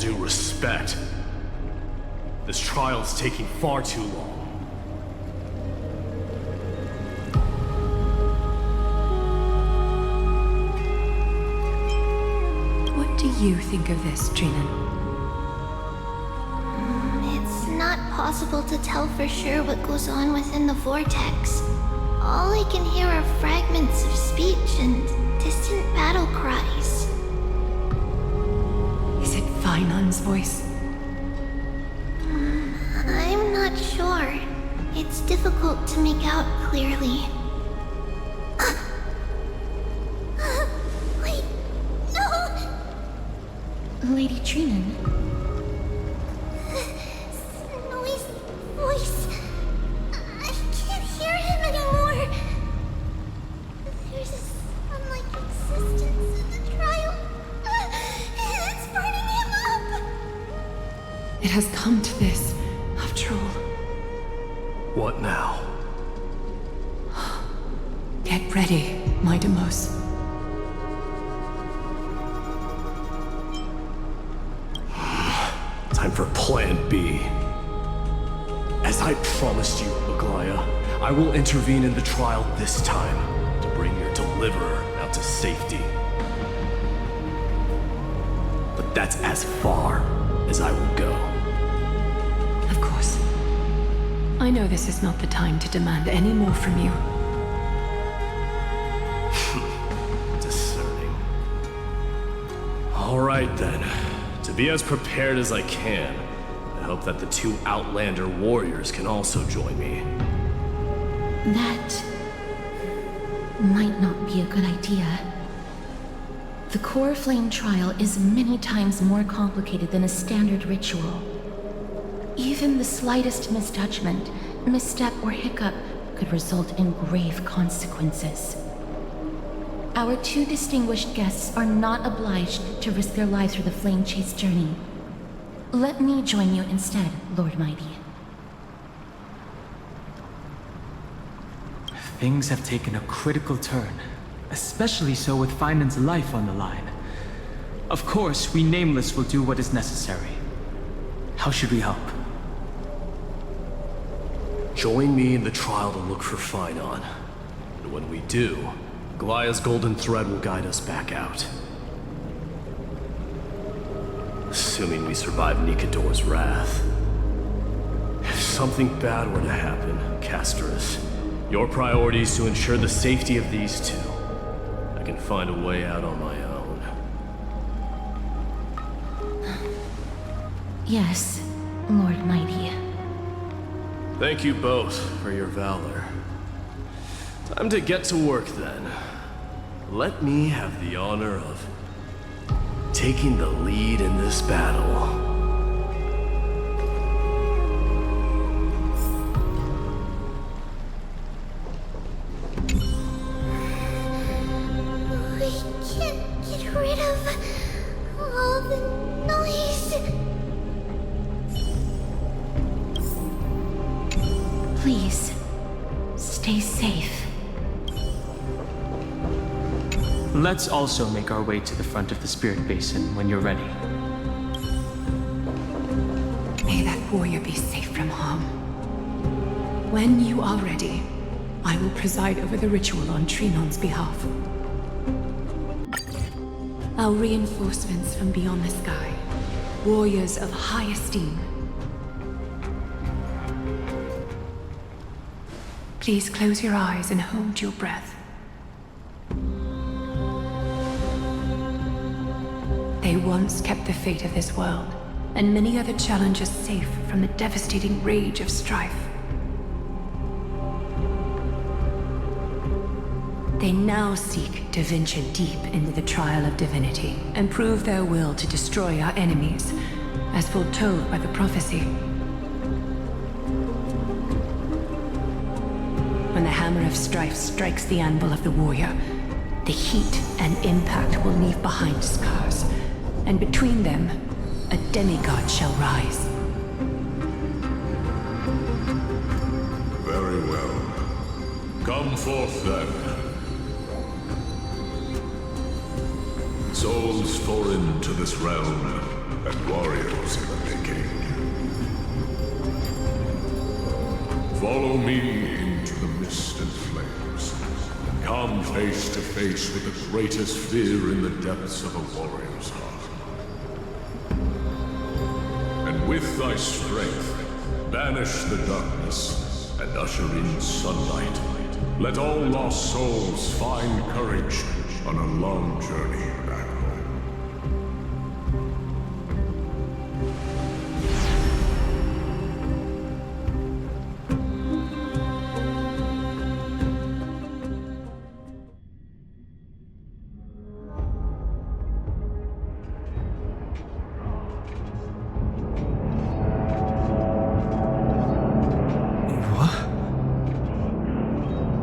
due respect, this trial's taking far too long. What do you think of this, Trinan? It's not possible to tell for sure what goes on within the vortex. All I can hear are fragments of speech and distant battle cries. Is it Phainon's voice? I'm not sure. It's difficult to make out clearly. Wait, no! Lady Trinan. Snowy's voice. I can't hear him anymore. There's a sun-like existence in the trial. It's burning him up. It has come to this, after all. What now? Get ready, Mydei. Time for Plan B. As I promised you, Aglea, I will intervene in the trial this time to bring your deliverer out to safety. But that's as far as I will go. Of course. I know this is not the time to demand any more from you. Discerning. All right then. To be as prepared as I can, I hope that the two Outlander warriors can also join me. That might not be a good idea. The core flame trial is many times more complicated than a standard ritual. Even the slightest misjudgment, misstep, or hiccup could result in grave consequences. Our two distinguished guests are not obliged to risk their lives for the flame chase journey. Let me join you instead, Lord Mydei. Things have taken a critical turn, especially so with Phainon's life on the line. Of course, we Nameless will do what is necessary. How should we help? Join me in the trial to look for Phainon. And when we do, Aglea's golden thread will guide us back out. Assuming we survive Nikador's wrath. If something bad were to happen, Castorice, your priority is to ensure the safety of these two. I can find a way out on my own. Yes, Lord Mydei. Thank you both for your valor. Time to get to work then. Let me have the honor of taking the lead in this battle. We can't get rid of all the noise. Please, stay safe. Let's also make our way to the front of the Spirit Basin when you're ready. May that warrior be safe from harm. When you are ready, I will preside over the ritual on Trinon's behalf. Our reinforcements from beyond the sky, warriors of high esteem. Please close your eyes and hold your breath. They once kept the fate of this world, and many other challenges safe from the devastating rage of strife. They now seek to venture deep into the trial of divinity, and prove their will to destroy our enemies, as foretold by the prophecy. When the hammer of strife strikes the anvil of the warrior, the heat and impact will leave behind scars, and between them, a demigod shall rise. Very well. Come forth then. Souls foreign to this realm, and warriors in the making. Follow me into the mist and flames. Come face to face with the greatest fear in the depths of a warrior's heart. And with thy strength, banish the darkness and usher in sunlight. Let all lost souls find courage on a long journey back home.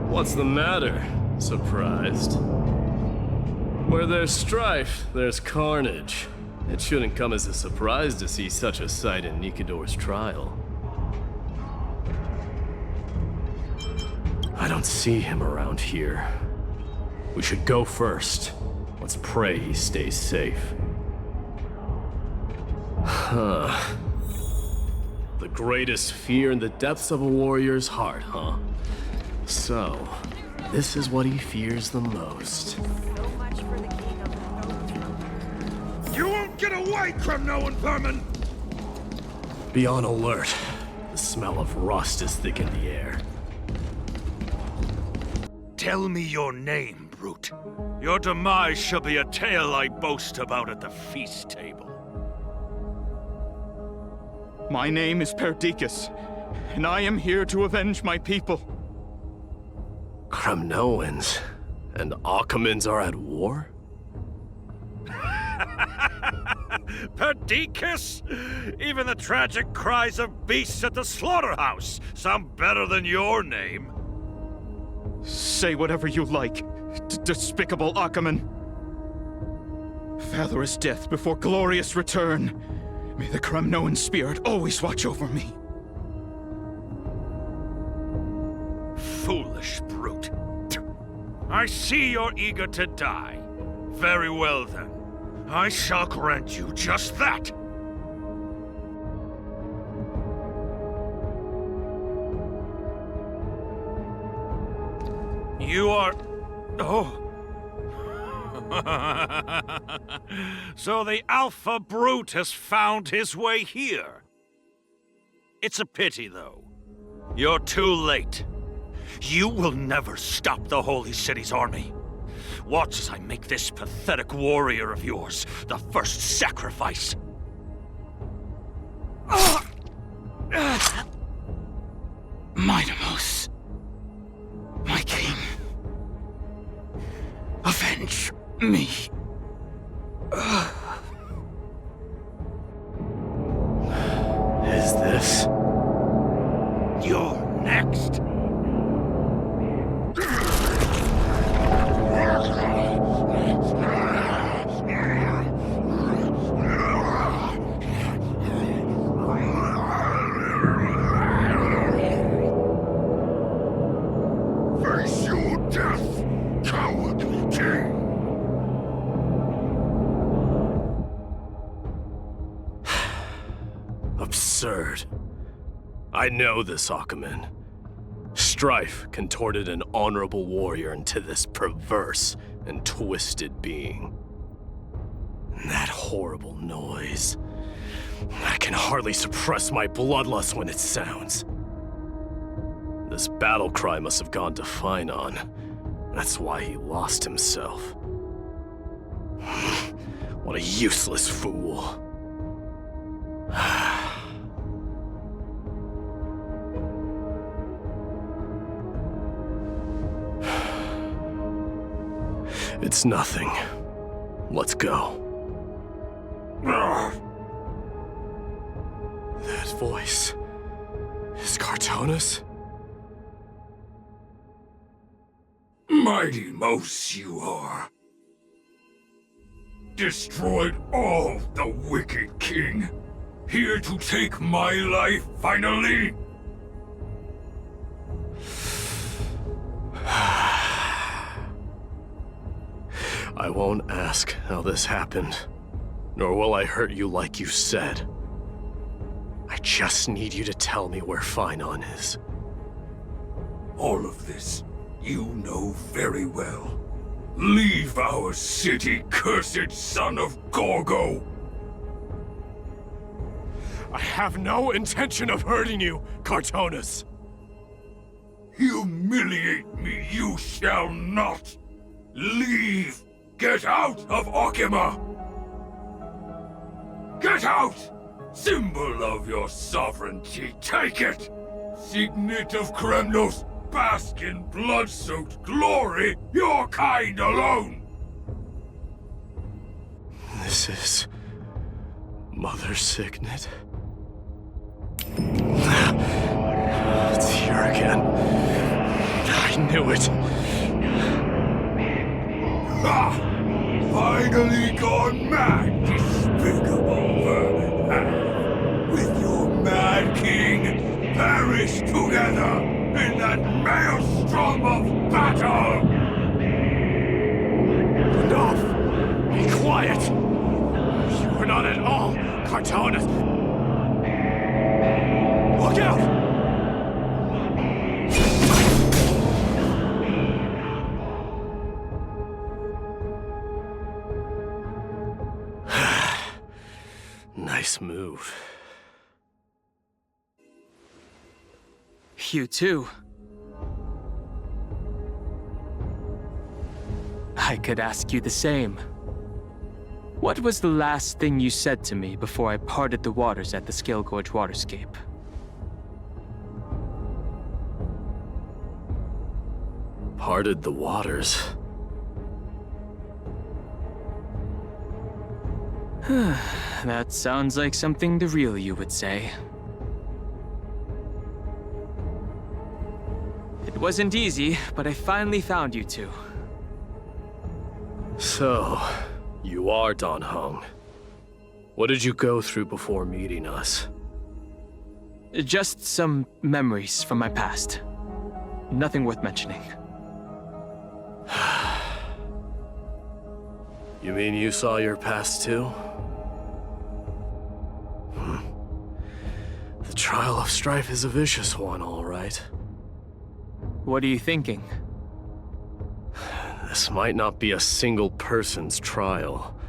What's the matter? Surprised? Where there's strife, there's carnage. It shouldn't come as a surprise to see such a sight in Nikador's trial. I don't see him around here. We should go first. Let's pray he stays safe. Huh. The greatest fear in the depths of a warrior's heart, huh? So, this is what he fears the most. You won't get away, Kremnoan vermin! Be on alert. The smell of rust is thick in the air. Tell me your name, brute. Your demise shall be a tale I boast about at the feast table. My name is Perdiccas, and I am here to avenge my people. Kremnoans and Akamans are at war? Perdiccas? Even the tragic cries of beasts at the slaughterhouse sound better than your name. Say whatever you like, despicable Achaman. Valorous death before glorious return. May the Kremnoan spirit always watch over me. Foolish brute. I see you're eager to die. Very well then. I shall grant you just that. You are... Oh. So the Alpha Brute has found his way here. It's a pity, though. You're too late. You will never stop the Holy City's army. Watch as I make this pathetic warrior of yours the first sacrifice. Mydei, my king, avenge me. Is this? You're next. Face your death, cowardly king! Absurd. I know this Achaman. Strife contorted an honorable warrior into this perverse and twisted being. And that horrible noise. I can hardly suppress my bloodlust when it sounds. This battle cry must have gone to Phainon. That's why he lost himself. What a useless fool. It's nothing. Let's go. That voice... is Cartonis? Mighty Mos you are. Destroyed all the wicked king. Here to take my life finally. I won't ask how this happened. nor will I hurt you like you said. I just need you to tell me where Phainon is. All of this, you know very well. Leave our city, cursed son of Gorgo! I have no intention of hurting you, Cartonus. Humiliate me you shall not! Leave! Get out of Okima! Get out! Symbol of your sovereignty, take it! Signet of Kremnos, bask in blood-soaked glory, your kind alone! This is... Mother's signet? It's here again. I knew it. Ah! Finally gone mad, despicable vermin! With your mad king, perish together in that maelstrom of battle! Enough! Be quiet! You are not at all, Cartonus! Look out! Nice move. You too. I could ask you the same. What was the last thing you said to me before I parted the waters at the Scale Gorge waterscape? Parted the waters? That sounds like something the real you would say. It wasn't easy, but I finally found you two. So, you are Don Heng. What did you go through before meeting us? Just some memories from my past. Nothing worth mentioning. You mean you saw your past too? The trial of strife is a vicious one, all right. What are you thinking? This might not be a single person's trial,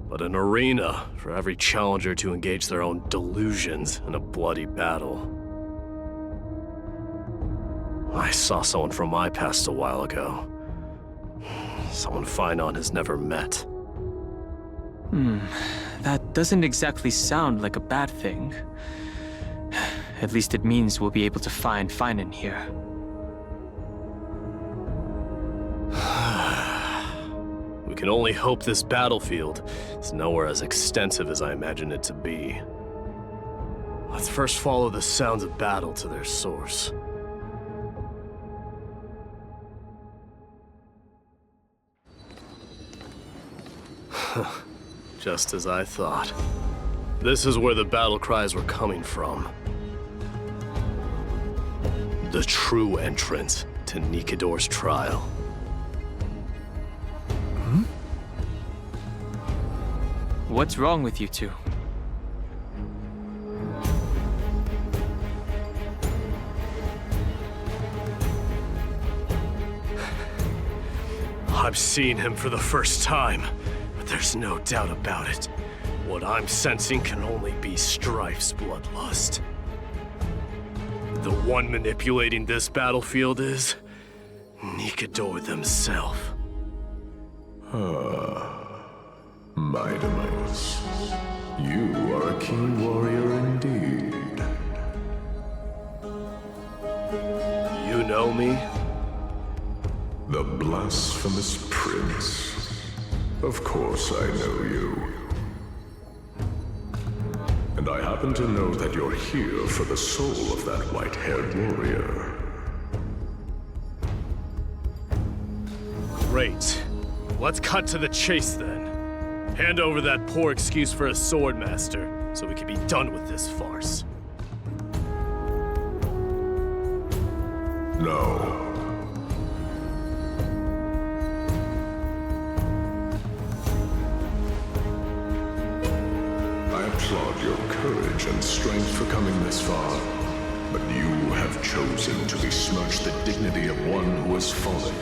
but an arena for every challenger to engage their own delusions in a bloody battle. I saw someone from my past a while ago. Someone Phainon has never met. That doesn't exactly sound like a bad thing. At least it means we'll be able to find Phainon here. We can only hope this battlefield is nowhere as extensive as I imagine it to be. Let's first follow the sounds of battle to their source. Just as I thought. This is where the battle cries were coming from. The true entrance to Nikador's trial. What's wrong with you two? I'm seeing him for the first time, but there's no doubt about it. What I'm sensing can only be Strife's bloodlust. The one manipulating this battlefield is Nikador themselves. Mydei, you are a keen warrior indeed. You know me? The blasphemous prince. Of course I know you. And I happen to know that you're here for the soul of that white-haired warrior. Great. Let's cut to the chase then. Hand over that poor excuse for a swordmaster, so we can be done with this farce. No. applaud your courage and strength for coming this far, but you have chosen to besmirch the dignity of one who has fallen,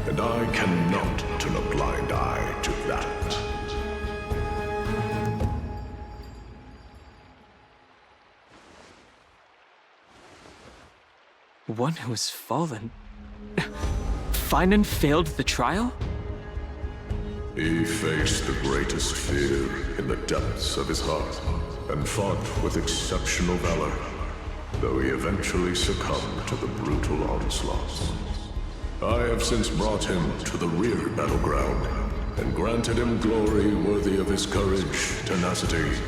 and I cannot turn a blind eye to that. One who has fallen? Phainon failed the trial? He faced the greatest fear in the depths of his heart, and fought with exceptional valor, though he eventually succumbed to the brutal onslaughts. I have since brought him to the rear battleground, and granted him glory worthy of his courage, tenacity,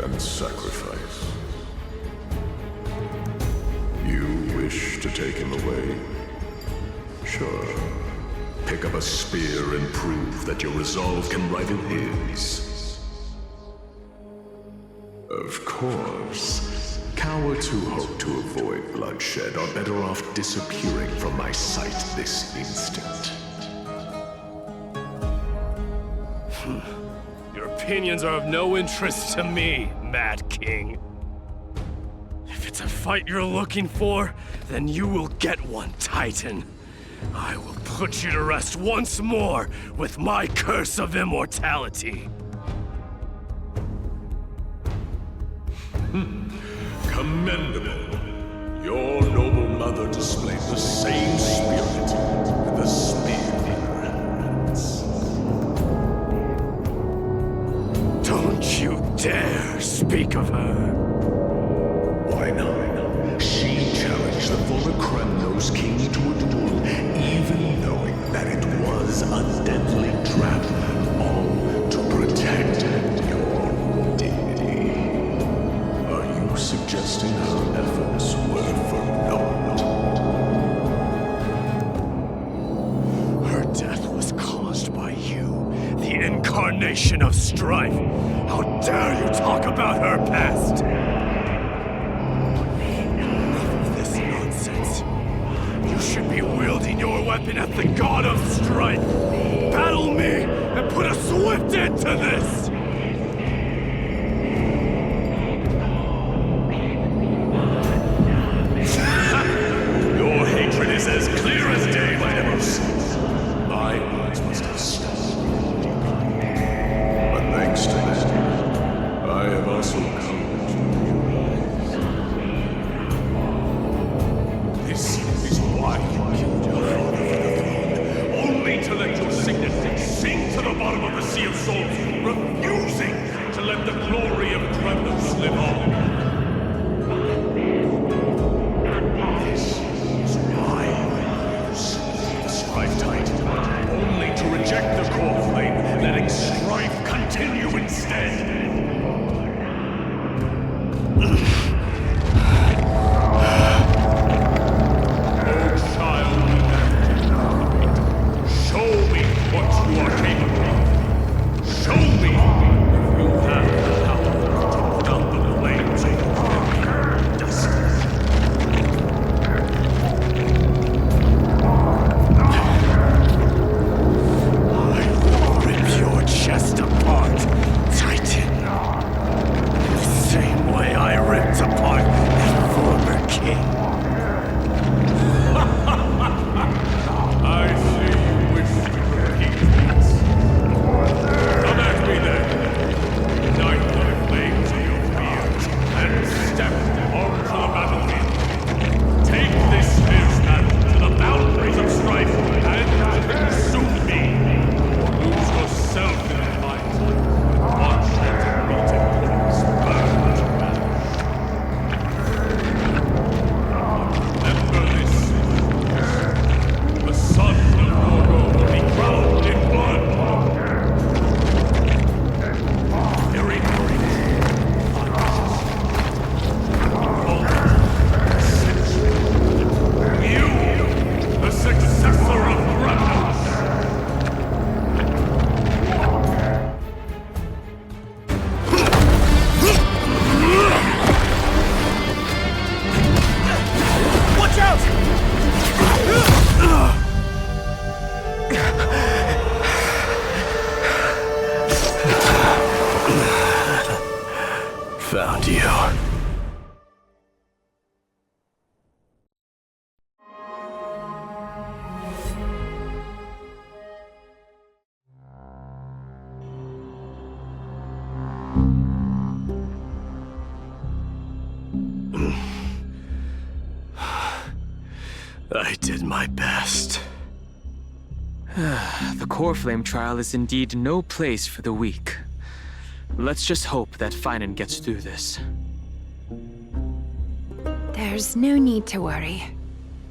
and sacrifice. You wish to take him away? Sure. Pick up a spear and prove that your resolve can rival his. Of course, cowards who hope to avoid bloodshed are better off disappearing from my sight this instant. Your opinions are of no interest to me, Mad King. If it's a fight you're looking for, then you will get one, Titan. I will put you to rest once more with my curse of immortality. Commendable. Your noble mother displayed the same spirit with the spear in her hands. Don't you dare speak of her. Why not? She challenged the former Kremnos king to a duel, even knowing that it was a deadly trap, all to protect your dignity. Are you suggesting her efforts were for naught? Her death was caused by you, the incarnation of strife. How dare you talk about her past? You should be wielding your weapon at the god of strife. Battle me and put a swift end to this! Your hatred is as clear as day, my Nemos. My eyes must have stunned you. But thanks to that, I have also come to realize. This is why you killed your father for the throne, only to let your signet sink to the bottom of the Sea of Souls, refusing to let the glory of Kremnos live on. This is why you slew the Strife Titan, only to reject the core flame, letting strife continue instead. Show me if you have the power to put out the flame. Found you. I did my best. The core flame trial is indeed no place for the weak. Let's just hope that Phainon gets through this. There's no need to worry.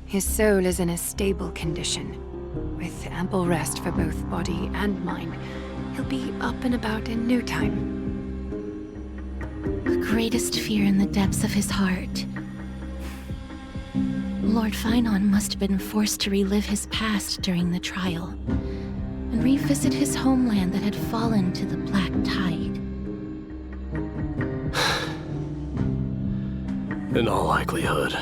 His soul is in a stable condition. With ample rest for both body and mind, he'll be up and about in no time. The greatest fear in the depths of his heart. Lord Phainon must have been forced to relive his past during the trial, and revisit his homeland that had fallen to the Black Tide. In all likelihood.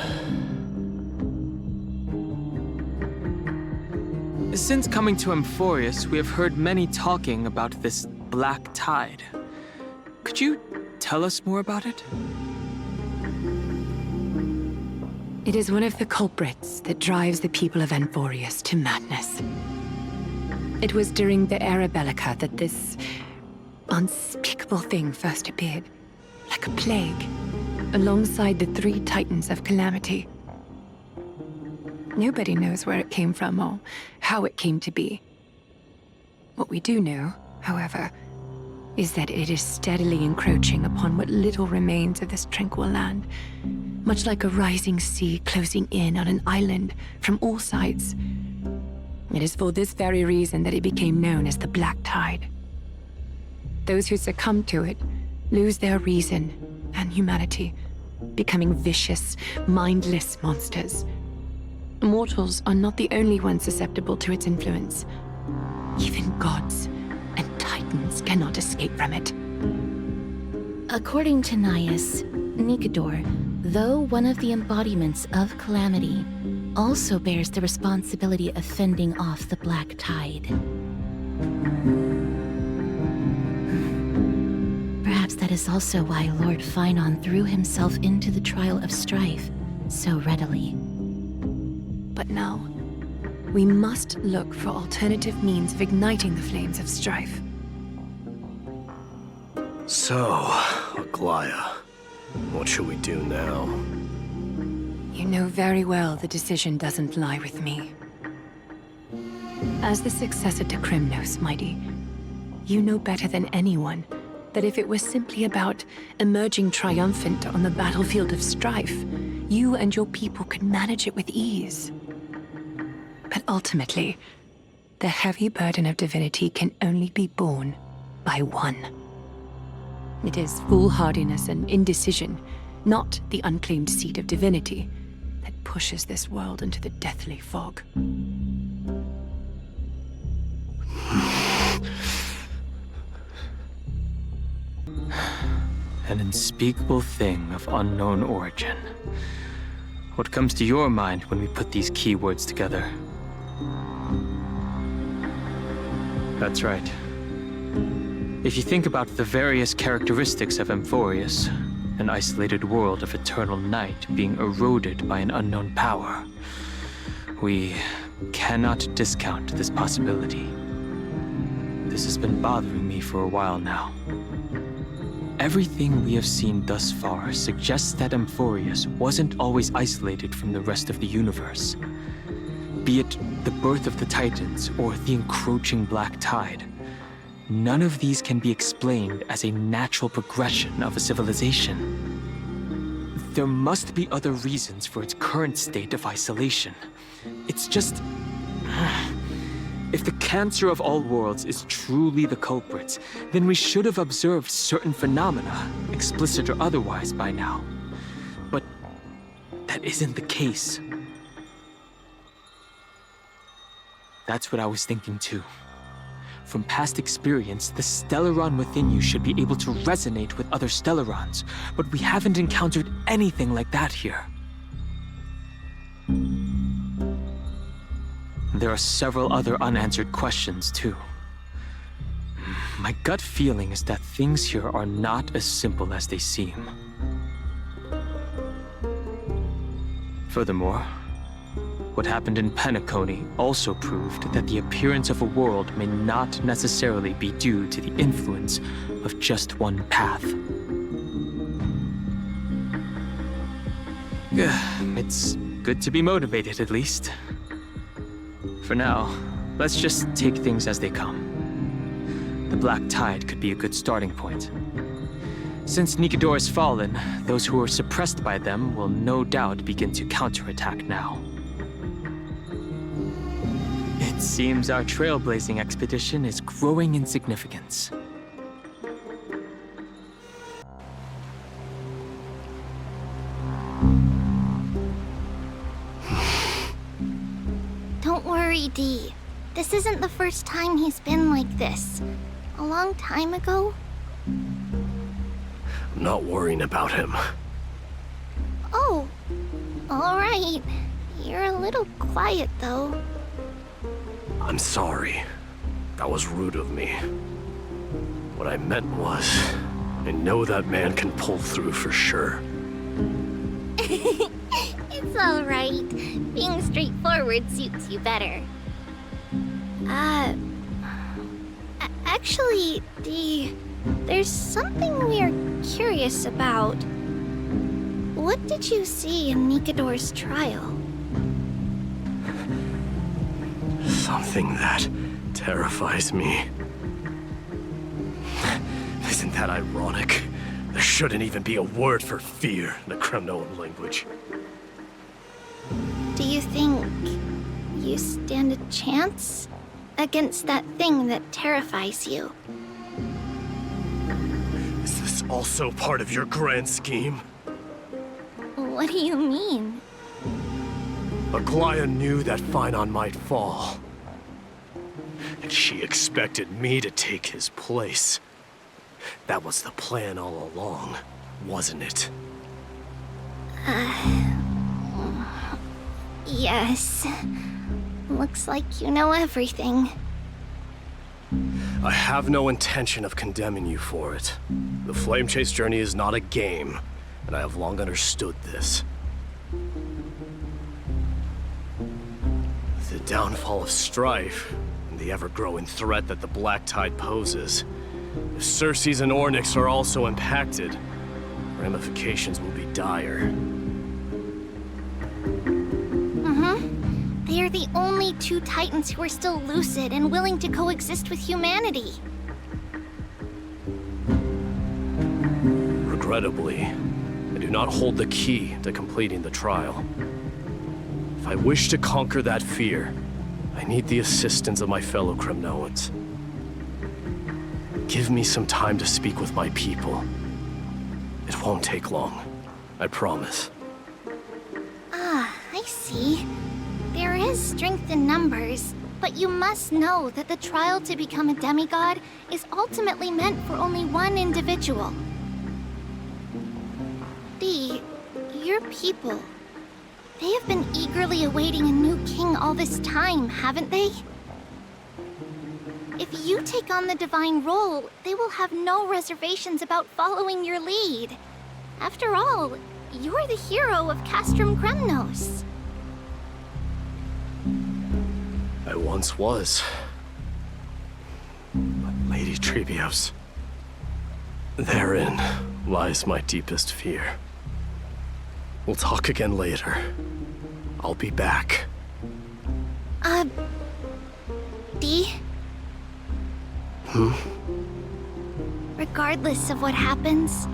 Since coming to Amphoreus, we have heard many talking about this Black Tide. Could you tell us more about it? It is one of the culprits that drives the people of Amphoreus to madness. It was during the Era Bellica that this unspeakable thing first appeared, like a plague, alongside the 3 titans of calamity. Nobody knows where it came from or how it came to be. What we do know, however, is that it is steadily encroaching upon what little remains of this tranquil land, much like a rising sea closing in on an island from all sides. It is for this very reason that it became known as the Black Tide. Those who succumb to it lose their reason and humanity, becoming vicious, mindless monsters. Mortals are not the only ones susceptible to its influence. Even gods and titans cannot escape from it. According to Nias, Nikador, though one of the embodiments of Calamity, also bears the responsibility of fending off the Black Tide. Perhaps that is also why Lord Phainon threw himself into the trial of strife so readily. But now, we must look for alternative means of igniting the flames of strife. So, Aglea, what should we do now? You know very well the decision doesn't lie with me. As the successor to Krymnos, Mydei, you know better than anyone that if it was simply about emerging triumphant on the battlefield of strife, you and your people could manage it with ease. But ultimately, the heavy burden of divinity can only be borne by one. It is foolhardiness and indecision, not the unclaimed seat of divinity, that pushes this world into the deathly fog. An unspeakable thing of unknown origin. What comes to your mind when we put these keywords together? That's right. If you think about the various characteristics of Amphoreus, an isolated world of eternal night being eroded by an unknown power, we cannot discount this possibility. This has been bothering me for a while now. Everything we have seen thus far suggests that Amphoreus wasn't always isolated from the rest of the universe. Be it the birth of the Titans or the encroaching Black Tide, none of these can be explained as a natural progression of a civilization. There must be other reasons for its current state of isolation. It's just... If the cancer of all worlds is truly the culprit, then we should have observed certain phenomena, explicit or otherwise, by now. But that isn't the case. That's what I was thinking too. From past experience, the Stellaron within you should be able to resonate with other Stellarons, but we haven't encountered anything like that here. There are several other unanswered questions, too. My gut feeling is that things here are not as simple as they seem. Furthermore, what happened in Penacony also proved that the appearance of a world may not necessarily be due to the influence of just one path. It's good to be motivated, at least. For now, let's just take things as they come. The Black Tide could be a good starting point. Since Nikador has fallen, those who are suppressed by them will no doubt begin to counterattack now. It seems our trailblazing expedition is growing in significance. Don't worry, Dee. This isn't the first time he's been like this. A long time ago? I'm not worrying about him. Oh, alright. You're a little quiet, though. I'm sorry. That was rude of me. What I meant was, I know that man can pull through for sure. It's alright. Being straightforward suits you better. Actually, Dee, there's something we're curious about. What did you see in Nikador's trial? Something that terrifies me. Isn't that ironic? There shouldn't even be a word for fear in the Kremnoan language. Do you think you stand a chance against that thing that terrifies you? Is this also part of your grand scheme? What do you mean? Aglea knew that Phainon might fall. And she expected me to take his place. That was the plan all along, wasn't it? Yes. Looks like you know everything. I have no intention of condemning you for it. The Flame Chase journey is not a game, and I have long understood this. The downfall of strife, and the ever-growing threat that the Black Tide poses. If Circes and Ornyx are also impacted, ramifications will be dire. They are the only two Titans who are still lucid and willing to coexist with humanity. Regrettably, I do not hold the key to completing the trial. If I wish to conquer that fear, I need the assistance of my fellow Kremnoans. Give me some time to speak with my people. It won't take long, I promise. I see. There is strength in numbers, but you must know that the trial to become a demigod is ultimately meant for only one individual. Dee, your people, they have been eagerly awaiting a new king all this time, haven't they? If you take on the divine role, they will have no reservations about following your lead. After all, you're the hero of Castrum Kremnos. I once was. But Lady Tribbie, therein lies my deepest fear. We'll talk again later. I'll be back. Dee? Regardless of what happens,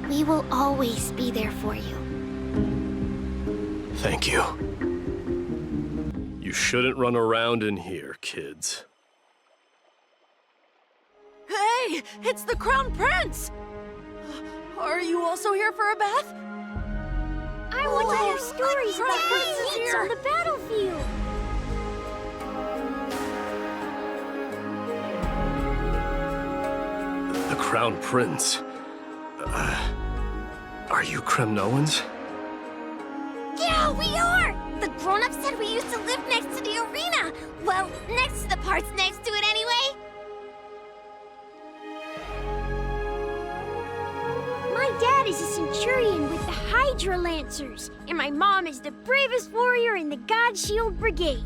we will always be there for you. Thank you. You shouldn't run around in here, kids. Hey! It's the Crown Prince! Are you also here for a bath? I want to hear stories about great feats on the battlefield! The Crown Prince. Are you Kremnoans? Yeah, we are! The grown-ups said we used to live next to the arena! Well, next to the parts next to it anyway! My dad is a centurion with the Hydra Lancers, and my mom is the bravest warrior in the God Shield Brigade.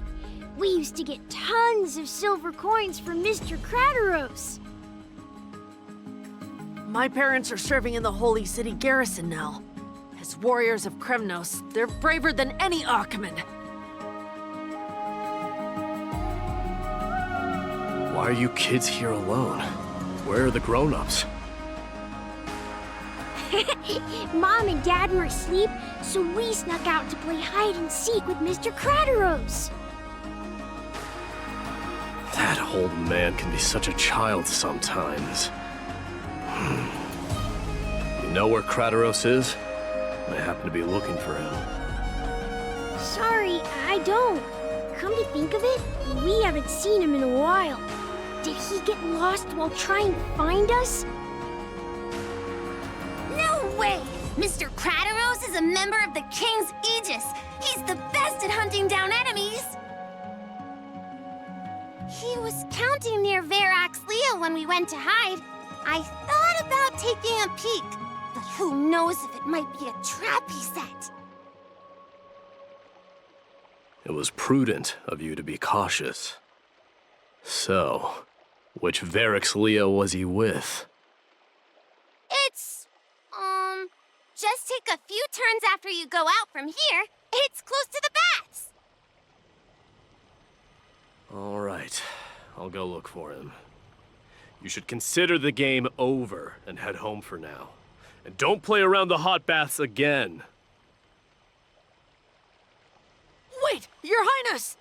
We used to get tons of silver coins from Mr. Crateros. My parents are serving in the Holy City garrison now. As warriors of Kremnos, they're braver than any Achaemen. Why are you kids here alone? Where are the grown-ups? Mom and Dad were asleep, so we snuck out to play hide and seek with Mr. Crateros. That old man can be such a child sometimes. You know where Crateros is? I happen to be looking for him. Sorry, I don't. Come to think of it, we haven't seen him in a while. Did he get lost while trying to find us? No way! Mr. Crateros is a member of the King's Aegis. He's the best at hunting down enemies. He was counting near Aglea when we went to hide. I thought about taking a peek, but who knows if it might be a trap he set. It was prudent of you to be cautious. So, which Aglea was he with? It's, just take a few turns after you go out from here. It's close to the bats. All right, I'll go look for him. You should consider the game over and head home for now. And don't play around the hot baths again. Wait, Your Highness!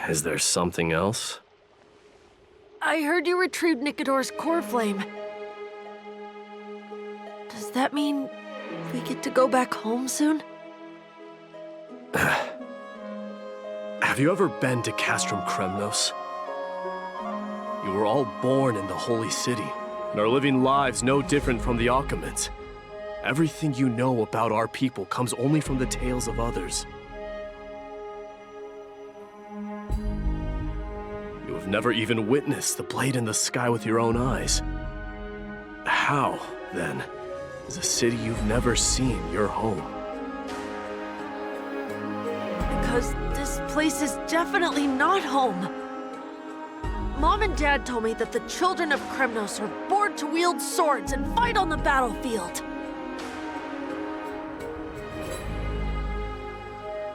Is there something else? I heard you retrieved Nicodor's core flame. Does that mean we get to go back home soon? Have you ever been to Castrum Kremnos? You were all born in the Holy City, and are living lives no different from the Achaemens. Everything you know about our people comes only from the tales of others. You have never even witnessed the blade in the sky with your own eyes. How, then, is a city you've never seen your home? Because this place is definitely not home. Mom and Dad told me that the children of Kremnos are born to wield swords and fight on the battlefield.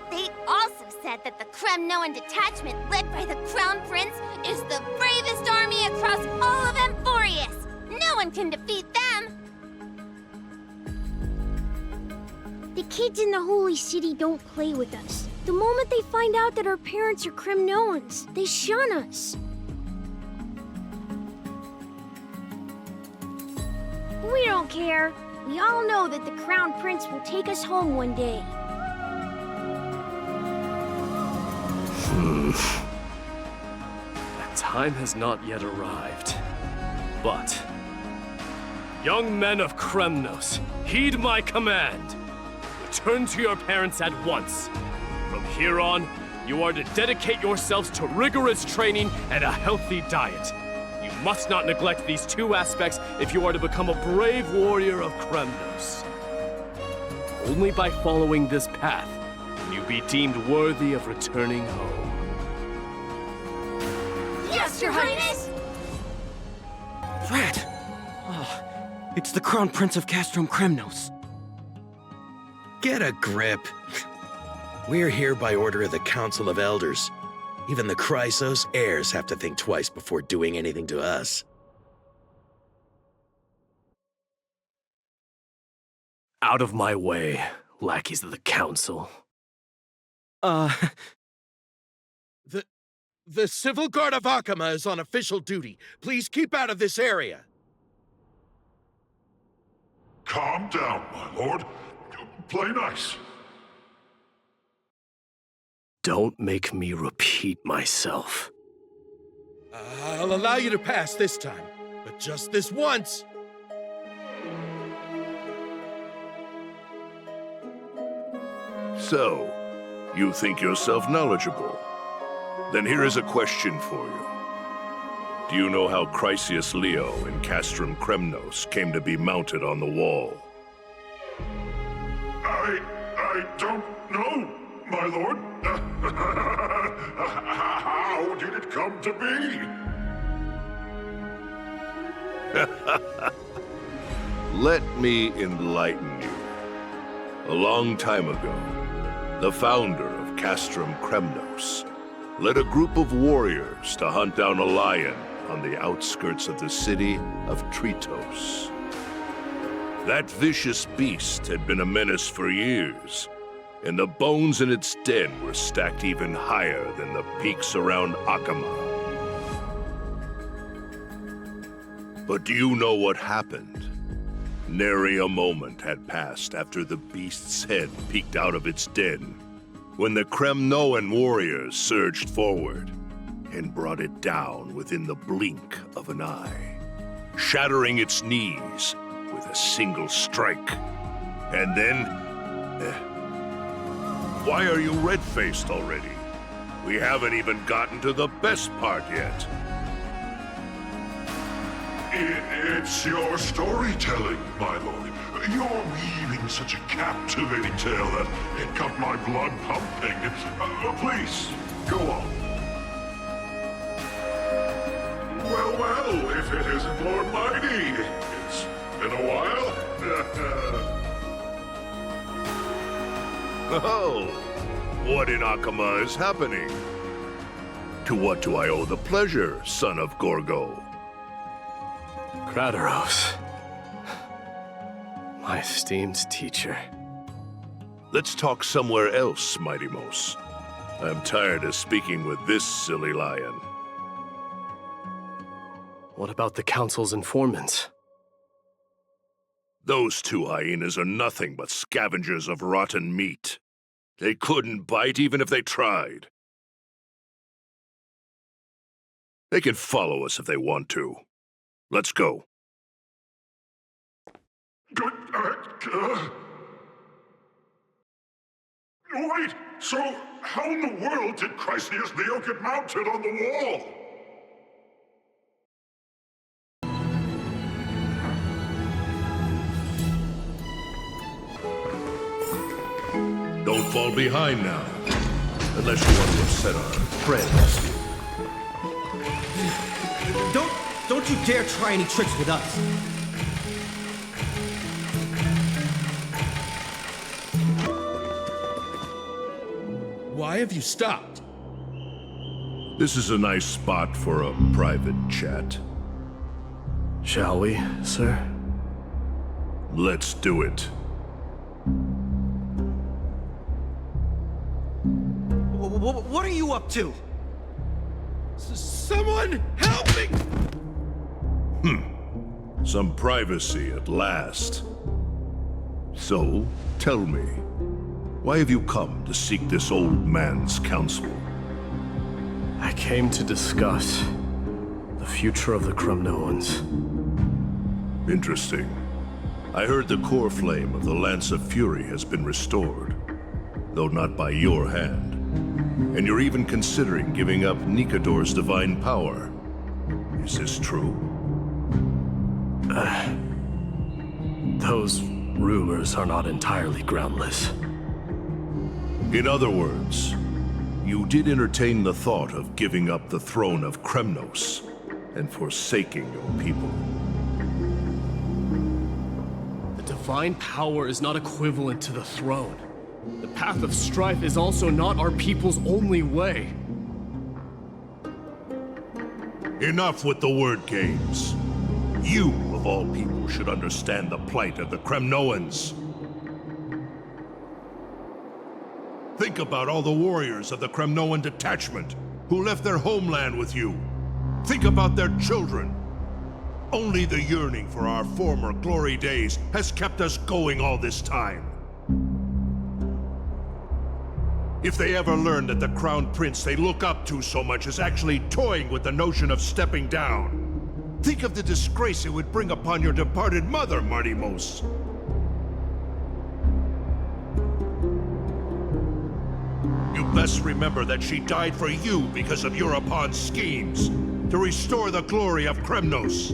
They also said that the Kremnoan detachment led by the Crown Prince is the bravest army across all of Amphoreus. No one can defeat them. The kids in the Holy City don't play with us. The moment they find out that our parents are Kremnoans, they shun us. We don't care. We all know that the Crown Prince will take us home one day. That time has not yet arrived. But, young men of Kremnos, heed my command. Return to your parents at once. From here on, you are to dedicate yourselves to rigorous training and a healthy diet. You must not neglect these two aspects if you are to become a brave warrior of Kremnos. Only by following this path can you be deemed worthy of returning home. Yes, Your Highness! Rat! Oh, it's the Crown Prince of Castrum Kremnos. Get a grip. We're here by order of the Council of Elders. Even the Chrysos heirs have to think twice before doing anything to us. Out of my way, lackeys of the Council. The Civil Guard of Akhama is on official duty. Please keep out of this area. Calm down, my lord. Play nice. Don't make me repeat myself. I'll allow you to pass this time, but just this once. So, you think yourself knowledgeable? Then here is a question for you. Do you know how Chrysius Leo in Castrum Kremnos came to be mounted on the wall? I don't know, my lord. How did it come to be? Let me enlighten you. A long time ago, the founder of Castrum Kremnos led a group of warriors to hunt down a lion on the outskirts of the city of Tritos. That vicious beast had been a menace for years, and the bones in its den were stacked even higher than the peaks around Akama. But do you know what happened? Nary a moment had passed after the beast's head peeked out of its den, when the Kremnoan warriors surged forward and brought it down within the blink of an eye, shattering its knees with a single strike. And then... Why are you red-faced already? We haven't even gotten to the best part yet. It's your storytelling, my lord. You're weaving such a captivating tale that it got my blood pumping. Please, go on. Well, if it isn't Lord Mydei. It's been a while. Oh, what in Akama is happening? To what do I owe the pleasure, son of Gorgo? Crataros. My esteemed teacher. Let's talk somewhere else, Mighty Mos. I'm tired of speaking with this silly lion. What about the Council's informants? Those two hyenas are nothing but scavengers of rotten meat. They couldn't bite even if they tried. They can follow us if they want to. Let's go. Wait, so how in the world did Chrysius Leo get mounted on the wall? Don't fall behind now. Unless you want to upset our friends. Don't you dare try any tricks with us. Why have you stopped? This is a nice spot for a private chat. Shall we, sir? Let's do it. What are you up to? Someone help me! Some privacy at last. So, tell me, why have you come to seek this old man's counsel? I came to discuss the future of the Kremnoans. Interesting. I heard the core flame of the Lance of Fury has been restored, though not by your hand. And you're even considering giving up Nikador's divine power. Is this true? Those rumors are not entirely groundless. In other words, you did entertain the thought of giving up the throne of Kremnos and forsaking your people. The divine power is not equivalent to the throne. The path of strife is also not our people's only way. Enough with the word games. You, of all people, should understand the plight of the Kremnoans. Think about all the warriors of the Kremnoan detachment who left their homeland with you. Think about their children. Only the yearning for our former glory days has kept us going all this time. If they ever learn that the crown prince they look up to so much is actually toying with the notion of stepping down, think of the disgrace it would bring upon your departed mother, Mighty Mos. You best remember that she died for you because of Europon's schemes. to restore the glory of Kremnos.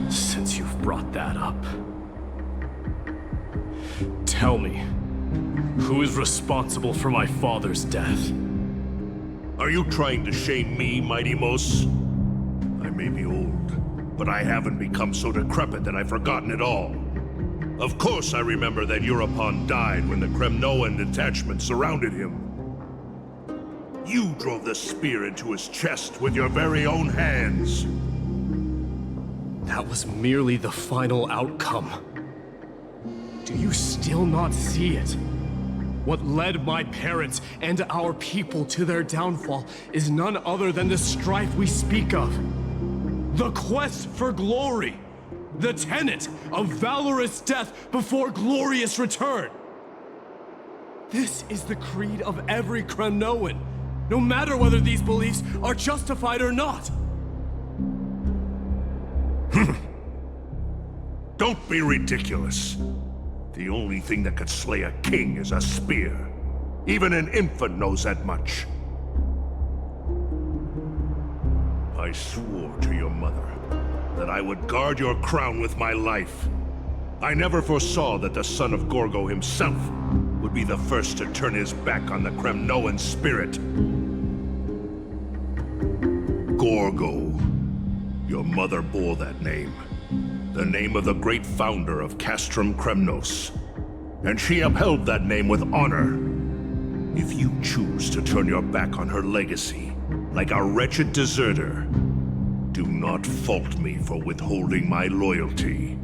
Since you've brought that up, tell me, who is responsible for my father's death? Are you trying to shame me, Mydei? I may be old, but I haven't become so decrepit that I've forgotten it all. Of course I remember that Europon died when the Kremnoan detachment surrounded him. You drove the spear into his chest with your very own hands. That was merely the final outcome. Do you still not see it? What led my parents and our people to their downfall is none other than the strife we speak of. The quest for glory. The tenet of valorous death before glorious return. This is the creed of every Kremnoan, no matter whether these beliefs are justified or not. Don't be ridiculous. The only thing that could slay a king is a spear. Even an infant knows that much. I swore to your mother that I would guard your crown with my life. I never foresaw that the son of Gorgo himself would be the first to turn his back on the Kremnoan spirit. Gorgo. Your mother bore that name. The name of the great founder of Castrum Kremnos. And she upheld that name with honor. If you choose to turn your back on her legacy, like a wretched deserter, do not fault me for withholding my loyalty,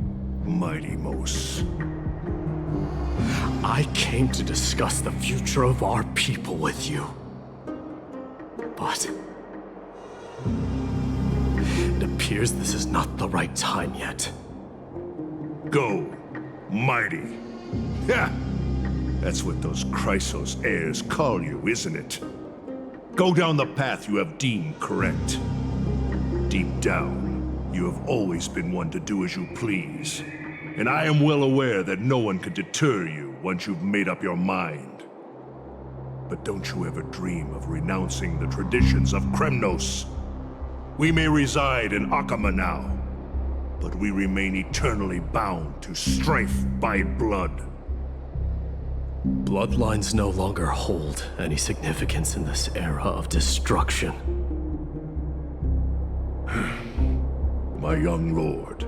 Mydei. I came to discuss the future of our people with you. But it appears this is not the right time yet. Go, Mydei. Ha! That's what those Chrysos heirs call you, isn't it? Go down the path you have deemed correct. Deep down, you have always been one to do as you please. And I am well aware that no one can deter you once you've made up your mind. But don't you ever dream of renouncing the traditions of Kremnos. We may reside in Akama now, but we remain eternally bound to strife by blood. Bloodlines no longer hold any significance in this era of destruction. My young lord,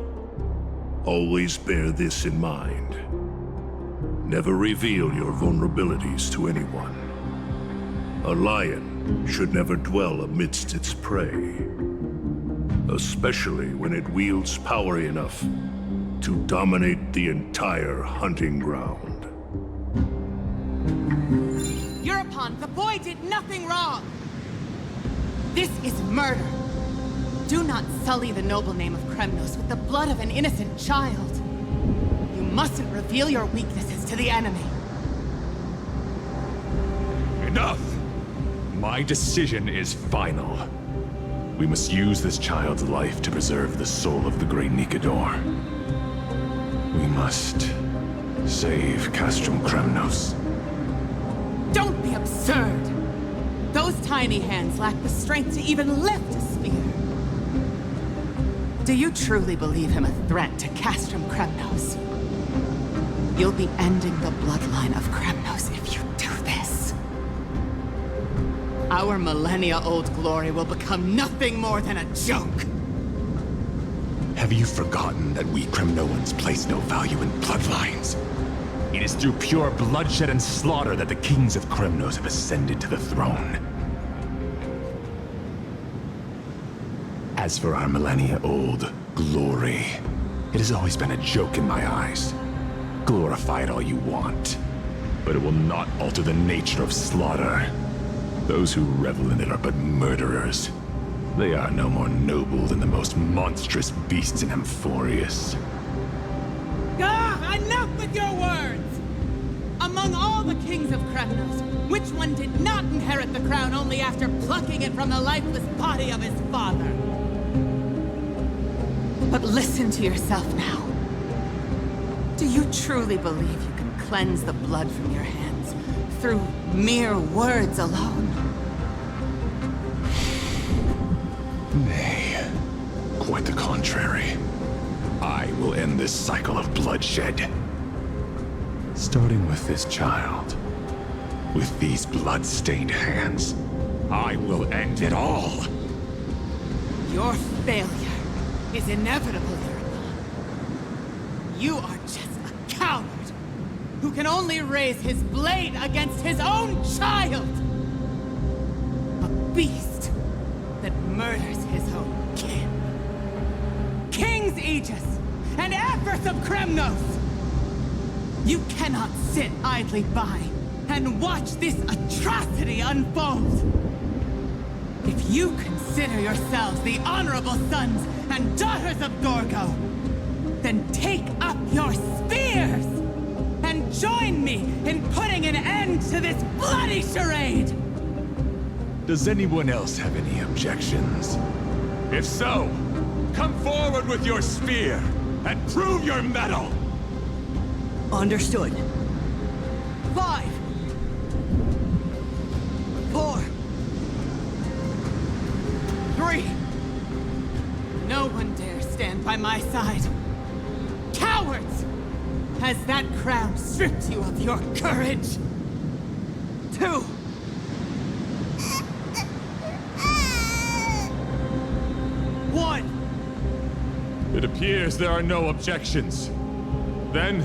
always bear this in mind. Never reveal your vulnerabilities to anyone. A lion should never dwell amidst its prey, especially when it wields power enough to dominate the entire hunting ground. Europon, the boy did nothing wrong! This is murder! Do not sully the noble name of Kremnos with the blood of an innocent child. You mustn't reveal your weaknesses to the enemy. Enough! My decision is final. We must use this child's life to preserve the soul of the great Nikador. We must save Castrum Kremnos. Don't be absurd! Those tiny hands lack the strength to even lift a spear. Do you truly believe him a threat to Castrum Kremnos? You'll be ending the bloodline of Kremnos if you do this. Our millennia-old glory will become nothing more than a joke. Have you forgotten that we Kremnoans place no value in bloodlines? It is through pure bloodshed and slaughter that the kings of Kremnos have ascended to the throne. As for our millennia-old glory, it has always been a joke in my eyes. Glorify it all you want, but it will not alter the nature of slaughter. Those who revel in it are but murderers. They are no more noble than the most monstrous beasts in Amphoreus. Ah, enough with your words! Among all the kings of Kremnos, which one did not inherit the crown only after plucking it from the lifeless body of his father? But listen to yourself now. Do you truly believe you can cleanse the blood from your hands through mere words alone? Quite the contrary. I will end this cycle of bloodshed. Starting with this child. With these blood-stained hands, I will end it all! Your failure is inevitable, Herta. You are just a coward who can only raise his blade against his own child! A beast that murders his own kin. King's Aegis and Empress of Kremnos! You cannot sit idly by and watch this atrocity unfold! If you consider yourselves the honorable sons and daughters of Gorgo, then take up your spears and join me in putting an end to this bloody charade! Does anyone else have any objections? If so, come forward with your spear and prove your mettle! Understood. 5, 4, 3. No one dares stand by my side. Cowards! Has that crown stripped you of your courage? 2. It appears there are no objections. Then,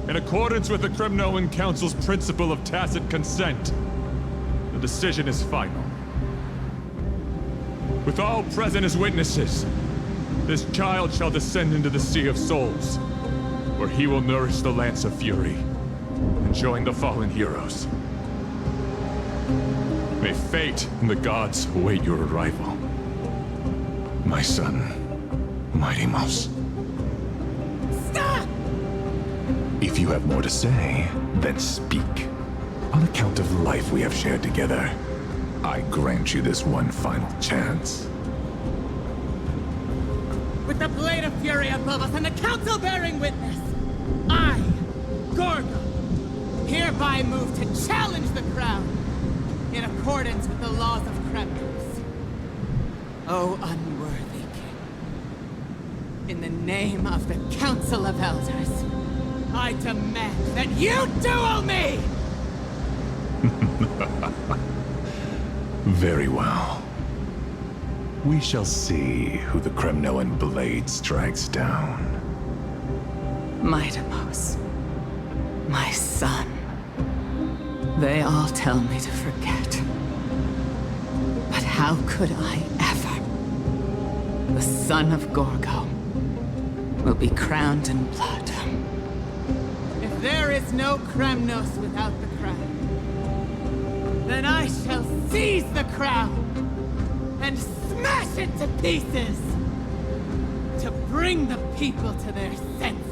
in accordance with the Kremnoan Council's principle of tacit consent, the decision is final. With all present as witnesses, this child shall descend into the Sea of Souls, where he will nourish the Lance of Fury and join the fallen heroes. May fate and the gods await your arrival. My son, Mydei. Stop! If you have more to say, then speak. On account of the life we have shared together, I grant you this one final chance. With the Blade of Fury above us and the Council bearing witness, I, Gorgo, hereby move to challenge the crown in accordance with the laws of Kremnos. O unworthy king, in the name of the Council of Elders, I demand that you duel me! Very well. We shall see who the Kremnoan blade strikes down. Mydei, my son. They all tell me to forget. But how could I ever? The son of Gorgo will be crowned in blood. If there is no Kremnos without the crown, then I shall seize the crown and smash it to pieces to bring the people to their senses.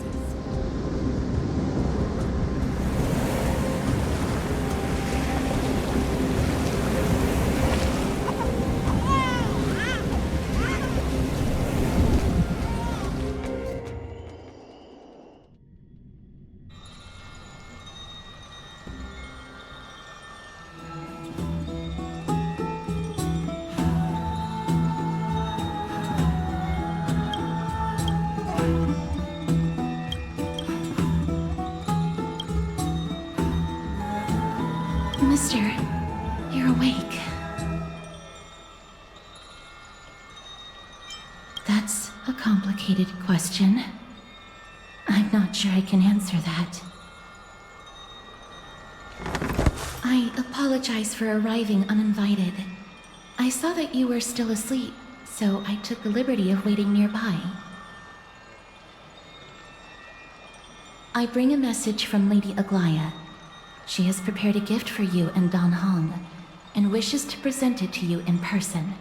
Mister, you're awake. That's a complicated question. I'm not sure I can answer that. I apologize for arriving uninvited. I saw that you were still asleep, so I took the liberty of waiting nearby. I bring a message from Lady Aglea. She has prepared a gift for you and Don Hong, and wishes to present it to you in person.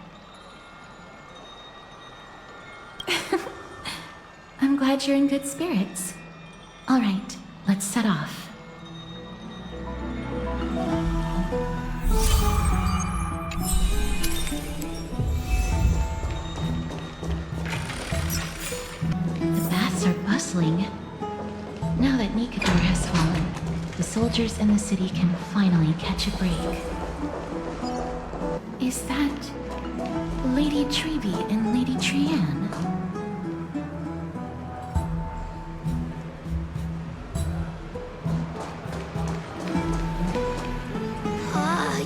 I'm glad you're in good spirits. All right, let's set off. The baths are bustling. Now that Nikador has fallen, the soldiers in the city can finally catch a break. Is that Lady Tribbie and Lady Trianne.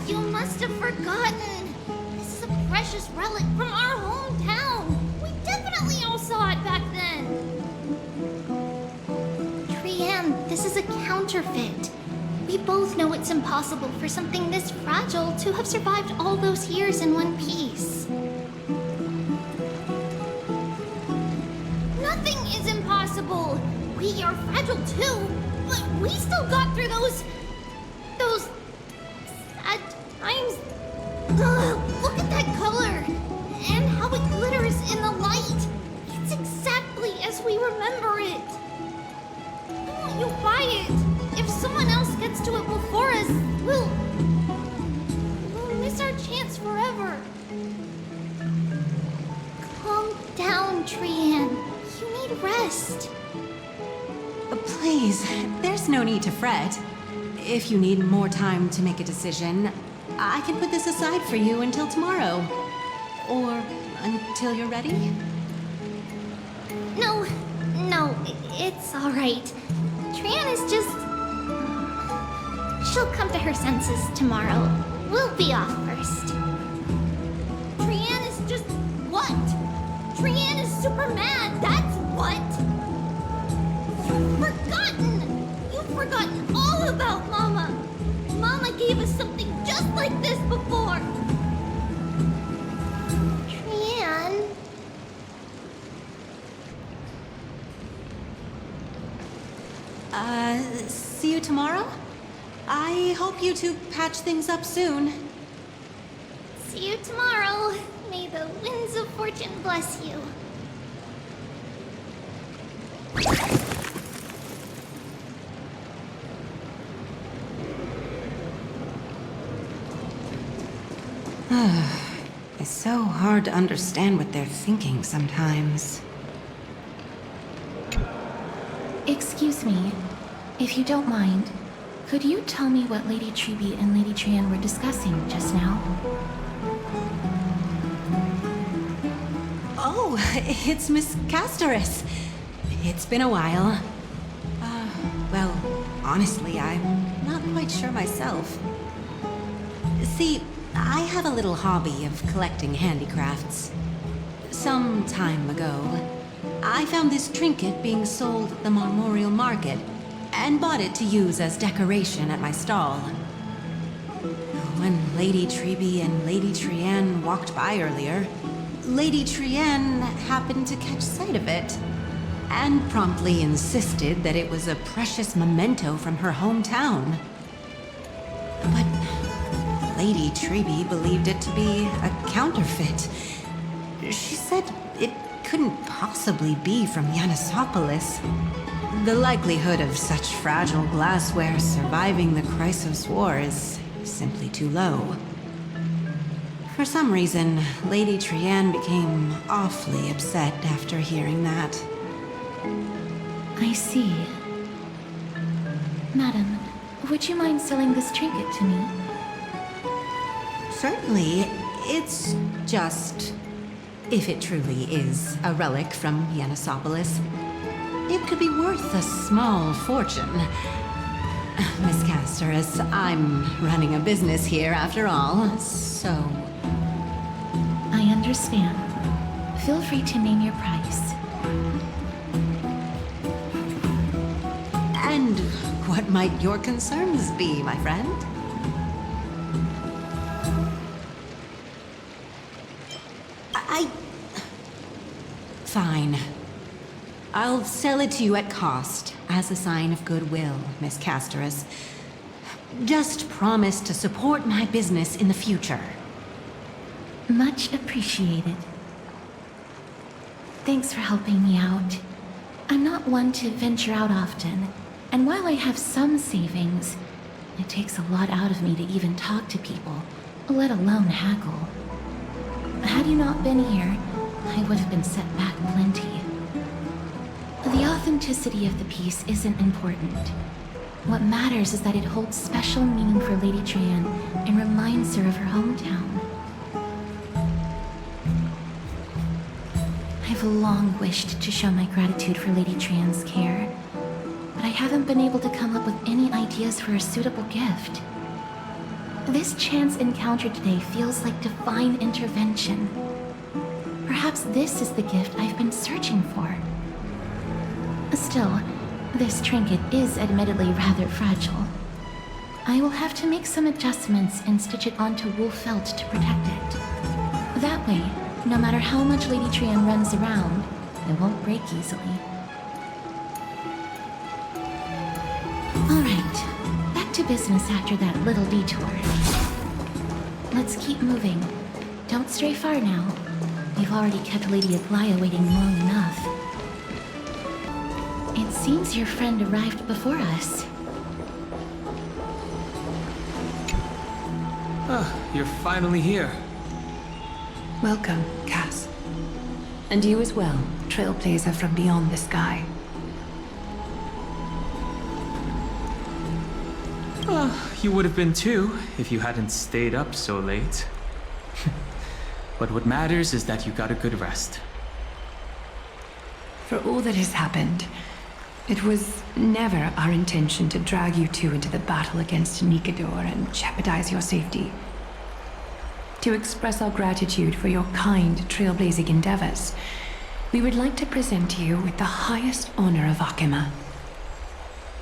You must have forgotten. This is a precious relic from our hometown. We definitely all saw it back then. Trianne, this is a counterfeit. We both know it's impossible for something this fragile to have survived all those years in one piece. Nothing is impossible. We are fragile too, but we still got through those sad times. Ugh, look at that color and how it glitters in the light. It's exactly as we remember it. I want you to buy it. If someone else gets to it before us, we'll miss our chance forever. Calm down, Trianne. You need rest. Please, there's no need to fret. If you need more time to make a decision, I can put this aside for you until tomorrow. Or until you're ready. No, it's all right. Trianne is just... She'll come to her senses tomorrow. We'll be off first. Trianne is just what? Trianne is super mad, that's what! You've forgotten all about Mama! Mama gave us something just like this before! Trianne... See you tomorrow? I hope you two patch things up soon. See you tomorrow. May the winds of fortune bless you. It's so hard to understand what they're thinking sometimes. Excuse me, if you don't mind, could you tell me what Lady Tribbie and Lady Trianne were discussing just now? Oh, it's Miss Castorice. It's been a while. Well, honestly, I'm not quite sure myself. See, I have a little hobby of collecting handicrafts. Some time ago, I found this trinket being sold at the Memorial Market and bought it to use as decoration at my stall. When Lady Tribbie and Lady Trianne walked by earlier, Lady Trianne happened to catch sight of it and promptly insisted that it was a precious memento from her hometown. But Lady Tribbie believed it to be a counterfeit. She said it couldn't possibly be from Yanisopolis. The likelihood of such fragile glassware surviving the Chrysos War is simply too low. For some reason, Lady Trianne became awfully upset after hearing that. I see. Madam, would you mind selling this trinket to me? Certainly. It's just... if it truly is a relic from Yanisopolis, it could be worth a small fortune. Miss Castorice, I'm running a business here after all, so... I understand. Feel free to name your price. And what might your concerns be, my friend? Fine. I'll sell it to you at cost, as a sign of goodwill, Miss Castorice. Just promise to support my business in the future. Much appreciated. Thanks for helping me out. I'm not one to venture out often, and while I have some savings, it takes a lot out of me to even talk to people, let alone haggle. Had you not been here, I would have been set back plenty. The authenticity of the piece isn't important. What matters is that it holds special meaning for Lady Trianne and reminds her of her hometown. I've long wished to show my gratitude for Lady Trian's care, but I haven't been able to come up with any ideas for a suitable gift. This chance encounter today feels like divine intervention. Perhaps this is the gift I've been searching for. Still, this trinket is admittedly rather fragile. I will have to make some adjustments and stitch it onto wool felt to protect it. That way, no matter how much Lady Trian runs around, it won't break easily. Alright, back to business after that little detour. Let's keep moving. Don't stray far now. We've already kept Lady Aglea waiting long enough. It seems your friend arrived before us. Ah, you're finally here. Welcome, Cass. And you as well, Trailblazer from beyond the sky. You would have been too, if you hadn't stayed up so late. But what matters is that you got a good rest. For all that has happened, it was never our intention to drag you two into the battle against Nikador and jeopardize your safety. To express our gratitude for your kind trailblazing endeavors, we would like to present you with the highest honor of Akima.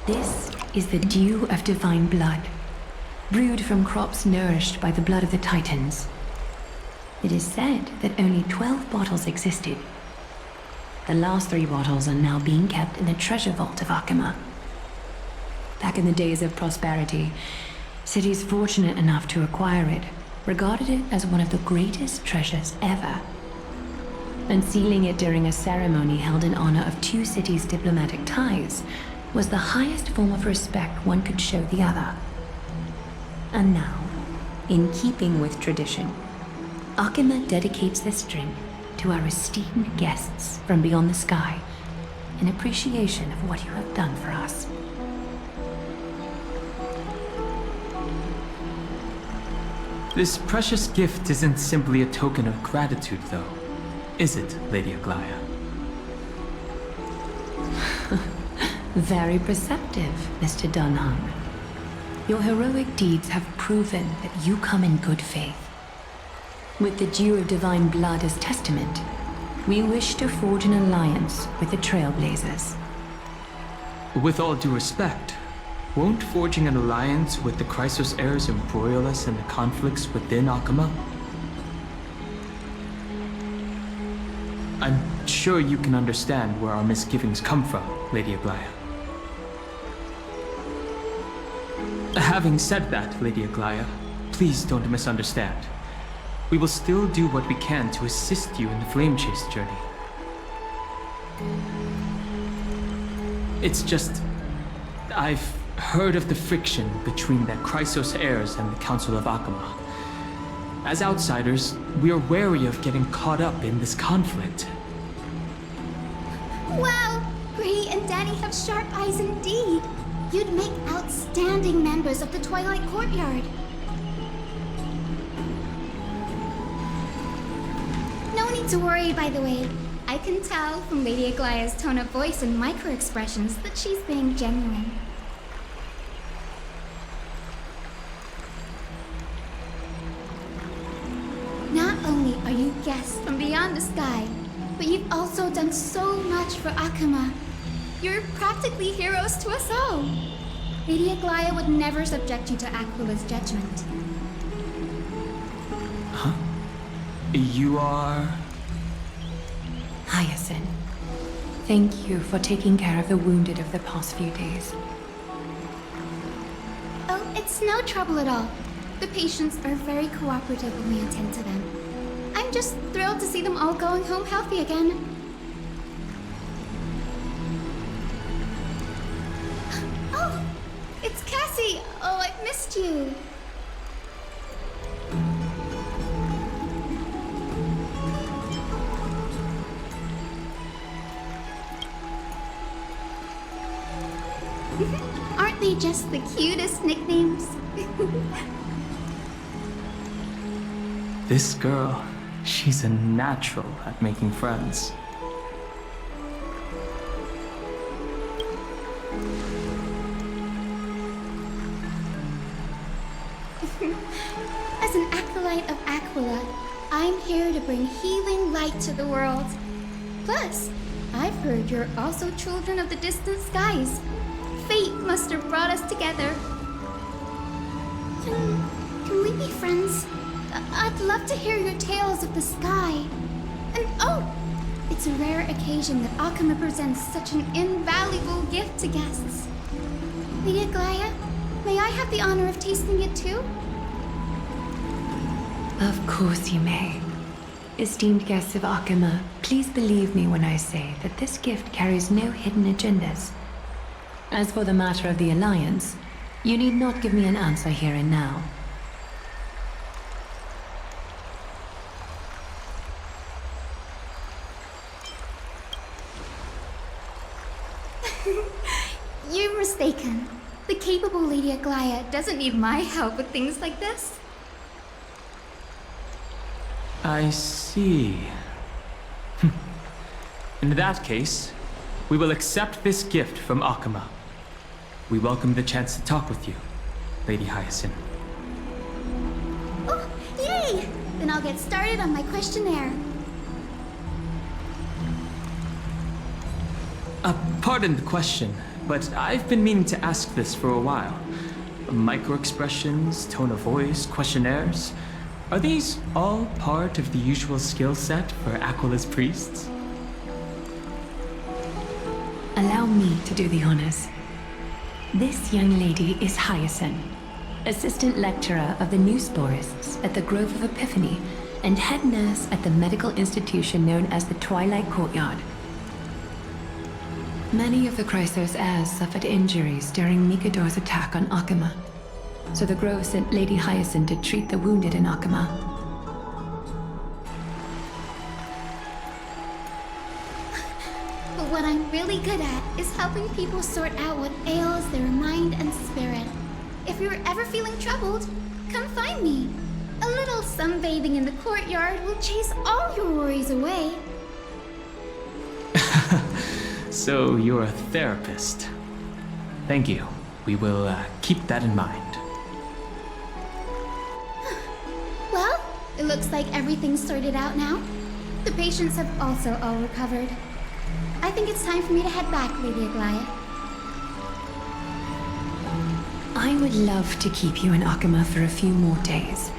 This is the Dew of Divine Blood, brewed from crops nourished by the blood of the Titans. It is said that only 12 bottles existed. The last 3 bottles are now being kept in the treasure vault of Akima. Back in the days of prosperity, cities fortunate enough to acquire it regarded it as one of the greatest treasures ever. Unsealing it during a ceremony held in honor of 2 cities' diplomatic ties was the highest form of respect one could show the other. And now, in keeping with tradition, Akima dedicates this drink to our esteemed guests from beyond the sky in appreciation of what you have done for us. This precious gift isn't simply a token of gratitude, though, is it, Lady Aglea? Very perceptive, Mr. Dunham. Your heroic deeds have proven that you come in good faith. With the Dew of Divine Blood as testament, we wish to forge an alliance with the Trailblazers. With all due respect, won't forging an alliance with the Chrysos heirs embroil us in the conflicts within Akima? I'm sure you can understand where our misgivings come from, Lady Aglea. Having said that, Lady Aglea, please don't misunderstand. We will still do what we can to assist you in the Flame Chase journey. It's just, I've heard of the friction between the Chrysos heirs and the Council of Akima. As outsiders, we are wary of getting caught up in this conflict. Wow! Gray and Danny have sharp eyes indeed. You'd make outstanding members of the Twilight Courtyard. No need to worry, by the way. I can tell from Lady Aglea's tone of voice and micro-expressions that she's being genuine. Not only are you guests from beyond the sky, but you've also done so much for Akima. You're practically heroes to us all. Lady Aglea would never subject you to Aquila's judgment. Huh? You are... Hyacine. Thank you for taking care of the wounded of the past few days. Oh, it's no trouble at all. The patients are very cooperative when we attend to them. I'm just thrilled to see them all going home healthy again. Oh, it's Cassie! Oh, I've missed you. Aren't they just the cutest nicknames? This girl, she's a natural at making friends. As an acolyte of Aquila, I'm here to bring healing light to the world. Plus, I've heard you're also children of the distant skies. Fate must have brought us together. Can we be friends? I'd love to hear your tales of the sky. And oh, it's a rare occasion that Akamma presents such an invaluable gift to guests. Lady Aglea, may I have the honor of tasting it too? Of course you may. Esteemed guests of Akamma, please believe me when I say that this gift carries no hidden agendas. As for the matter of the Alliance, you need not give me an answer here and now. You're mistaken. The capable Lady Aglea doesn't need my help with things like this. I see. In that case, we will accept this gift from Akamma. We welcome the chance to talk with you, Lady Hyacine. Oh, yay! Then I'll get started on my questionnaire. Pardon the question, but I've been meaning to ask this for a while. Micro-expressions, tone of voice, questionnaires, are these all part of the usual skill set for Aquila's priests? Allow me to do the honors. This young lady is Hyacine, assistant lecturer of the new sporists at the Grove of Epiphany and head nurse at the medical institution known as the Twilight Courtyard. Many of the Chrysos heirs suffered injuries during Mikador's attack on Akamma, so the Grove sent Lady Hyacine to treat the wounded in Akamma. But what I'm really good at is helping people sort out what ails their mind and spirit. If you're ever feeling troubled, come find me. A little sunbathing in the courtyard will chase all your worries away. So you're a therapist. Thank you. We will keep that in mind. Well, it looks like everything's sorted out now. The patients have also all recovered. I think it's time for me to head back, Lady Aglea. I would love to keep you in Akamma for a few more days,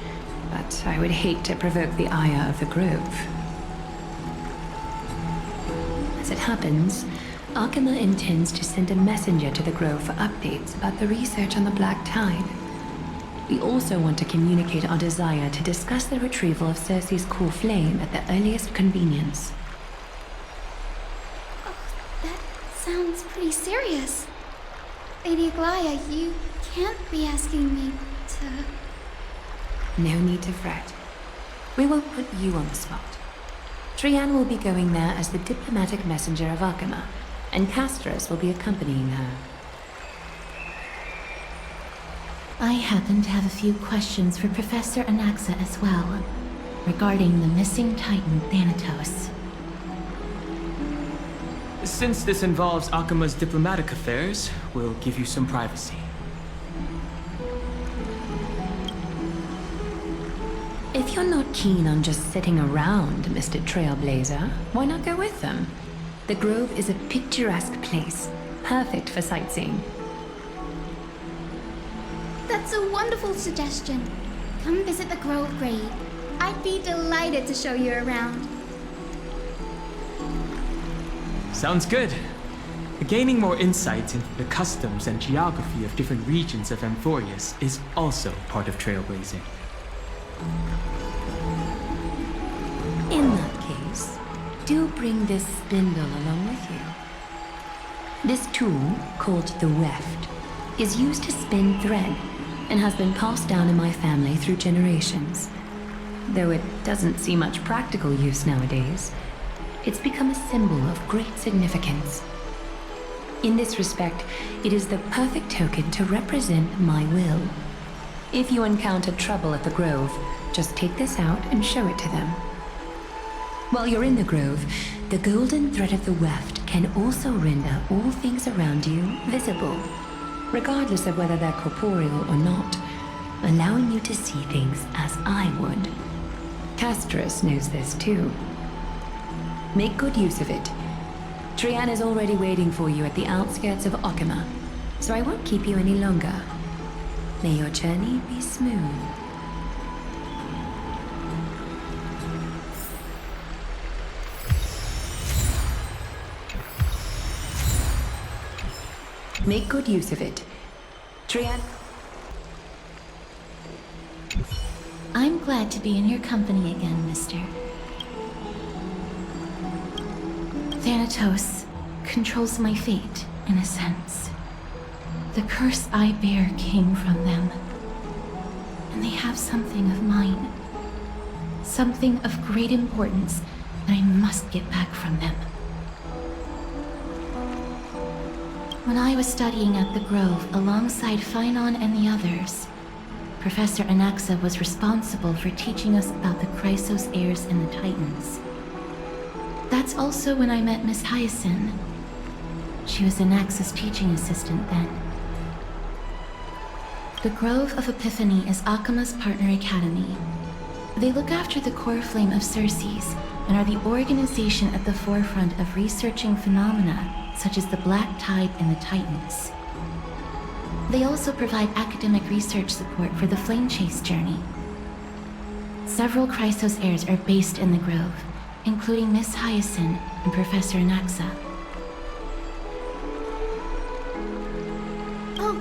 but I would hate to provoke the ire of the Grove. As it happens, Akamma intends to send a messenger to the Grove for updates about the research on the Black Tide. We also want to communicate our desire to discuss the retrieval of Circe's core flame at the earliest convenience. Oh, that sounds pretty serious. Lady Aglea, you can't be asking me to... No need to fret. We won't put you on the spot. Trianne will be going there as the diplomatic messenger of Akamma, and Castorice will be accompanying her. I happen to have a few questions for Professor Anaxa as well, regarding the missing Titan Thanatos. Since this involves Akamma's diplomatic affairs, we'll give you some privacy. If you're not keen on just sitting around, Mr. Trailblazer, why not go with them? The Grove is a picturesque place, perfect for sightseeing. That's a wonderful suggestion. Come visit the Grove Grade. I'd be delighted to show you around. Sounds good. Gaining more insight into the customs and geography of different regions of Amphoreus is also part of trailblazing. In that case, do bring this spindle along with you. This tool, called the weft, is used to spin thread and has been passed down in my family through generations. Though it doesn't see much practical use nowadays, it's become a symbol of great significance. In this respect, it is the perfect token to represent my will. If you encounter trouble at the Grove, just take this out and show it to them. While you're in the Grove, the golden thread of the weft can also render all things around you visible, regardless of whether they're corporeal or not, allowing you to see things as I would. Castorice knows this too. Make good use of it. Trian is already waiting for you at the outskirts of Okima, so I won't keep you any longer. May your journey be smooth. Make good use of it. Trian... I'm glad to be in your company again, mister. Thanatos controls my fate, in a sense. The curse I bear came from them. And they have something of mine. Something of great importance that I must get back from them. When I was studying at the Grove alongside Phainon and the others, Professor Anaxa was responsible for teaching us about the Chrysos heirs and the Titans. That's also when I met Miss Hyacine. She was Anaxa's teaching assistant then. The Grove of Epiphany is Akima's partner academy. They look after the core flame of Circes and are the organization at the forefront of researching phenomena such as the Black Tide and the Titans. They also provide academic research support for the Flame Chase journey. Several Chrysos heirs are based in the Grove, including Miss Hyacine and Professor Anaxa. Oh,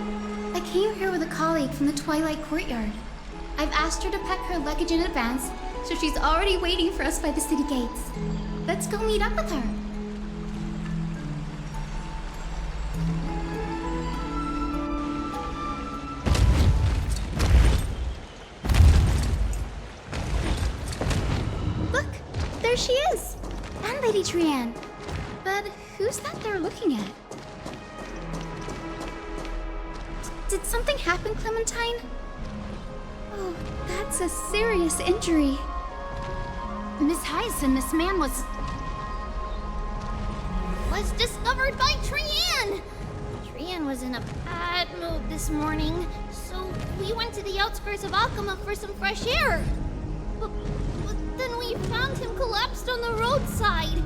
I came here with a colleague from the Twilight Courtyard. I've asked her to pack her luggage in advance, so she's already waiting for us by the city gates. Let's go meet up with her. There she is! And Lady Trian. But who's that they're looking at? Did something happen, Clementine? Oh, that's a serious injury. Miss Hyacine, this man was discovered by Trian! Trian was in a bad mood this morning, so we went to the outskirts of Okima for some fresh air. But then we found him collapsed on the roadside.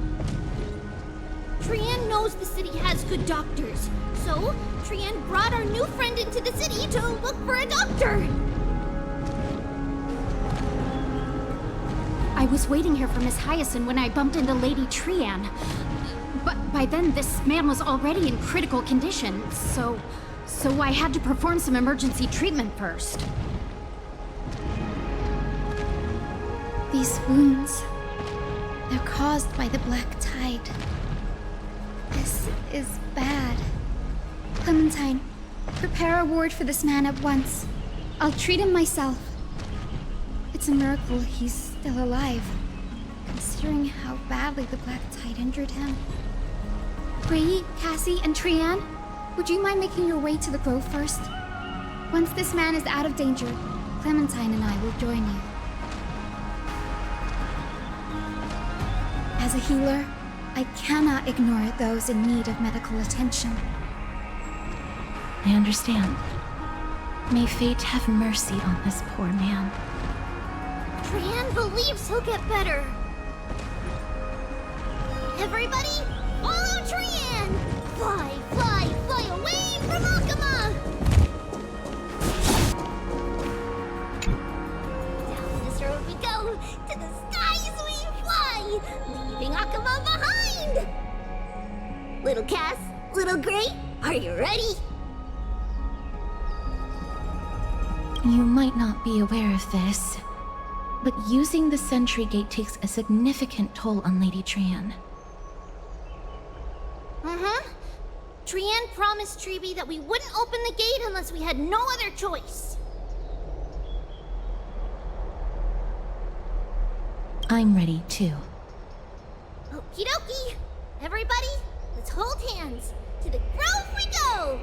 Trian knows the city has good doctors, so Trian brought our new friend into the city to look for a doctor. I was waiting here for Miss Hyacine when I bumped into Lady Trian. But by then, this man was already in critical condition, so I had to perform some emergency treatment first. These wounds, they're caused by the Black Tide. This is bad. Clementine, prepare a ward for this man at once. I'll treat him myself. It's a miracle he's still alive, considering how badly the Black Tide injured him. Ray, Cassie, and Trian, would you mind making your way to the Grove first? Once this man is out of danger, Clementine and I will join you. As a healer, I cannot ignore those in need of medical attention. I understand. May fate have mercy on this poor man. Trian believes he'll get better. Everybody, follow Trian! Fly, fly, fly away from Okima! Down this road we go, to the skies we fly, leaving Okima behind! Little Cass, little Gray, are you ready? You might not be aware of this, but using the Sentry Gate takes a significant toll on Lady Trian. Trian promised Tribbie that we wouldn't open the gate unless we had no other choice. I'm ready, too. Okie dokie! Everybody, let's hold hands. To the Grove we go!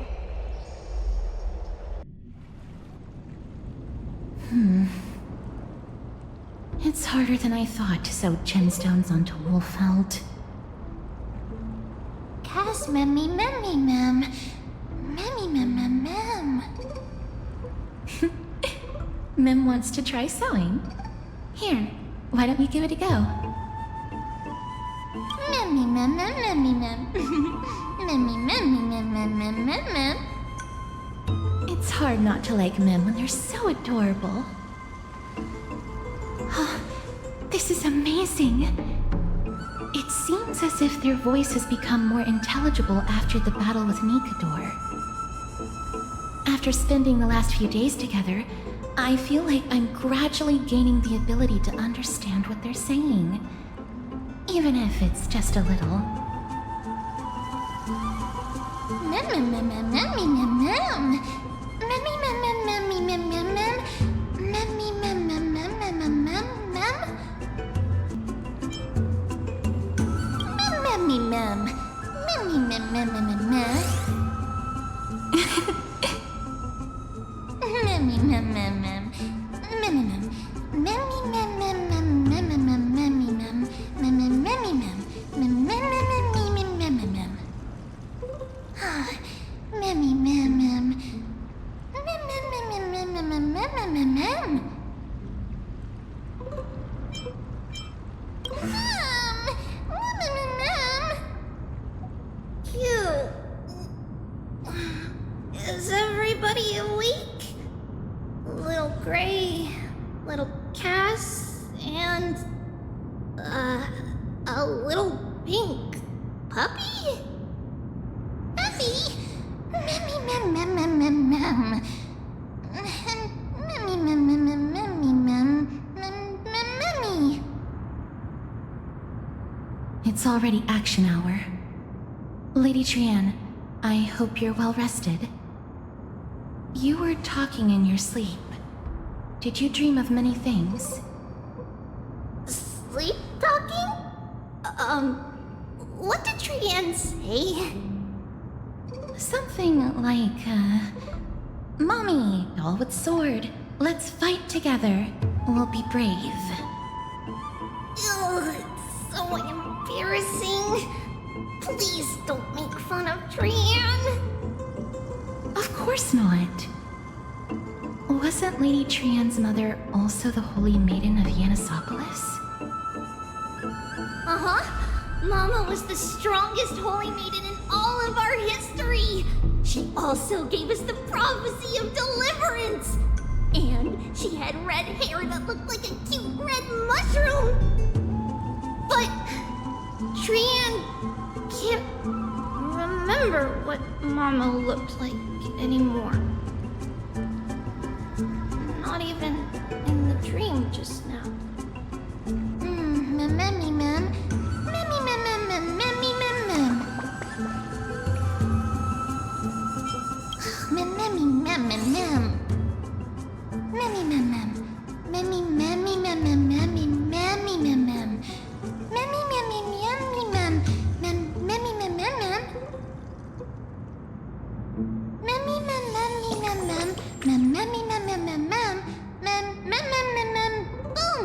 It's harder than I thought to sew gemstones onto Wolfeld. Yes, Memmy, Memmy, Mem. Memmy, Mem, Mem, Mem. Mem wants to try sewing. Here, why don't you give it a go? Memmy, Mem, Mem, Memmy, Mem. Memmy, Memmy, Mem, Mem, Mem, Mem, Mem. It's hard not to like Mem when they're so adorable. Oh, this is amazing. It seems as if their voice has become more intelligible after the battle with Nikador. After spending the last few days together, I feel like I'm gradually gaining the ability to understand what they're saying. Even if it's just a little. Mem, mem, mem, mem, mem, mem, mem. Memmy, mem, mem, memmy, mem, mem, mem. Memmy, mem, mem, mem, mem, mem, mem, mem. Memmy, mem. Memmy, mem, mem, mem, mem, mem. Memmy, mem, mem, mem. Memmy, mem. Memmy, mem, mem, mem, mem, mem, mem, memmy, mem. Memmy, memmy, mem. Mem, mem, mem, mem, mem, mem, mem, mem. Ah, memmy, mem, mem. Mem, mem, mem, mem, mem, mem, mem, mem, mem, mem. Cute. Is everybody awake? Little Gray, little Cass, and a little pink puppy? Puppy? Memmy, mem, mem, mem, mem, mem. Memmy, mem, mem, mem, memmy, mem, mem, mem, memmy. It's already action hour. Lady Trianne, I hope you're well rested. You were talking in your sleep. Did you dream of many things? Sleep talking? What did Trianne say? Something like, Mommy, doll with sword, let's fight together. We'll be brave. Ugh, it's so embarrassing. Please don't make fun of Trianne. Of course not. Wasn't Lady Trianne's mother also the Holy Maiden of Yanisopolis? Uh-huh. Mama was the strongest Holy Maiden in all of our history. She also gave us the prophecy of deliverance. And she had red hair that looked like a cute red mushroom. But Trianne can't remember what Mama looked like anymore. Not even in the dream just now. Memmy, mem. Memmy, mem, mem, mem, memmy, mem, mem. Memmy, mem, mem, mem. Memmy, mem, mem. Memmy, memmy, mem, mem, memmy, memmy, mem, mem. Memmy, memmy, memmy, mem. Memmy, mem, mem, mem. Memmy, mem, memmy, mem, mem. Memmy, mem, mem, mem, mem. Mem, mem, mem, mem, mem. Boom.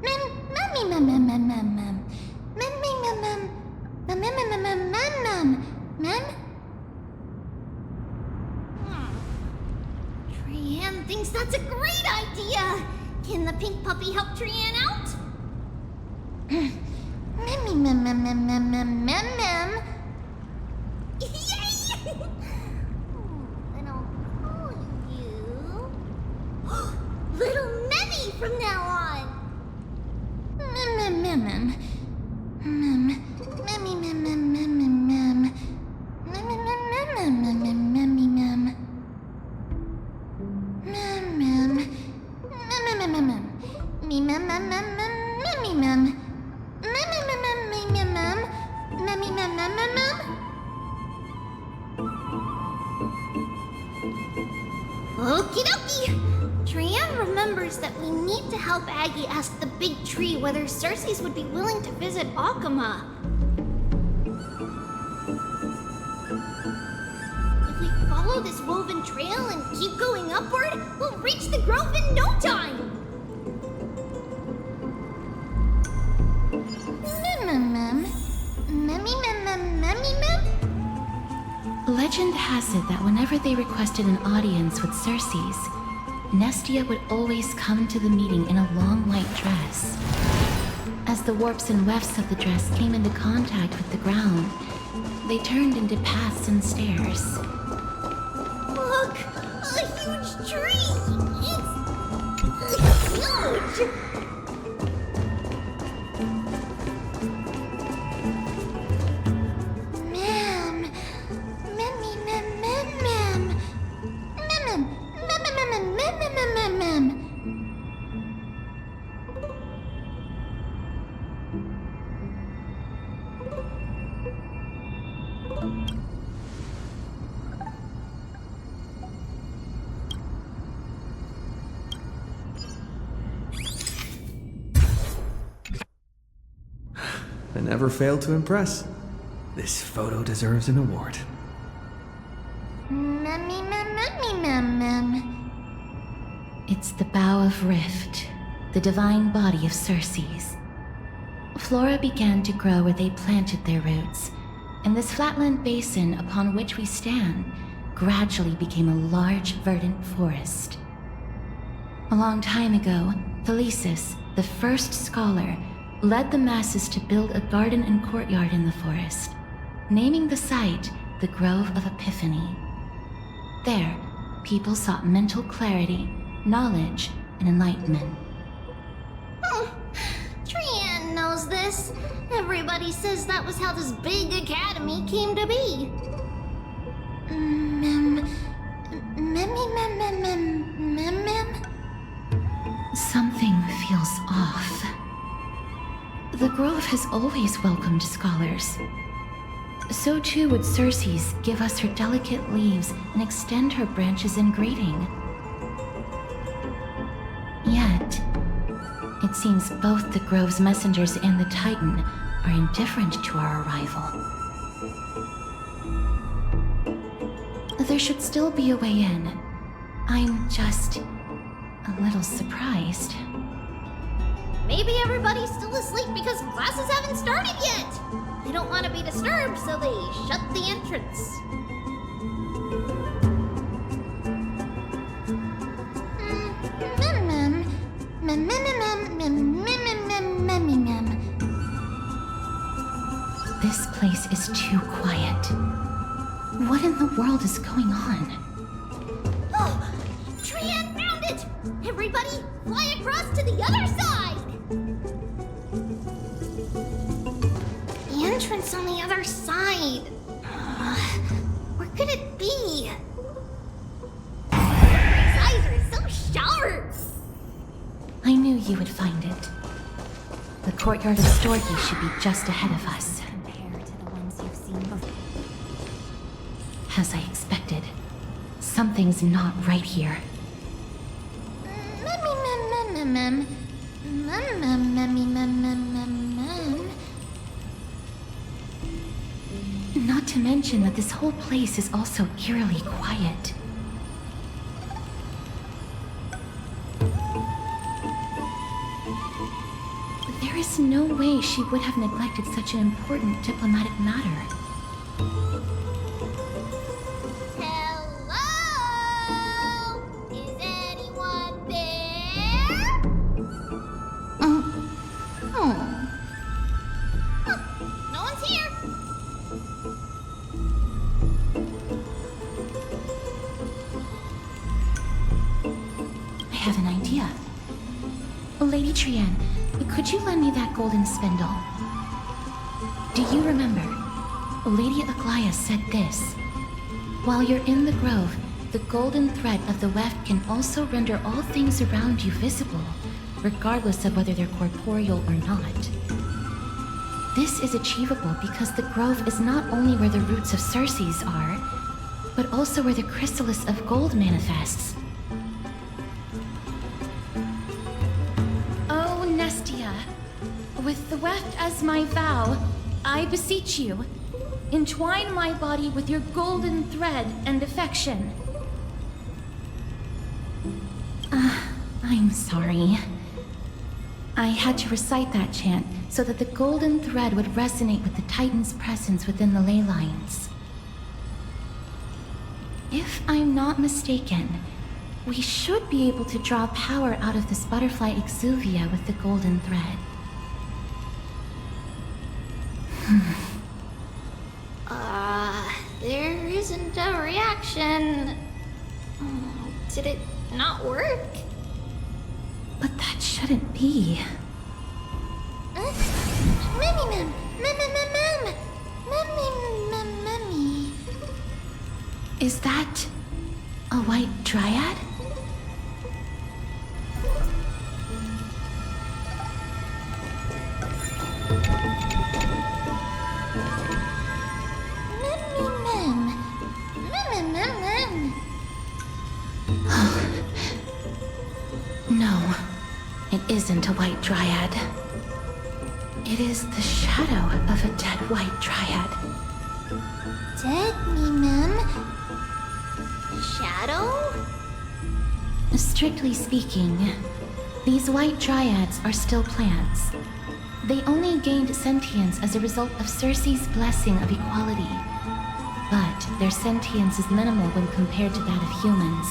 Memmy, mem, mem, mem, mem, mem. Memmy, mem, mem. Mem, mem, mem, mem, mem, mem. Mem. Trianne thinks that's a great idea. Can the pink puppy help Trianne out? Memmy, mem, mem, mem, mem, mem, mem, mem. Yay! Then I'll call you Little Memmy from now on. Mem, mem, mem, mem. Memmy, mem, mem, mem, mem, mem. Memmy, mem, mem, mem, mem, memmy, mem. Mem, mem. Mem, mem, mem, mem. Me, mem, mem, mem, mem, memmy, mem. Mem, mem, mem, mem, me, mem, mem. Memmy, mem, mem, mem, mem. Okie dokie! Trianne remembers that we need to help Aggie ask the big tree whether Circes would be willing to visit Akama. If we follow this woven trail and keep going upward, we'll reach the grove in no time! Mem, mem, mem. Memmy, mem, mem, memmy, mem. has it that whenever they requested an audience with Circes, Nestia would always come to the meeting in a long white dress. As the warps and wefts of the dress came into contact with the ground, they turned into paths and stairs. Look! A huge tree! It's huge! I never failed to impress. This photo deserves an award. It's the Bough of Rift, the divine body of Circes. Flora began to grow where they planted their roots, and this flatland basin upon which we stand gradually became a large, verdant forest. A long time ago, Thelesis, the first scholar, led the masses to build a garden and courtyard in the forest, naming the site the Grove of Epiphany. There, people sought mental clarity, knowledge, and enlightenment. Trianne knows this. Everybody says that was how this big academy came to be. Something feels off. The Grove has always welcomed scholars. So too would Circes give us her delicate leaves and extend her branches in greeting. Yet, it seems both the Grove's messengers and the Titan are indifferent to our arrival. There should still be a way in. I'm just a little surprised. Maybe everybody's still asleep because classes haven't started yet. They don't want to be disturbed, so they shut the entrance. This place is too quiet. What in the world is going on? Oh! Trianne found it! Everybody, fly across to the other side! The entrance on the other side. Where could it be? His eyes are so sharp! I knew you would find it. The courtyard of Storge should be just ahead of us. Compared to the ones you've seen before. As I expected, something's not right here. Not to mention that this whole place is also eerily quiet. There is no way she would have neglected such an important diplomatic matter. Lady Trianne, could you lend me that golden spindle? Do you remember? Lady Aglea said this. While you're in the grove, the golden thread of the weft can also render all things around you visible, regardless of whether they're corporeal or not. This is achievable because the grove is not only where the roots of Circes are, but also where the chrysalis of gold manifests. With the weft as my vow, I beseech you, entwine my body with your golden thread and affection. I'm sorry. I had to recite that chant so that the golden thread would resonate with the Titan's presence within the ley lines. If I'm not mistaken, we should be able to draw power out of this butterfly exuvia with the golden thread. There isn't a reaction. Did it not work? But that shouldn't be. Is that a white dryad? No, it isn't a white dryad. It is the shadow of a dead white dryad. Dead me, ma'am. Shadow? Strictly speaking, these white dryads are still plants. They only gained sentience as a result of Circe's blessing of equality. But their sentience is minimal when compared to that of humans.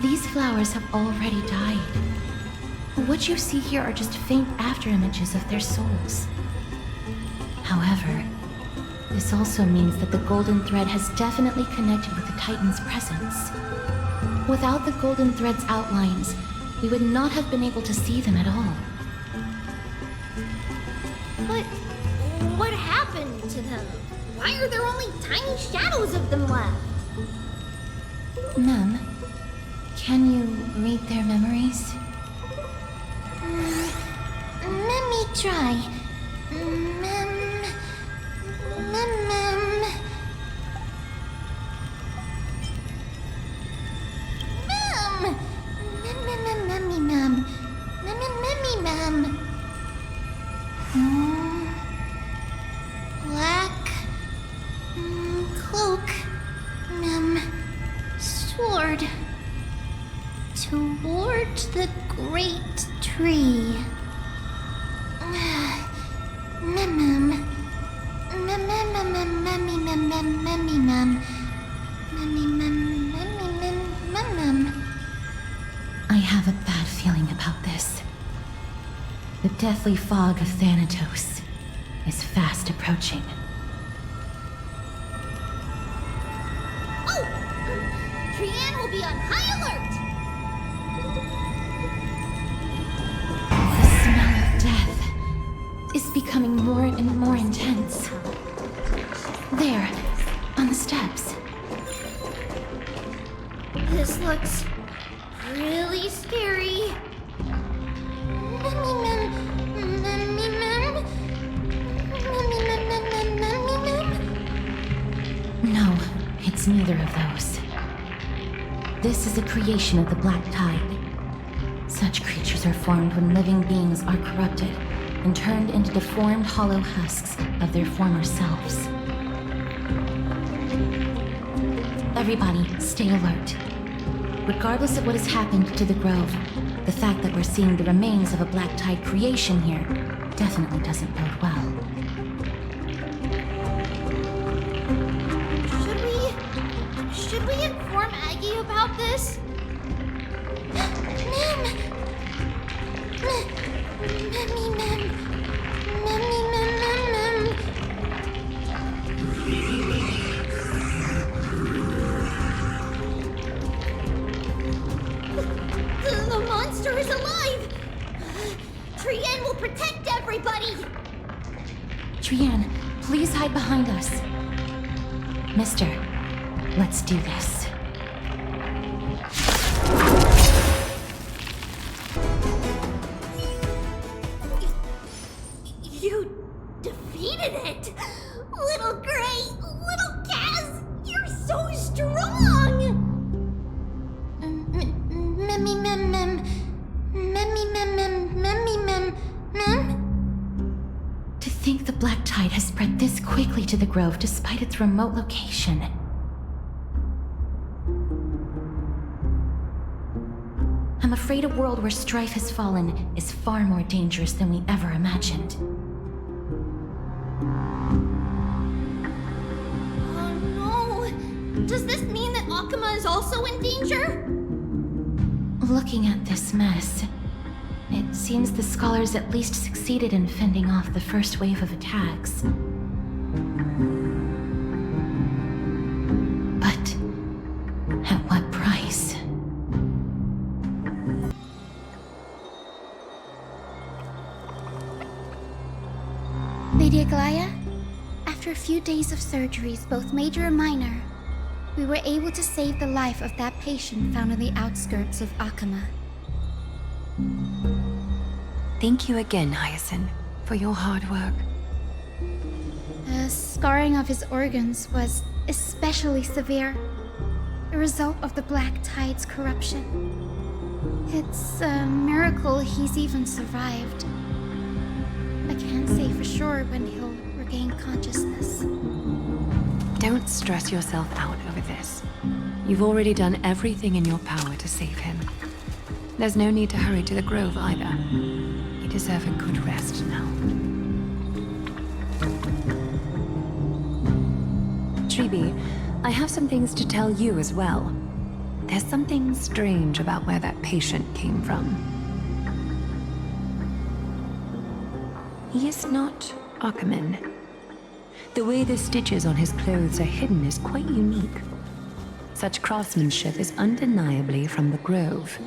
These flowers have already died. What you see here are just faint afterimages of their souls. However, this also means that the golden thread has definitely connected with the Titan's presence. Without the golden thread's outlines, we would not have been able to see them at all. But what happened to them? Why are there only tiny shadows of them left? Ma'am, can you read their memories? Let me try. Black cloak, sword toward the great tree. I have a bad feeling about this. The deathly fog of Thanatos is fast approaching. Oh! Trianne will be on high alert! The smell of death is becoming more and more intense. There, on the steps. This looks really scary. No, it's neither of those. This is a creation of the Black Tide. Such creatures are formed when living beings are corrupted and turned into deformed hollow husks of their former selves. Everybody, stay alert. Regardless of what has happened to the Grove, the fact that we're seeing the remains of a Black Tide creation here definitely doesn't bode well. Should we inform Aggie about this? The monster is alive! Trianne will protect everybody! Trianne, please hide behind us. Mister, let's do this. You defeated it! Little Gray, little Kaz, you're so strong! To think the Black Tide has spread this quickly to the Grove despite its remote location. I'm afraid a world where strife has fallen is far more dangerous than we ever imagined. Oh no! Does this mean that Akama is also in danger? Looking at this mess, it seems the scholars at least succeeded in fending off the first wave of attacks. But at what price? Lady Aglea, after a few days of surgeries, both major and minor, we were able to save the life of that patient found on the outskirts of Akama. Thank you again, Hyacine, for your hard work. The scarring of his organs was especially severe, a result of the Black Tide's corruption. It's a miracle he's even survived. I can't say for sure when he'll regain consciousness. Don't stress yourself out over this. You've already done everything in your power to save him. There's no need to hurry to the Grove either. You deserve a good rest now. Tribbie, I have some things to tell you as well. There's something strange about where that patient came from. He is not Akaman. The way the stitches on his clothes are hidden is quite unique. Such craftsmanship is undeniably from the Grove.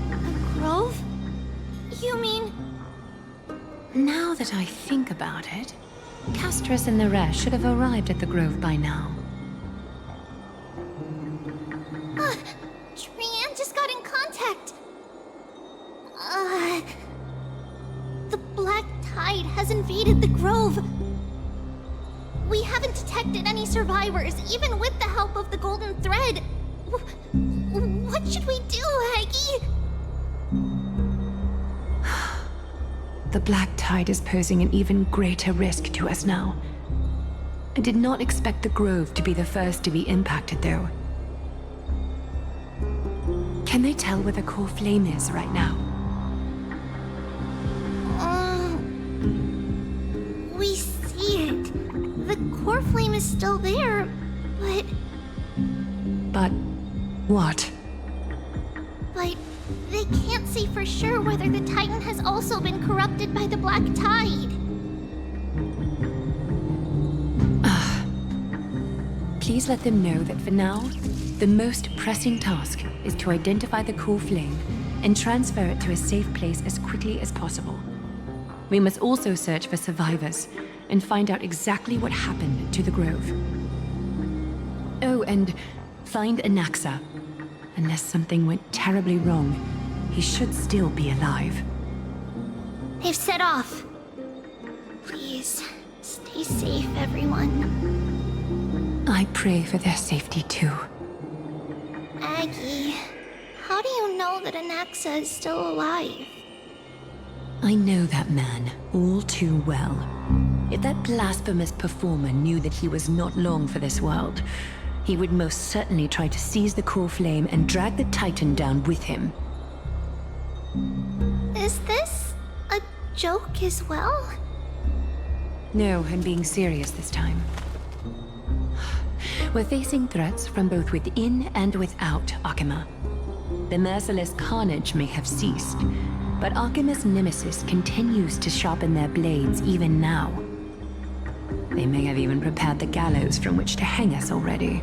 A grove? You mean... Now that I think about it, Castorice and the rest should have arrived at the Grove by now. Trianne just got in contact. The Black Tide has invaded the Grove. We haven't detected any survivors, even with the help of the Golden Thread. What should we do, Heggie? The Black Tide is posing an even greater risk to us now. I did not expect the Grove to be the first to be impacted, though. Can they tell where the core flame is right now? We see it. The core flame is still there, but... But what? But they can't say for sure whether the Titan has also been corrupted by the Black Tide. Please let them know that for now, the most pressing task is to identify the core flame and transfer it to a safe place as quickly as possible. We must also search for survivors and find out exactly what happened to the Grove. Oh, and find Anaxa. Unless something went terribly wrong, he should still be alive. They've set off. Please, stay safe, everyone. I pray for their safety too. Aggie, how do you know that Anaxa is still alive? I know that man all too well. If that blasphemous performer knew that he was not long for this world, he would most certainly try to seize the core flame and drag the Titan down with him. Is this a joke as well? No, I'm being serious this time. We're facing threats from both within and without Akama. The merciless carnage may have ceased, but Akama's nemesis continues to sharpen their blades even now. They may have even prepared the gallows from which to hang us already.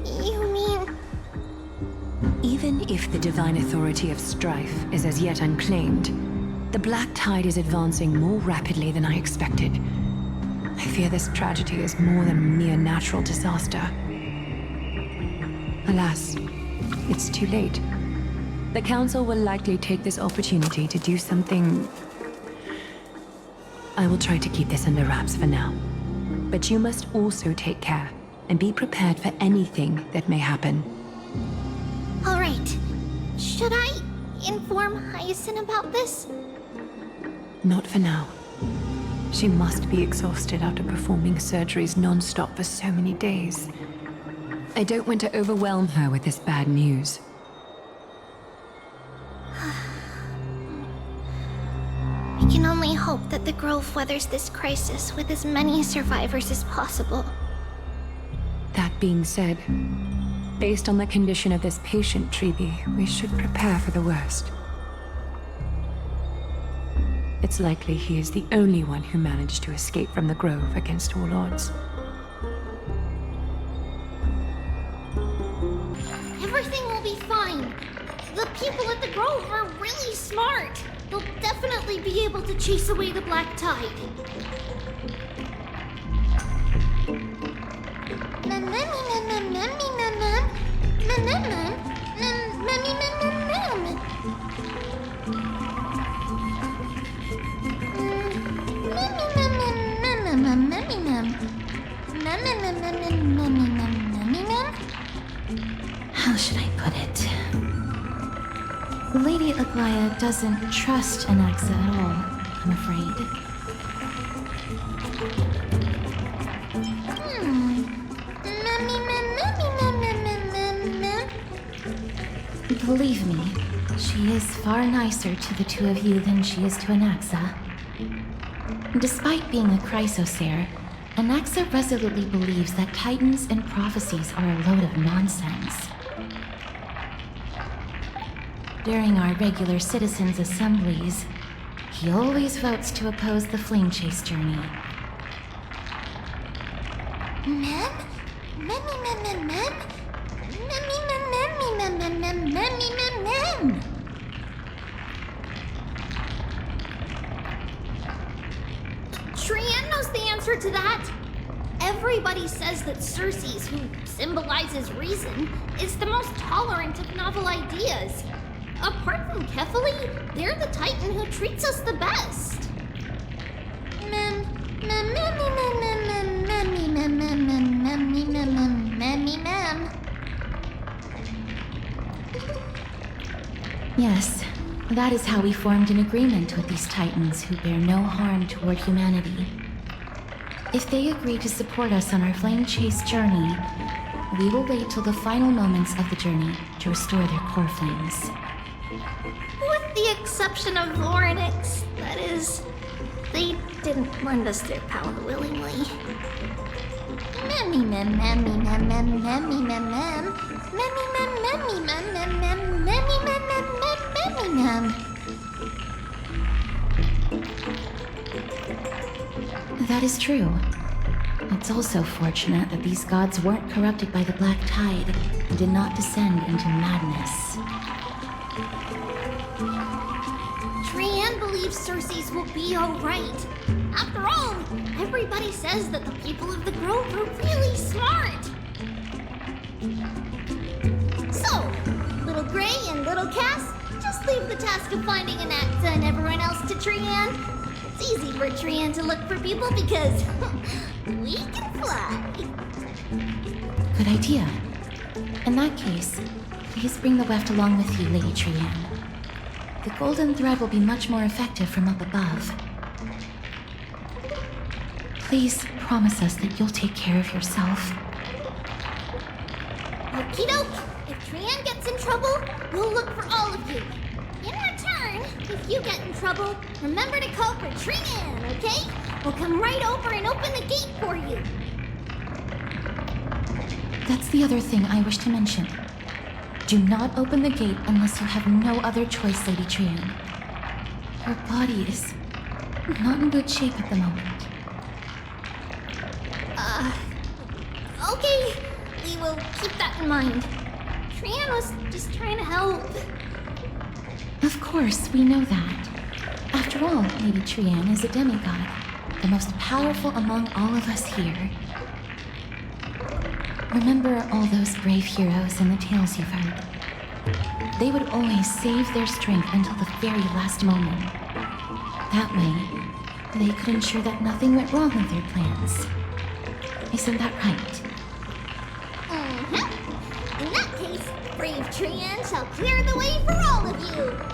You mean... Even if the divine authority of strife is as yet unclaimed, the Black Tide is advancing more rapidly than I expected. I fear this tragedy is more than a mere natural disaster. Alas, it's too late. The Council will likely take this opportunity to do something... I will try to keep this under wraps for now. But you must also take care and be prepared for anything that may happen. All right. Should I inform Hyacine about this? Not for now. She must be exhausted after performing surgeries non-stop for so many days. I don't want to overwhelm her with this bad news. We can only hope that the Grove weathers this crisis with as many survivors as possible. being said, based on the condition of this patient, Tribbie, we should prepare for the worst. It's likely he is the only one who managed to escape from the Grove against all odds. Everything will be fine. The people at the Grove are really smart. They'll definitely be able to chase away the black tide. How should I put it? Lady Aglea doesn't trust Anaxa at all, I'm afraid. Believe me, she is far nicer to the two of you than she is to Anaxa. Despite being a Chrysosaur, Anaxa resolutely believes that Titans and prophecies are a load of nonsense. During our regular citizens' assemblies, he always votes to oppose the flame chase journey. Mem? Trian knows the answer to that. Everybody says that Circes, who symbolizes reason, is the most tolerant of novel ideas. Apart from Kefali, they're the Titan who treats us the best. Yes, that is how we formed an agreement with these Titans who bear no harm toward humanity. If they agree to support us on our flame chase journey, we will wait till the final moments of the journey to restore their core flames. With the exception of Voronix, that is, they didn't lend us their power willingly. That is true. It's also fortunate that these gods weren't corrupted by the black tide and did not descend into madness. Trian believes Circes will be alright. After all, everybody says that the people of the Grove are really smart. So, Little Gray and Little Cass, just leave the task of finding Anaxa and everyone else to Trian. It's easy for Trian to look for people because we can fly. Good idea. In that case, please bring the weft along with you, Lady Trian. The golden thread will be much more effective from up above. Please promise us that you'll take care of yourself. Okie doke. If Trian gets in trouble, we'll look for all of you. In return, if you get in trouble, remember to call for Trian, okay? We'll come right over and open the gate for you. That's the other thing I wish to mention. Do not open the gate unless you have no other choice, Lady Trian. Your body is not in good shape at the moment. Okay. We will keep that in mind. Trian was just trying to help. Of course, we know that. After all, Lady Trian is a demigod, the most powerful among all of us here. Remember all those brave heroes and the tales you've heard. They would always save their strength until the very last moment. That way, they could ensure that nothing went wrong with their plans. Isn't that right? Mm-hmm. In that case, brave Trian shall clear the way for all of you.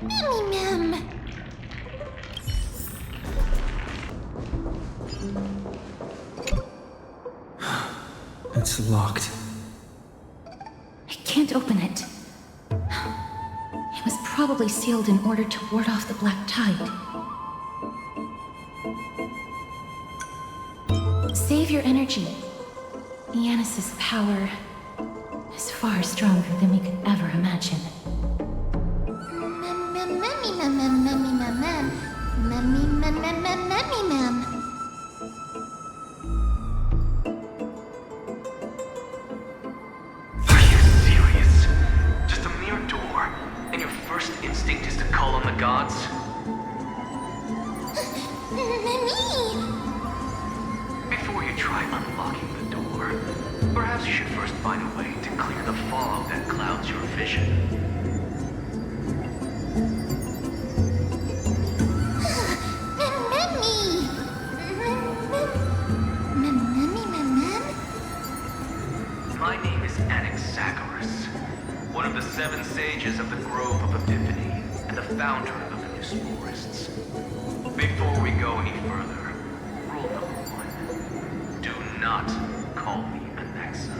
Mem. It's locked. I can't open it. It was probably sealed in order to ward off the black tide. Save your energy. Yanis's power is far stronger than we could ever imagine. Are you serious? Just a mere door, and your first instinct is to call on the gods? Before you try unlocking the door, perhaps you should first find a way to clear the fog that clouds your vision. My name is Anaxa, one of the 7 sages of the Grove of Epiphany, and the founder of the New Forests. Before we go any further, rule number 1. Do not call me Anaxa.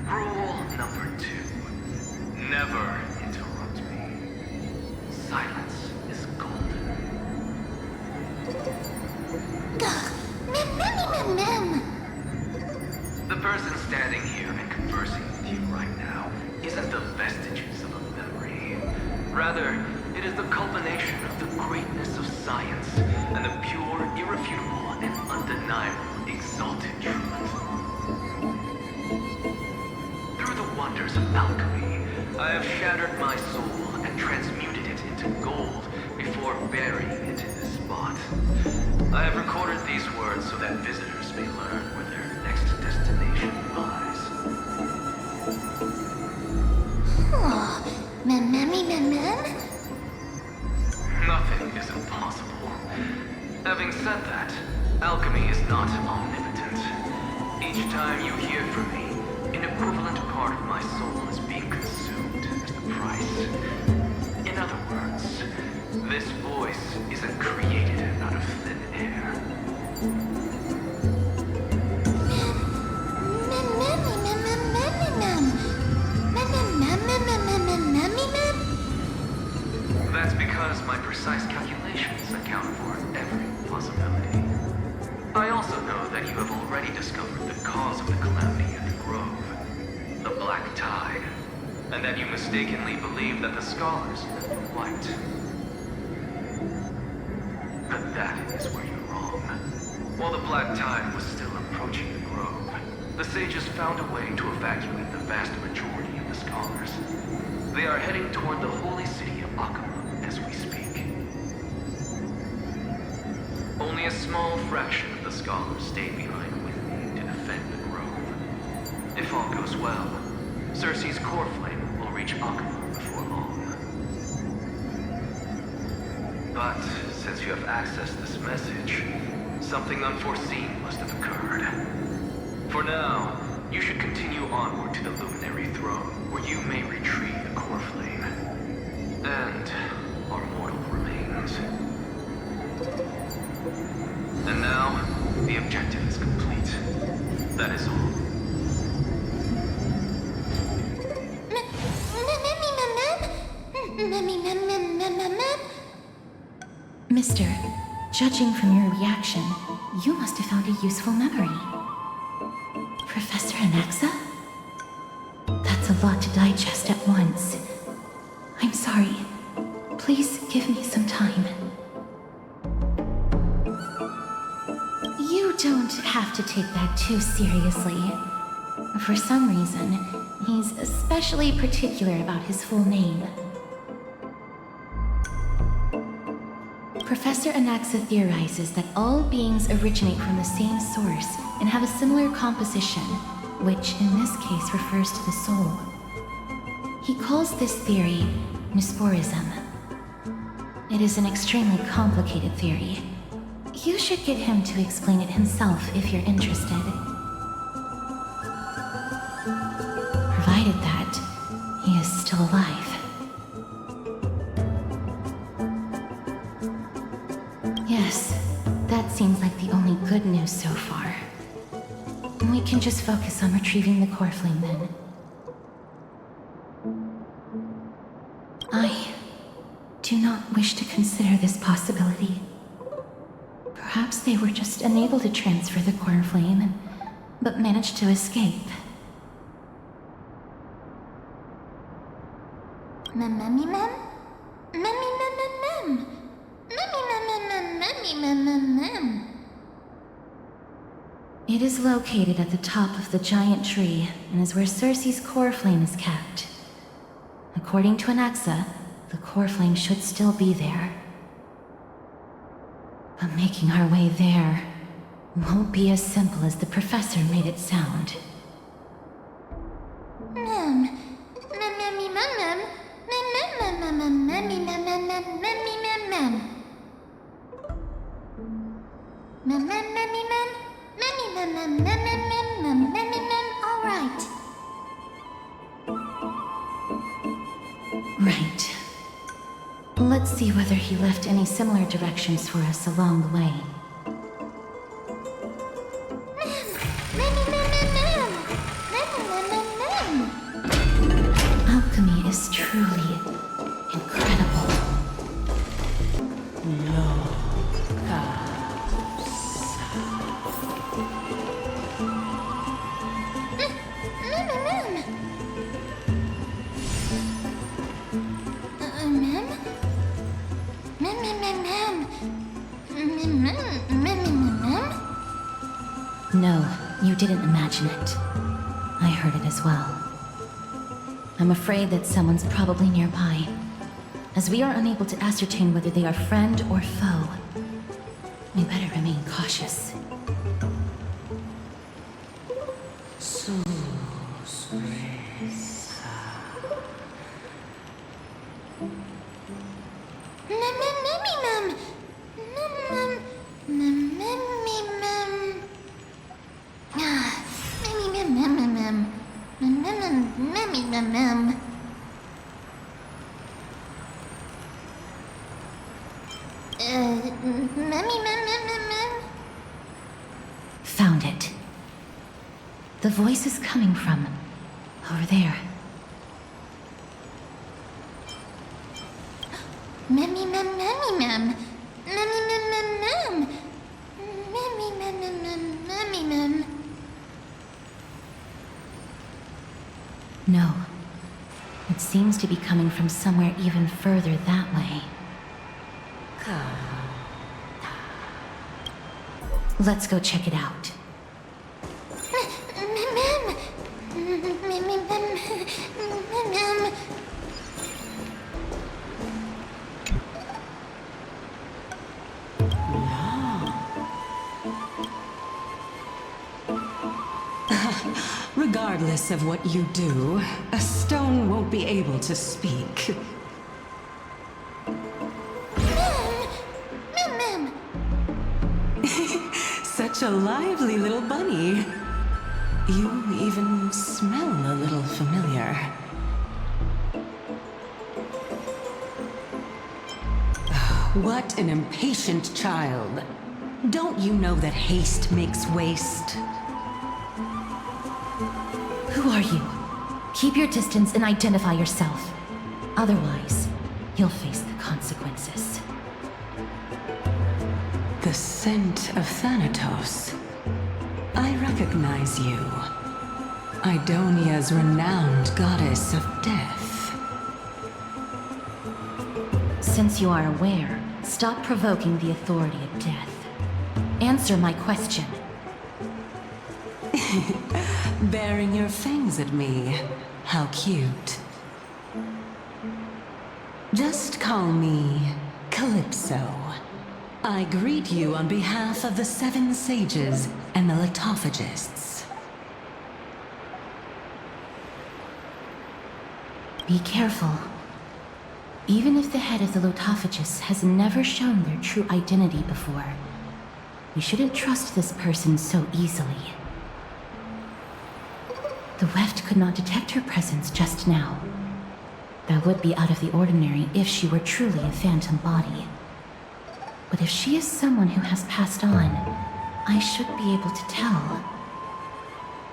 Rule number 2. Never interrupt me. Silence is golden. The person standing here and conversing with you right now isn't the vestiges of a memory. Rather, it is the culmination of the greatness of science and the pure, irrefutable, and undeniable exalted truth. Through the wonders of alchemy, I have shattered my soul and transmuted it into gold before burying it in this spot. I have recorded these words so that visitors may learn where their next destination lies. Nothing is impossible. Having said that, alchemy is not omnipotent. Each time you hear from me, an equivalent part of my soul is being consumed as the price. In other words, this voice isn't created out of thin air. That's because my precise calculations account for every possibility. I also know that you have already discovered the cause of the calamity at the Grove, the Black Tide, and that you mistakenly believe that the scholars have been wiped. But that is where you're wrong. While the Black Tide was still approaching the Grove, the sages found a way to evacuate the vast majority of the scholars. They are heading toward the holy city of Aglea as we speak. Only a small fraction of the scholars stayed behind with me to defend the Grove. If all goes well, Circe's core flame will reach Aglea before long. But since you have accessed this message, something unforeseen must have occurred. For now, you should continue onward to the Luminary Throne, where you may retrieve the core flame. And our mortal remains. And now, the objective is complete. That is all. Mister, judging from your reaction, you must have found a useful memory. Professor Anaxa? That's a lot to digest at once. I'm sorry. Please give me some time. You don't have to take that too seriously. For some reason, he's especially particular about his full name. Professor Anaxa theorizes that all beings originate from the same source and have a similar composition, which in this case refers to the soul. He calls this theory Nisporism. It is an extremely complicated theory. You should get him to explain it himself if you're interested. Provided that he is still alive. Yes, that seems like the only good news so far. We can just focus on retrieving the core flame then. I do not wish to consider this possibility. Perhaps they were just unable to transfer the core flame, but managed to escape. It is located at the top of the giant tree, and is where Circe's core flame is kept. According to Anaxa, the core flame should still be there. But making our way there won't be as simple as the professor made it sound. Right. Let's see whether he left any similar directions for us along the way. Alchemy is truly incredible. No, you didn't imagine it. I heard it as well. I'm afraid that someone's probably nearby, as we are unable to ascertain whether they are friend or foe. We better remain cautious. Found it. The voice is coming from over there. No. It seems to be coming from somewhere even further that way. Let's go check it out. Regardless of what you do, a stone won't be able to speak. Such a lively little bunny. You even smell a little familiar. What an impatient child. Don't you know that haste makes waste? Who are you? Keep your distance and identify yourself. Otherwise, you'll face the consequences. The scent of Thanatos. I recognize you. Idonia's renowned goddess of death. Since you are aware, stop provoking the authority of death. Answer my question. Baring your fangs at me. How cute. Just call me Calypso. I greet you on behalf of the 7 sages and the litophagists. Be careful. Even if the head of the litophagists has never shown their true identity before, We shouldn't trust this person so easily. The Weft could not detect her presence just now. That would be out of the ordinary if she were truly a phantom body. But if she is someone who has passed on, I should be able to tell.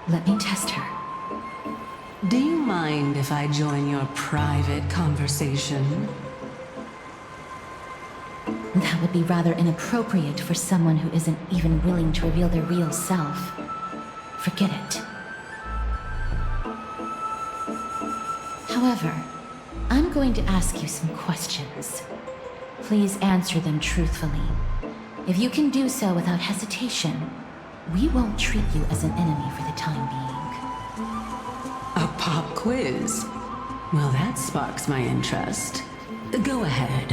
Let me test her. Do you mind if I join your private conversation? That would be rather inappropriate for someone who isn't even willing to reveal their real self. Forget it. However, I'm going to ask you some questions. Please answer them truthfully. If you can do so without hesitation, we won't treat you as an enemy for the time being. A pop quiz? Well, that sparks my interest. Go ahead.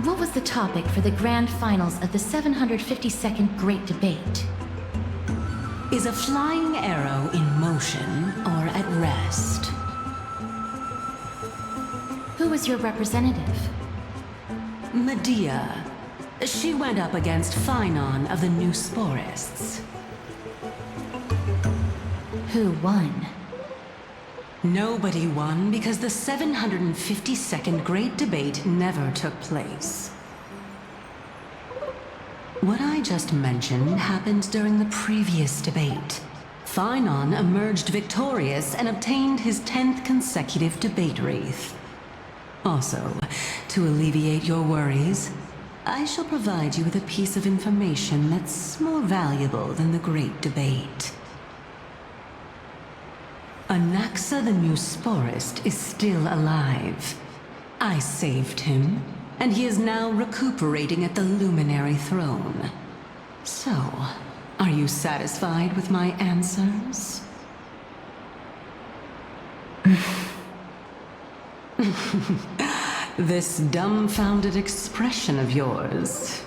What was the topic for the grand finals of the 752nd Great Debate? Is a flying arrow in motion or at rest? Who was your representative? Mydei. She went up against Phainon of the New Sporists. Who won? Nobody won because the 752nd Great Debate never took place. What I just mentioned happened during the previous debate. Phainon emerged victorious and obtained his 10th consecutive debate wreath. Also, to alleviate your worries, I shall provide you with a piece of information that's more valuable than the Great Debate. Anaxa the New Sporist is still alive. I saved him, and he is now recuperating at the Luminary Throne. So, are you satisfied with my answers? This dumbfounded expression of yours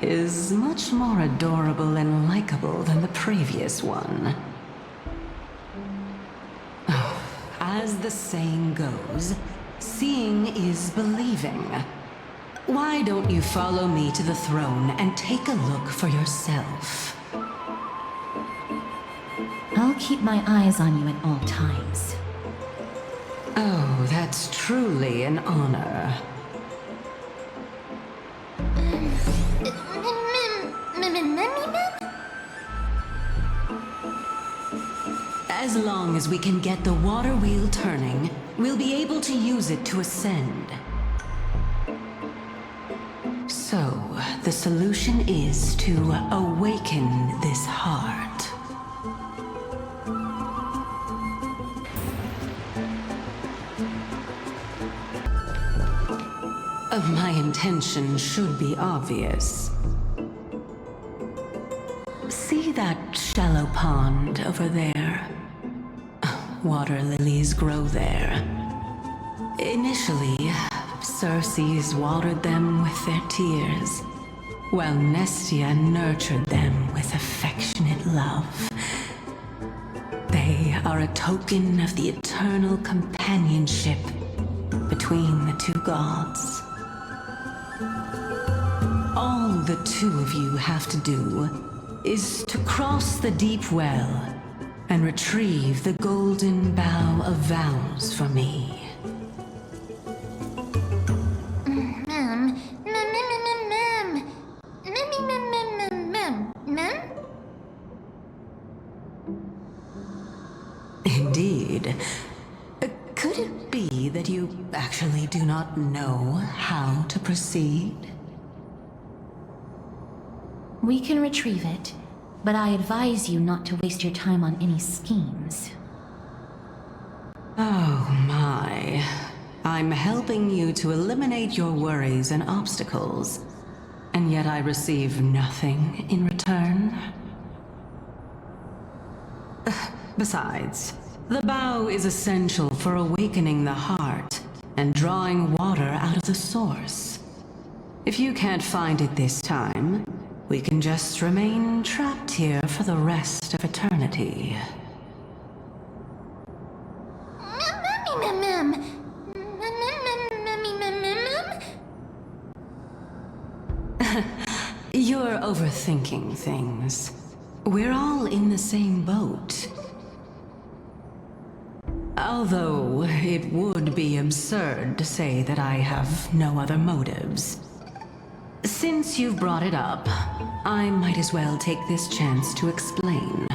is much more adorable and likable than the previous one. As the saying goes, seeing is believing. Why don't you follow me to the throne and take a look for yourself? I'll keep my eyes on you at all times. Oh, that's truly an honor. As long as we can get the water wheel turning, we'll be able to use it to ascend. So, the solution is to awaken this heart. My intention should be obvious. See that shallow pond over there? Water lilies grow there. Initially, Circes watered them with their tears, while Nestia nurtured them with affectionate love. They are a token of the eternal companionship between the two gods. All the two of you have to do is to cross the deep well and retrieve the golden bough of vows for me. Indeed. Could it be that you actually do not know how to proceed? We can retrieve it, but I advise you not to waste your time on any schemes. Oh my. I'm helping you to eliminate your worries and obstacles, and yet I receive nothing in return? Besides, the bow is essential for awakening the heart and drawing water out of the source. If you can't find it this time, we can just remain trapped here for the rest of eternity. You're overthinking things. We're all in the same boat. Although it would be absurd to say that I have no other motives. Since you've brought it up, I might as well take this chance to explain.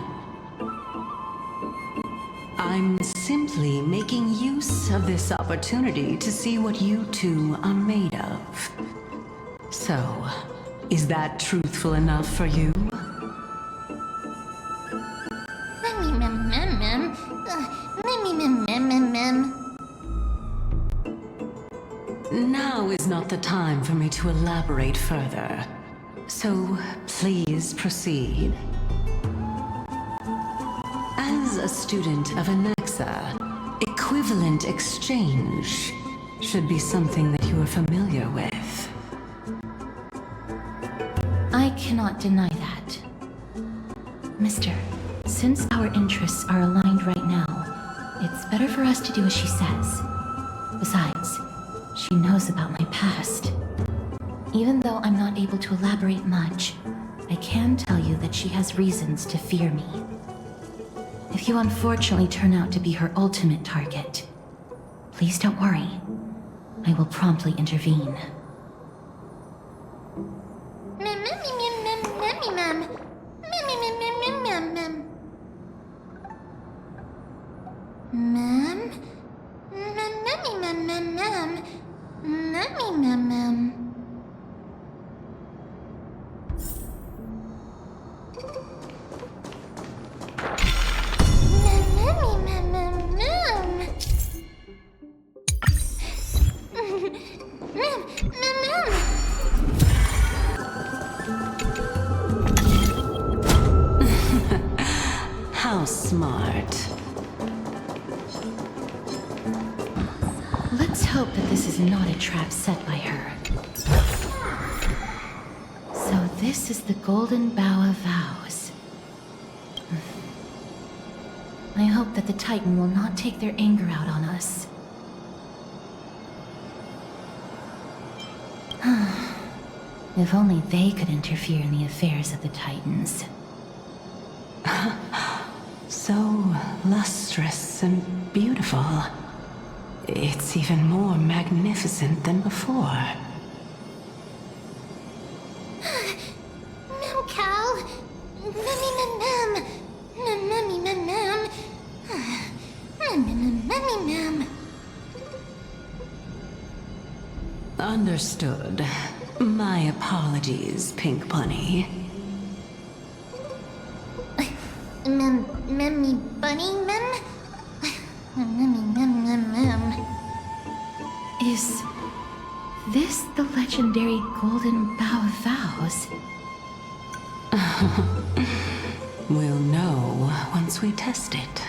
I'm simply making use of this opportunity to see what you two are made of. So, is that truthful enough for you? Now is not the time for me to elaborate further. So, please proceed. As a student of Anaxa, equivalent exchange should be something that you are familiar with. I cannot deny that. Mister, since our interests are aligned right now, it's better for us to do as she says. Besides, she knows about my past. Even though I'm not able to elaborate much, I can tell you that she has reasons to fear me. If you unfortunately turn out to be her ultimate target, please don't worry. I will promptly intervene. How smart. Let's hope that this is not a trap set by her. So this is the Golden Bough of Vows. I hope that the Titan will not take their anger out on us. If only they could interfere in the affairs of the Titans. So lustrous and beautiful. It's even more magnificent than before. Mem Cal. Mem. Understood. My apologies, Pink Bunny. Memmy Bunny Mem? Mem. Is this the legendary Golden Bough of Vows? We'll know once we test it.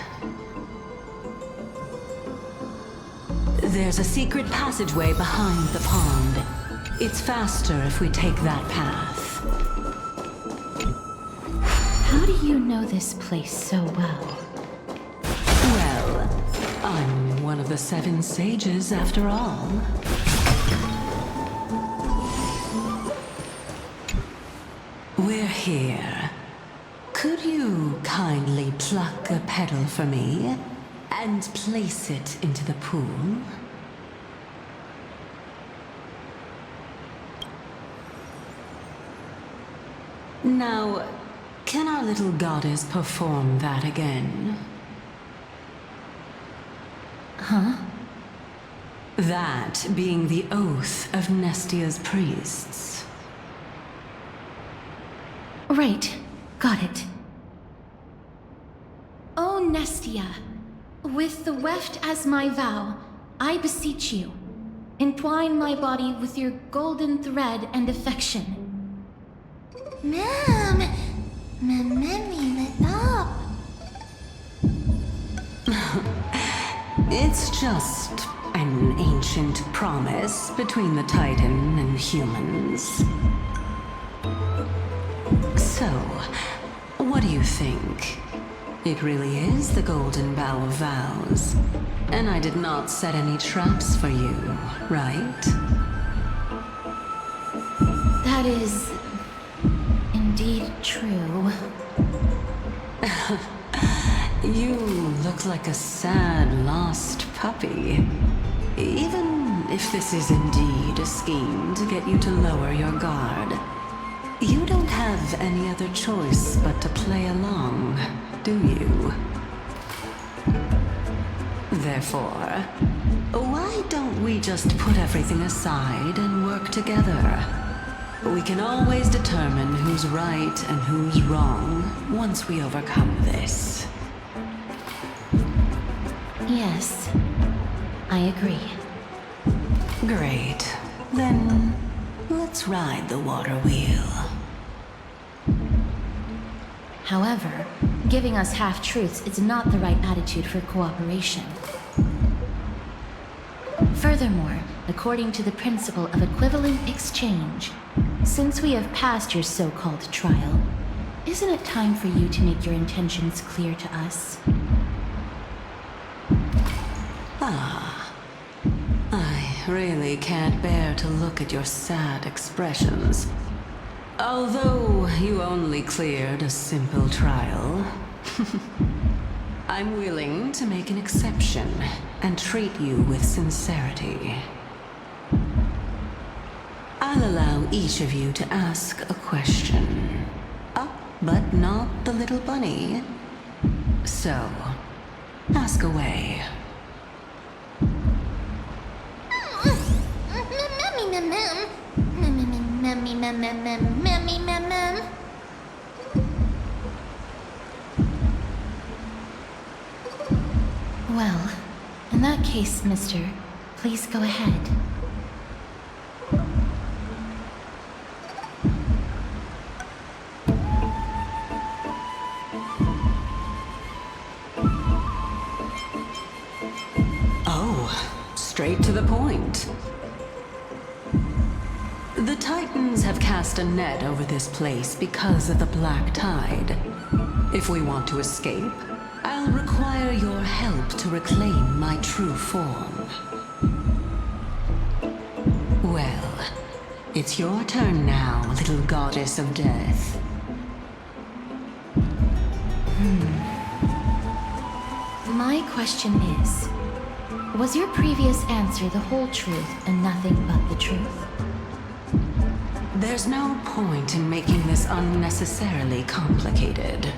There's a secret passageway behind the pond. It's faster if we take that path. How do you know this place so well? Well, I'm one of the 7 sages after all. We're here. Could you kindly pluck a petal for me and place it into the pool? Now, can our little goddess perform that again? Huh? That being the oath of Nestia's priests. Right. Got it. O Nestia, with the weft as my vow, I beseech you, entwine my body with your golden thread and affection. Mem, lit up. It's just an ancient promise between the Titan and humans. So, what do you think? It really is the Golden Bough of Vows. And I did not set any traps for you, right? That is indeed true. You look like a sad, lost puppy. Even if this is indeed a scheme to get you to lower your guard, you don't have any other choice but to play along, do you? Therefore, why don't we just put everything aside and work together? We can always determine who's right and who's wrong once we overcome this. Yes, I agree. Great. Then, let's ride the water wheel. However, giving us half-truths is not the right attitude for cooperation. Furthermore, according to the principle of equivalent exchange, since we have passed your so-called trial, isn't it time for you to make your intentions clear to us? I really can't bear to look at your sad expressions. Although you only cleared a simple trial, I'm willing to make an exception and treat you with sincerity. I'll allow each of you to ask a question. But not the little bunny. So, ask away. Well, in that case, mister, please go ahead. Straight to the point. The Titans have cast a net over this place because of the black tide. If we want to escape, I'll require your help to reclaim my true form. Well, it's your turn now, little goddess of death. My question is, was your previous answer the whole truth and nothing but the truth? There's no point in making this unnecessarily complicated.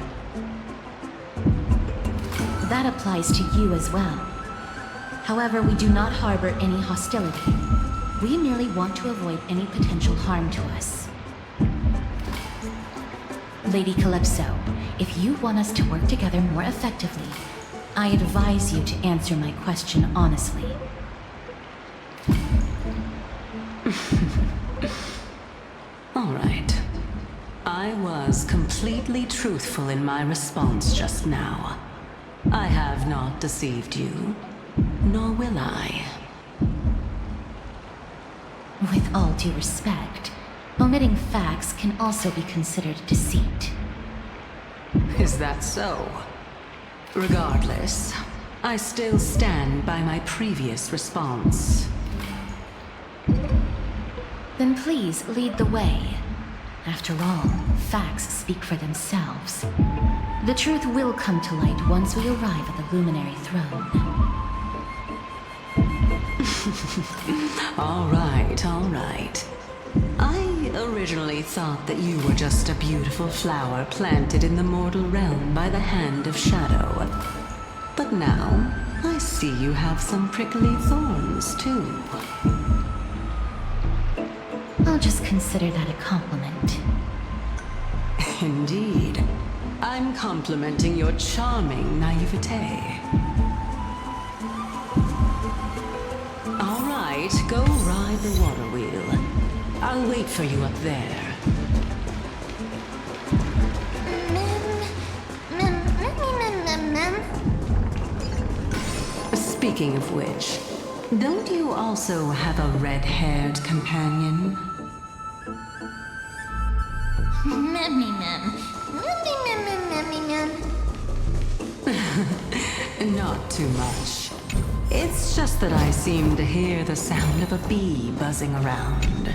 That applies to you as well. However, we do not harbor any hostility. We merely want to avoid any potential harm to us. Lady Calypso, if you want us to work together more effectively, I advise you to answer my question honestly. All right. I was completely truthful in my response just now. I have not deceived you, nor will I. With all due respect, omitting facts can also be considered deceit. Is that so? Regardless, I still stand by my previous response. Then please lead the way. After all, facts speak for themselves. The truth will come to light once we arrive at the Luminary Throne. All right. I originally thought that you were just a beautiful flower planted in the mortal realm by the hand of shadow. But now, I see you have some prickly thorns, too. I'll just consider that a compliment. Indeed. I'm complimenting your charming naivete. All right, go ride the water wheel. I'll wait for you up there. Speaking of which, don't you also have a red-haired companion? Not too much. It's just that I seem to hear the sound of a bee buzzing around.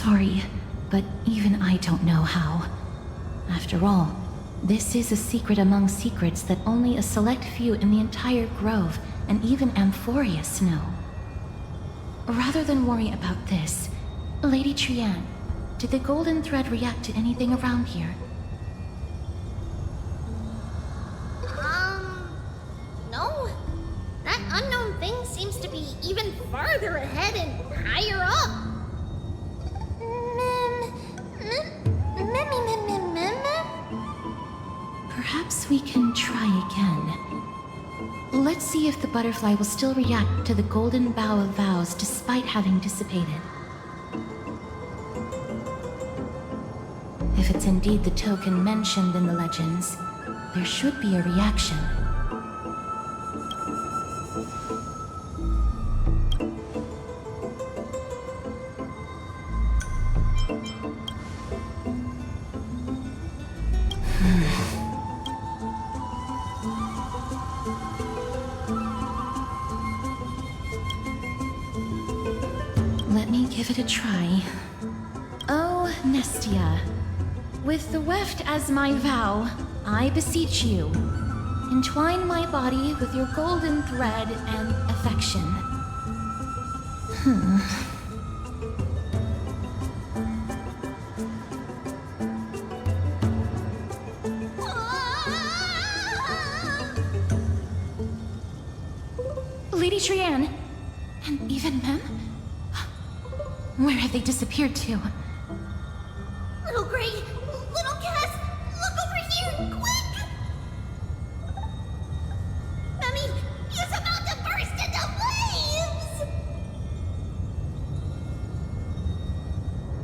sorry, but even I don't know how. After all, this is a secret among secrets that only a select few in the entire grove, and even Amphoreus, know. Rather than worry about this, Lady Trianne, did the golden thread react to anything around here? No. That unknown thing seems to be even farther ahead and higher up. Perhaps we can try again. Let's see if the butterfly will still react to the golden bough of vows despite having dissipated. If it's indeed the token mentioned in the legends, there should be a reaction. Let me give it a try. Oh, Nestia. With the weft as my vow, I beseech you, entwine my body with your golden thread and affection. Lady Trianne, and even Mem? Where have they disappeared to? Little Gray, Little Cass, look over here, quick! Mummy, he's about to burst into flames!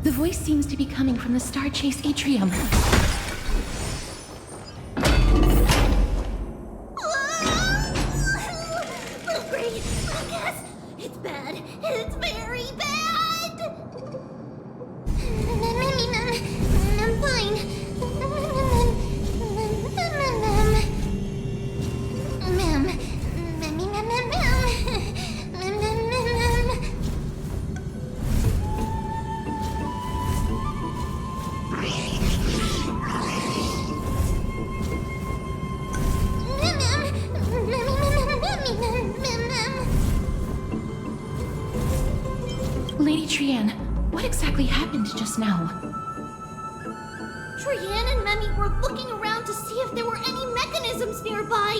The voice seems to be coming from the Star Chase atrium. Little Gray, Little Cass, it's bad. It's very bad! I'm fine. Lady Trianne, what exactly happened just now? Trianne and Memmy were looking around to see if there were any mechanisms nearby.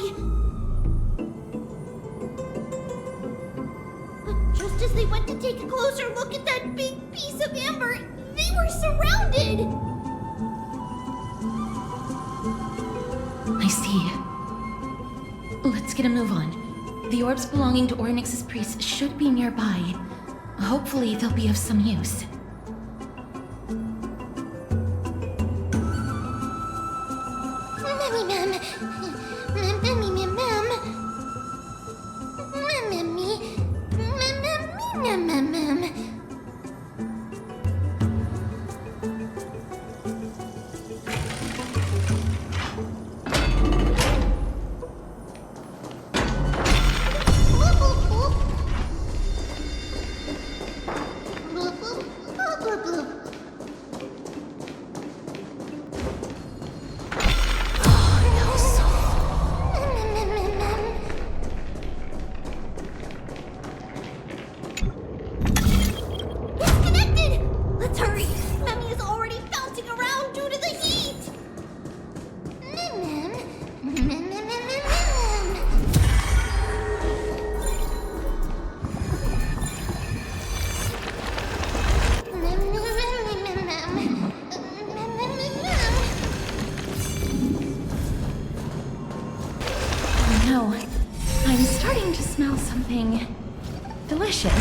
But just as they went to take a closer look at that big piece of amber, they were surrounded! I see. Let's get a move on. The orbs belonging to Ornyx's priests should be nearby. Hopefully they'll be of some use. I'm starting to smell something delicious.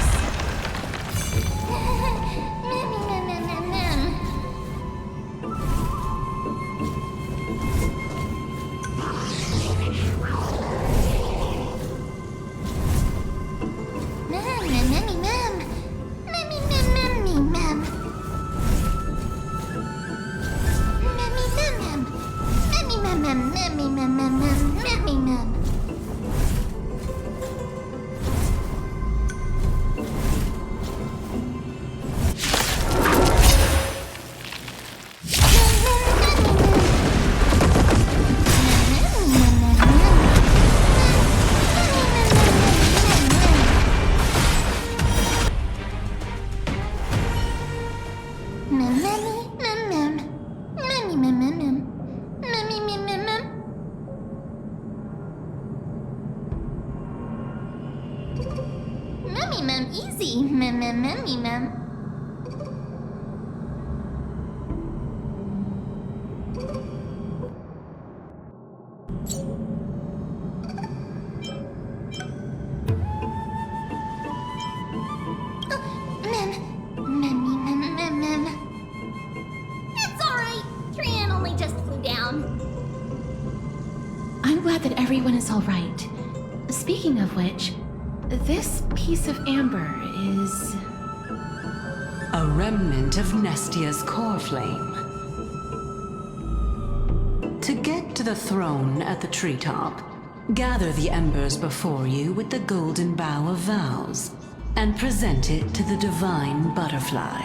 mem, easy. Mem, mem, mem, mem. It's alright. Trian only just flew down. I'm glad that everyone is all right. Speaking of which, this piece of amber is... a remnant of Nestia's core flame. To get to the throne at the treetop, gather the embers before you with the golden bough of vows, and present it to the divine butterfly.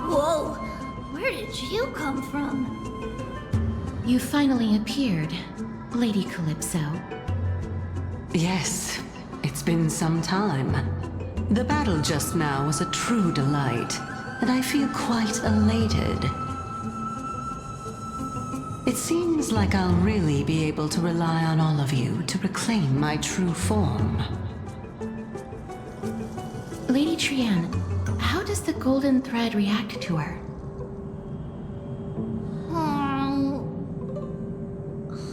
Whoa, where did you come from? You finally appeared, Lady Calypso. Yes, it's been some time. The battle just now was a true delight, and I feel quite elated. It seems like I'll really be able to rely on all of you to reclaim my true form. Lady Trian, how does the golden thread react to her?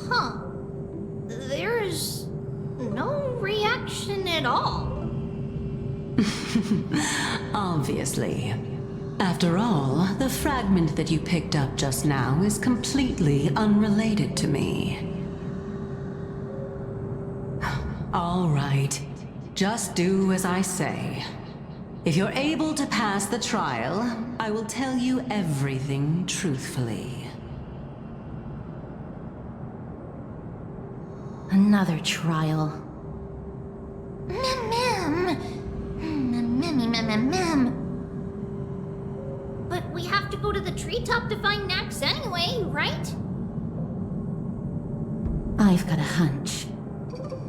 Huh. There's no reaction at all. Obviously. After all, the fragment that you picked up just now is completely unrelated to me. All right. Just do as I say. If you're able to pass the trial, I will tell you everything truthfully. Another trial. But we have to go to the treetop to find Nax anyway, right? I've got a hunch.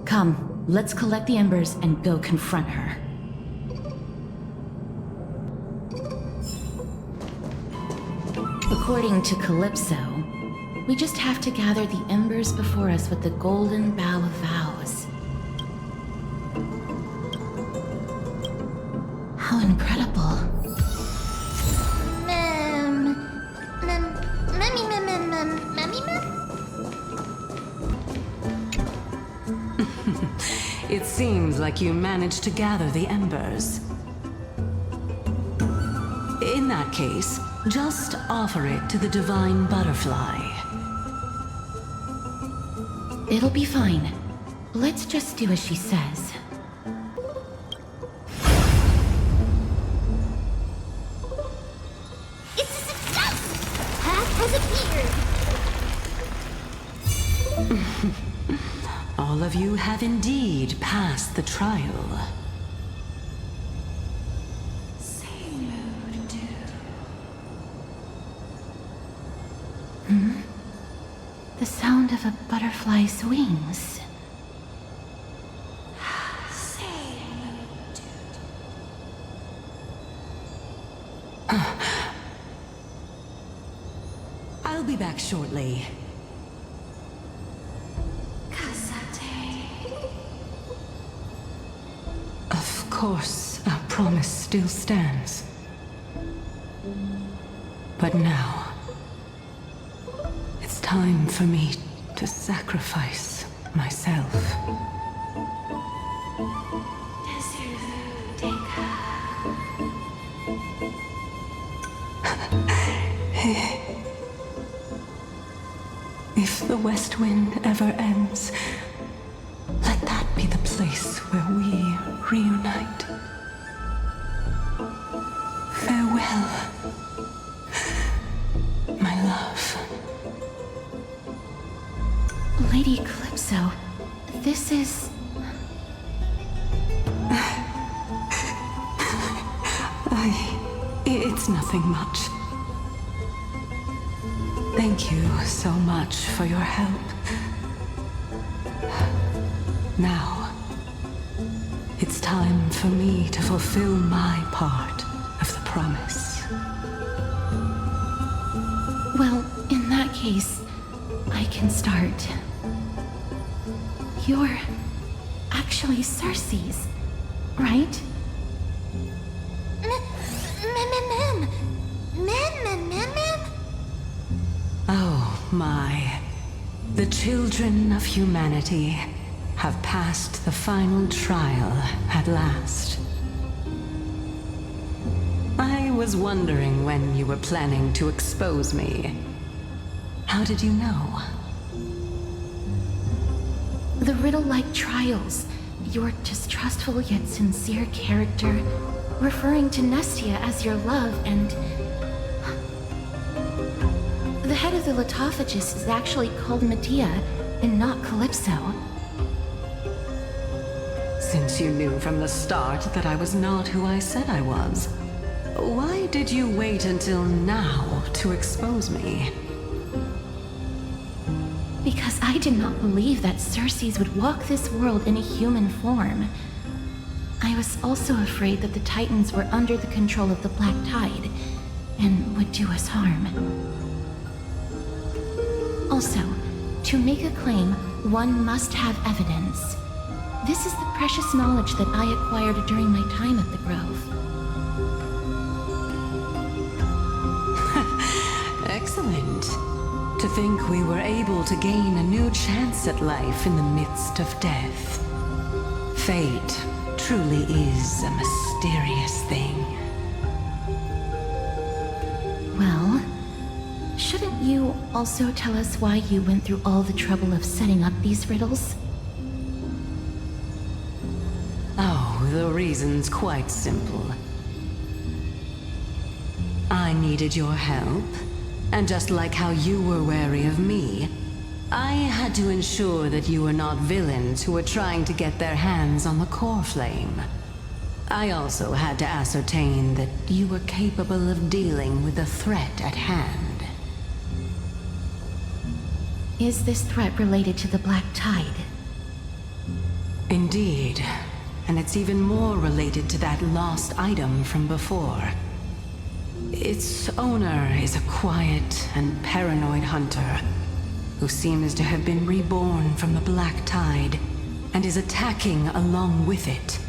Come, let's collect the embers and go confront her. According to Calypso, we just have to gather the embers before us with the golden bough of vows. How incredible. It seems like you managed to gather the embers. In that case, just offer it to the divine butterfly. It'll be fine. Let's just do as she says. It's a success! Path has appeared! All of you have indeed passed the trial. The sound of a butterfly's wings. I'll be back shortly. Of course, our promise still stands. But now, it's time for me to sacrifice myself. If the West Wind ever ends, let that be the place where we reunite. Farewell, my love. Lady Calypso, this is... It's nothing much. Thank you so much for your help. Now, it's time for me to fulfill my part of the promise. Well, in that case, I can start. You're actually Circe's, right? Oh my. The children of humanity have passed the final trial at last. I was wondering when you were planning to expose me. How did you know? The riddle-like trials, your distrustful yet sincere character, referring to Nestia as your love, and... The head of the Litophagus is actually called Medea, and not Calypso. Since you knew from the start that I was not who I said I was, why did you wait until now to expose me? Because I did not believe that Circe's would walk this world in a human form. I was also afraid that the Titans were under the control of the Black Tide, and would do us harm. Also, to make a claim, one must have evidence. This is the precious knowledge that I acquired during my time at the Grove. Excellent. To think we were able to gain a new chance at life in the midst of death. Fate truly is a mysterious thing. Well, shouldn't you also tell us why you went through all the trouble of setting up these riddles? Oh, the reason's quite simple. I needed your help, and just like how you were wary of me, I had to ensure that you were not villains who were trying to get their hands on the core flame. I also had to ascertain that you were capable of dealing with the threat at hand. Is this threat related to the Black Tide? Indeed. And it's even more related to that lost item from before. Its owner is a quiet and paranoid hunter who seems to have been reborn from the Black Tide and is attacking along with it.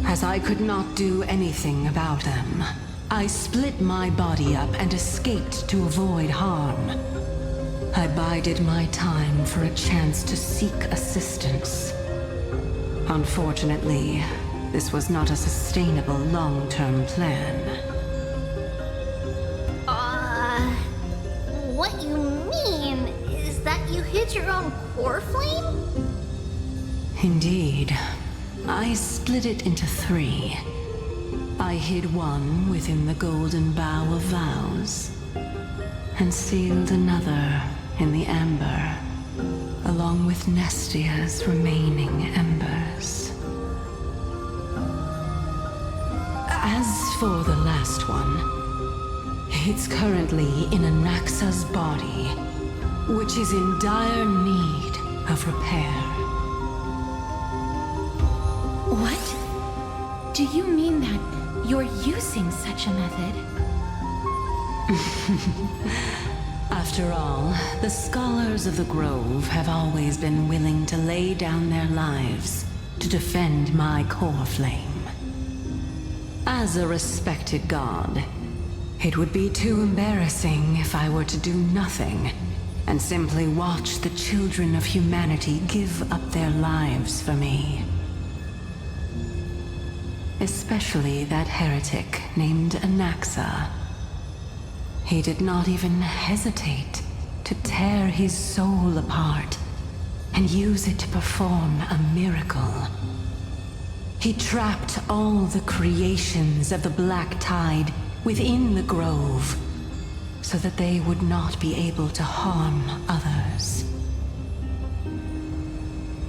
As I could not do anything about them, I split my body up and escaped to avoid harm. I bided my time for a chance to seek assistance. Unfortunately, this was not a sustainable long-term plan. What you mean is that you hid your own core flame? Indeed. I split it into 3. I hid one within the golden bough of vows, and sealed another in the amber, along with Nestia's remaining embers. As for the last one, it's currently in Anaxa's body, which is in dire need of repair. What? Do you mean that you're using such a method? After all, the scholars of the Grove have always been willing to lay down their lives to defend my core flame. As a respected god, it would be too embarrassing if I were to do nothing and simply watch the children of humanity give up their lives for me. Especially that heretic named Anaxa. He did not even hesitate to tear his soul apart and use it to perform a miracle. He trapped all the creations of the Black Tide within the Grove so that they would not be able to harm others.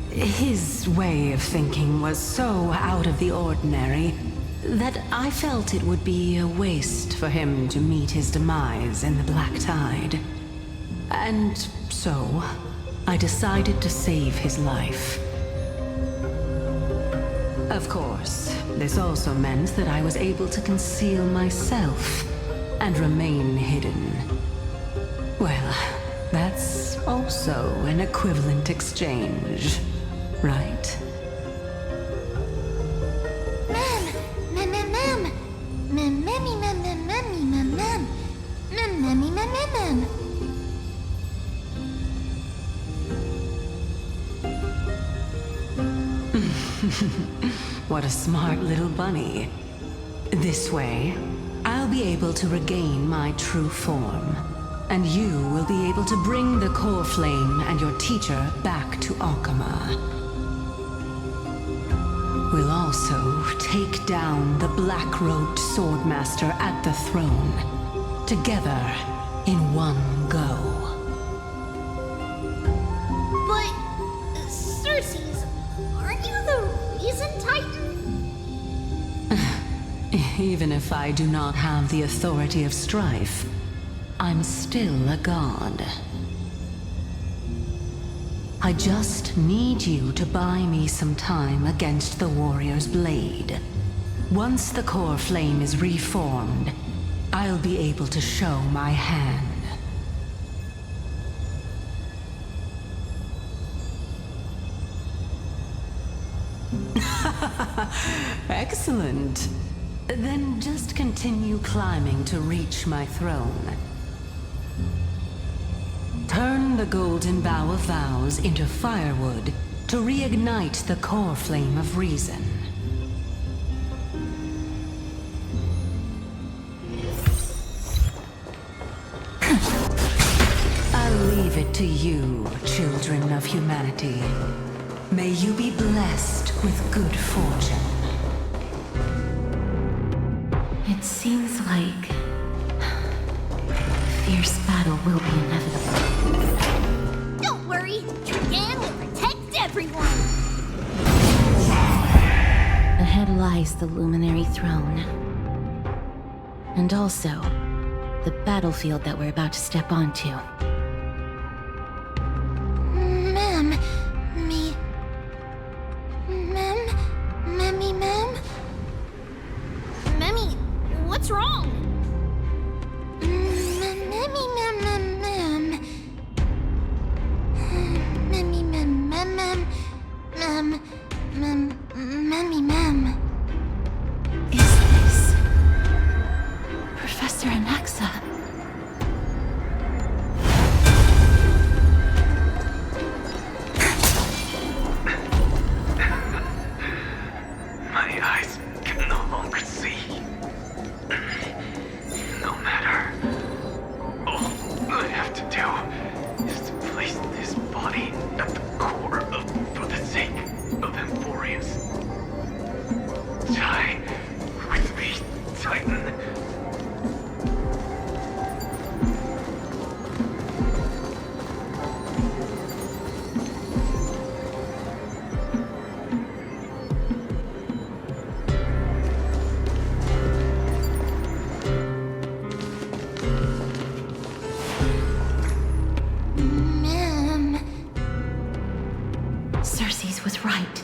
His way of thinking was so out of the ordinary that I felt it would be a waste for him to meet his demise in the Black Tide. And so, I decided to save his life. Of course, this also meant that I was able to conceal myself and remain hidden. Well, that's also also an equivalent exchange, right? What a smart little bunny. This way, I'll be able to regain my true form, and you will be able to bring the core flame and your teacher back to Alchema. We'll also take down the black-robed swordmaster at the throne, together in one go. But, Circes, aren't you the reason Titan? Even if I do not have the authority of strife, I'm still a god. I just need you to buy me some time against the warrior's blade. Once the core flame is reformed, I'll be able to show my hand. Excellent. Then just continue climbing to reach my throne. Turn the golden bough of vows into firewood to reignite the core flame of reason. I'll leave it to you, children of humanity. May you be blessed with good fortune. It seems like a fierce battle will be inevitable. Don't worry, Tribbie will protect everyone. Ahead lies the Luminary Throne. And also, the battlefield that we're about to step onto. Memmy, what's wrong? Is this Professor Anaxa? My eyes can no longer see. No matter. All I have to do is to place this body at the core for the sake of Amphoreus. Die with me, Titan. Circes was right.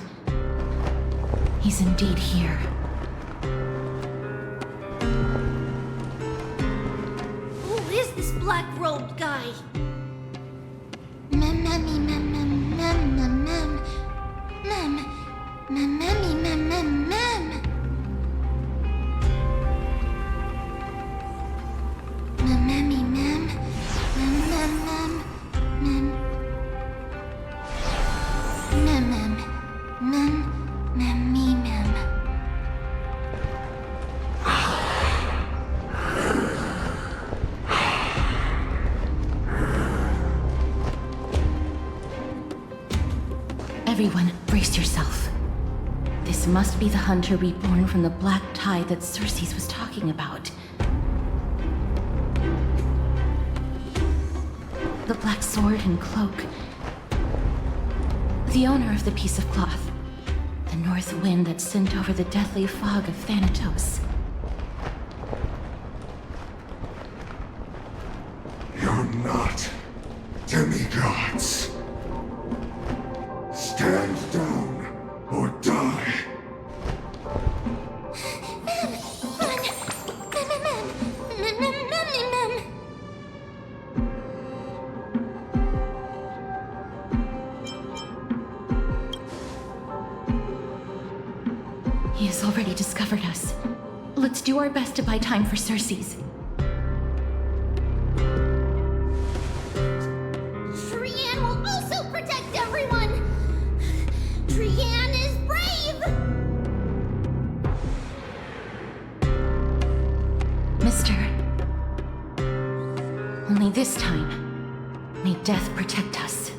He's indeed here. Who is this black-robed guy? Everyone, brace yourself. This must be the hunter reborn from the black tide that Circes was talking about. The black sword and cloak. The owner of the piece of cloth. The north wind that sent over the deathly fog of Thanatos. You're not demigods. Stand down or die. already discovered us. Let's do our best to buy time for Circe's. Trianne will also protect everyone! Trianne is brave! Mister. Only this time, may death protect us.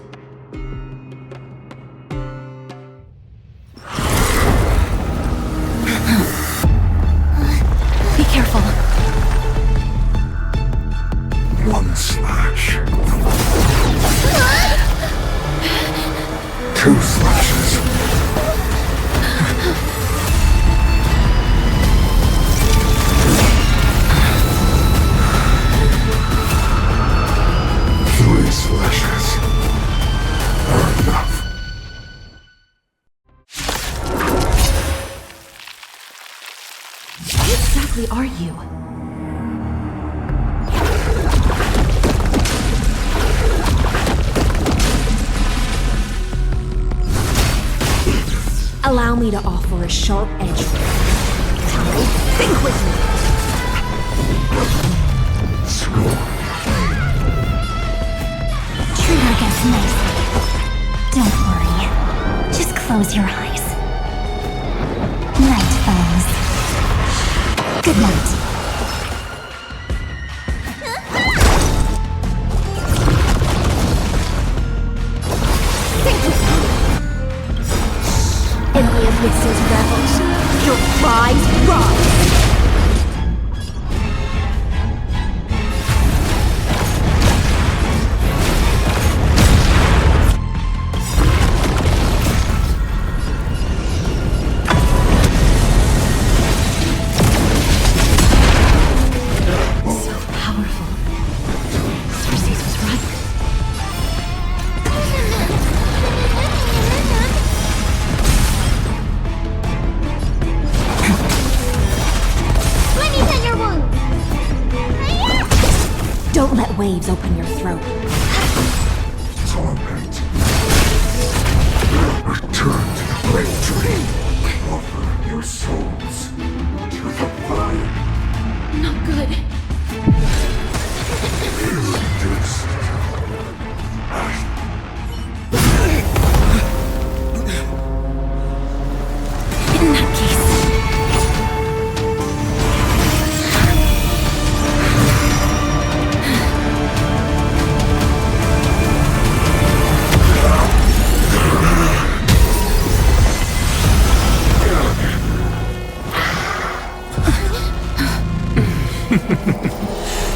Be careful. One slash. Two slashes. Three slashes are enough. Who exactly are you? Allow me to offer a sharp edge. Think with me. Treat her guest nicely. Don't worry. Just close your eyes. Night, foes. Good night. In the abysses revels, your prize rise! Don't let waves open your throat. Torment. Return to the great dream. Offer your souls to the fire. Not good. In that case...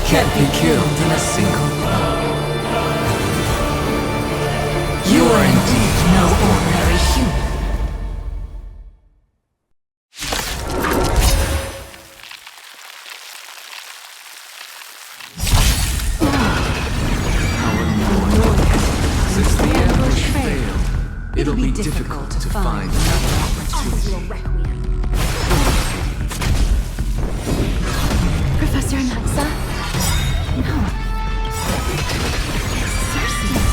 Can't be killed in a single blow. You are indeed no ordinary human. Since the ambush failed, it'll be difficult to find another opportunity. Professor Anaxa? No. Circe's.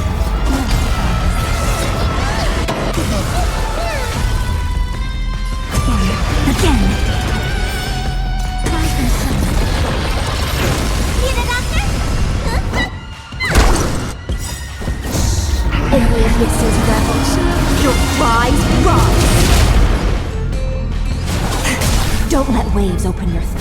Again. Need a doctor? In the abysses revels, your prize rise! Don't let waves open your throat.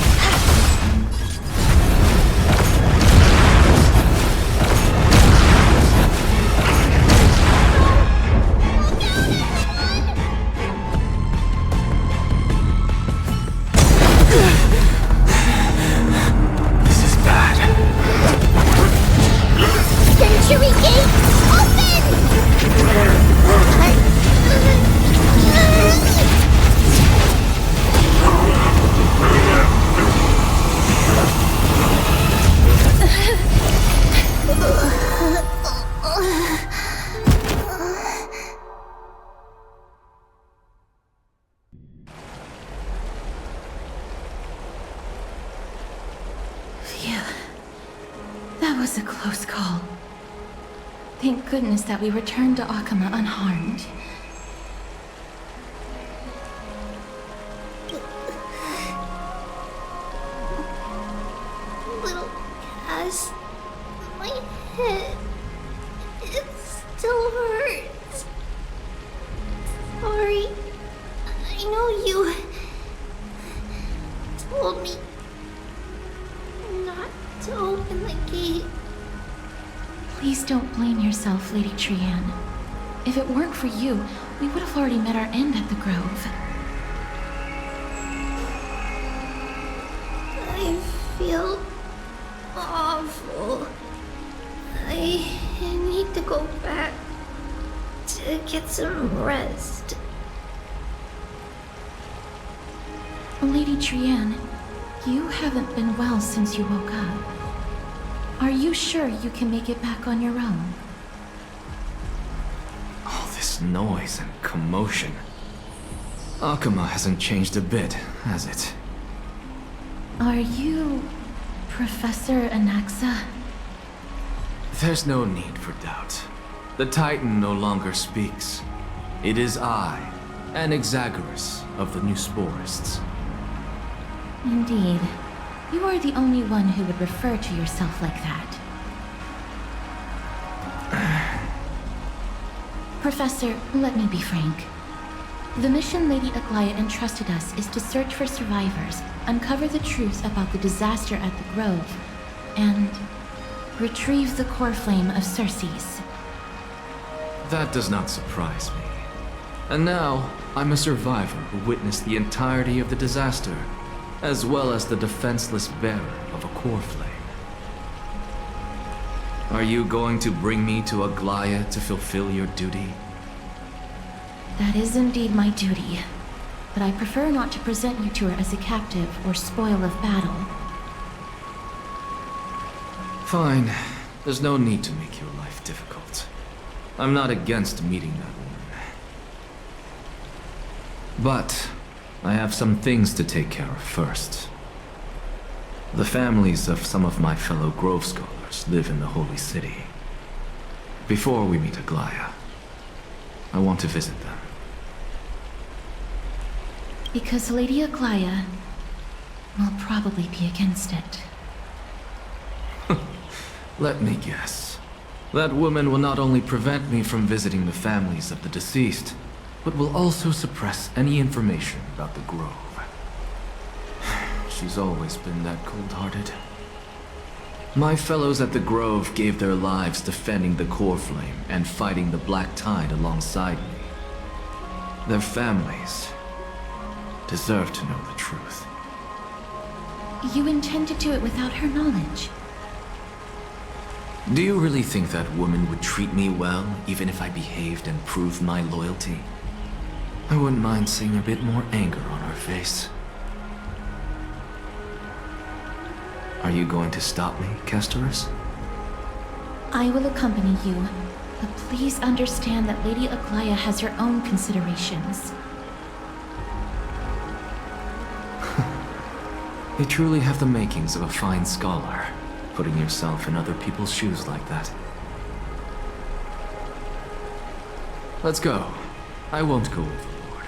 Century Gate, Phew. That was a close call. Thank goodness that we returned to Akama unharmed. It still hurts. Sorry. I know you told me not to open the gate. Please don't blame yourself, Lady Trianne. If it weren't for you, we would have already met our end at the Grove. I feel awful. I need to go back to get some rest. Lady Trianne, you haven't been well since you woke up. Are you sure you can make it back on your own? All this noise and commotion. Akuma hasn't changed a bit, has it? Are you Professor Anaxa? There's no need for doubt. The Titan no longer speaks. It is I, Anaxagoras of the New Sporists. Indeed. You are the only one who would refer to yourself like that. Professor, let me be frank. The mission Lady Aglea entrusted us is to search for survivors, uncover the truth about the disaster at the Grove, and retrieve the core flame of Circe's. That does not surprise me. And now, I'm a survivor who witnessed the entirety of the disaster, as well as the defenseless bearer of a core flame. Are you going to bring me to Aglea to fulfill your duty? That is indeed my duty, but I prefer not to present you to her as a captive or spoil of battle. Fine. There's no need to make your life difficult. I'm not against meeting that woman. But I have some things to take care of first. The families of some of my fellow Grove Scholars live in the Holy City. Before we meet Aglea, I want to visit them. Because Lady Aglea will probably be against it. Let me guess. That woman will not only prevent me from visiting the families of the deceased, but will also suppress any information about the Grove. She's always been that cold-hearted. My fellows at the Grove gave their lives defending the core flame and fighting the Black Tide alongside me. Their families deserve to know the truth. You intend to do it without her knowledge? Do you really think that woman would treat me well, even if I behaved and proved my loyalty? I wouldn't mind seeing a bit more anger on her face. Are you going to stop me, Castorice? I will accompany you, but please understand that Lady Aglea has her own considerations. You truly have the makings of a fine scholar, putting yourself in other people's shoes like that. Let's go. I won't go overboard.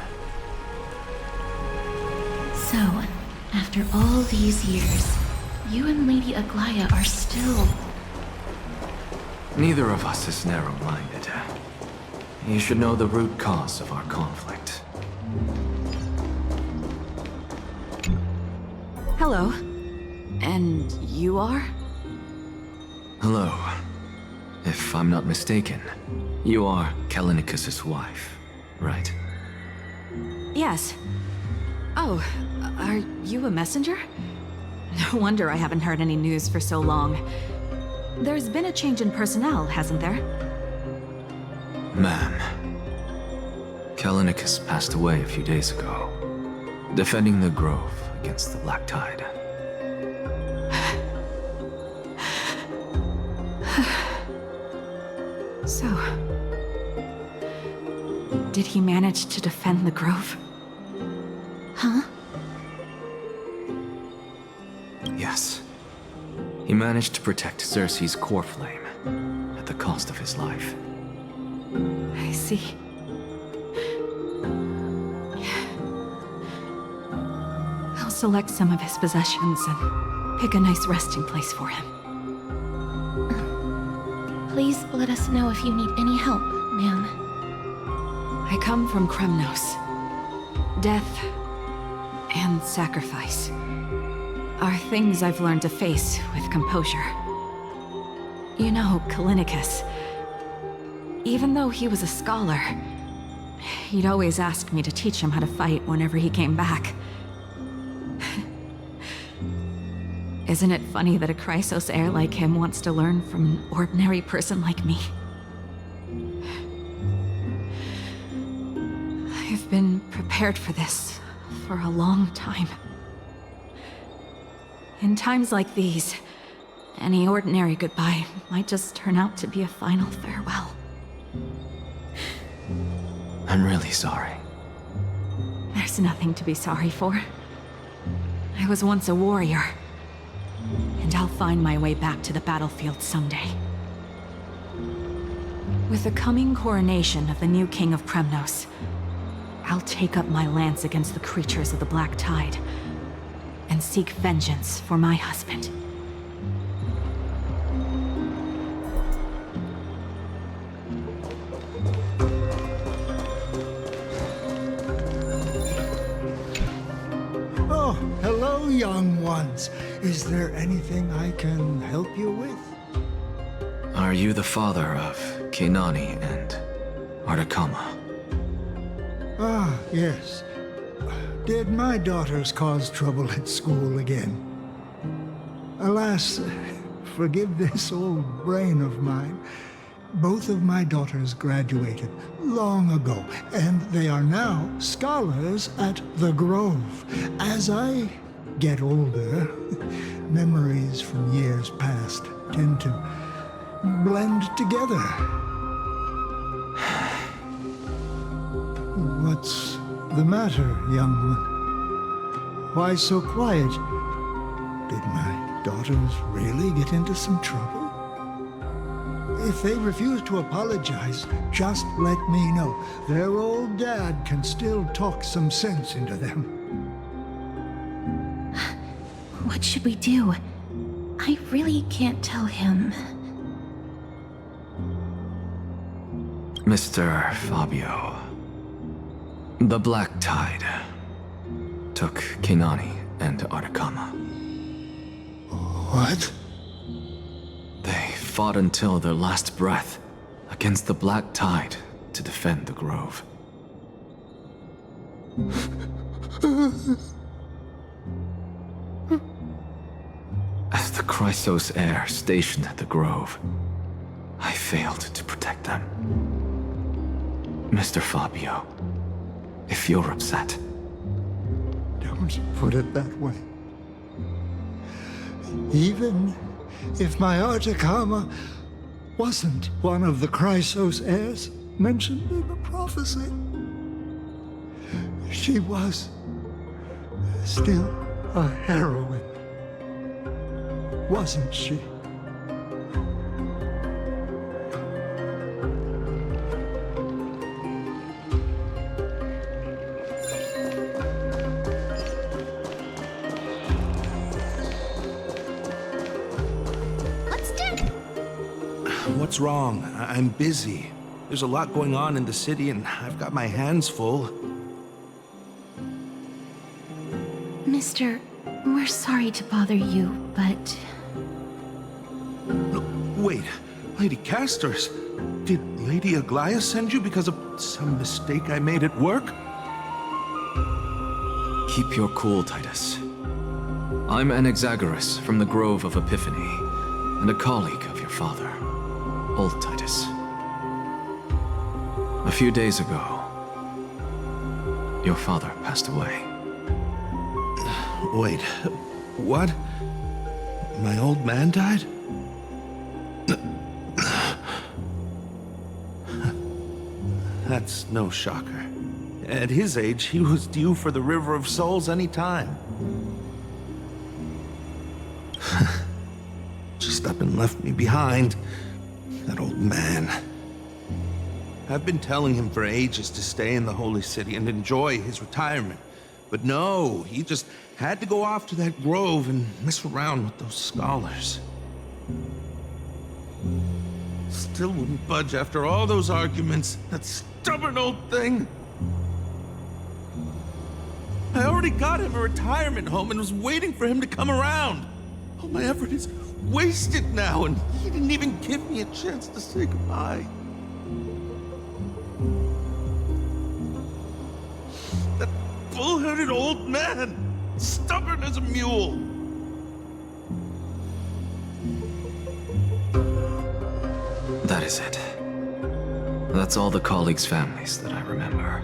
So, after all these years, you and Lady Aglea are still... Neither of us is narrow-minded. You should know the root cause of our conflict. Hello. And you are? Hello. If I'm not mistaken, you are Callinicus's wife, right? Yes. Oh, are you a messenger? No wonder I haven't heard any news for so long. There's been a change in personnel, hasn't there? Ma'am, Callinicus passed away a few days ago, defending the Grove against the Black Tide. So, did he manage to defend the Grove? Huh? Yes. He managed to protect Circe's core flame at the cost of his life. I see. I'll select some of his possessions and pick a nice resting place for him. Please let us know if you need any help, ma'am. I come from Kremnos. Death and sacrifice are things I've learned to face with composure. You know, Kallinicus, even though he was a scholar, he'd always ask me to teach him how to fight whenever he came back. Isn't it funny that a Chrysos heir like him wants to learn from an ordinary person like me? I've been prepared for this for a long time. In times like these, any ordinary goodbye might just turn out to be a final farewell. I'm really sorry. There's nothing to be sorry for. I was once a warrior, and I'll find my way back to the battlefield someday. With the coming coronation of the new king of Kremnos, I'll take up my lance against the creatures of the Black Tide and seek vengeance for my husband. Oh, hello, young ones. Is there anything I can help you with? Are you the father of Keinani and Artakama? Ah, yes. Did my daughters cause trouble at school again? Alas, forgive this old brain of mine. Both of my daughters graduated long ago, and they are now scholars at the Grove. As I get older, memories from years past tend to blend together. What's the matter, young one? Why so quiet? Did my daughters really get into some trouble? If they refuse to apologize, just let me know. Their old dad can still talk some sense into them. What should we do? I really can't tell him. Mr. Fabio. The Black Tide took Keinani and Artakama. What? They fought until their last breath against the Black Tide to defend the Grove. As the Chrysos heir stationed at the Grove, I failed to protect them. Mr. Fabio, if you're upset... Don't put it that way. Even if my Artakama wasn't one of the Chrysos heirs mentioned in the prophecy, she was still a heroine, wasn't she? What's wrong? I'm busy. There's a lot going on in the city, and I've got my hands full. Mister, we're sorry to bother you, but... No, wait, Lady Castorice, did Lady Aglea send you because of some mistake I made at work? Keep your cool, Titus. I'm Anaxagoras from the Grove of Epiphany, and a colleague of your father. Old Titus. A few days ago, your father passed away. Wait, what? My old man died? That's no shocker. At his age, he was due for the River of Souls any time. Just up and left me behind. That old man. I've been telling him for ages to stay in the Holy City and enjoy his retirement. But no, he just had to go off to that grove and mess around with those scholars. still wouldn't budge after all those arguments. That stubborn old thing. I already got him a retirement home and was waiting for him to come around. All my effort is wasted now, and he didn't even give me a chance to say goodbye. That bull-headed old man, stubborn as a mule. That is it. That's all the colleagues' families that I remember.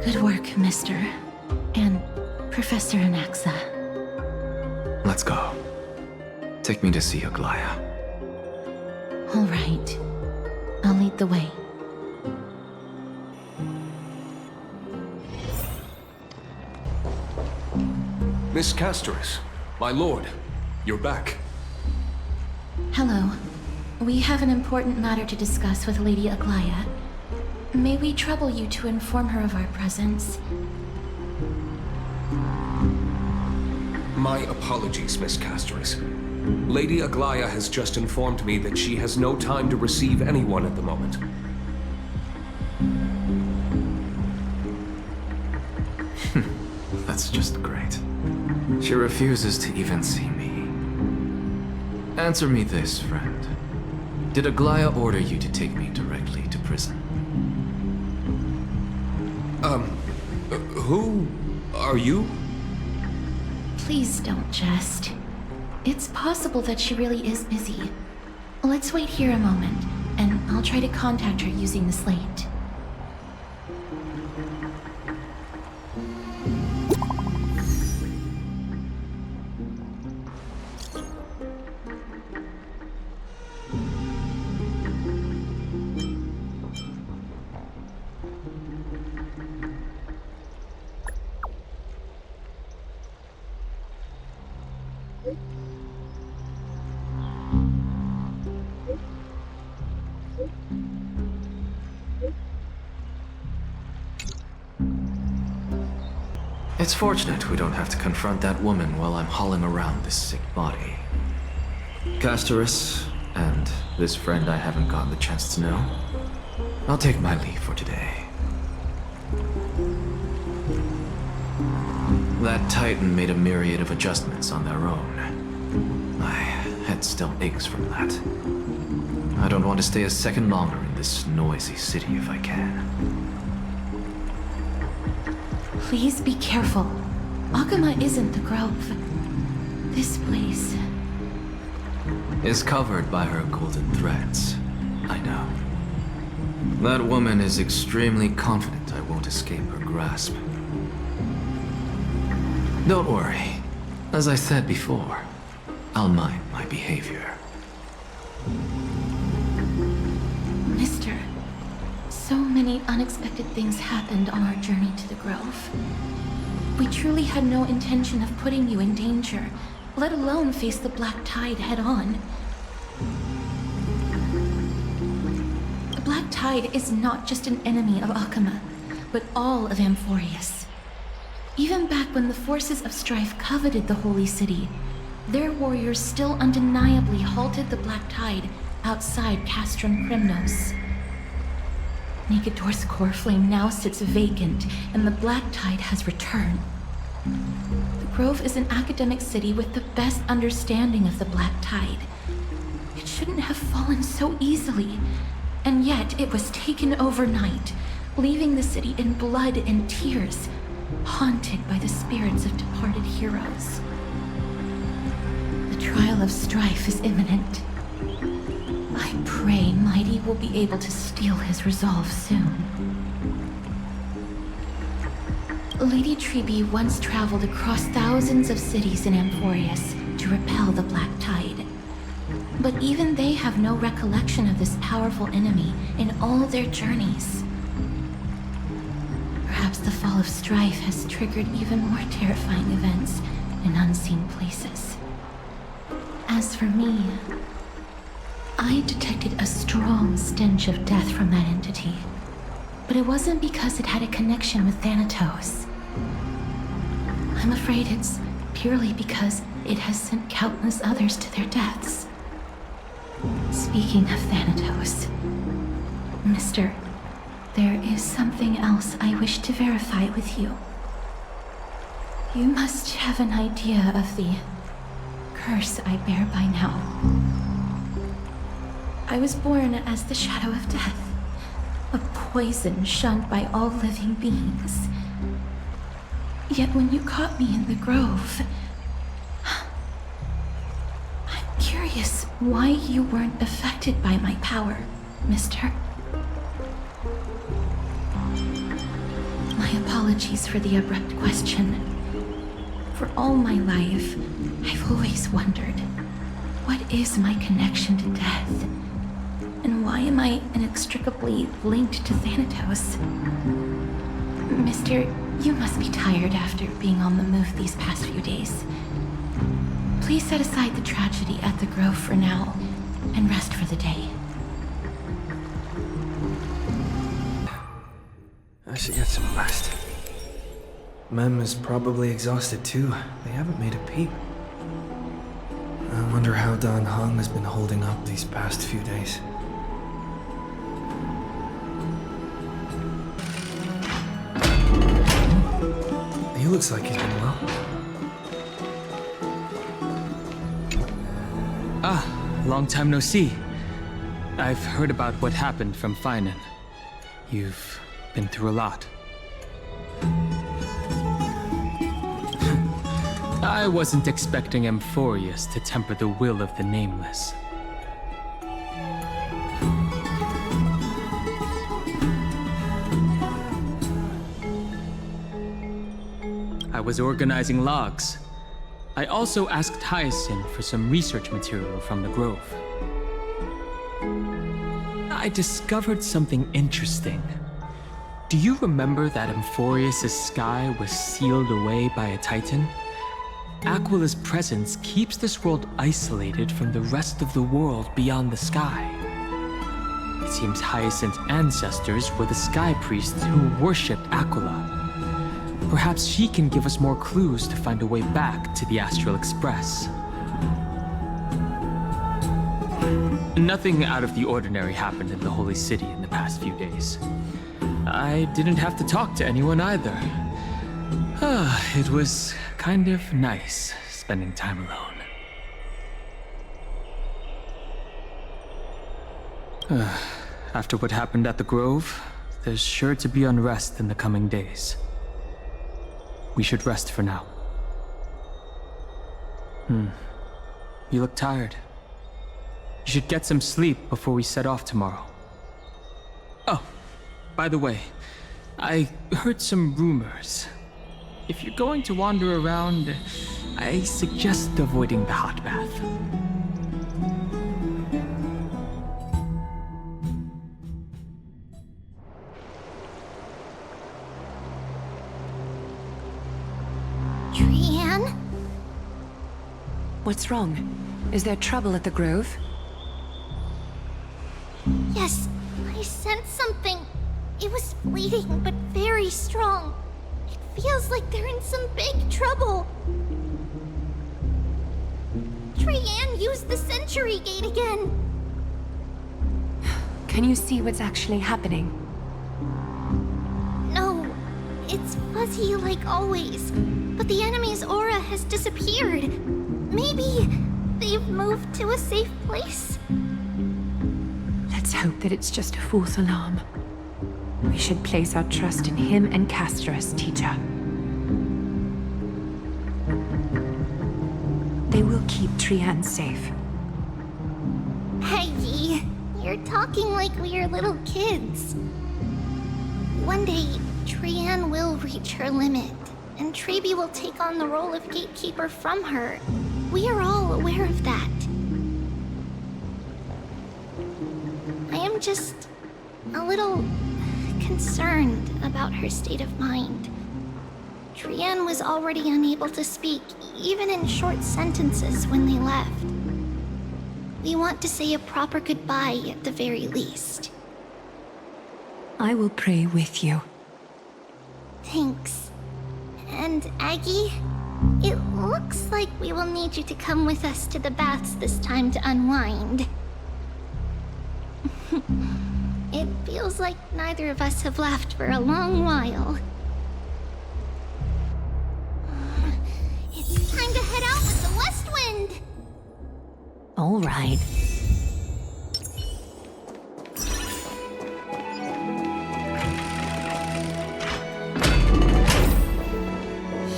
Good work, Mr. and Professor Anaxa. Let's go. Take me to see Aglea. All right. I'll lead the way. Miss Castorice, my lord, you're back. Hello. We have an important matter to discuss with Lady Aglea. May we trouble you to inform her of our presence? My apologies, Miss Castorice. Lady Aglea has just informed me that she has no time to receive anyone at the moment. That's just great. She refuses to even see me. Answer me this, friend. Did Aglea order you to take me directly to prison? Who are you? Please don't jest. It's possible that she really is busy. Let's wait here a moment, and I'll try to contact her using the slate. It's fortunate we don't have to confront that woman while I'm hauling around this sick body. Castorice, and this friend I haven't gotten the chance to know, I'll take my leave for today. That Titan made a myriad of adjustments on their own. My head still aches from that. I don't want to stay a second longer in this noisy city if I can. Please be careful. Akuma isn't the Grove. This place is covered by her golden threads. I know. That woman is extremely confident I won't escape her grasp. Don't worry. As I said before, I'll mind my behavior. Mister, so many unexpected things happened on our journey to the Grove. We truly had no intention of putting you in danger, let alone face the Black Tide head-on. The Black Tide is not just an enemy of Akuma, but all of Amphoreus. Even back when the forces of strife coveted the Holy City, their warriors still undeniably halted the Black Tide outside Castrum Kremnos. Negador's core flame now sits vacant, and the Black Tide has returned. The Grove is an academic city with the best understanding of the Black Tide. It shouldn't have fallen so easily, and yet it was taken overnight, leaving the city in blood and tears, haunted by the spirits of departed heroes. The trial of strife is imminent. I pray Mydei will be able to steal his resolve soon. Lady Tribbie once traveled across thousands of cities in Amphoreus to repel the Black Tide. But even they have no recollection of this powerful enemy in all their journeys. Perhaps the fall of strife has triggered even more terrifying events in unseen places. As for me, I detected a strong stench of death from that entity, but it wasn't because it had a connection with Thanatos. I'm afraid it's purely because it has sent countless others to their deaths. Speaking of Thanatos, Mister, there is something else I wish to verify with you. You must have an idea of the curse I bear by now. I was born as the shadow of death, a poison shunned by all living beings. Yet when you caught me in the grove, I'm curious why you weren't affected by my power, Mister. My apologies for the abrupt question. For all my life, I've always wondered, what is my connection to death? And why am I inextricably linked to Thanatos? Mister, you must be tired after being on the move these past few days. Please set aside the tragedy at the Grove for now, and rest for the day. I should get some rest. Mem is probably exhausted too. They haven't made a peep. I wonder how Dan Heng has been holding up these past few days. He looks like he's been well. Ah, long time no see. I've heard about what happened from Phainon. You've been through a lot. I wasn't expecting Amphoreus to temper the will of the Nameless. I was organizing logs. I also asked Hyacine for some research material from the Grove. I discovered something interesting. Do you remember that Amphoreus' sky was sealed away by a Titan? Aquila's presence keeps this world isolated from the rest of the world beyond the sky. It seems Hyacine's ancestors were the sky priests who worshipped Aquila. Perhaps she can give us more clues to find a way back to the Astral Express. Nothing out of the ordinary happened in the Holy City in the past few days. I didn't have to talk to anyone either. It was kind of nice spending time alone. After what happened at the Grove, there's sure to be unrest in the coming days. We should rest for now. You look tired. You should get some sleep before we set off tomorrow. Oh, by the way, I heard some rumors. If you're going to wander around, I suggest avoiding the hot bath. Trianne? What's wrong? Is there trouble at the Grove? Yes, I sensed something. It was fleeting, but very strong. It feels like they're in some big trouble. Trianne used the Century Gate again. Can you see what's actually happening? No, it's fuzzy like always. But the enemy's aura has disappeared. Maybe they've moved to a safe place? Let's hope that it's just a false alarm. We should place our trust in him and Castorice, teacher. They will keep Trianne safe. Peggy, you're talking like we are little kids. One day, Trianne will reach her limit, and Tribbie will take on the role of gatekeeper from her. We are all aware of that. I am just a little concerned about her state of mind. Trianne was already unable to speak, even in short sentences when they left. We want to say a proper goodbye at the very least. I will pray with you. Thanks. And Aggie, it looks like we will need you to come with us to the baths this time to unwind. It feels like neither of us have laughed for a long while. It's time to head out with the west wind! All right.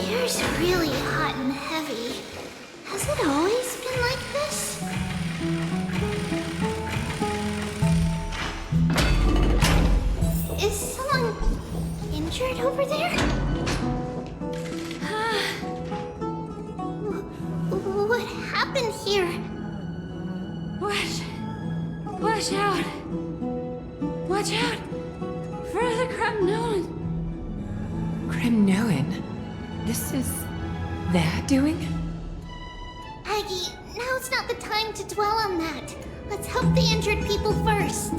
Here's really hot and heavy. Has it always been like this? Is someone injured over there? What happened here? Watch out! Watch out! For the Cremnoan! Cremnoan? This is their doing? Aggie, now's not the time to dwell on that. Let's help the injured people first.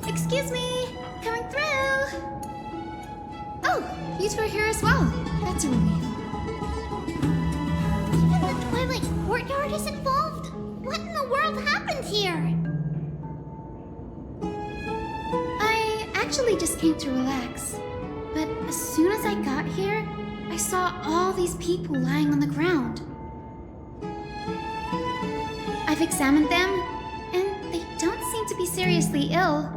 Excuse me, coming through. Oh, you two are here as well. That's a relief. Even the Twilight Courtyard is involved? What in the world happened here? I actually just came to relax. But as soon as I got here, I saw all these people lying on the ground. I've examined them, and they don't seem to be seriously ill.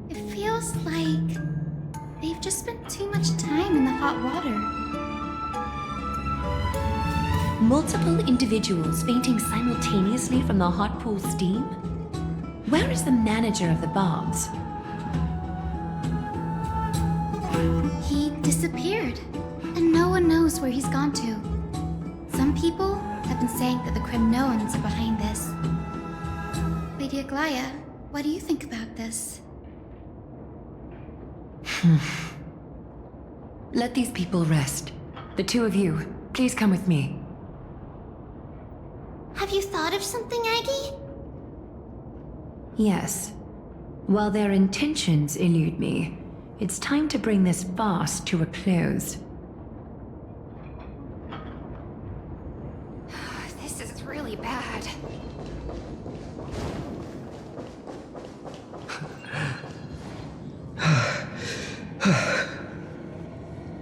It feels like they've just spent too much time in the hot water. Multiple individuals fainting simultaneously from the hot pool steam? Where is the manager of the baths? He disappeared, and no one knows where he's gone to. Some people have been saying that the Cremnoans are behind this. Lady Aglea, what do you think about this? Let these people rest. The two of you, please come with me. Have you thought of something, Aggie? Yes. While their intentions elude me, it's time to bring this farce to a close. This is really bad.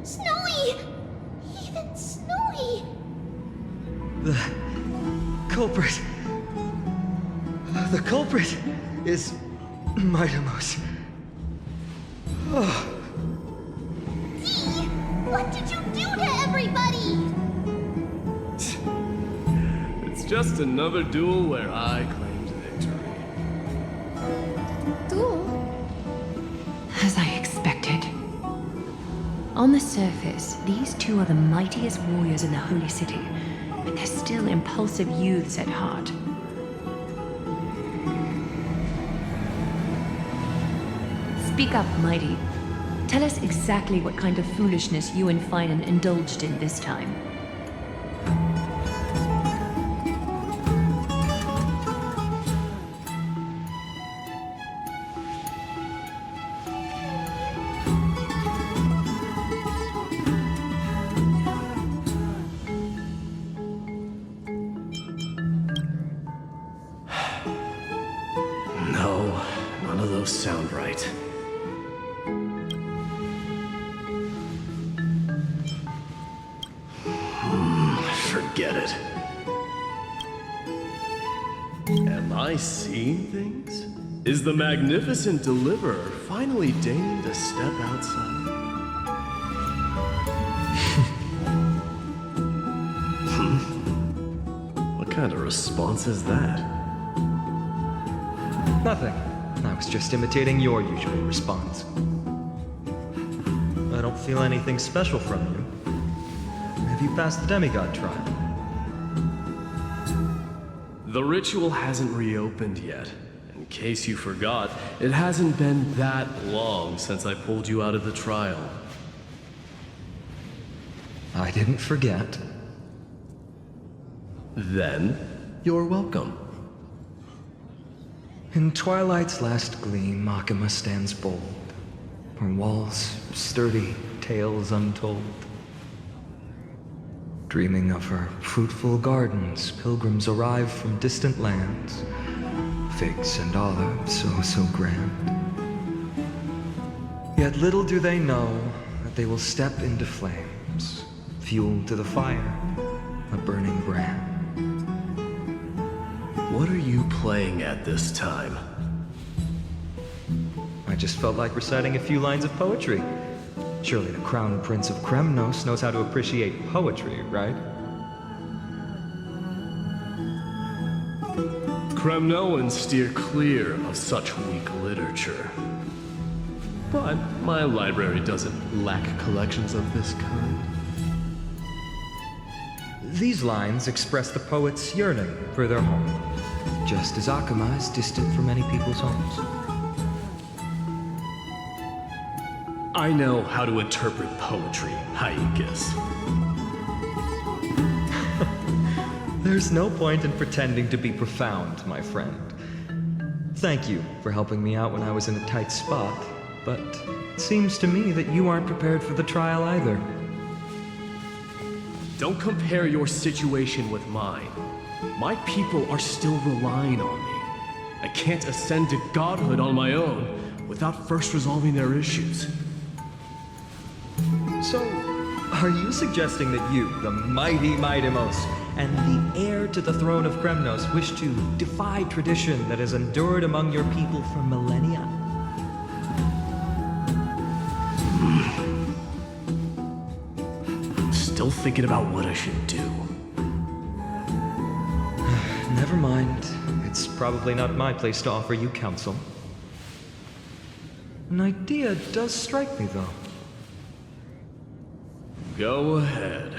Snowy! Even Snowy! The culprit is Mydei. Oh. Dee! What did you do to everybody? It's just another duel where I claimed victory. Duel? As I expected. On the surface, these two are the mightiest warriors in the Holy City, but they're still impulsive youths at heart. Speak up, Mydei. Tell us exactly what kind of foolishness you and Phainon indulged in this time. No, none of those sound right. Forget it. Am I seeing things? Is the magnificent deliverer finally deigning to step outside? What kind of response is that? Nothing. I was just imitating your usual response. I don't feel anything special from you. Have you passed the demigod trial? The ritual hasn't reopened yet. In case you forgot, it hasn't been that long since I pulled you out of the trial. I didn't forget. Then, you're welcome. In twilight's last gleam, Makima stands bold. Her walls sturdy, tales untold. dreaming of her fruitful gardens, pilgrims arrive from distant lands, figs and olives so grand. Yet little do they know that they will step into flames, fuel to the fire, a burning brand. What are you playing at this time? I just felt like reciting a few lines of poetry. Surely the Crown Prince of Kremnos knows how to appreciate poetry, right? Kremnoans steer clear of such weak literature. But my library doesn't lack collections of this kind. These lines express the poet's yearning for their home, just as Akama is distant from many people's homes. I know how to interpret poetry, Hyacine. There's no point in pretending to be profound, my friend. Thank you for helping me out when I was in a tight spot, but it seems to me that you aren't prepared for the trial either. Don't compare your situation with mine. My people are still relying on me. I can't ascend to godhood on my own without first resolving their issues. So, are you suggesting that you, the mighty Mydei, and the heir to the throne of Kremnos, wish to defy tradition that has endured among your people for millennia? Still thinking about what I should do. Never mind. It's probably not my place to offer you counsel. An idea does strike me, though. Go ahead.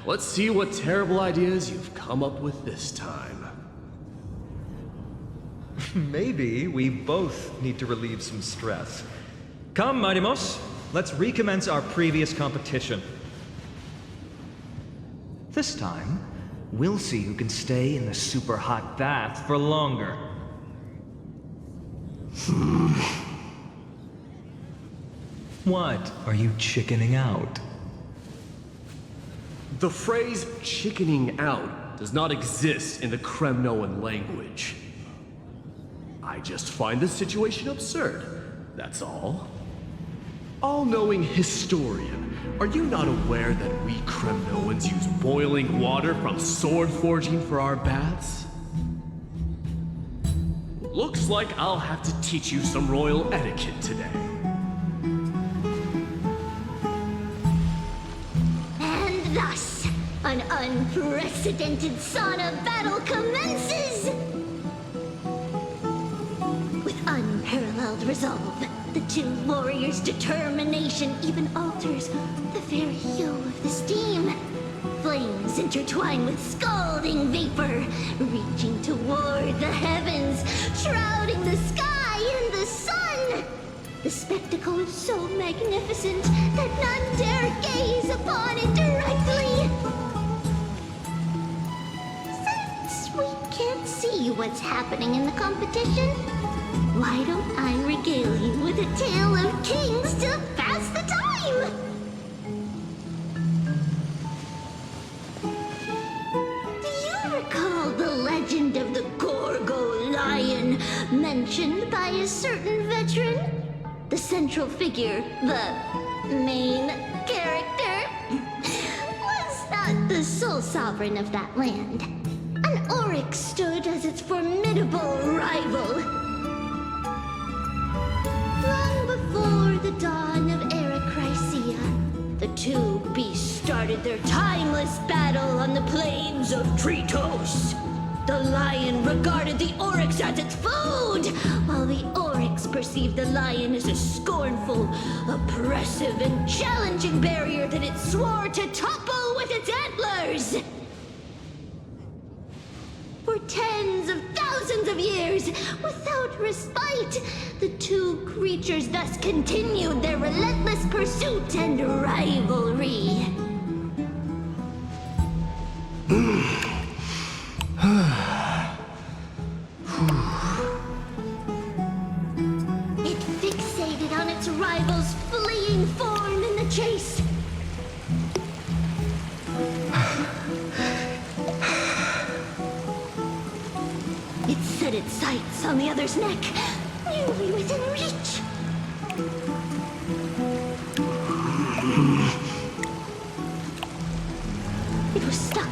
Let's see what terrible ideas you've come up with this time. Maybe we both need to relieve some stress. Come, Mydei, let's recommence our previous competition. This time, we'll see who can stay in the super hot bath for longer. What? Are you chickening out? The phrase chickening out does not exist in the Kremnoan language. I just find the situation absurd, that's all. All-knowing historian, are you not aware that we Kremnoans use boiling water from sword forging for our baths? Looks like I'll have to teach you some royal etiquette today. And thus, an unprecedented sauna battle commences! With unparalleled resolve, the two warriors' determination even alters the very hue of the steam. Flames intertwine with scalding vapor, reaching toward the heavens, shrouding the sky in the sun. The spectacle is so magnificent that none dare gaze upon it directly. Since we can't see what's happening in the competition, why don't I regale you with a tale of kings to pass the time? Do you recall the legend of the Gorgo lion mentioned by a certain veteran? The central figure, the main character, was not the sole sovereign of that land. An oryx stood as its formidable rival. Long before the dawn of Era Chrysia, the two beasts started their timeless battle on the plains of Tritos. The lion regarded the oryx as its food, while the oryx perceived the lion as a scornful, oppressive, and challenging barrier that it swore to topple with its antlers. For tens of thousands of years, without respite, the two creatures thus continued their relentless pursuit and rivalry. It fixated on its rival's fleeing form in the chase. It set its sights on the other's neck, nearly within reach. It was stuck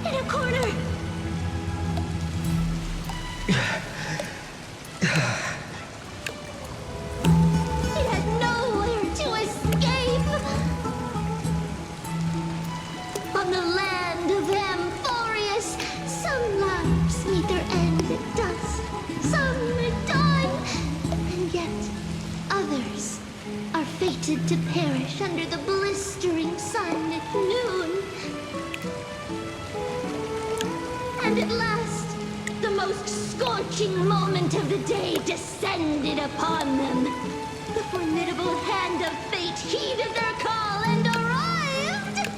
in a corner. It had nowhere to escape. On the land of Amphoreus, some lives meet their end at dusk, some at dawn, and yet others are fated to perish under the blistering sun at noon. And at last, the most scorching moment of the day descended upon them. The formidable hand of fate heeded their call and arrived!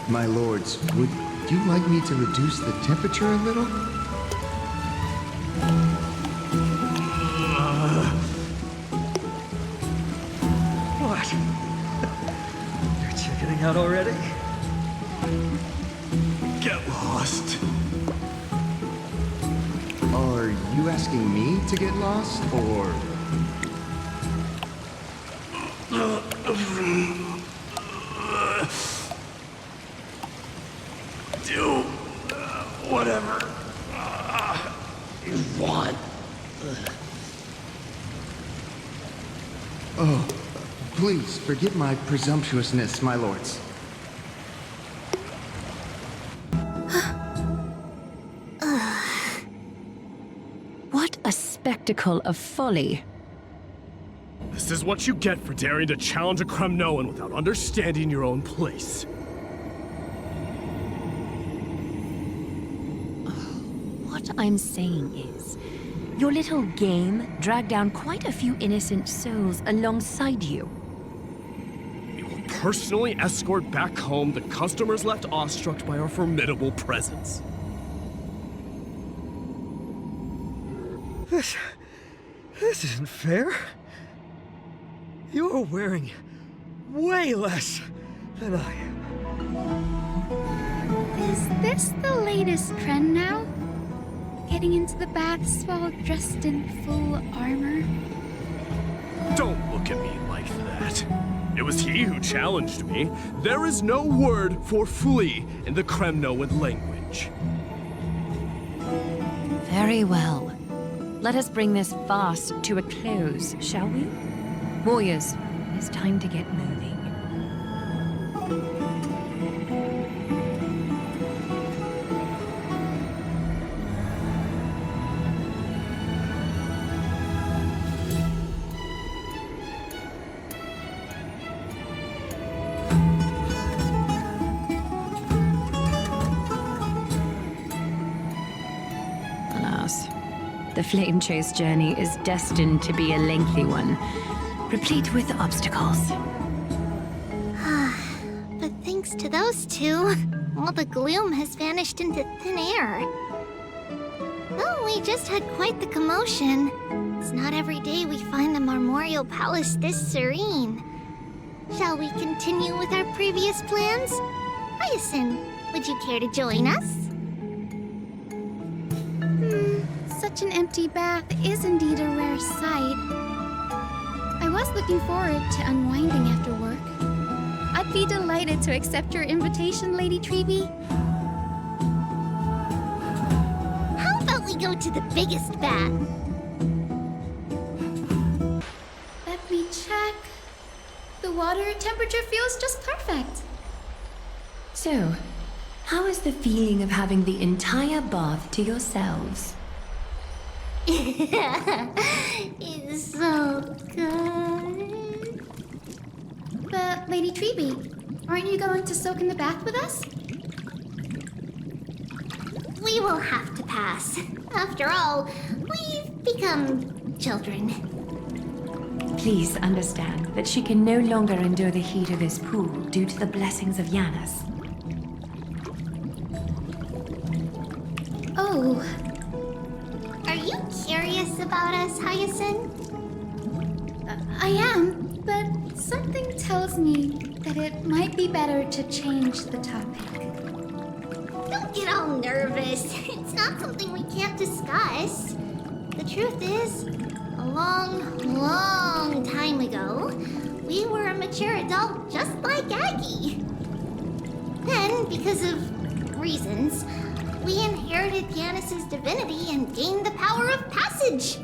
My lords, would you like me to reduce the temperature a little? What? You're chickening out already? Get lost. Are you asking me to get lost, or...? Do whatever you want. Oh, please forgive my presumptuousness, my lords. What a spectacle of folly. This is what you get for daring to challenge a Kremnoan without understanding your own place. What I'm saying is, your little game dragged down quite a few innocent souls alongside you. We will personally escort back home the customers left awestruck by our formidable presence. This isn't fair. You're wearing way less than I am. Is this the latest trend now? Getting into the baths while dressed in full armor? Don't look at me like that. It was he who challenged me. There is no word for flee in the Kremnoan language. Very well. Let us bring this farce to a close, shall we? Warriors, it's time to get moving. The flame chase journey is destined to be a lengthy one, replete with obstacles. But thanks to those two, all the gloom has vanished into thin air. Oh, we just had quite the commotion. It's not every day we find the Marmorial Palace this serene. Shall we continue with our previous plans? Hyacine, would you care to join us? Such an empty bath is indeed a rare sight. I was looking forward to unwinding after work. I'd be delighted to accept your invitation, Lady Tribbie. How about we go to the biggest bath? Let me check. The water temperature feels just perfect. So, how is the feeling of having the entire bath to yourselves? It's so good. But, Lady Tribbie, aren't you going to soak in the bath with us? We will have to pass. After all, we've become children. Please understand that she can no longer endure the heat of this pool due to the blessings of Janus. Oh. Are you curious about us, Hyacine? I am, but something tells me that it might be better to change the topic. Don't get all nervous. It's not something we can't discuss. The truth is, a long time ago, we were a mature adult just like Aggie. Then, because of reasons, we inherited Giannis's divinity and gained the power of passage.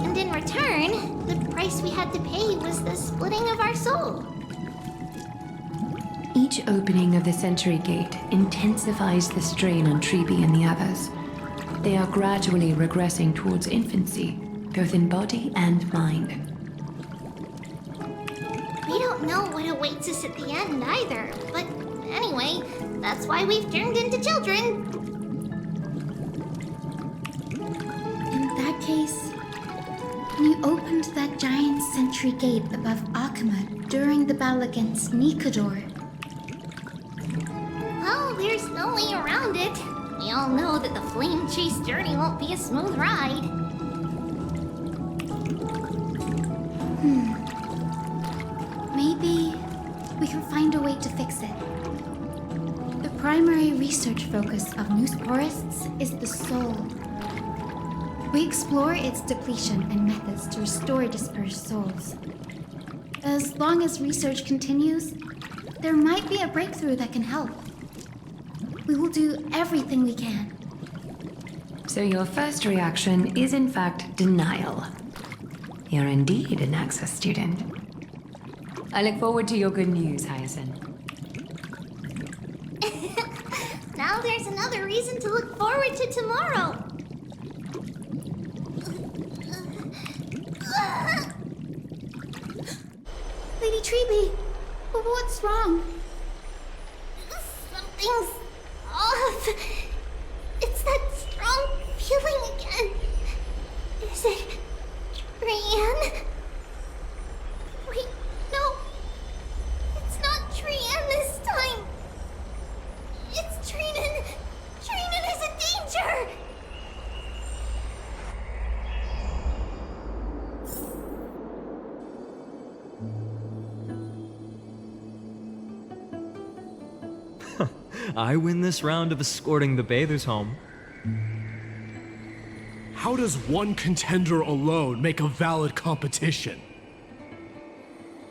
And in return, the price we had to pay was the splitting of our soul. Each opening of the Century Gate intensifies the strain on Tribbie and the others. They are gradually regressing towards infancy, both in body and mind. We don't know what awaits us at the end either, but anyway, that's why we've turned into children. In that case, when you opened that giant sentry gate above Akuma during the battle against Nikador, Well, there's no way around it. We all know that the flame chase journey won't be a smooth ride. Maybe we can find a way to fix it. The primary research focus of Moose Forests is the soul. We explore its depletion and methods to restore dispersed souls. As long as research continues, there might be a breakthrough that can help. We will do everything we can. So your first reaction is in fact denial. You're indeed an Anaxa student. I look forward to your good news, Hyacine. Now there's another reason to look forward to tomorrow. Lady Tribbie, what's wrong? Something's off. It's that strong feeling again. Is it Trian? Wait, no. It's not Trian this time. It's Trinan. Trinan is in danger. I win this round of escorting the bathers home. How does one contender alone make a valid competition?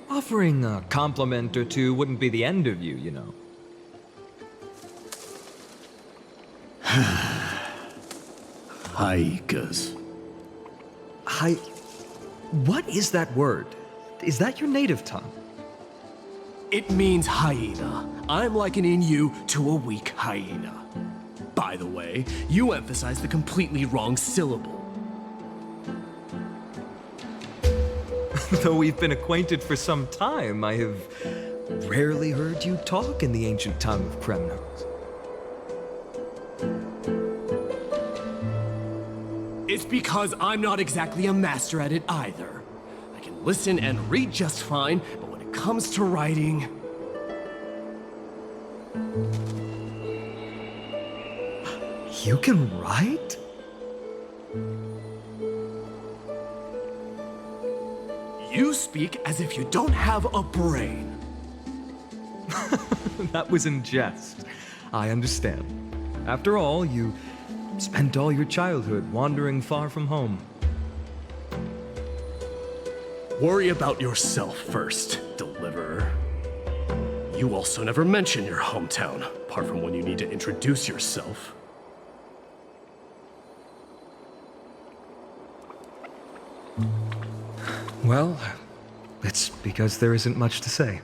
Offering a compliment or two wouldn't be the end of you, you know. Haikas. What is that word? Is that your native tongue? It means hyena. I'm likening you to a weak hyena. By the way, you emphasize the completely wrong syllable. Though we've been acquainted for some time, I have rarely heard you talk in the ancient tongue of Kremnos. It's because I'm not exactly a master at it either. I can listen and read just fine, but when it comes to writing... You can write? You speak as if you don't have a brain. That was in jest. I understand. After all, you spent all your childhood wandering far from home. Worry about yourself first, Deliverer. You also never mention your hometown, apart from when you need to introduce yourself. Well, it's because there isn't much to say.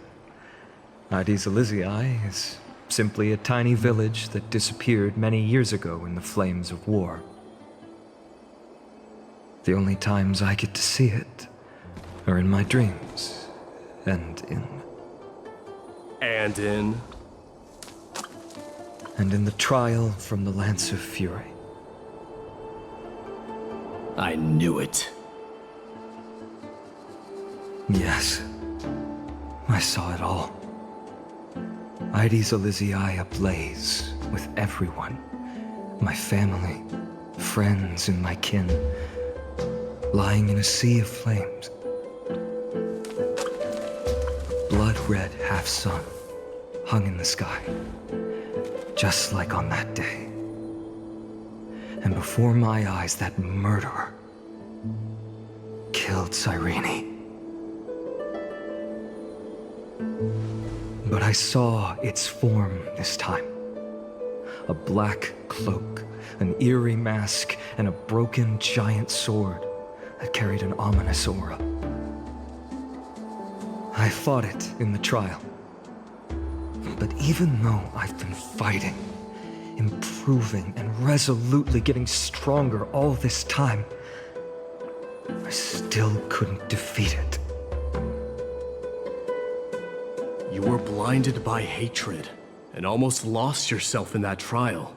Mydei Elizii is simply a tiny village that disappeared many years ago in the flames of war. The only times I get to see it are in my dreams, and in the trial from the Lance of Fury. I knew it. Yes, I saw it all. Mydei Elizii ablaze with everyone. My family, friends, and my kin, lying in a sea of flames. A blood-red half-sun hung in the sky, just like on that day. And before my eyes, that murderer killed Cyrene. But I saw its form this time. A black cloak, an eerie mask, and a broken giant sword that carried an ominous aura. I fought it in the trial. But even though I've been fighting, improving, and resolutely getting stronger all this time, I still couldn't defeat it. You were blinded by hatred and almost lost yourself in that trial.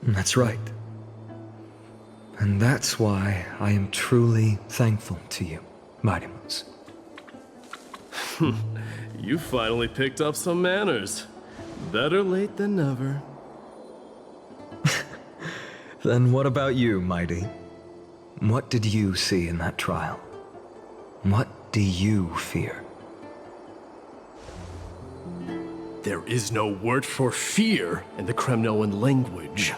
That's right. And that's why I am truly thankful to you, Mydei. You finally picked up some manners. Better late than never. Then what about you, Mydei? What did you see in that trial? What do you fear? There is no word for fear in the Kremnoan language.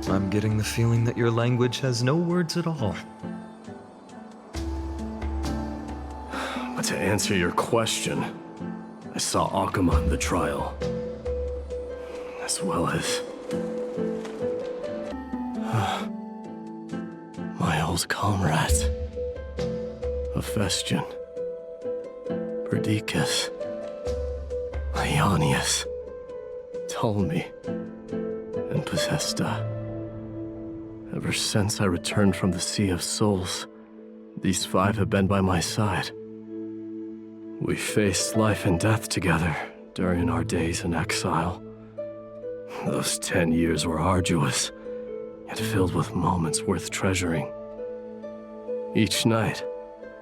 I'm getting the feeling that your language has no words at all. But to answer your question, I saw Akuma in the trial. As well as... my old comrades. Hephaestion. Perdiccas. Ionius. Ptolemy. And Possesta. Ever since I returned from the Sea of Souls, these 5 have been by my side. We faced life and death together during our days in exile. Those 10 years were arduous, yet filled with moments worth treasuring. Each night,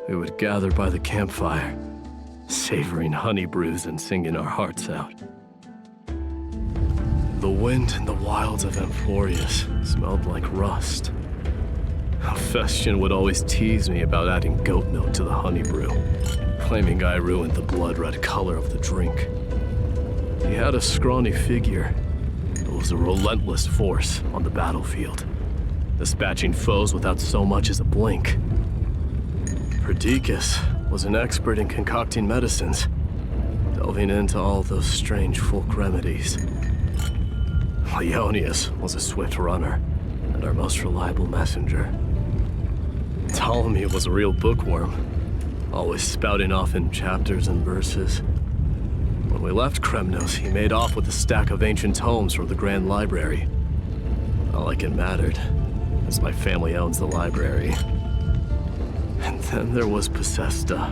we would gather by the campfire, savoring honey brews and singing our hearts out. The wind in the wilds of Amphoreus smelled like rust. Hephaestion would always tease me about adding goat milk to the honey brew, claiming I ruined the blood-red color of the drink. He had a scrawny figure, but was a relentless force on the battlefield, dispatching foes without so much as a blink. Perdiccas was an expert in concocting medicines, delving into all those strange folk remedies. Ionius was a swift runner and our most reliable messenger. Ptolemy was a real bookworm, always spouting off in chapters and verses. When we left Kremnos, he made off with a stack of ancient tomes from the Grand Library. Not like it mattered, as my family owns the library. And then there was Possesta.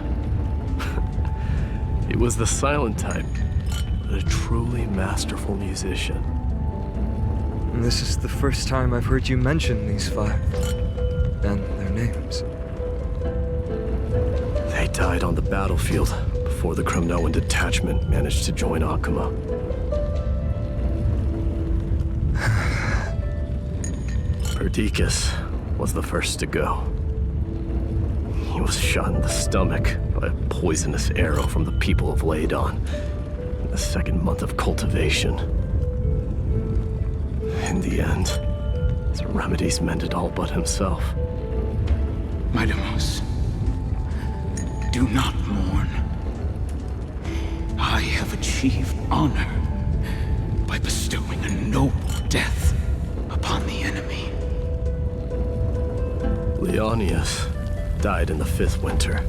He was the silent type, but a truly masterful musician. This is the first time I've heard you mention these 5, and their names. They died on the battlefield before the Kremnoan detachment managed to join Akuma. Perdiccas was the first to go. He was shot in the stomach by a poisonous arrow from the people of Laidon in the 2nd month of cultivation. In the end, his remedies mended all but himself. Mydei, do not mourn. I have achieved honor by bestowing a noble death upon the enemy. Leonius died in the 5th winter.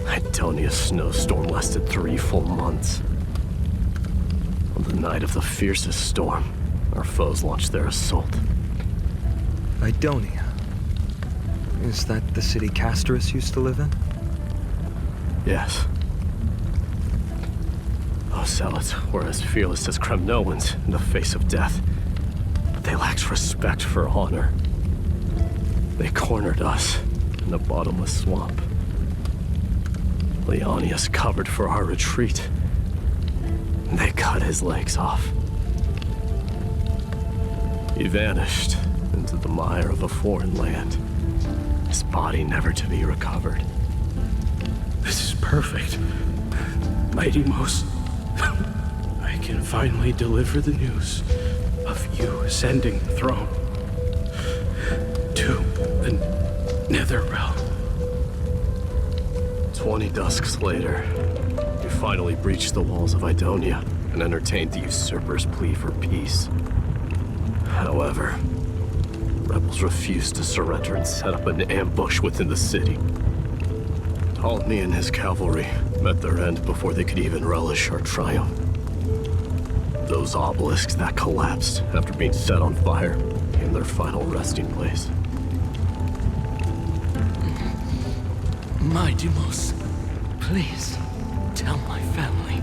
Idonia's snowstorm lasted 3 full months. On the night of the fiercest storm, our foes launched their assault. Idonia? Is that the city Castorice used to live in? Yes. Those zealots were as fearless as Kremnoans in the face of death, but they lacked respect for honor. They cornered us in a bottomless swamp. Leonius covered for our retreat, and they cut his legs off. He vanished into the mire of a foreign land, his body never to be recovered. This is perfect. Mydei, I can finally deliver the news of you ascending the throne to the Nether Realm. 20 dusks later, you finally breached the walls of Idonia and entertained the usurper's plea for peace. However, rebels refused to surrender and set up an ambush within the city. Ptolemy and his cavalry met their end before they could even relish our triumph. Those obelisks that collapsed after being set on fire became their final resting place. My Deimos, please tell my family.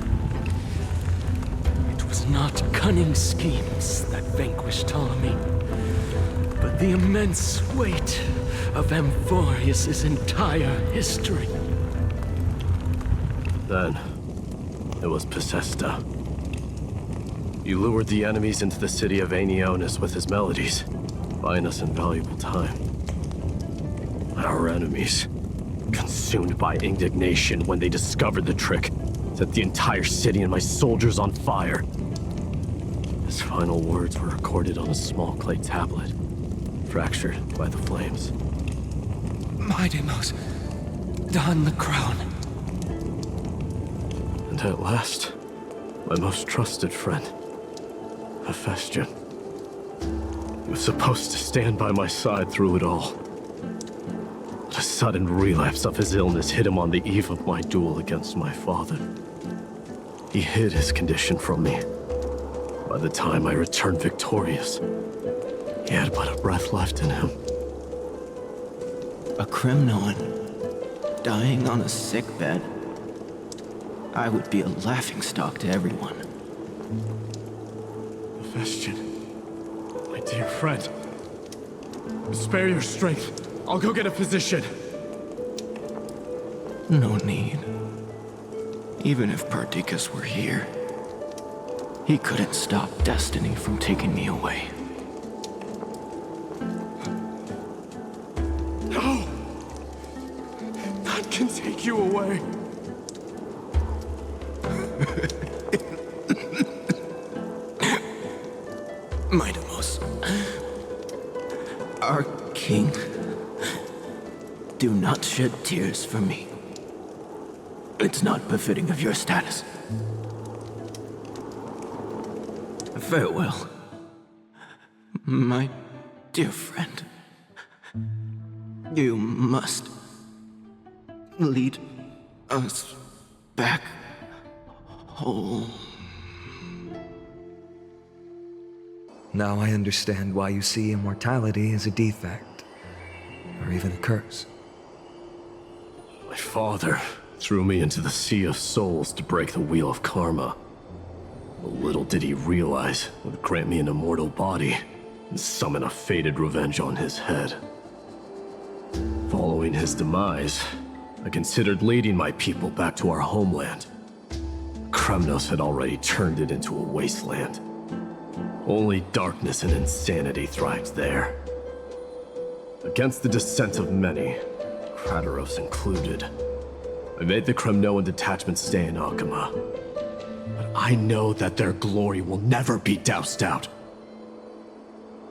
It was not cunning schemes that vanquished Ptolemy, but the immense weight of Amphoreus' entire history. Then, it was Pacesta. He lured the enemies into the city of Aenionis with his melodies, buying us invaluable time. Our enemies, consumed by indignation when they discovered the trick, set the entire city and my soldiers on fire. His final words were recorded on a small clay tablet, fractured by the flames. My Deimos, don the crown. And at last, my most trusted friend, Hephaestion. He was supposed to stand by my side through it all. But a sudden relapse of his illness hit him on the eve of my duel against my father. He hid his condition from me. By the time I returned victorious, he had but a breath left in him. A Kremnoan dying on a sickbed. I would be a laughingstock to everyone. Hephaestion, my dear friend, spare your strength. I'll go get a physician. No need. Even if Perdiccas were here, he couldn't stop destiny from taking me away. No! None can take you away. My Deimos, our king, do not shed tears for me. It's not befitting of your status. Farewell, my dear friend. You must lead us back home. Now I understand why you see immortality as a defect, or even a curse. My father threw me into the sea of souls to break the wheel of karma. But little did he realize it would grant me an immortal body and summon a fated revenge on his head. Following his demise, I considered leading my people back to our homeland. Kremnos had already turned it into a wasteland. Only darkness and insanity thrived there. Against the dissent of many, Castorice included, I made the Kremnoan detachment stay in Akama. But I know that their glory will never be doused out.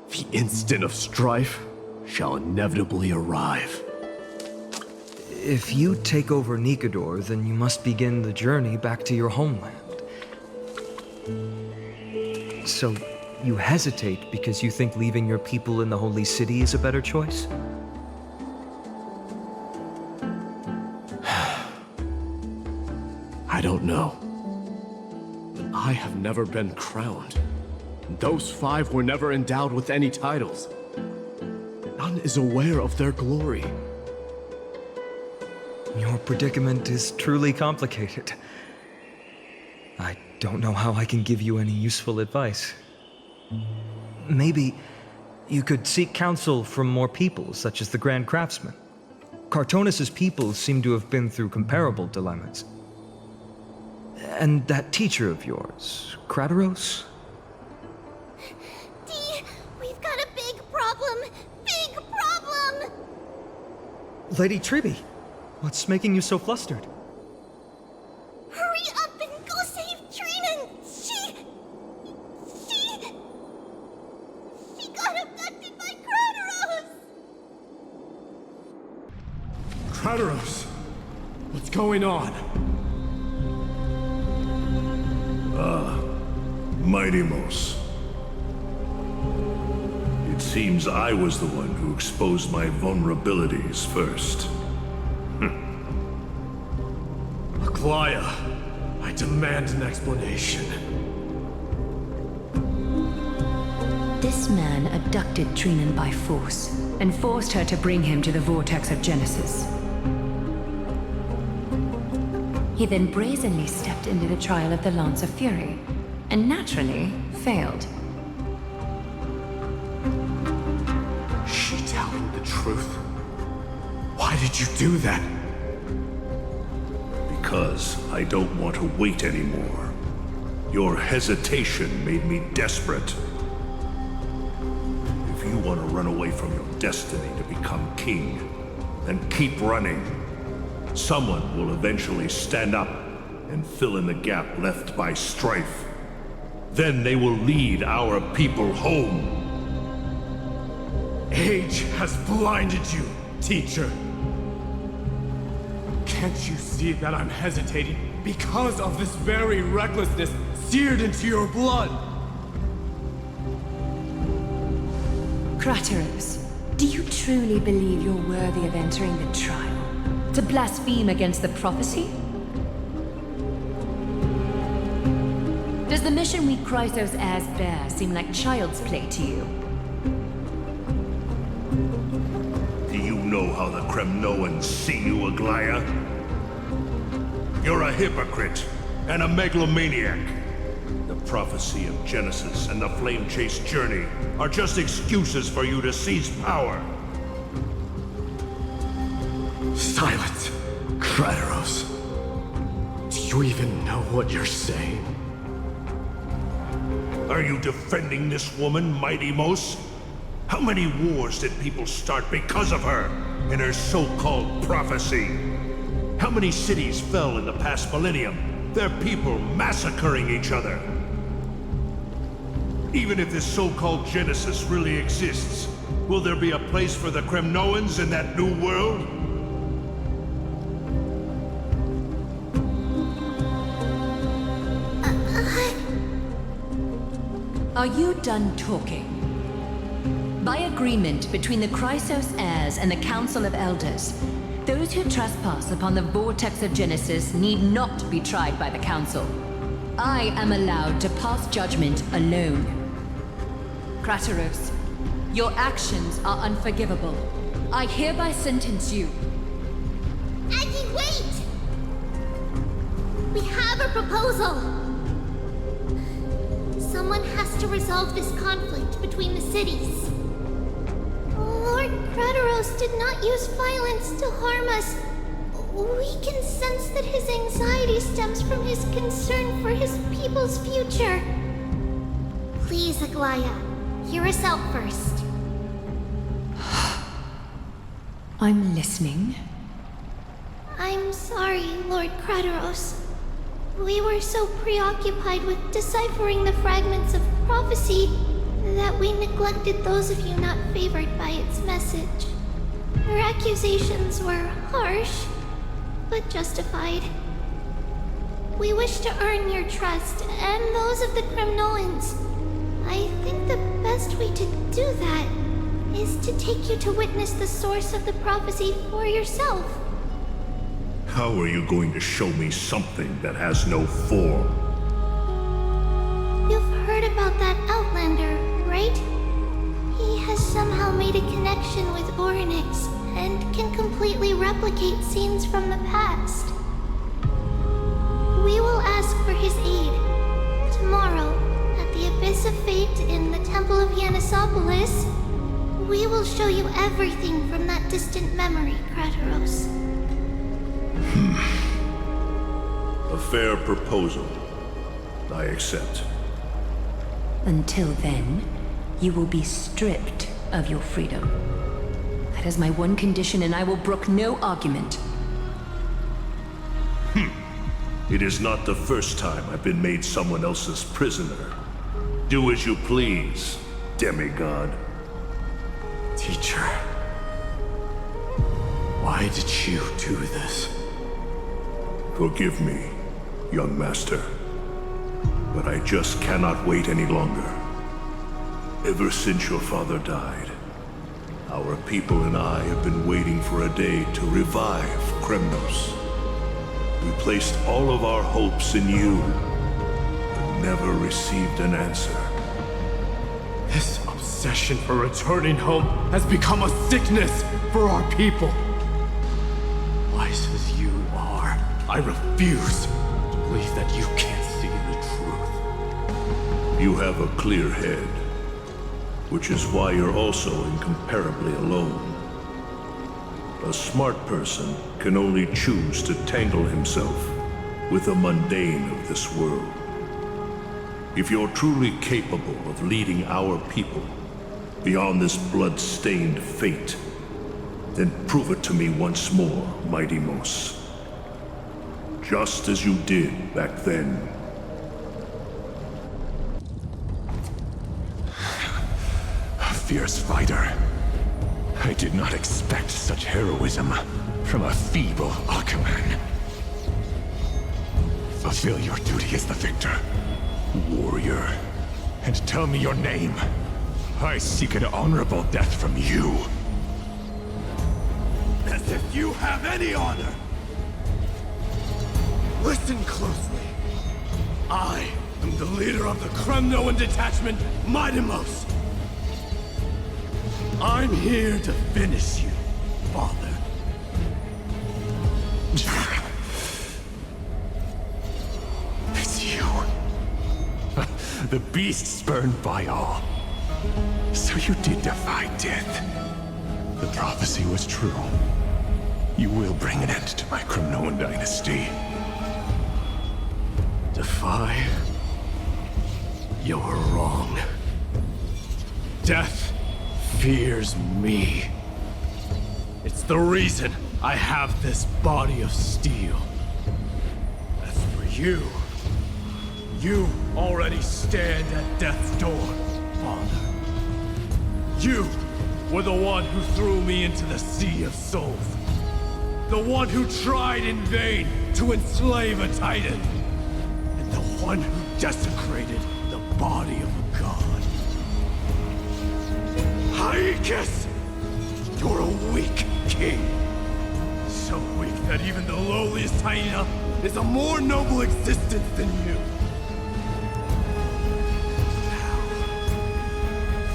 The instant of strife shall inevitably arrive. If you take over Nikedor, then you must begin the journey back to your homeland. So, you hesitate because you think leaving your people in the Holy City is a better choice? I don't know. But I have never been crowned. Those 5 were never endowed with any titles. None is aware of their glory. Your predicament is truly complicated. I don't know how I can give you any useful advice. Maybe you could seek counsel from more people, such as the Grand Craftsman. Cartonis' people seem to have been through comparable dilemmas. And that teacher of yours, Castorice? Dee, we've got a big problem! Big problem! Lady Tribbie, what's making you so flustered? Hurry up and go save Trinan! Trailblaze, what's going on? Mydei. It seems I was the one who exposed my vulnerabilities first. Aglea, I demand an explanation. This man abducted Trinan by force and forced her to bring him to the vortex of Genesis. He then brazenly stepped into the trial of the Lance of Fury, and naturally failed. She telling the truth? Why did you do that? Because I don't want to wait anymore. Your hesitation made me desperate. If you want to run away from your destiny to become king, then keep running. Someone will eventually stand up and fill in the gap left by strife. Then they will lead our people home. Age has blinded you, teacher. Can't you see that I'm hesitating because of this very recklessness seared into your blood? Crateros, do you truly believe you're worthy of entering the trial? To blaspheme against the prophecy? Does the mission we Chrysos heirs bear seem like child's play to you? Do you know how the Kremnoans see you, Aglea? You're a hypocrite and a megalomaniac. The prophecy of Genesis and the Flame Chase journey are just excuses for you to seize power. Silence, Crateros. Do you even know what you're saying? Are you defending this woman, Mydei? How many wars did people start because of her and her so-called prophecy? How many cities fell in the past millennium, their people massacring each other? Even if this so-called Genesis really exists, will there be a place for the Kremnoans in that new world? Are you done talking? By agreement between the Chrysos heirs and the Council of Elders, those who trespass upon the vortex of Genesis need not be tried by the Council. I am allowed to pass judgment alone. Crateros, your actions are unforgivable. I hereby sentence you. Aggie, wait! We have a proposal! Someone has to resolve this conflict between the cities. Lord Crateros did not use violence to harm us. We can sense that his anxiety stems from his concern for his people's future. Please, Aglea, hear us out first. I'm listening. I'm sorry, Lord Crateros. We were so preoccupied with deciphering the fragments of prophecy that we neglected those of you not favored by its message. Your accusations were harsh, but justified. We wish to earn your trust and those of the Kremnoans. I think the best way to do that is to take you to witness the source of the prophecy for yourself. How are you going to show me something that has no form? You've heard about that Outlander, right? He has somehow made a connection with Orynyx and can completely replicate scenes from the past. We will ask for his aid. Tomorrow, at the Abyss of Fate in the Temple of Yanissopolis, we will show you everything from that distant memory, Crateros. A fair proposal. I accept. Until then, you will be stripped of your freedom. That is my one condition, and I will brook no argument. It is not the first time I've been made someone else's prisoner. Do as you please, demigod. Teacher. Why did you do this? Forgive me, young master. But I just cannot wait any longer. Ever since your father died, our people and I have been waiting for a day to revive Kremnos. We placed all of our hopes in you, but never received an answer. This obsession for returning home has become a sickness for our people. Wise as you are, I refuse to believe that you can't see the truth. You have a clear head, which is why you're also incomparably alone. A smart person can only choose to tangle himself with the mundane of this world. If you're truly capable of leading our people beyond this blood-stained fate, then prove it to me once more, Mighty Mos. Just as you did back then. A fierce fighter. I did not expect such heroism from a feeble Alchemist. Fulfill your duty as the victor, warrior, and tell me your name. I seek an honorable death from you. As if you have any honor! Listen closely. I am the leader of the Kremnoan detachment, Mydei. I'm here to finish you, father. It's you. The beast spurned by all. So you did defy death. The prophecy was true. You will bring an end to my Kremnoan dynasty. Defy? You're wrong. Death fears me. It's the reason I have this body of steel. As for you, you already stand at death's door, father. You were the one who threw me into the Sea of Souls. The one who tried in vain to enslave a Titan. And the one who desecrated the body of a god. Hyacine! You're a weak king. So weak that even the lowliest hyena is a more noble existence than you. Now,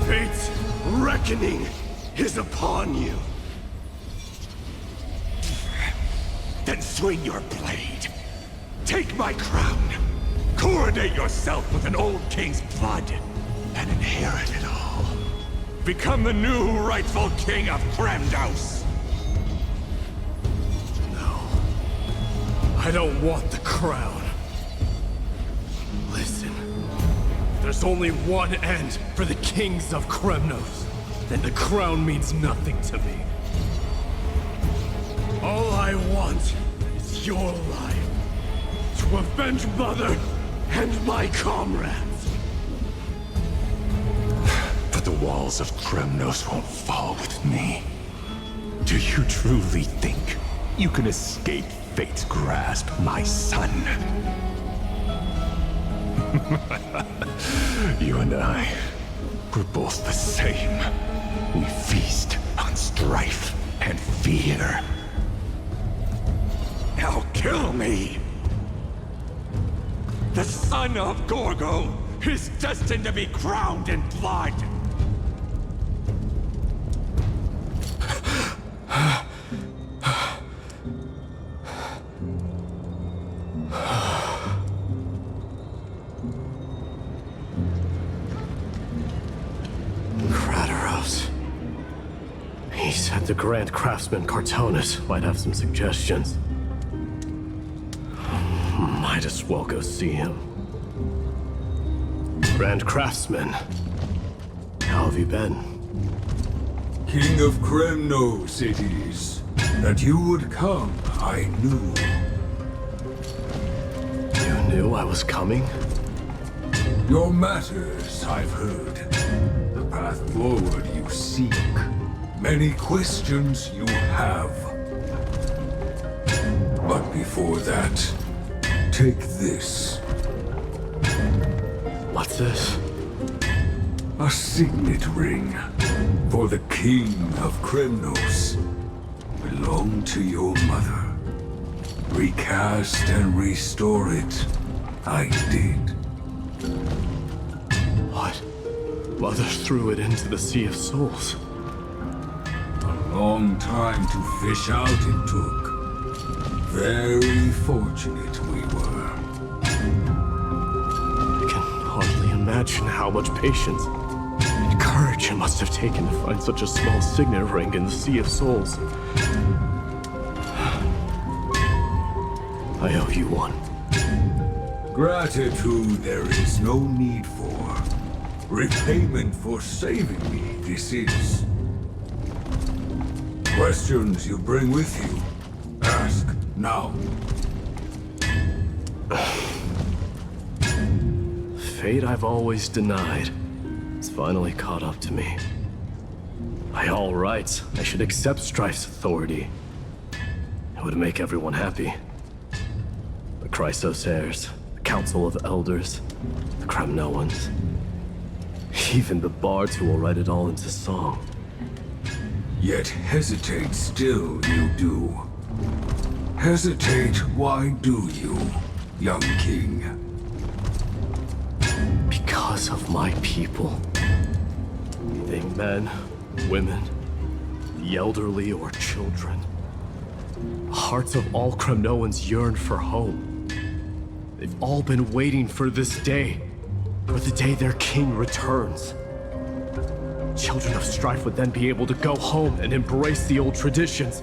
fate's reckoning is upon you. Then swing your blade. Take my crown. Coronate yourself with an old king's blood. And inherit it all. Become the new rightful king of Kremnos. No. I don't want the crown. Listen. There's only one end for the kings of Kremnos. Then the crown means nothing to me. All I want is your life. To avenge Mother and my comrades. But the walls of Kremnos won't fall with me. Do you truly think you can escape fate's grasp, my son? You and I, we're both the same. We feast on strife and fear. Now kill me! The son of Gorgo is destined to be crowned in blood! He said the Grand Craftsman Cartonus might have some suggestions. Might as well go see him. Grand Craftsman, how have you been? King of Kremnos it is. That you would come, I knew. You knew I was coming? Your matters, I've heard. The path forward you seek. Many questions you have. before that, take this. What's this? A signet ring for the King of Kremnos. Belonged to your mother. Recast and restore it. I did. What? Mother threw it into the Sea of Souls. A long time to fish out it took. Very fortunate we were. I can hardly imagine how much patience and courage it must have taken to find such a small signet ring in the Sea of Souls. I owe you one. Gratitude there is no need for. Repayment for saving me, this is. Questions you bring with you? Ask now. Fate I've always denied has finally caught up to me. By all rights, I should accept Strife's authority. It would make everyone happy. The Chrysos heirs, the Council of Elders, the Kremnoans. Even the bards who will write it all into song. Yet hesitate still you do. Hesitate, why do you, young king? Because of my people. Be they men, women, the elderly or children. The hearts of all Kremnoans yearn for home. They've all been waiting for this day. For the day their king returns. Children of Strife would then be able to go home and embrace the old traditions.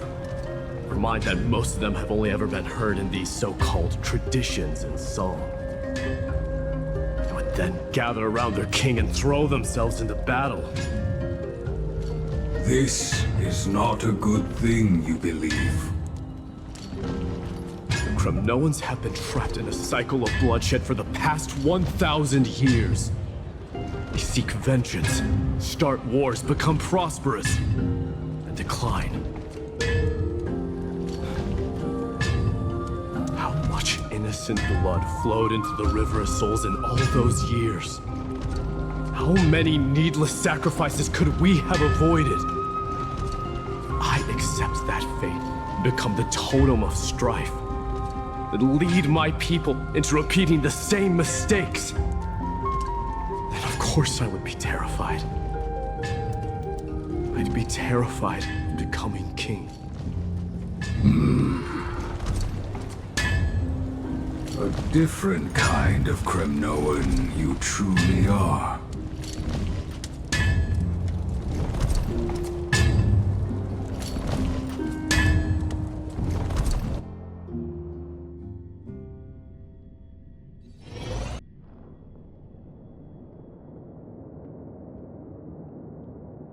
Never mind that most of them have only ever been heard in these so-called traditions in song. They would then gather around their king and throw themselves into battle. This is not a good thing, you believe. The Kremnoans have been trapped in a cycle of bloodshed for the past 1,000 years. They seek vengeance, start wars, become prosperous, and decline. How much innocent blood flowed into the River of Souls in all those years? How many needless sacrifices could we have avoided? I accept that fate and become the totem of strife that lead my people into repeating the same mistakes. Then of course I would be terrified. I'd be terrified of becoming king. A different kind of Kremnoan you truly are.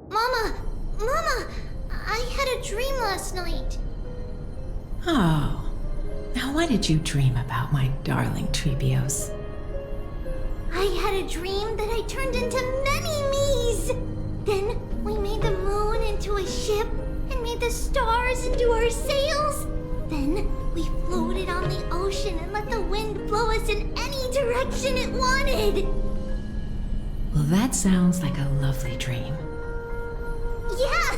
Mama, I had a dream last night. Oh, now what did you dream about, my darling Tribbios? I had a dream that I turned into many me's. Then we made the moon into a ship and made the stars into our sails. Then we floated on the ocean and let the wind blow us in any direction it wanted. Well, that sounds like a lovely dream. Yeah!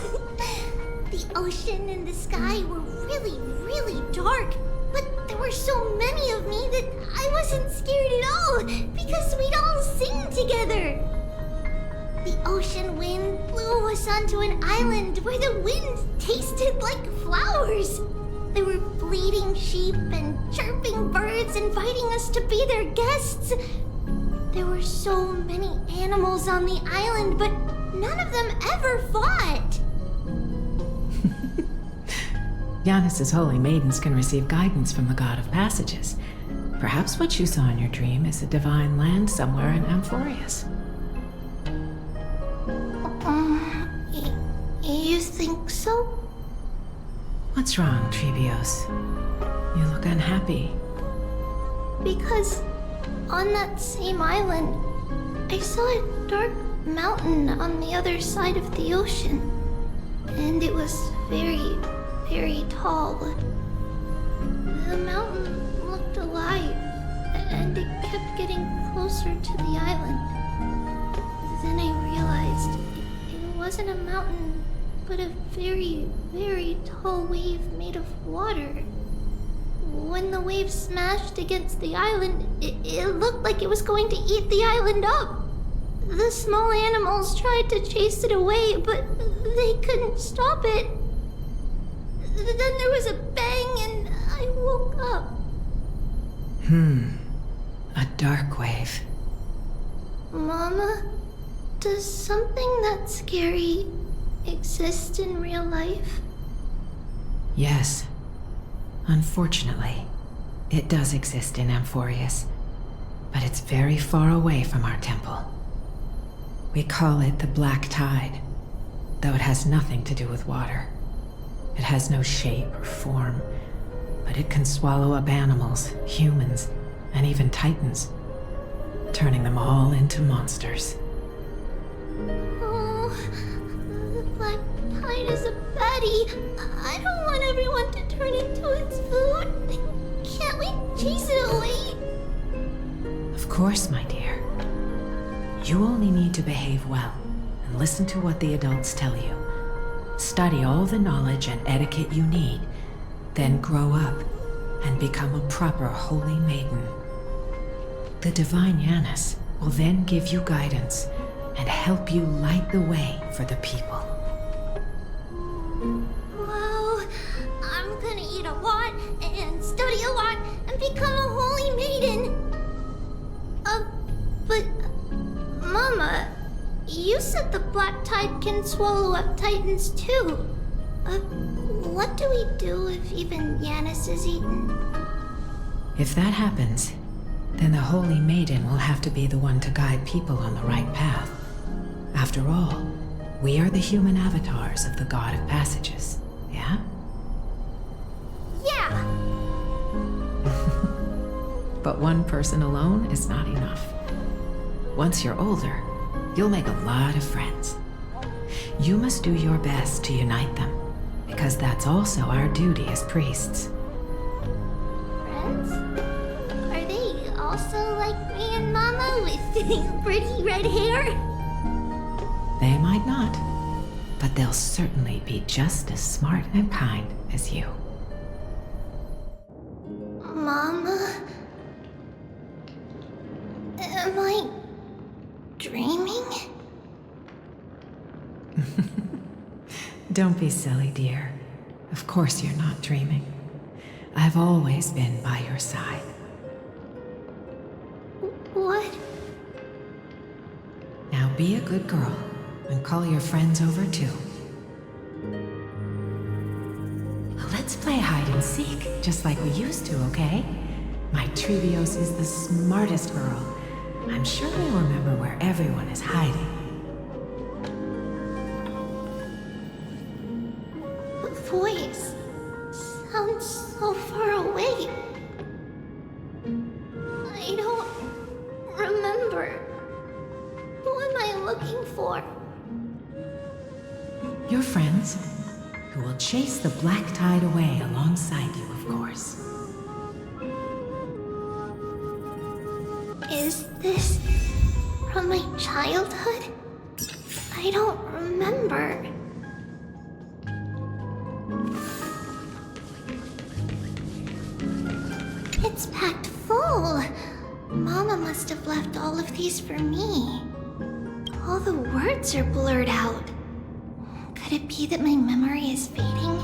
The ocean and the sky were really, really dark. But there were so many of me that I wasn't scared at all because we'd all sing together. The ocean wind blew us onto an island where the wind tasted like flowers. There were bleating sheep and chirping birds inviting us to be their guests. There were so many animals on the island, but none of them ever fought. Giannis's holy maidens can receive guidance from the God of Passages. Perhaps what you saw in your dream is a divine land somewhere in Amphoreus. You think so? What's wrong, Tribbios? You look unhappy. Because on that same island, I saw a dark mountain on the other side of the ocean. And it was very, very tall. The mountain looked alive, and it kept getting closer to the island. Then I realized it wasn't a mountain, but a very, very tall wave made of water. When the wave smashed against the island, it looked like it was going to eat the island up. The small animals tried to chase it away, but they couldn't stop it. Then there was a bang and I woke up. A dark wave. Mama, does something that scary exist in real life? Yes. Unfortunately, it does exist in Amphoreus, but it's very far away from our temple. We call it the Black Tide, though it has nothing to do with water. It has no shape or form, but it can swallow up animals, humans, and even titans, turning them all into monsters. Oh, the Black Tide is a baddie. I don't want everyone to turn into its food. Can't we chase it away? Of course, my dear. You only need to behave well and listen to what the adults tell you. Study all the knowledge and etiquette you need, then grow up and become a proper holy maiden. The divine Yanis will then give you guidance and help you light the way for the people. Wow, I'm gonna eat a lot and study a lot and become a holy maiden. But Mama, you said the Black Tide can swallow up titans too. What do we do if even Yanis is eaten? If that happens, then the Holy Maiden will have to be the one to guide people on the right path. After all, we are the human avatars of the God of Passages, yeah? Yeah! But one person alone is not enough. Once you're older, you'll make a lot of friends. You must do your best to unite them, because that's also our duty as priests. Friends? Are they also like me and Mama with pretty red hair? They might not, but they'll certainly be just as smart and kind as you. Mama? Am I dreaming? Don't be silly, dear. Of course you're not dreaming. I've always been by your side. What? Now be a good girl and call your friends over too. Let's play hide and seek, just like we used to, okay? My Tribbios is the smartest girl. I'm sure they'll remember where everyone is hiding. The voice sounds so far away. I don't remember. Who am I looking for? Your friends, who will chase the Black Tide away alongside you, of course. Is this from my childhood? I don't remember. It's packed full. Mama must have left all of these for me. All the words are blurred out. Could it be that my memory is fading?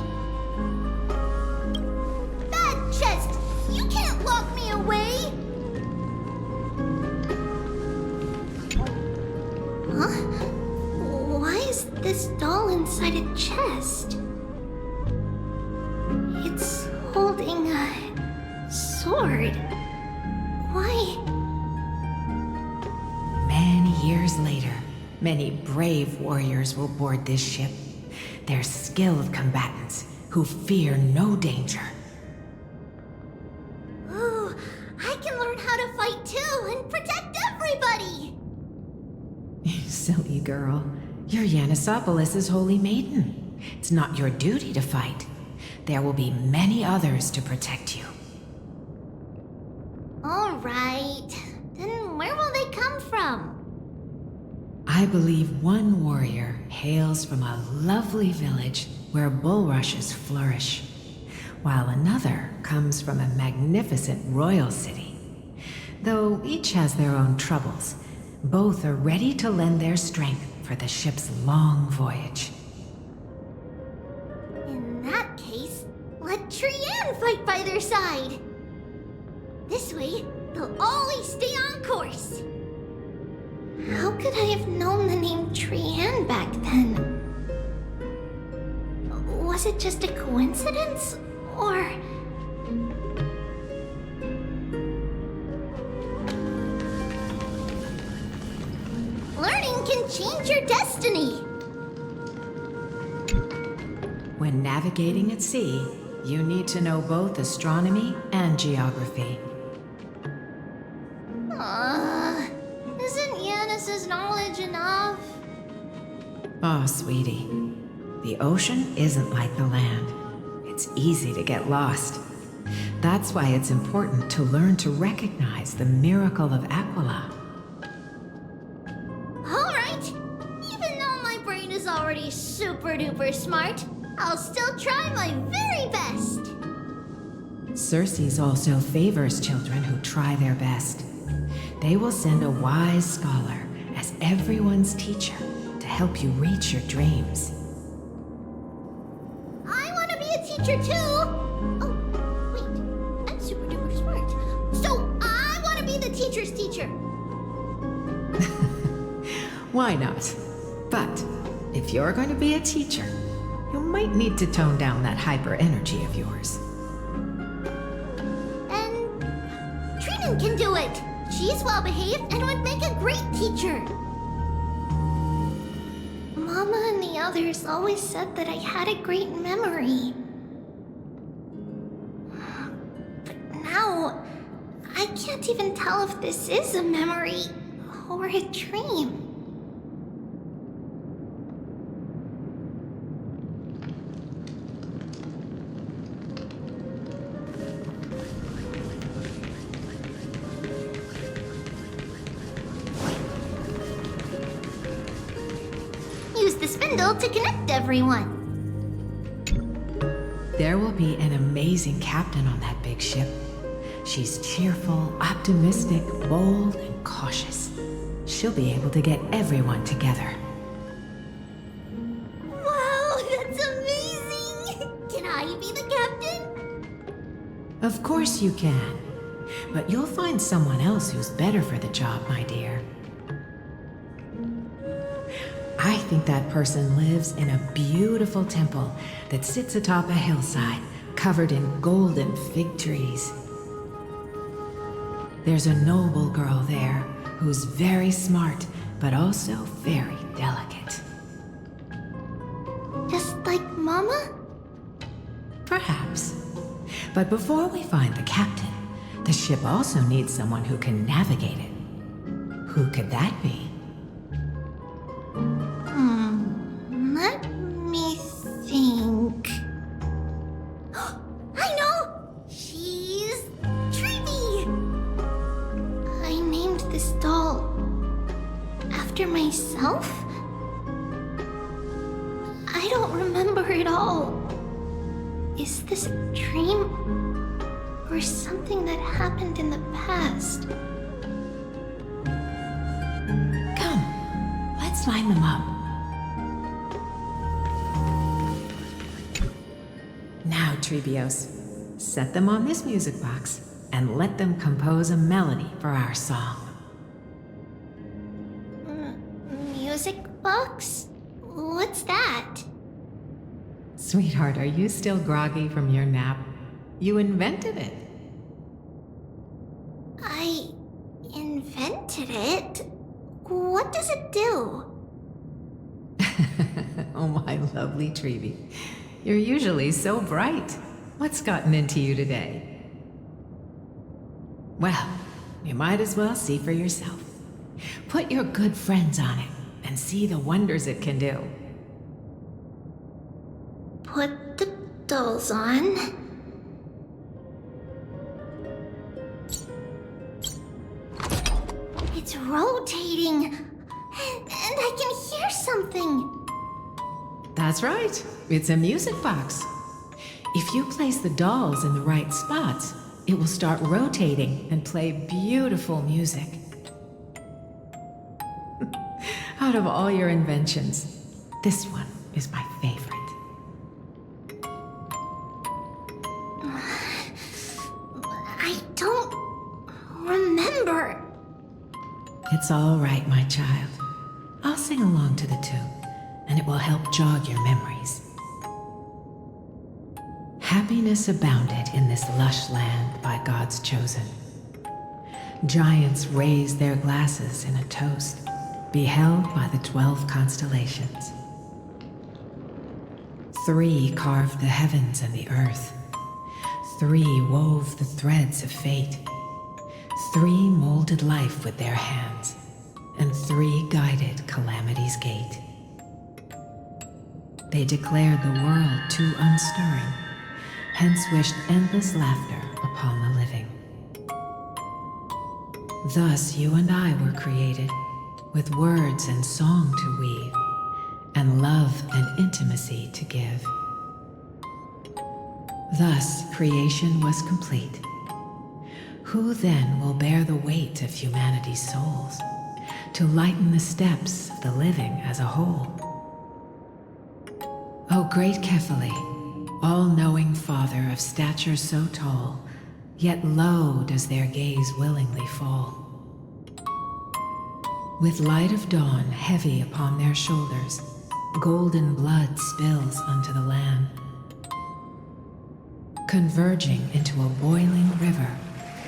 Bad chest! You can't lock me away! Huh? Why is this doll inside a chest? It's holding a sword. Why? Many years later, many brave warriors will board this ship. They're skilled combatants who fear no danger. Ooh, I can learn how to fight too and protect everybody! Silly girl. You're Yanisopoulos' holy maiden. It's not your duty to fight. There will be many others to protect you. right. Then where will they come from? I believe one warrior hails from a lovely village where bulrushes flourish, while another comes from a magnificent royal city. Though each has their own troubles, both are ready to lend their strength for the ship's long voyage. In that case, let Trianne fight by their side. This way, they'll always stay on course. How could I have known the name Trianne back then? Was it just a coincidence? Or... learning can change your destiny! When navigating at sea, you need to know both astronomy and geography. Isn't Yanis's knowledge enough? Oh, sweetie. The ocean isn't like the land. It's easy to get lost. That's why it's important to learn to recognize the miracle of Aglea. Alright! Even though my brain is already super duper smart, I'll still try my very best! Circe also favors children who try their best. They will send a wise scholar as everyone's teacher to help you reach your dreams. I want to be a teacher too! Oh, wait, I'm super duper smart. So I want to be the teacher's teacher! Why not? But if you're going to be a teacher, you might need to tone down that hyper energy of yours. And Trinan can do it! She's well behaved and would make a great teacher! Mama and the others always said that I had a great memory. But now, I can't even tell if this is a memory or a dream. Use the spindle to connect everyone. There will be an amazing captain on that big ship. She's cheerful, optimistic, bold, and cautious. She'll be able to get everyone together. Wow, that's amazing! Can I be the captain? Of course you can. But you'll find someone else who's better for the job, my dear. I think that person lives in a beautiful temple that sits atop a hillside covered in golden fig trees. There's a noble girl there who's very smart, but also very delicate. Just like Mama? Perhaps. But before we find the captain, the ship also needs someone who can navigate it. Who could that be? Let me think. I know! She's Tribbie! I named this doll after myself? I don't remember it all. Is this a dream? Or something that happened in the past? Come, let's line them up. Now, Tribbios, set them on this music box and let them compose a melody for our song. Music box? What's that? Sweetheart, are you still groggy from your nap? You invented it. I invented it? What does it do? Oh, my lovely Tribbie. You're usually so bright. What's gotten into you today? Well, you might as well see for yourself. Put your good friends on it and see the wonders it can do. Put the dolls on. It's rotating. And I can hear something. That's right. It's a music box. If you place the dolls in the right spots, it will start rotating and play beautiful music. Out of all your inventions, this one is my favorite. I don't remember. It's all right, my child. I'll sing along to the tune, and it will help jog your memories. Happiness abounded in this lush land by God's chosen. Giants raised their glasses in a toast, beheld by the 12 constellations. 3 carved the heavens and the earth. 3 wove the threads of fate. 3 molded life with their hands, and 3 guided calamity's gate. They declared the world too unstirring, hence wished endless laughter upon the living. Thus you and I were created, with words and song to weave, and love and intimacy to give. Thus creation was complete. Who then will bear the weight of humanity's souls, to lighten the steps of the living as a whole? O great Kephale, all-knowing Father of stature so tall, yet low does their gaze willingly fall. With light of dawn heavy upon their shoulders, golden blood spills unto the land, converging into a boiling river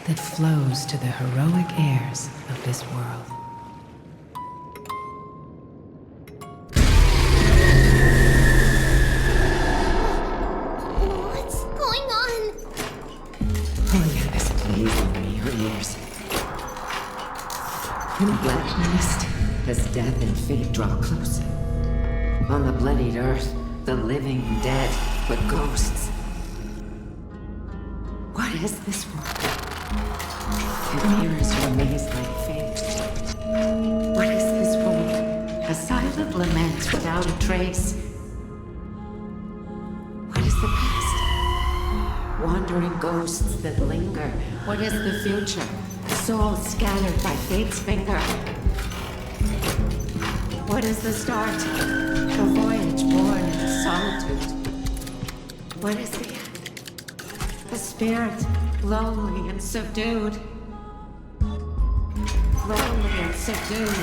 that flows to the heroic heirs of this world. What's going on? Holiness, please open your ears. In black mist, as death and fate draw closer. On the bloodied earth, the living dead, but ghosts. What is this world? It mirrors your maze-like fate. What is this world? A silent lament without a trace. What is the past? Wandering ghosts that linger. What is the future? Souls scattered by fate's finger. What is the start? A voyage born into solitude. What is the end? A spirit, lonely and subdued. Lonely and subdued.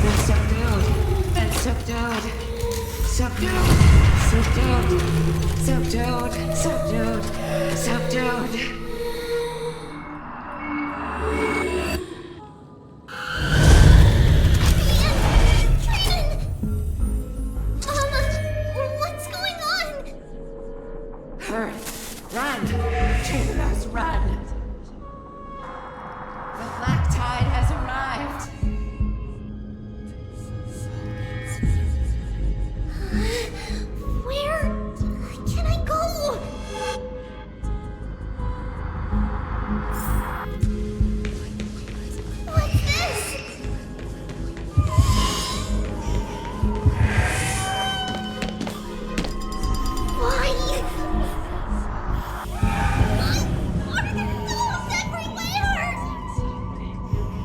And subdued. And subdued. Subdued. Subdued. Subdued. Subdued. Subdued.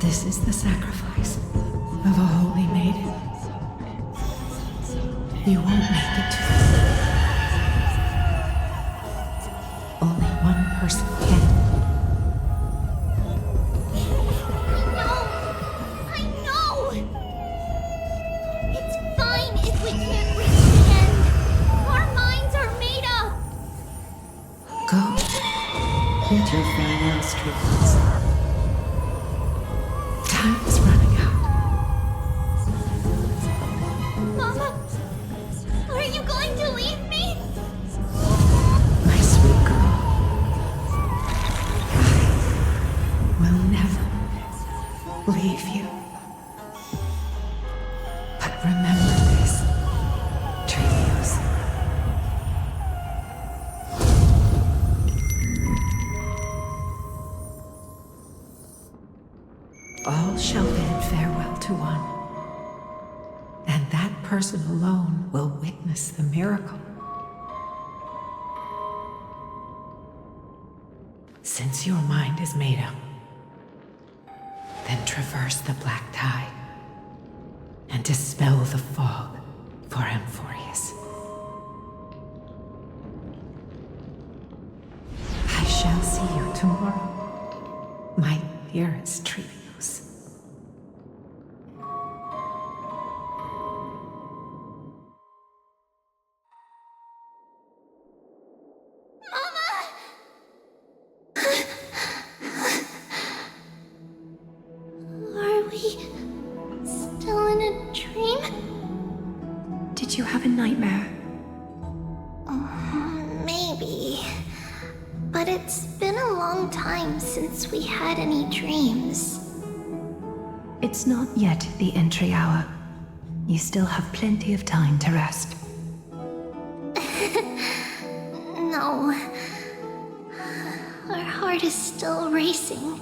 This is the sacrifice of a holy maiden. You won't make it to the sea. Only one person can. I know! It's fine if we can't reach the end. Our minds are made up. Go. Get your farewell streets. Time is running out. Mama, are you going to leave me? My sweet girl. I will never leave you. But remember this, Trailblaze. All shall bid farewell to one. And that person alone will witness the miracle. Since your mind is made up, then traverse the black tide and dispel the fog for Amphoreus. I shall see you tomorrow, my dearest Tribbie. Did you have a nightmare? Maybe. But it's been a long time since we had any dreams. It's not yet the entry hour. You still have plenty of time to rest. No. Our heart is still racing.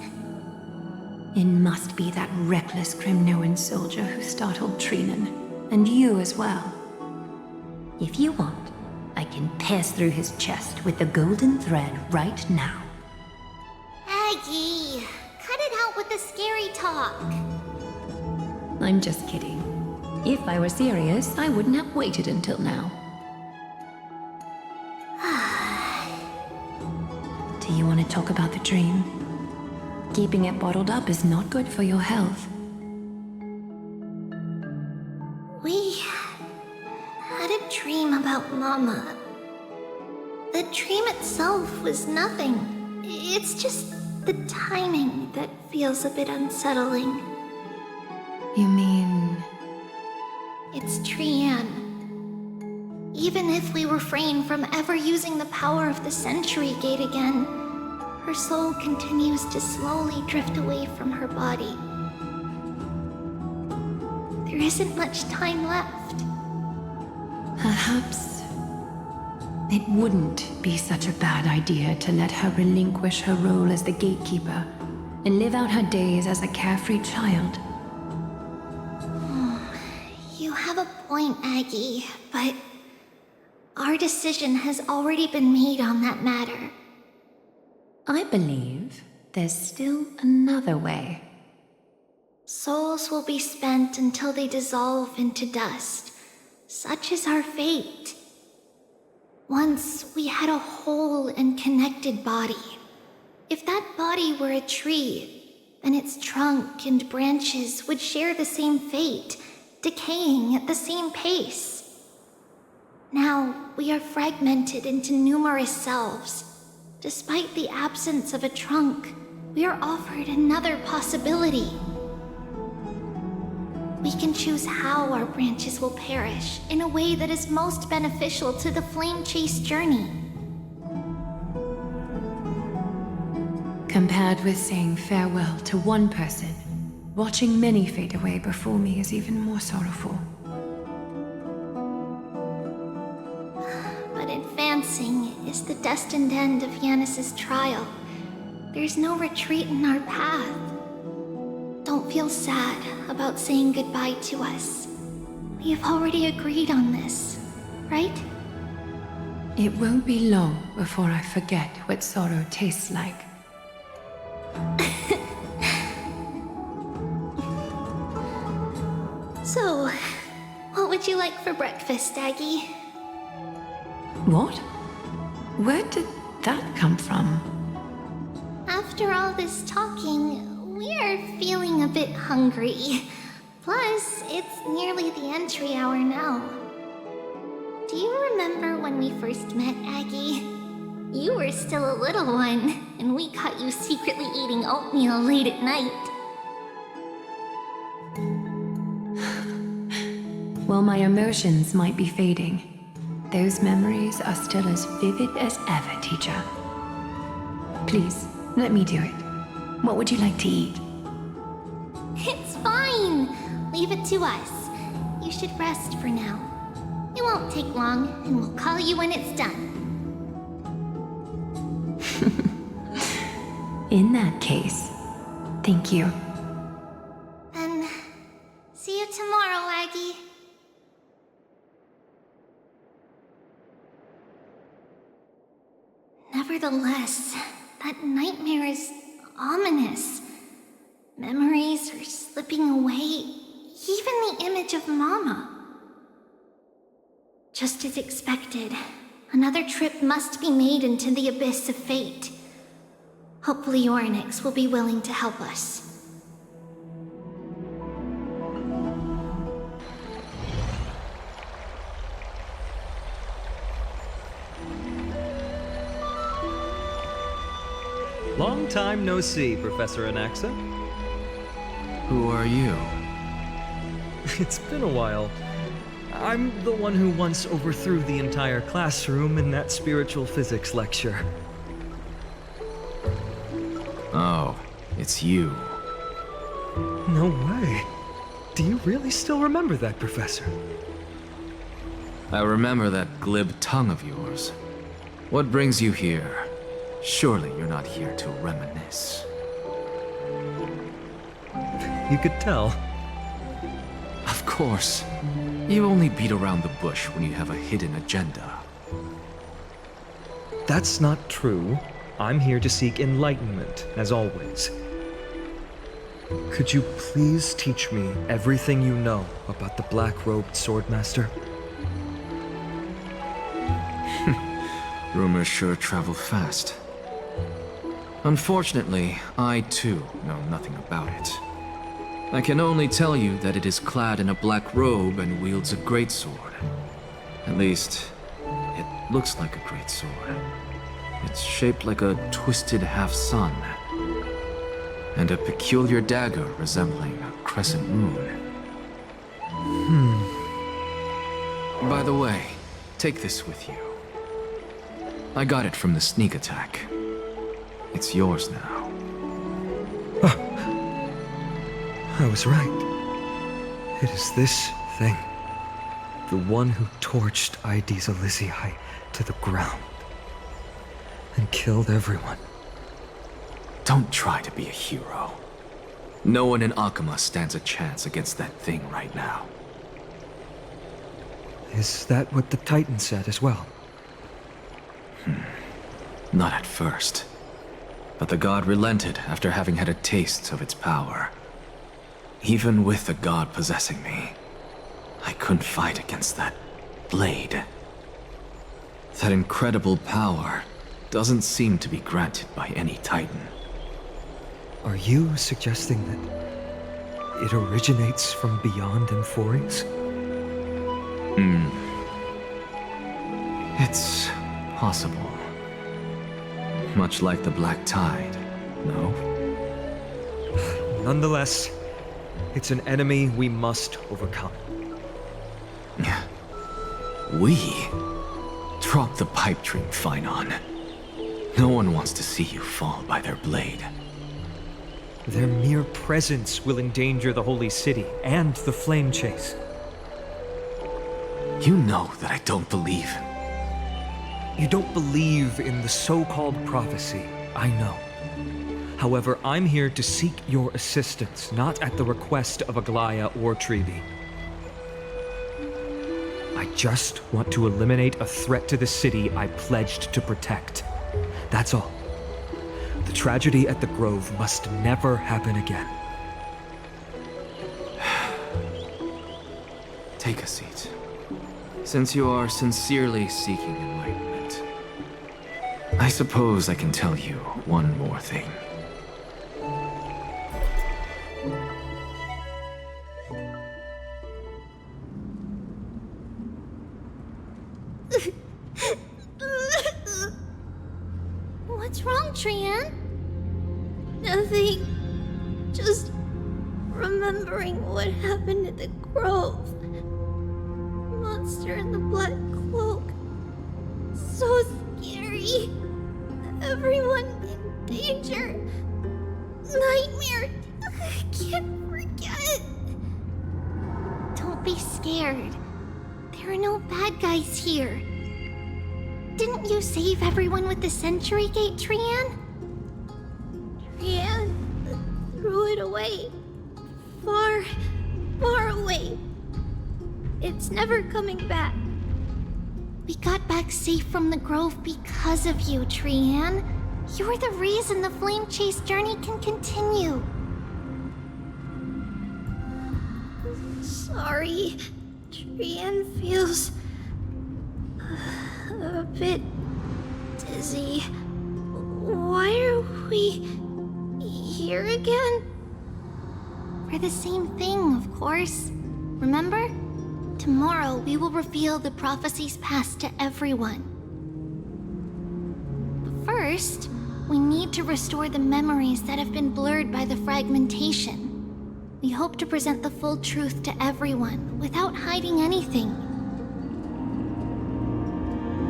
It must be that reckless Kremnoan soldier who startled Phainon, and you as well. If you want, I can pass through his chest with the golden thread right now. Aggie, cut it out with the scary talk. I'm just kidding. If I were serious, I wouldn't have waited until now. Do you want to talk about the dream? Keeping it bottled up is not good for your health. We had a dream about Mama. The dream itself was nothing. It's just the timing that feels a bit unsettling. You mean... It's Trianne. Even if we refrain from ever using the power of the Century Gate again, her soul continues to slowly drift away from her body. There isn't much time left. Perhaps it wouldn't be such a bad idea to let her relinquish her role as the gatekeeper and live out her days as a carefree child. You have a point, Aggie, but our decision has already been made on that matter. I believe there's still another way. Souls will be spent until they dissolve into dust. Such is our fate. Once we had a whole and connected body. If that body were a tree, then its trunk and branches would share the same fate, decaying at the same pace. Now, we are fragmented into numerous selves. Despite the absence of a trunk, we are offered another possibility. We can choose how our branches will perish in a way that is most beneficial to the flame chase journey. Compared with saying farewell to one person, watching many fade away before me is even more sorrowful. But advancing is the destined end of Yanis's trial. There's no retreat in our path. Don't feel sad about saying goodbye to us. We have already agreed on this, right? It won't be long before I forget what sorrow tastes like. So, what would you like for breakfast, Aggie? What? Where did that come from? After all this talking, we are feeling a bit hungry. Plus, it's nearly the entry hour now. Do you remember when we first met, Aggie? You were still a little one, and we caught you secretly eating oatmeal late at night. While my emotions might be fading, those memories are still as vivid as ever, teacher. Please, let me do it. What would you like to eat? It's fine! Leave it to us. You should rest for now. It won't take long, and we'll call you when it's done. In that case, thank you. Nevertheless, that nightmare is ominous. Memories are slipping away, even the image of Mama. Just as expected, another trip must be made into the abyss of fate. Hopefully Orynyx will be willing to help us. Long time no see, Professor Anaxa. Who are you? It's been a while. I'm the one who once overthrew the entire classroom in that spiritual physics lecture. Oh, it's you. No way. Do you really still remember that, Professor? I remember that glib tongue of yours. What brings you here? Surely you're not here to reminisce. You could tell. Of course. You only beat around the bush when you have a hidden agenda. That's not true. I'm here to seek enlightenment, as always. Could you please teach me everything you know about the black-robed swordmaster? Rumors sure travel fast. Unfortunately, I too know nothing about it. I can only tell you that it is clad in a black robe and wields a greatsword. At least, it looks like a greatsword. It's shaped like a twisted half-sun, and a peculiar dagger resembling a crescent moon. By the way, take this with you. I got it from the sneak attack. It's yours now. I was right. It is this thing. The one who torched Aedes Elysiae to the ground. And killed everyone. Don't try to be a hero. No one in Akama stands a chance against that thing right now. Is that what the Titan said as well? Not at first. But the god relented after having had a taste of its power. Even with the god possessing me, I couldn't fight against that blade. That incredible power doesn't seem to be granted by any Titan. Are you suggesting that it originates from beyond Amphoreus? It's possible. Much like the Black Tide, no? Nonetheless, it's an enemy we must overcome. We? Drop the pipe dream, Phainon. No one wants to see you fall by their blade. Their mere presence will endanger the Holy City and the Flame Chase. You know that I don't believe. You don't believe in the so-called prophecy, I know. However, I'm here to seek your assistance, not at the request of Aglea or Tribbie. I just want to eliminate a threat to the city I pledged to protect. That's all. The tragedy at the Grove must never happen again. Take a seat. Since you are sincerely seeking enlightenment, I suppose I can tell you one more thing. What's wrong, Trian? Nothing. Just remembering what happened at the Grove. Monster in the black cloak. So scary. Everyone in danger. Nightmare. I can't forget. Don't be scared. There are no bad guys here. Didn't you save everyone with the Century Gate, Trian? Trian threw it away. Far, far away. It's never coming back. We got back safe from the grove because of you, Trianne. You're the reason the flame chase journey can continue. Sorry. Trianne feels a bit dizzy. Why are we here again? For the same thing, of course. Remember? Tomorrow we will reveal the prophecies passed to everyone. But first, we need to restore the memories that have been blurred by the fragmentation. We hope to present the full truth to everyone without hiding anything.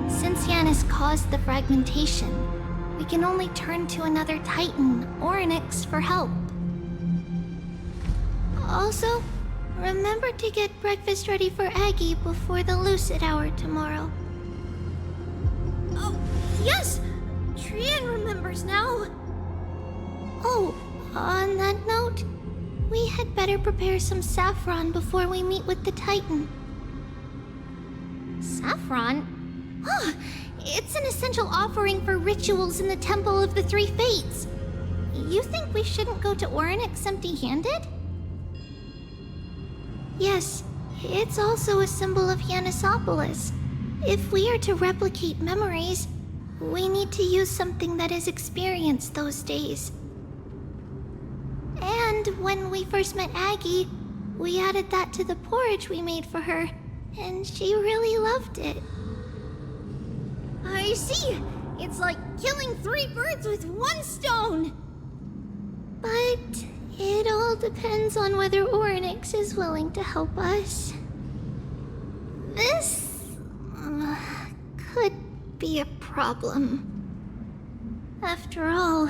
Since Yanis caused the fragmentation, we can only turn to another Titan or Onyx for help. Also, remember to get breakfast ready for Aggie before the lucid hour tomorrow. Oh, yes! Trianne remembers now! Oh, on that note, we had better prepare some saffron before we meet with the Titan. Saffron? Ah, it's an essential offering for rituals in the Temple of the Three Fates. You think we shouldn't go to Orynyx empty-handed? Yes, it's also a symbol of Yanisopolis. If we are to replicate memories, we need to use something that has experienced those days. And when we first met Aggie, we added that to the porridge we made for her, and she really loved it. I see! It's like killing 3 birds with 1 stone! But it all depends on whether Orynyx is willing to help us. This could be a problem. After all,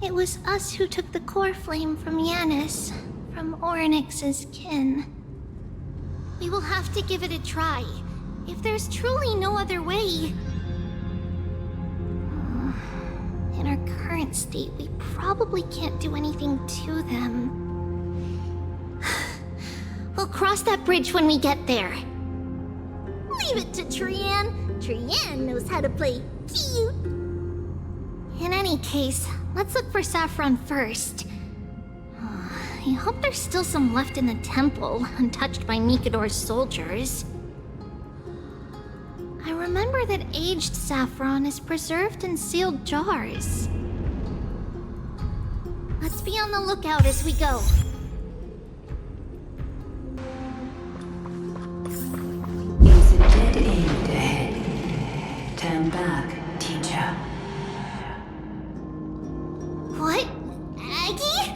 it was us who took the core flame from Yanis, from Orynyx's kin. We will have to give it a try, if there's truly no other way. In our current state, we probably can't do anything to them. We'll cross that bridge when we get there. Leave it to Trianne. Trianne knows how to play cute. In any case, let's look for saffron first. I hope there's still some left in the temple, untouched by Mikador's soldiers. I remember that aged saffron is preserved in sealed jars. Let's be on the lookout as we go. There's a dead end ahead. Turn back, teacher. What? Aggie?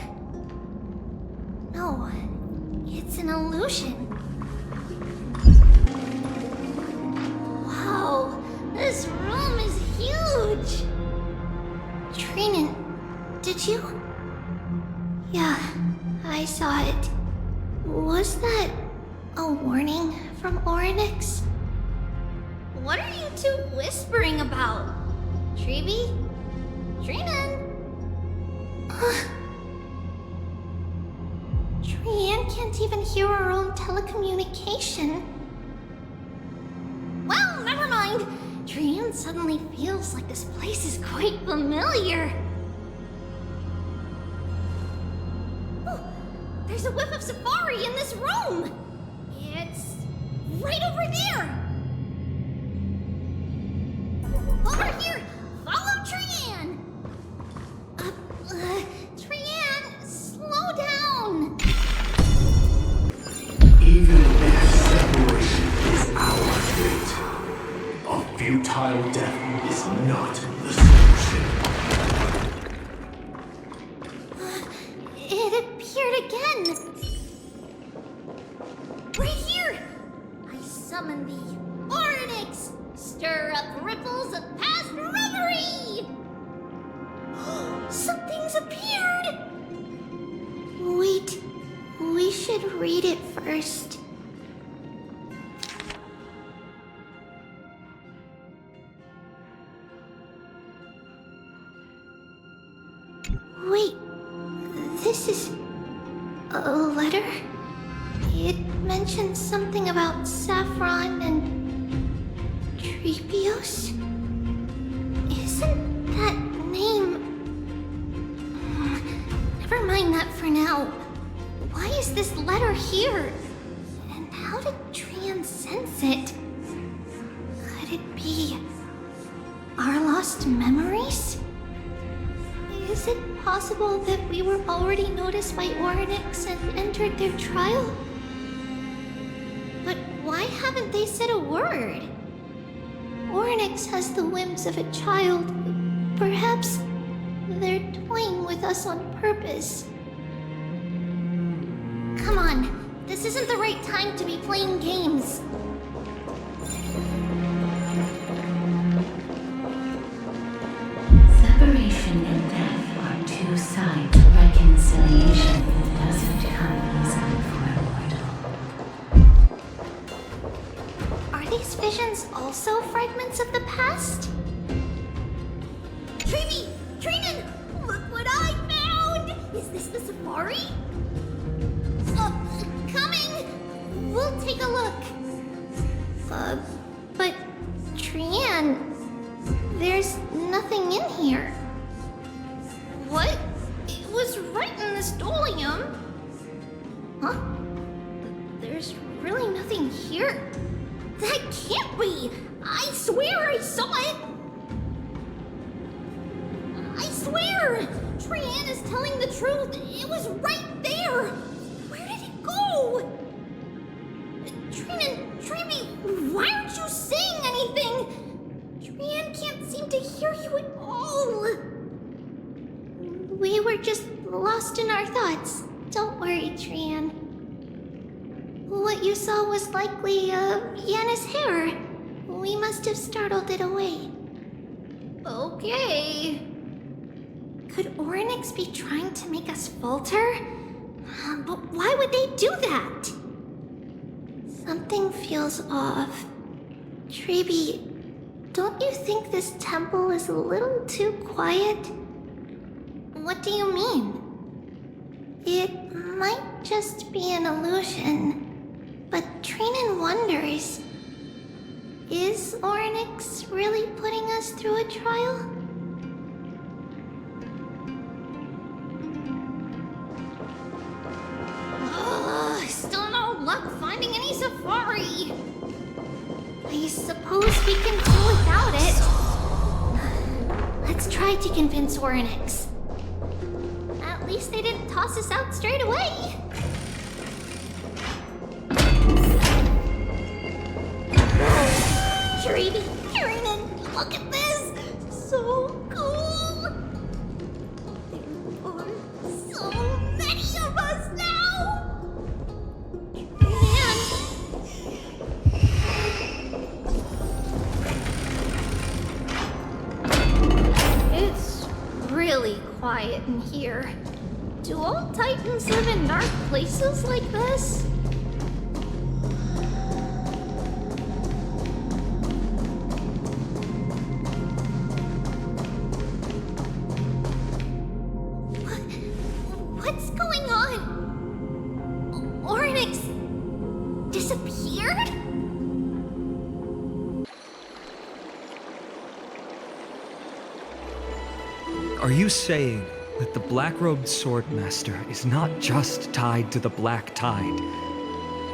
No, it's an illusion. Wow, this room is huge! Trinan, did you? Yeah, I saw it. Was that a warning from Orynyx? What are you two whispering about? Tribbie? Trinan? Trianne can't even hear her own telecommunication. Well, never mind. Trianne suddenly feels like this place is quite familiar. Oh, there's a whiff of safari in this room. It's right over there. Over here! Follow Trianne! Trianne, slow down! Even if separation is our fate, a futile death is not the solution. It appeared again! Right here! I summon thee, Orynyx! Stir up ripples of past reverie! Something's appeared! Wait, we should read it first. Wait, this is a letter? It mentions something about saffron and Tribbios? Isn't that name... Never mind that for now. Why is this letter here? And how did Trian sense it? Could it be... our lost memories? Is it possible that we were already noticed by Oryx and entered their trial? But why haven't they said a word? Oryx has the whims of a child. Perhaps they're toying with us on purpose. Come on, this isn't the right time to be playing games. Separation and death are two sides of reconciliation that doesn't come easily for a mortal. Are these visions also fragments of the past? Tribbie! Trinan! Look what I found! Is this the safari? Coming! We'll take a look. But Trian, there's nothing in here. What? It was right in the stolium. Huh? There's really nothing here. That can't be! I swear I saw it! I swear! Trian is telling the truth. It was right there! Where did it go? Trinan, Tribbie, why aren't you saying anything? Trian can't seem to hear you at all. We were just lost in our thoughts. Don't worry, Trian. What you saw was likely, Yanna's hair. We must have startled it away. Okay. Could Oryx be trying to make us falter? But why would they do that? Something feels off. Tribbie, don't you think this temple is a little too quiet? What do you mean? It might just be an illusion, but Trinan wonders, is Oryx really putting us through a trial? Still no luck finding any safari. I suppose we can do without it. Let's try to convince Oryx. At least they didn't toss us out straight away. Tribbie, Trinan, look at this! So cool! There are so many of us now! Man! It's really quiet in here. Do all Titans live in dark places like this? What's going on? Oryx disappeared? Are you saying that the black-robed swordmaster is not just tied to the black tide,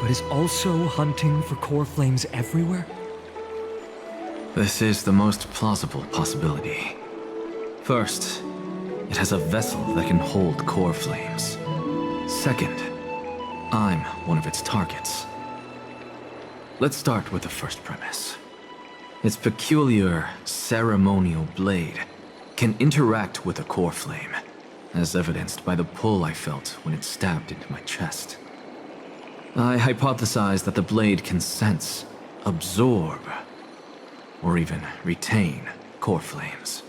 but is also hunting for core flames everywhere? This is the most plausible possibility. First, it has a vessel that can hold core flames. Second, I'm one of its targets. Let's start with the first premise. Its peculiar ceremonial blade can interact with a core flame, as evidenced by the pull I felt when it stabbed into my chest. I hypothesize that the blade can sense, absorb, or even retain core flames.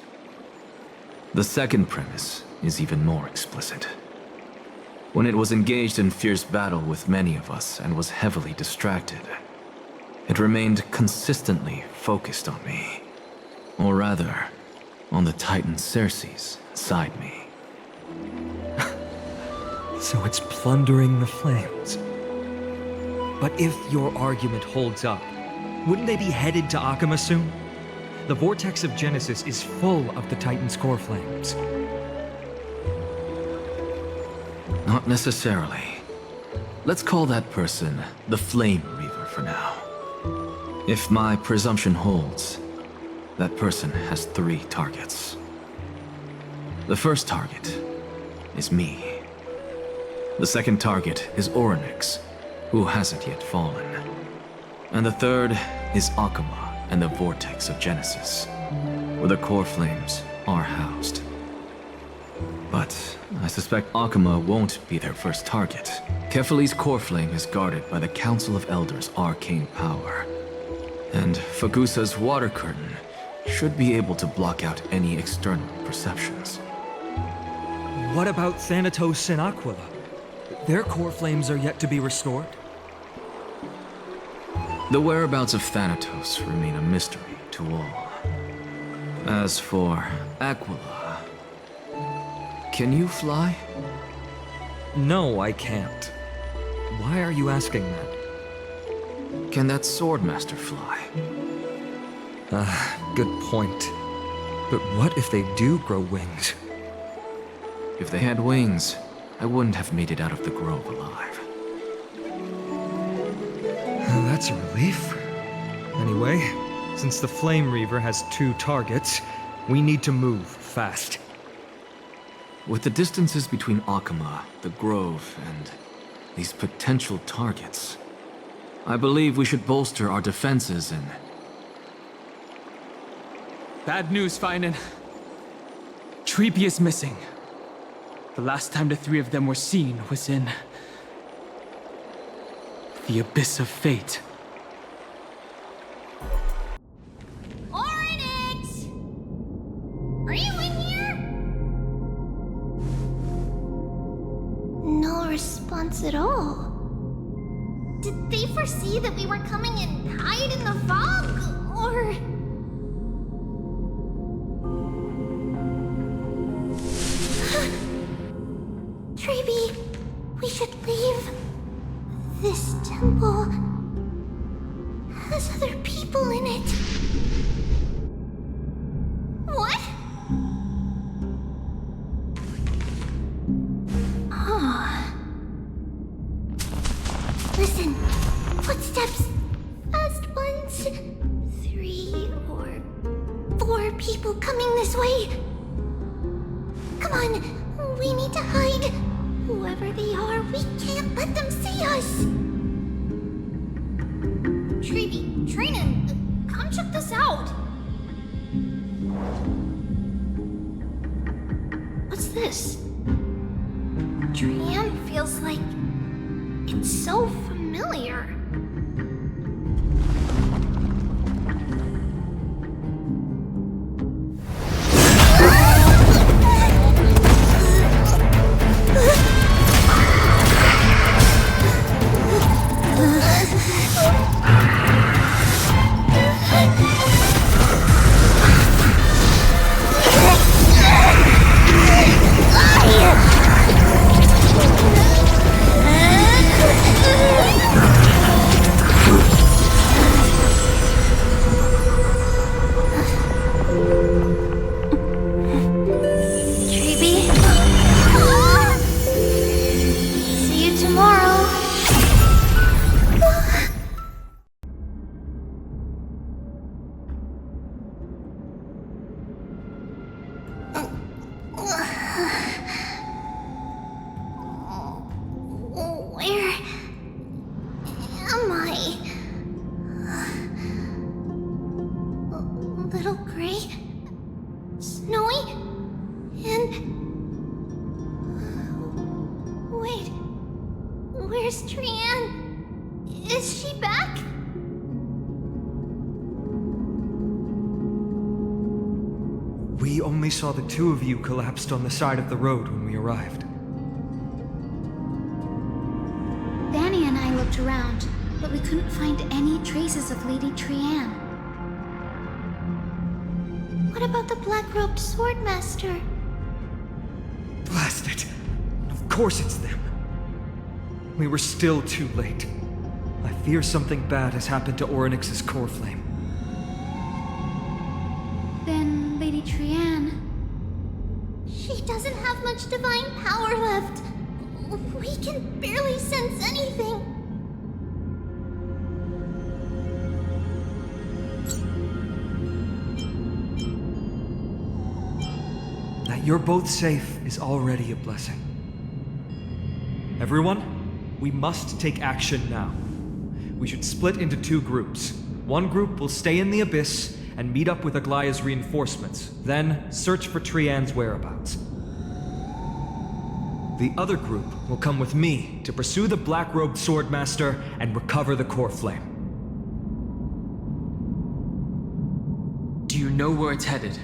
The second premise is even more explicit. When it was engaged in fierce battle with many of us and was heavily distracted, it remained consistently focused on me. Or rather, on the Titan Circes inside me. So it's plundering the flames. But if your argument holds up, Wouldn't they be headed to Akama soon? The vortex of Genesis is full of the Titan's core flames. Not necessarily. Let's call that person the Flame Reaver for now. If my presumption holds, that person has 3 targets. The first target is me. The second target is Orynyx, who hasn't yet fallen. And the third is Akama and the Vortex of Genesis, where the core flames are housed. But I suspect Akama won't be their first target. Kefali's core flame is guarded by the Council of Elders' arcane power. And Fagusa's water curtain should be able to block out any external perceptions. What about Thanatos and Aquila? Their core flames are yet to be restored? The whereabouts of Thanatos remain a mystery to all. As for Aquila, can you fly? No, I can't. Why are you asking that? Can that Swordmaster fly? Good point. But what if they do grow wings? If they had wings, I wouldn't have made it out of the grove alive. That's a relief. Anyway, since the Flame Reaver has 2 targets, we need to move fast. With the distances between Akama, the grove, and these potential targets, I believe we should bolster our defenses and... Bad news, Phainon. Tribbie is missing. The last time the 3 of them were seen was in... the Abyss of Fate. Orynyx! Are you in here? No response at all. Did they foresee that we were coming and hide in the fog? Or... Tribbie, we should leave. This temple has other people in it. What? Oh. Listen, footsteps. Fast ones. 3 or 4 people coming this way. Come on, we need to hide. Whoever they are, we can't let them see us! Tribbie, Phainon, come check this out! What's this? Trian feels like... it's so familiar. We only saw the 2 of you collapsed on the side of the road when we arrived. Danny and I looked around, but we couldn't find any traces of Lady Trian. What about the black-robed swordmaster? Blast it! Of course it's them. We were still too late. I fear something bad has happened to Orynyx's core flame. Then Lady Trianne... She doesn't have much divine power left. We can barely sense anything. That you're both safe is already a blessing. Everyone, we must take action now. We should split into 2 groups. One group will stay in the Abyss and meet up with Aglaea's reinforcements, then search for Trianne's whereabouts. The other group will come with me to pursue the black-robed Swordmaster and recover the core flame. Do you know where it's headed?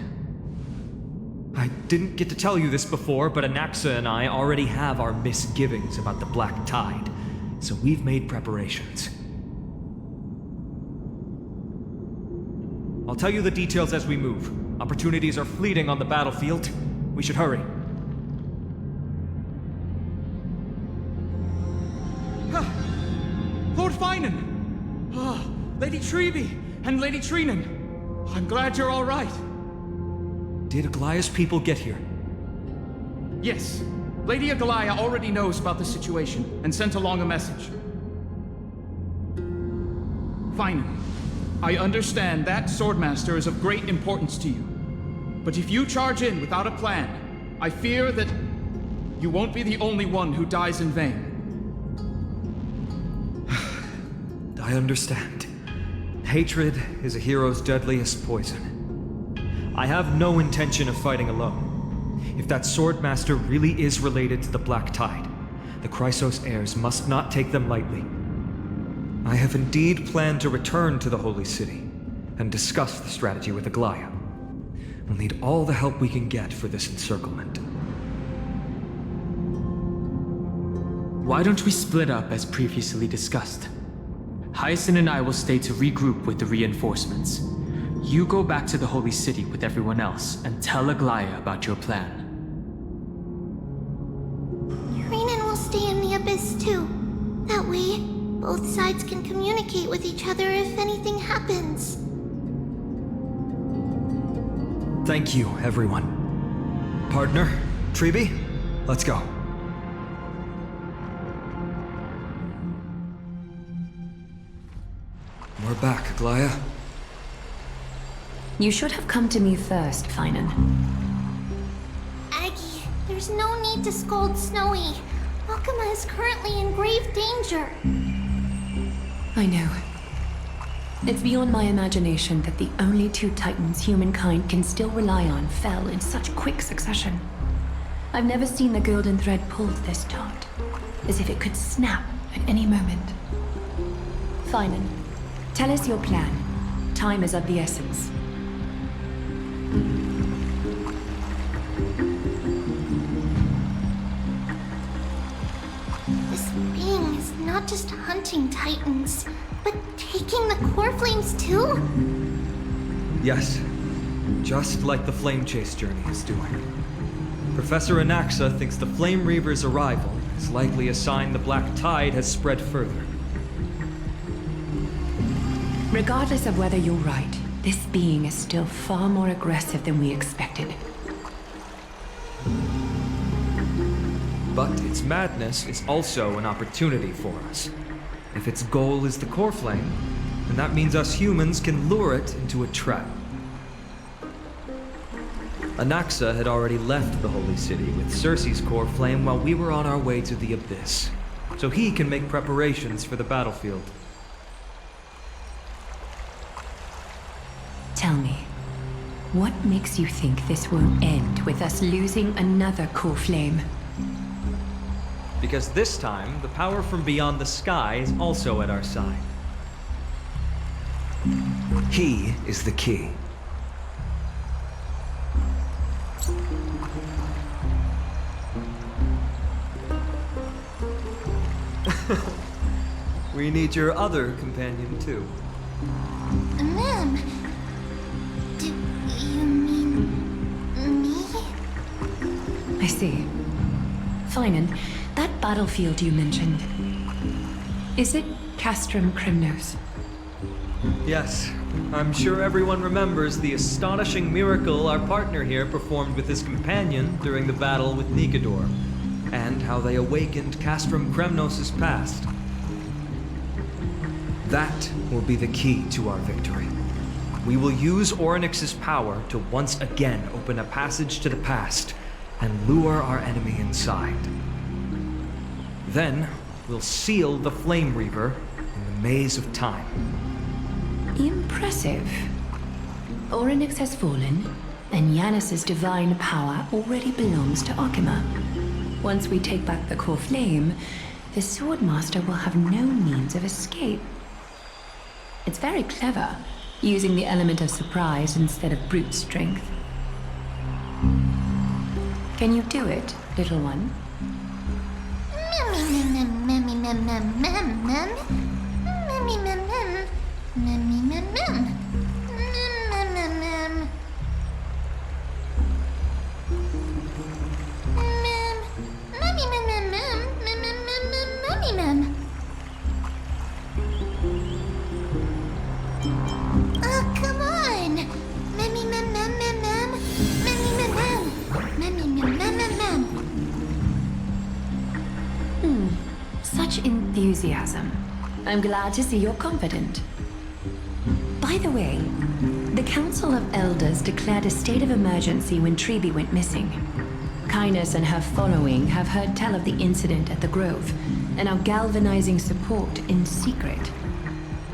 I didn't get to tell you this before, but Anaxa and I already have our misgivings about the Black Tide, so we've made preparations. I'll tell you the details as we move. Opportunities are fleeting on the battlefield. We should hurry. Lord Phainon! Lady Tribbie and Lady Trinan. I'm glad you're all right. Did Aglaea's people get here? Yes. Lady Aglea already knows about the situation and sent along a message. Phainon, I understand that Swordmaster is of great importance to you. But if you charge in without a plan, I fear that you won't be the only one who dies in vain. I understand. Hatred is a hero's deadliest poison. I have no intention of fighting alone. If that Swordmaster really is related to the Black Tide, the Chrysos heirs must not take them lightly. I have indeed planned to return to the Holy City and discuss the strategy with Aglea. We'll need all the help we can get for this encirclement. Why don't we split up as previously discussed? Hyacine and I will stay to regroup with the reinforcements. You go back to the Holy City with everyone else and tell Aglea about your plan. Trinan will stay in the Abyss too. That way, both sides can communicate with each other if anything happens. Thank you, everyone. Partner, Tribbie, let's go. We're back, Aglea. You should have come to me first, Phainon. Aggie, there's no need to scold Snowy. Alchema is currently in grave danger. I know. It's beyond my imagination that the only 2 titans humankind can still rely on fell in such quick succession. I've never seen the golden thread pulled this taut, as if it could snap at any moment. Phainon, tell us your plan. Time is of the essence. This being is not just hunting titans, but taking the core flames too? Yes, just like the Flame Chase journey is doing. Professor Anaxa thinks the Flame Reaver's arrival is likely a sign the Black Tide has spread further. Regardless of whether you're right, this being is still far more aggressive than we expected. But its madness is also an opportunity for us. If its goal is the core flame, then that means us humans can lure it into a trap. Anaxa had already left the Holy City with Circe's core flame while we were on our way to the Abyss, so he can make preparations for the battlefield. Tell me, what makes you think this won't end with us losing another core flame? Because this time, the power from beyond the sky is also at our side. He is the key. We need your other companion, too. Ma'am, do you mean me? I see. Phainon, that battlefield you mentioned, Is it Castrum Kremnos? Yes, I'm sure everyone remembers the astonishing miracle our partner here performed with his companion during the battle with Nikodor, and how they awakened Castrum Kremnos' past. That will be the key to our victory. We will use Orynyx's power to once again open a passage to the past and lure our enemy inside. Then, we'll seal the Flame Reaver in the maze of time. Impressive. Orynyx has fallen, and Yanis's divine power already belongs to Akima. Once we take back the core flame, the Swordmaster will have no means of escape. It's very clever, using the element of surprise instead of brute strength. Can you do it, little one? Oh, come on! Such enthusiasm. I'm glad to see you're confident. By the way, the Council of Elders declared a state of emergency when Tribbie went missing. Kainos and her following have heard tell of the incident at the Grove, and are galvanizing support in secret.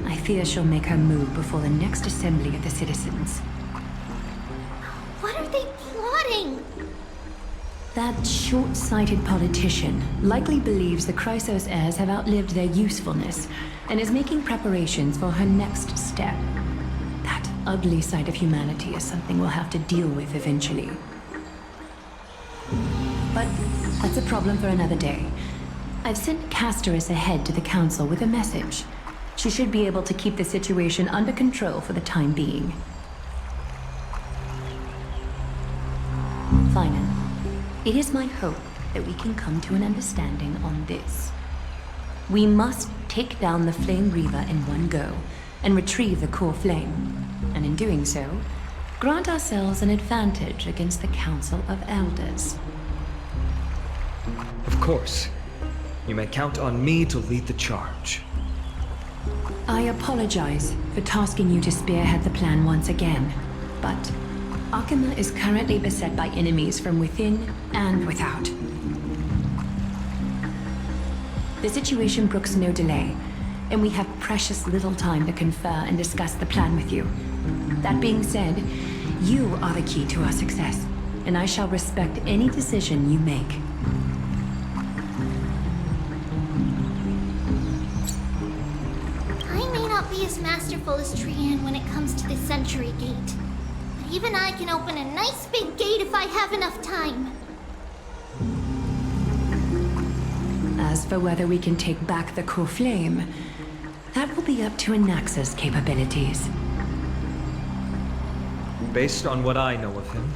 I fear she'll make her move before the next assembly of the citizens. What are they plotting? That short-sighted politician likely believes the Chrysos heirs have outlived their usefulness, and is making preparations for her next step. That ugly side of humanity is something we'll have to deal with eventually. But that's a problem for another day. I've sent Castorice ahead to the council with a message. She should be able to keep the situation under control for the time being. Phainon, it is my hope that we can come to an understanding on this. We must take down the Flame Reaver in one go, and retrieve the core flame. And in doing so, grant ourselves an advantage against the Council of Elders. Of course. You may count on me to lead the charge. I apologize for tasking you to spearhead the plan once again, but Akima is currently beset by enemies from within and without. The situation brooks no delay, and we have precious little time to confer and discuss the plan with you. That being said, you are the key to our success, and I shall respect any decision you make. I may not be as masterful as Trian when it comes to the Century Gate, but even I can open a nice big gate if I have enough time. As for whether we can take back the core flame, that will be up to Anaxa's capabilities. Based on what I know of him,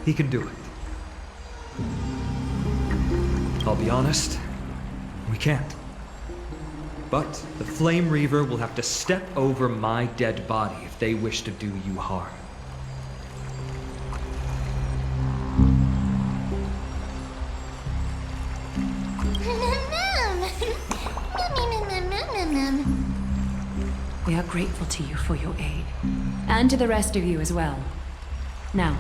he can do it. I'll be honest, we can't. But the Flame Reaver will have to step over my dead body if they wish to do you harm. We are grateful to you for your aid, and to the rest of you as well. Now,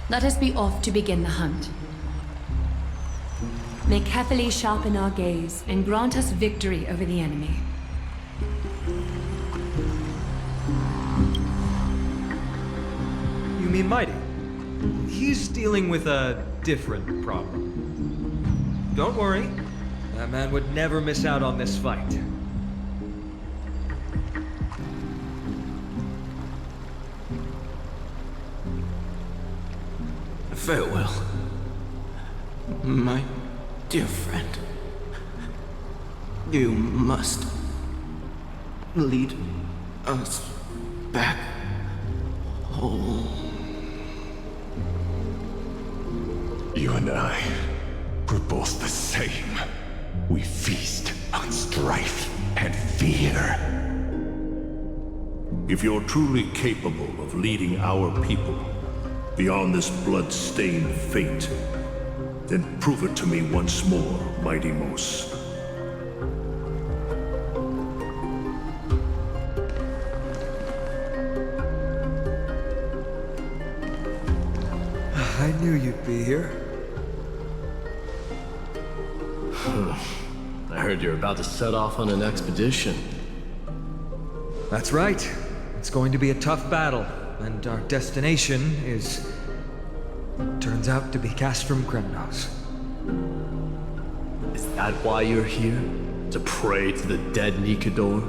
let us be off to begin the hunt. May carefully sharpen our gaze and grant us victory over the enemy. You mean Mydei? He's dealing with a different problem. Don't worry, that man would never miss out on this fight. Farewell, my dear friend. You must lead us back home. You and I, we're both the same. We feast on strength. strife and fear. If you're truly capable of leading our people beyond this blood-stained fate, then prove it to me once more, Mighty Mos. I knew you'd be here. I heard you're about to set off on an expedition. That's right. It's going to be a tough battle, and our destination is... turns out to be Castrum Kremnos. Is that why you're here? To pray to the dead Nikador?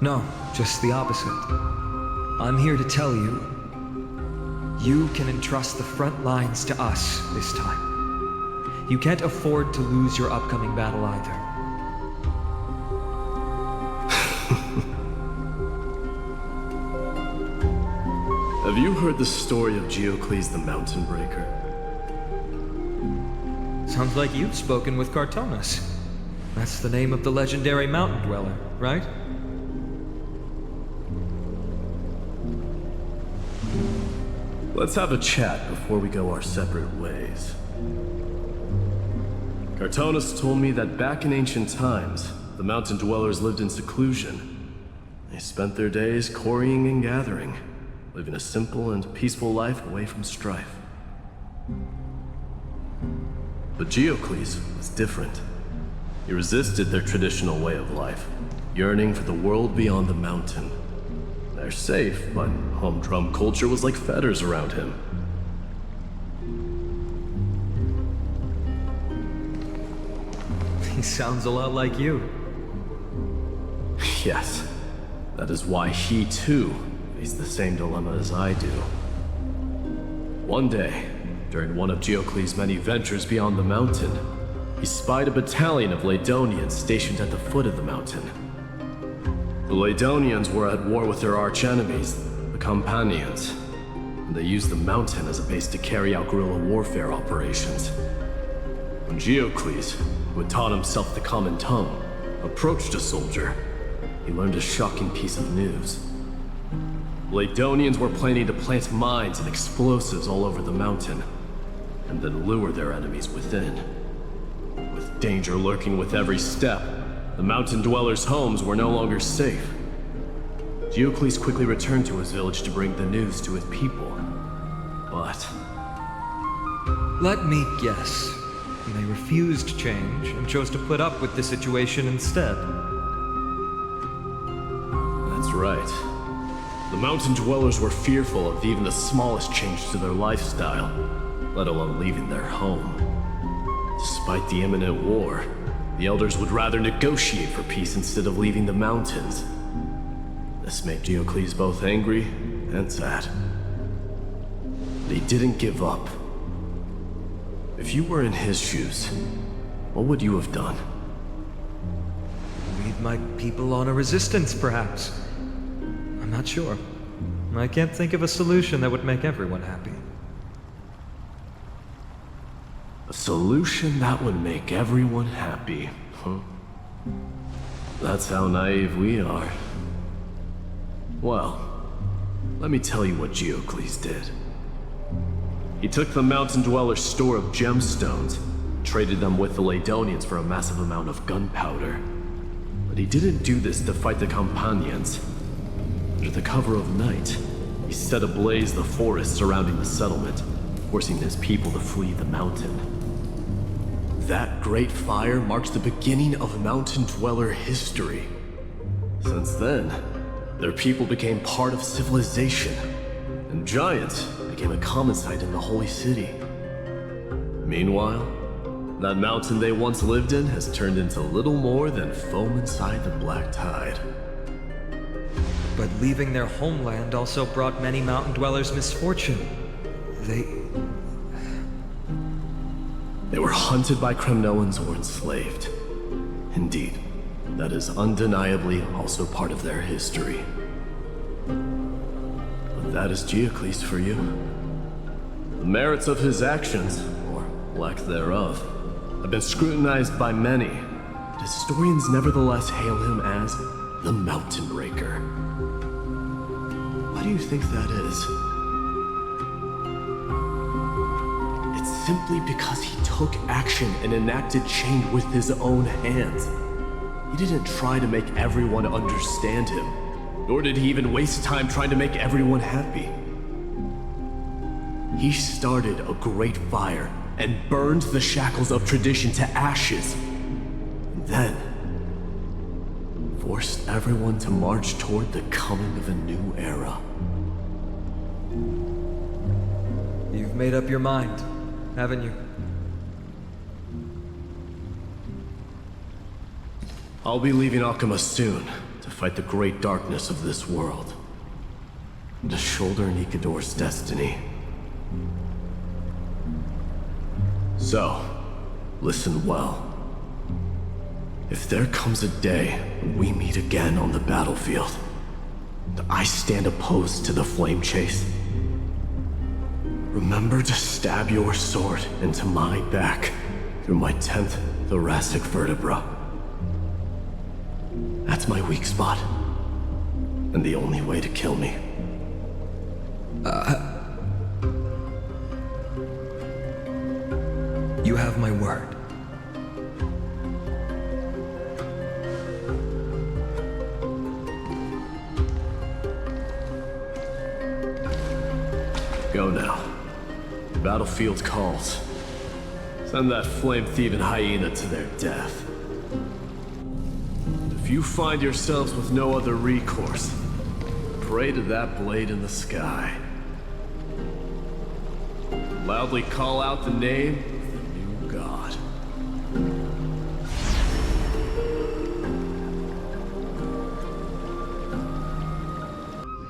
No, just the opposite. I'm here to tell you, you can entrust the front lines to us this time. You can't afford to lose your upcoming battle either. Have you heard the story of Geocles the Mountain Breaker? Sounds like you've spoken with Cartonus. That's the name of the legendary mountain dweller, right? Let's have a chat before we go our separate ways. Cartonus told me that back in ancient times, the mountain dwellers lived in seclusion. They spent their days quarrying and gathering, living a simple and peaceful life away from strife. But Geocles was different. He resisted their traditional way of life, yearning for the world beyond the mountain. They're safe, but humdrum culture was like fetters around him. He sounds a lot like you. Yes, that is why he too faced the same dilemma as I do. One day, during one of Geocles' many ventures beyond the mountain, he spied a battalion of Laedonians stationed at the foot of the mountain. The Laedonians were at war with their arch-enemies, the Companions, and they used the mountain as a base to carry out guerrilla warfare operations. When Geocles, who had taught himself the common tongue, approached a soldier, he learned a shocking piece of news. Laedonians were planning to plant mines and explosives all over the mountain, and then lure their enemies within. With danger lurking with every step, the mountain dwellers' homes were no longer safe. Geocles quickly returned to his village to bring the news to his people. But... let me guess. They refused change and chose to put up with the situation instead. That's right. The mountain dwellers were fearful of even the smallest change to their lifestyle, let alone leaving their home. Despite the imminent war, the elders would rather negotiate for peace instead of leaving the mountains. This made Geocles both angry and sad. But he didn't give up. If you were in his shoes, what would you have done? Lead my people on a resistance, perhaps. I'm not sure. I can't think of a solution that would make everyone happy. A solution that would make everyone happy, huh? That's how naive we are. Well, let me tell you what Geocles did. He took the mountain dwellers' store of gemstones, traded them with the Laedonians for a massive amount of gunpowder. But he didn't do this to fight the Companions. Under the cover of night, he set ablaze the forest surrounding the settlement, forcing his people to flee the mountain. That great fire marks the beginning of mountain dweller history. Since then, their people became part of civilization, and giants became a common sight in the Holy City. Meanwhile, that mountain they once lived in has turned into little more than foam inside the black tide. But leaving their homeland also brought many mountain dwellers misfortune. They were hunted by Kremnoans or enslaved. Indeed, that is undeniably also part of their history. But that is Geocles for you. The merits of his actions, or lack thereof, have been scrutinized by many, historians nevertheless hail him as the Mountain Breaker. Why do you think that is? It's simply because he took action and enacted change with his own hands. He didn't try to make everyone understand him, nor did he even waste time trying to make everyone happy. He started a great fire and burned the shackles of tradition to ashes. And then forced everyone to march toward the coming of a new era. You've made up your mind, haven't you? I'll be leaving Akuma soon to fight the great darkness of this world. To shoulder Nikador's destiny. So, listen well. If there comes a day when we meet again on the battlefield, and I stand opposed to the flame chase, remember to stab your sword into my back through my 10th thoracic vertebra. That's my weak spot, and the only way to kill me. You have my word. Go now. The battlefield calls. Send that flame-thieving hyena to their death. If you find yourselves with no other recourse, pray to that blade in the sky. Loudly call out the name of the new god.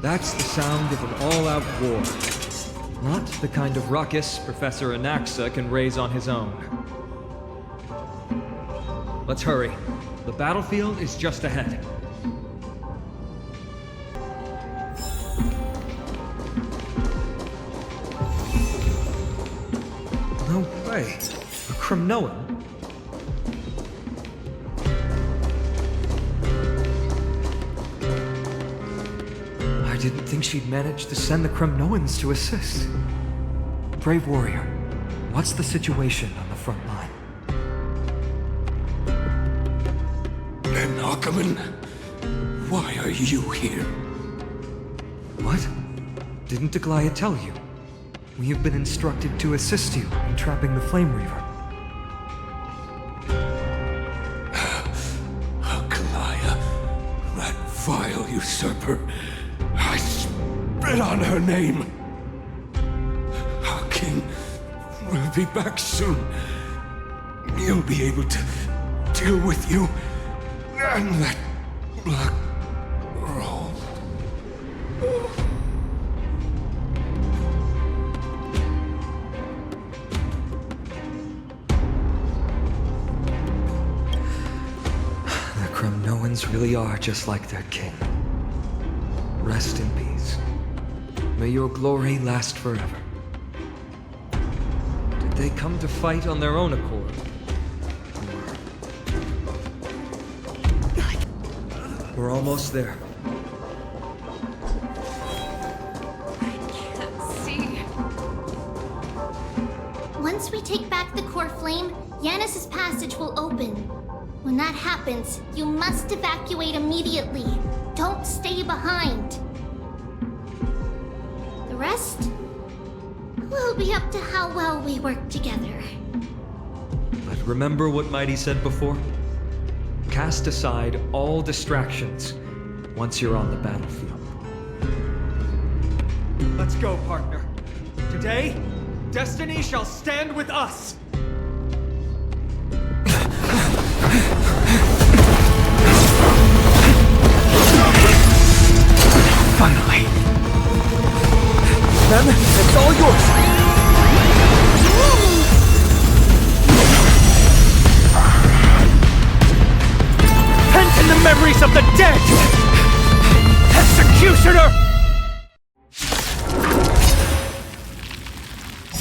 That's the sound of an all-out war. Not the kind of ruckus Professor Anaxa can raise on his own. Let's hurry. The battlefield is just ahead. No way. A Kremnoan? I didn't think she'd manage to send the Kremnoans to assist. Brave warrior, what's the situation on the front line? And Ackerman, why are you here? What? Didn't Aglea tell you? We have been instructed to assist you in trapping the Flame Reaver. Aglea, that vile usurper. I spit on her name. Our king will be back soon. He'll be able to deal with you and that black robe. The Kremnoans really are just like their king. Rest in peace. May your glory last forever. Did they come to fight on their own accord? We're almost there. Can't see. Once we take back the core flame, Yanis's passage will open. When that happens, you must evacuate immediately. Don't stay behind. The rest will be up to how well we work together. But remember what Mydei said before? Cast aside all distractions once you're on the battlefield. Let's go, partner. Today, destiny shall stand with us! Finally! Then, it's all yours! Pent in the memories of the dead! Executioner!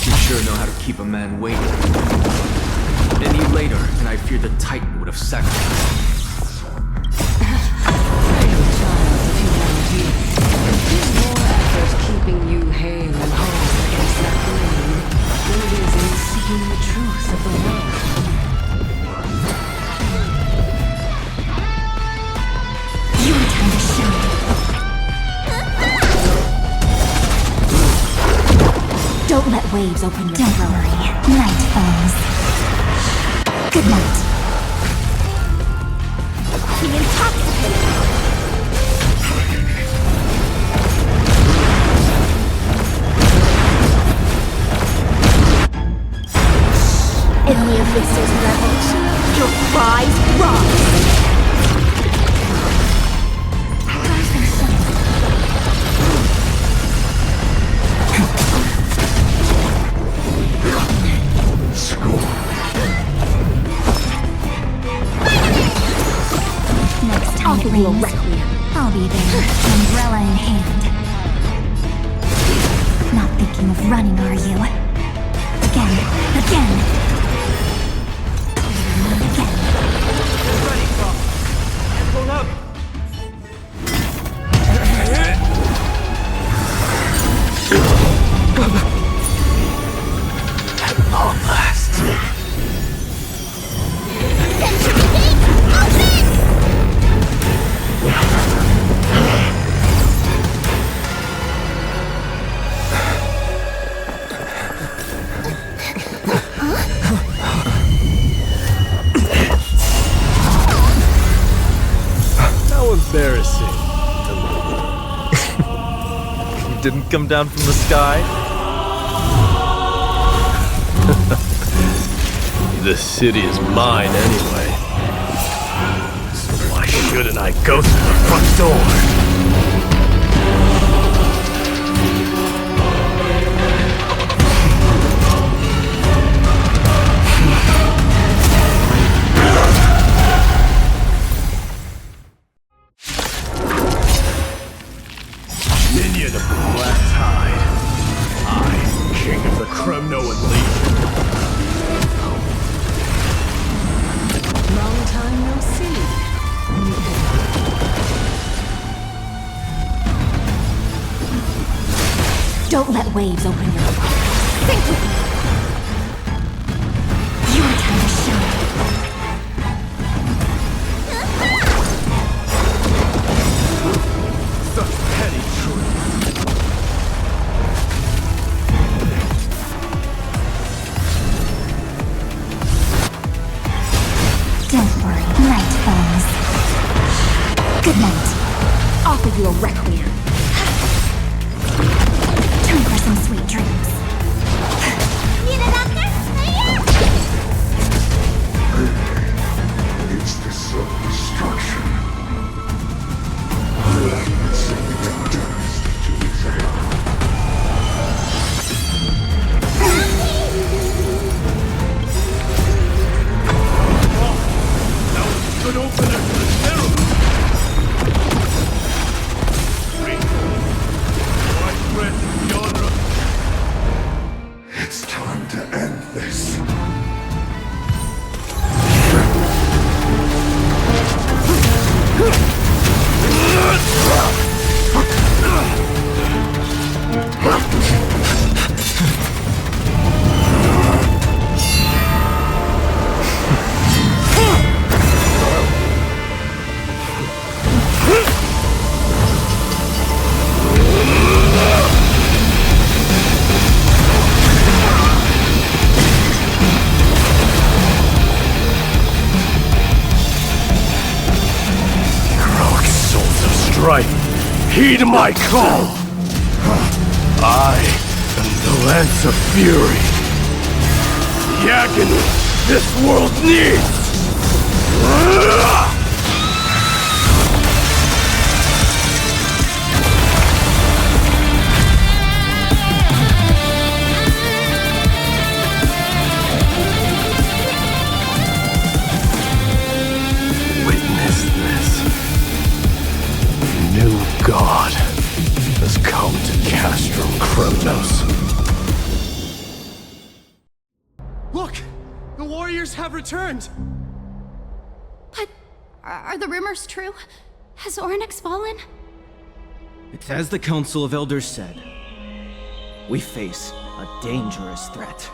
You sure know how to keep a man waiting. any later, and I fear the Titan would have sacrificed me. Keeping you hale and whole against that blade than it is in seeking the truth of the world. Your time to shine. Don't let waves open your throat. Don't worry. Night falls. Good night. Be intoxicated. In the Abysses levels, your cries rise! Next time it rains, I'll be there, umbrella in hand. Not thinking of running, are you? Again. At long last. How embarrassing. You didn't come down from the sky? The city is mine anyway. So why shouldn't I go through the front door? Minion of the Black Tide. I, King of the Kremnoan Legion. Long time no see. Don't let waves open your throat. Think with me. Your time to shine. Such petty truth. Don't worry, night falls. Good night. Offer you a requiem. Time for some sweet dreams. Need a doctor? It's the self-destruction. Let's send the doctors to examine. Good opener to the ceremony. Widespread the honor of... It's time to end this. Heed my call! I am the Lance of Fury. The agony this world needs! Witness this. New God has come to Castrum Kremnos. Look! The warriors have returned! But are the rumors true? Has Orynyx fallen? It's as the Council of Elders said. We face a dangerous threat.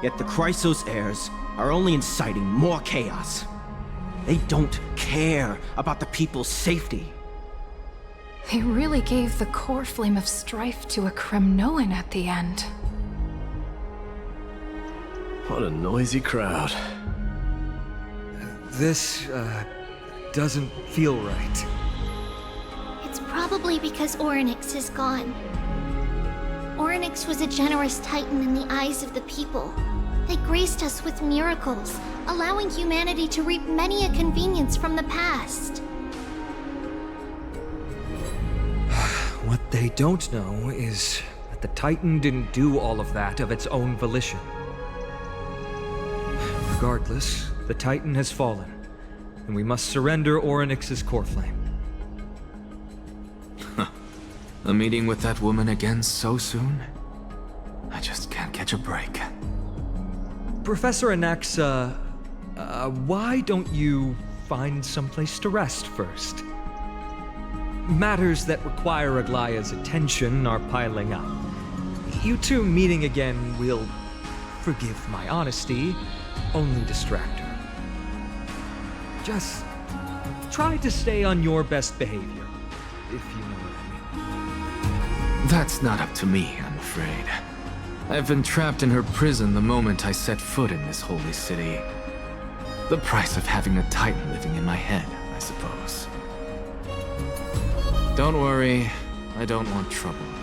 Yet the Chrysos heirs are only inciting more chaos. They don't care about the people's safety. They really gave the core flame of strife to a Kremnoan at the end. What a noisy crowd. This, doesn't feel right. It's probably because Orynyx is gone. Orynyx was a generous titan in the eyes of the people. They graced us with miracles, allowing humanity to reap many a convenience from the past. What they don't know is that the Titan didn't do all of that of its own volition. Regardless, the Titan has fallen, and we must surrender Orynyx's core flame. A meeting with that woman again so soon? I just can't catch a break. Professor Anaxa, why don't you find someplace to rest first? Matters that require Aglaea's attention are piling up. You two meeting again will, forgive my honesty, only distract her. Just try to stay on your best behavior, if you know what I mean. That's not up to me, I'm afraid. I've been trapped in her prison the moment I set foot in this holy city. The price of having a Titan living in my head, I suppose. Don't worry, I don't want trouble either.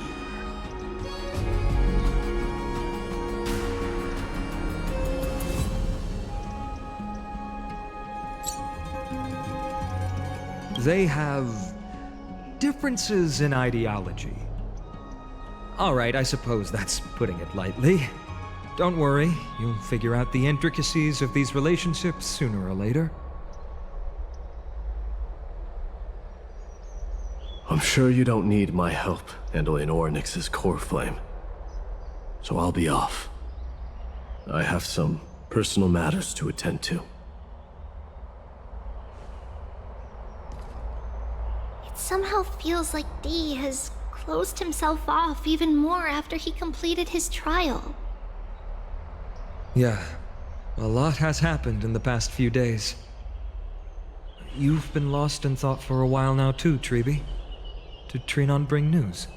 They have differences in ideology. All right, I suppose that's putting it lightly. Don't worry, you'll figure out the intricacies of these relationships sooner or later. I'm sure you don't need my help handling Orynyx's core flame. So I'll be off. I have some personal matters to attend to. It somehow feels like D has closed himself off even more after he completed his trial. Yeah, a lot has happened in the past few days. You've been lost in thought for a while now too, Tribbie. Did Phainon bring news?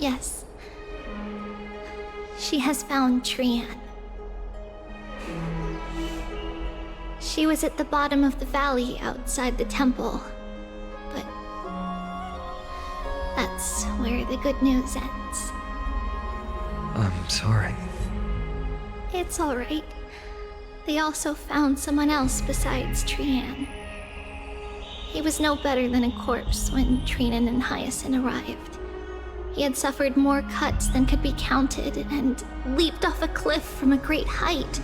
Yes. She has found Trian. She was at the bottom of the valley outside the temple. But that's where the good news ends. I'm sorry. It's alright. They also found someone else besides Trian. He was no better than a corpse when Phainon and Hyacine arrived. He had suffered more cuts than could be counted and leaped off a cliff from a great height,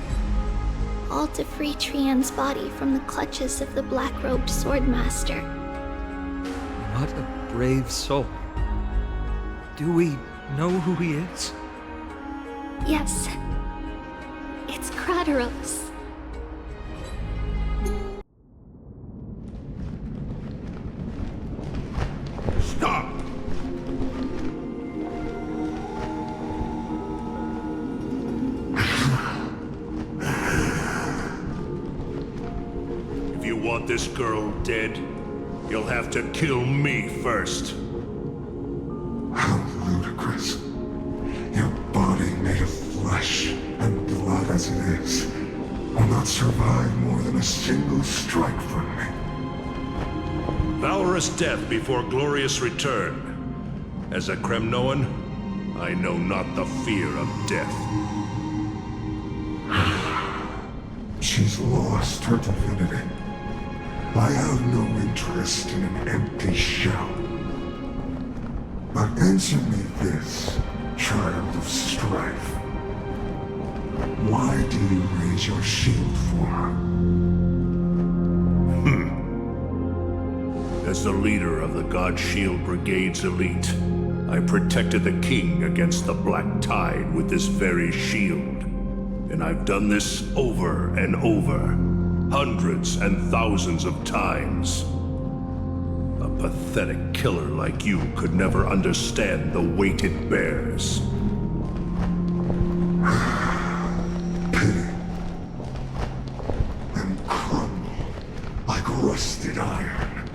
all to free Trian's body from the clutches of the black-robed swordmaster. What a brave soul. Do we know who he is? Yes. It's Crateros. Stop! If you want this girl dead, you'll have to kill me first. How ludicrous. Your body made of flesh and blood as it is will not survive more than a single strike from me. Valorous death before glorious return. As a Kremnoan, I know not the fear of death. She's lost her divinity. I have no interest in an empty shell. But answer me this, child of strife. Why do you raise your shield for her? As the leader of the God Shield Brigade's elite, I protected the king against the Black Tide with this very shield. And And I've done this over and over, hundreds and thousands of times. A pathetic killer like you could never understand the weight it bears. Pity. And crumble like rusted iron.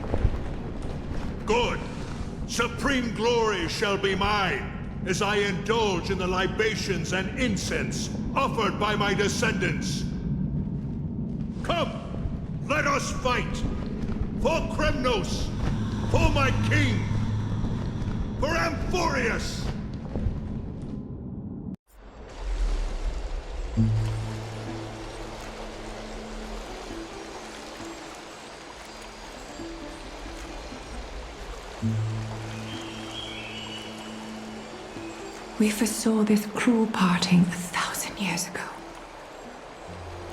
Good. Supreme glory shall be mine, as I indulge in the libations and incense offered by my descendants. Come, let us fight! For Kremnos! For my king! For Amphoreus! We foresaw this cruel parting 1,000 years ago.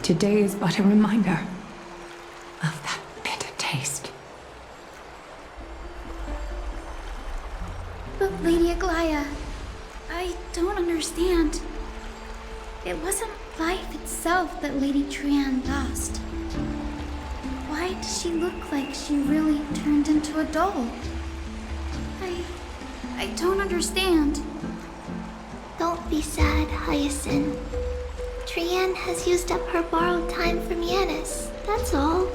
Today is but a reminder of that bitter taste. But Lady Aglea, I don't understand. It wasn't life itself that Lady Trian lost. Why does she look like she really turned into a doll? I don't understand. Don't be sad, Hyacine. Trian has used up her borrowed time from Yanis, that's all.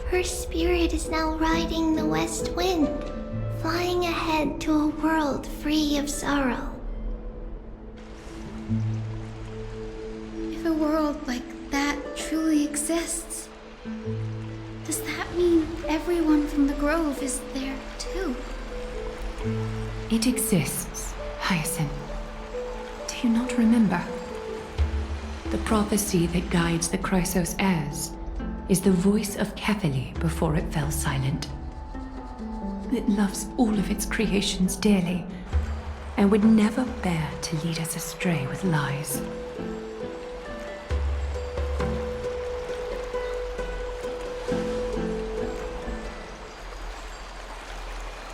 Her spirit is now riding the west wind, flying ahead to a world free of sorrow. If a world like that truly exists, does that mean everyone from the Grove is there too? It exists, Hyacine. Do you not remember? The prophecy that guides the Chrysos heirs is the voice of Kefili before it fell silent. It loves all of its creations dearly, and would never bear to lead us astray with lies.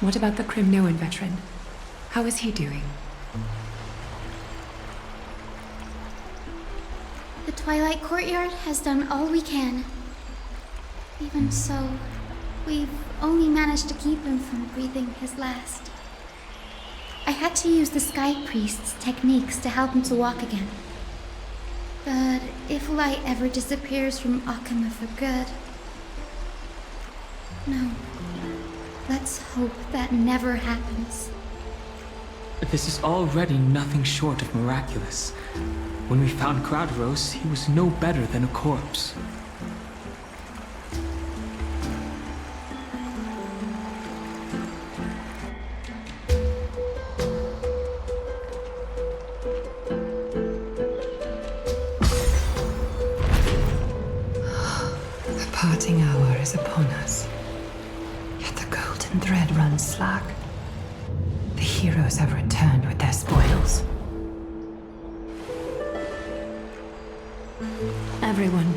What about the Kremnoan veteran? How is he doing? The Twilight Courtyard has done all we can. Even so, we've only managed to keep him from breathing his last. I had to use the Sky Priest's techniques to help him to walk again. But if light ever disappears from Akama for good... No. Let's hope that never happens. This is already nothing short of miraculous. When we found Kradros, he was no better than a corpse. The parting hour is upon us. Yet the golden thread runs slack. The heroes have returned with their spoils. Everyone,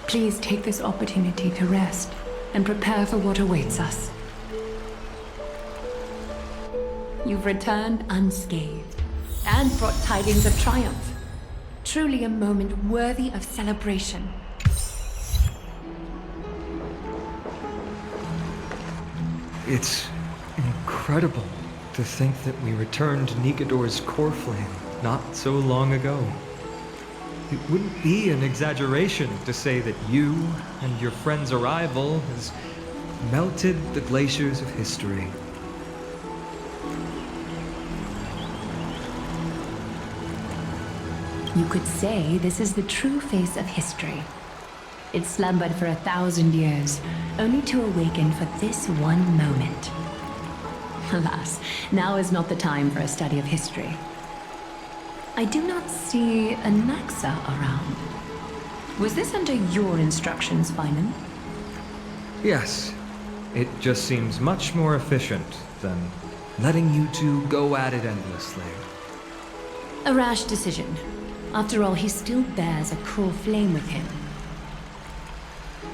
please take this opportunity to rest and prepare for what awaits us. You've returned unscathed and brought tidings of triumph. Truly a moment worthy of celebration. It's incredible to think that we returned Nikedor's core flame not so long ago. It wouldn't be an exaggeration to say that you and your friend's arrival has melted the glaciers of history. You could say this is the true face of history. It slumbered for 1,000 years, only to awaken for this one moment. Alas, now is not the time for a study of history. I do not see Anaxa around. Was this under your instructions, Phainon? Yes, it just seems much more efficient than letting you two go at it endlessly. A rash decision. After all, he still bears a cruel flame with him.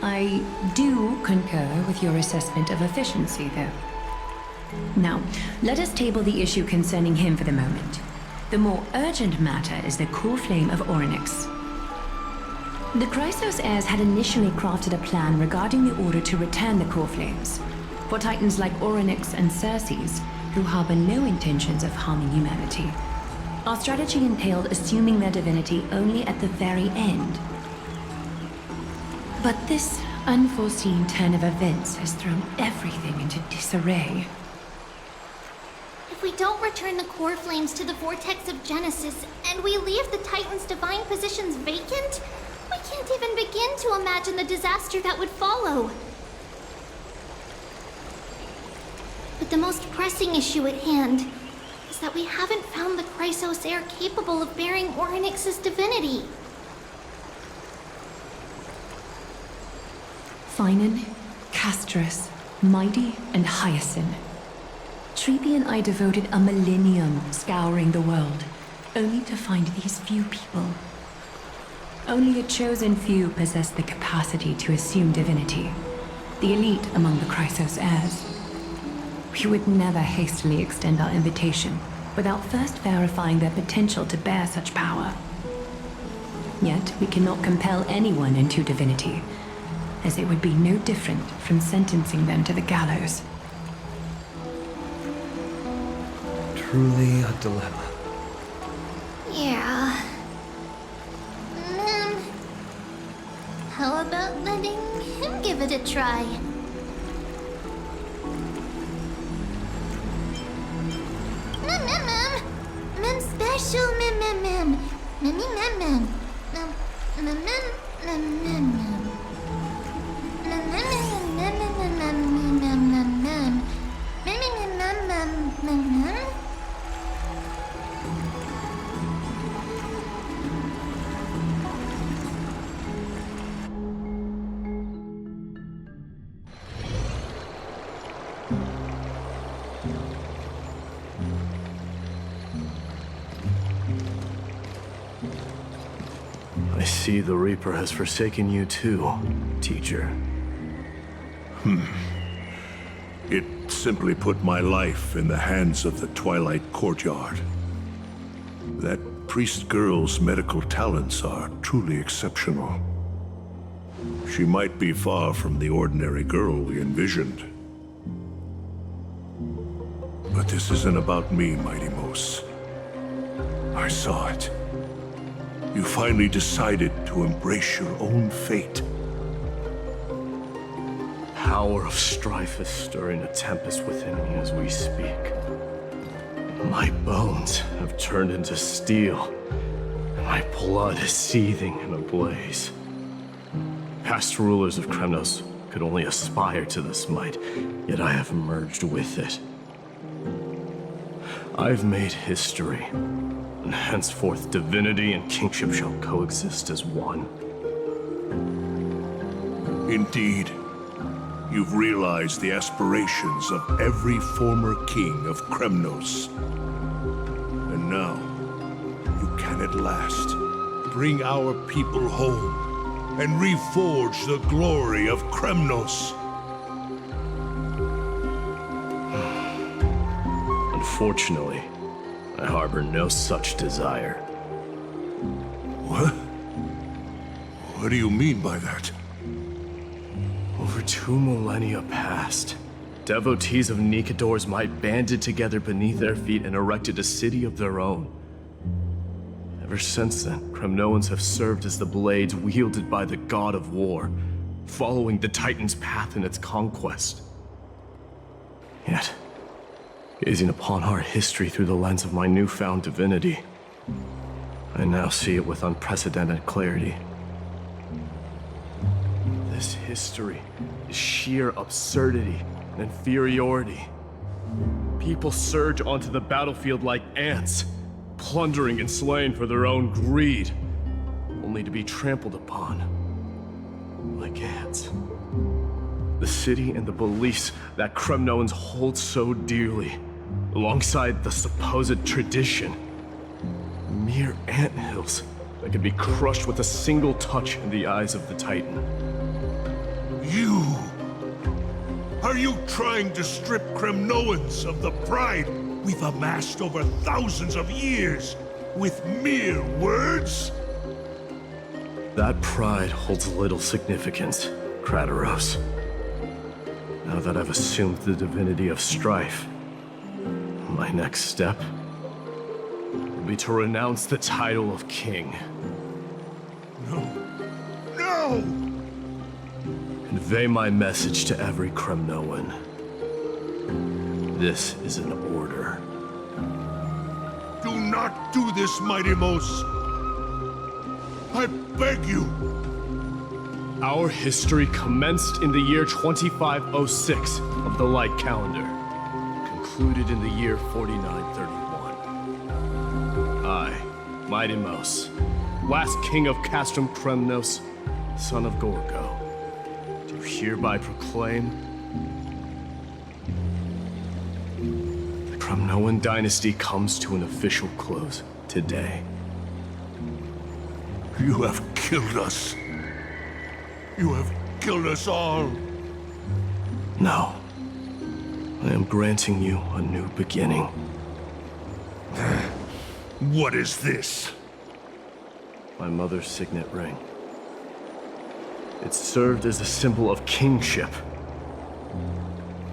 I do concur with your assessment of efficiency, though. Now, let us table the issue concerning him for the moment. The more urgent matter is the core flame of Orynyx. The Chrysos heirs had initially crafted a plan regarding the order to return the core flames. For titans like Orynyx and Circes, who harbor no intentions of harming humanity, our strategy entailed assuming their divinity only at the very end. But this unforeseen turn of events has thrown everything into disarray. If we don't return the core flames to the vortex of Genesis, and we leave the Titan's divine positions vacant, we can't even begin to imagine the disaster that would follow. But the most pressing issue at hand is that we haven't found the Chrysos heir capable of bearing Orynyx's divinity. Phainon, Castorice, Mydei, and Hyacine. Tribbie and I devoted a millennium scouring the world, only to find these few people. Only a chosen few possess the capacity to assume divinity, the elite among the Chrysos heirs. We would never hastily extend our invitation without first verifying their potential to bear such power. Yet we cannot compel anyone into divinity, as it would be no different from sentencing them to the gallows. Truly a dilemma. Yeah. How about letting him give it a try? Mem special mem. I see the Reaper has forsaken you too, teacher. It simply put my life in the hands of the Twilight Courtyard. That priest girl's medical talents are truly exceptional. She might be far from the ordinary girl we envisioned. But this isn't about me, Mighty Mos. I saw it. You finally decided to embrace your own fate. Power of strife is stirring a tempest within me as we speak. My bones have turned into steel, and my blood is seething in a blaze. Past rulers of Kremnos could only aspire to this might, yet I have merged with it. I've made history, and henceforth divinity and kingship shall coexist as one. Indeed, you've realized the aspirations of every former king of Kremnos. And now, you can at last bring our people home and reforge the glory of Kremnos. Unfortunately, I harbor no such desire. What? What do you mean by that? Over 2 millennia past, devotees of Nikador's might banded together beneath their feet and erected a city of their own. Ever since then, Kremnoans have served as the blades wielded by the god of war, following the Titan's path in its conquest. Yet, gazing upon our history through the lens of my newfound divinity, I now see it with unprecedented clarity. This history is sheer absurdity and inferiority. People surge onto the battlefield like ants, plundering and slaying for their own greed, only to be trampled upon like ants. The city and the beliefs that Kremnoans hold so dearly, alongside the supposed tradition, mere anthills that can be crushed with a single touch in the eyes of the Titan. Are you trying to strip Kremnoans of the pride we've amassed over thousands of years with mere words? That pride holds little significance, Kratos. Now that I've assumed the divinity of strife, my next step will be to renounce the title of king. No! Convey my message to every Kremnoan. This is an order. Do not do this, Mydei. I beg you! Our history commenced in the year 2506 of the Light Calendar, concluded in the year 4931. I, Mydei, last king of Castrum Kremnos, son of Gorgo, do hereby proclaim the Kremnoan dynasty comes to an official close today. You have killed us. You have killed us all. No. I am granting you a new beginning. What is this? My mother's signet ring. It served as a symbol of kingship.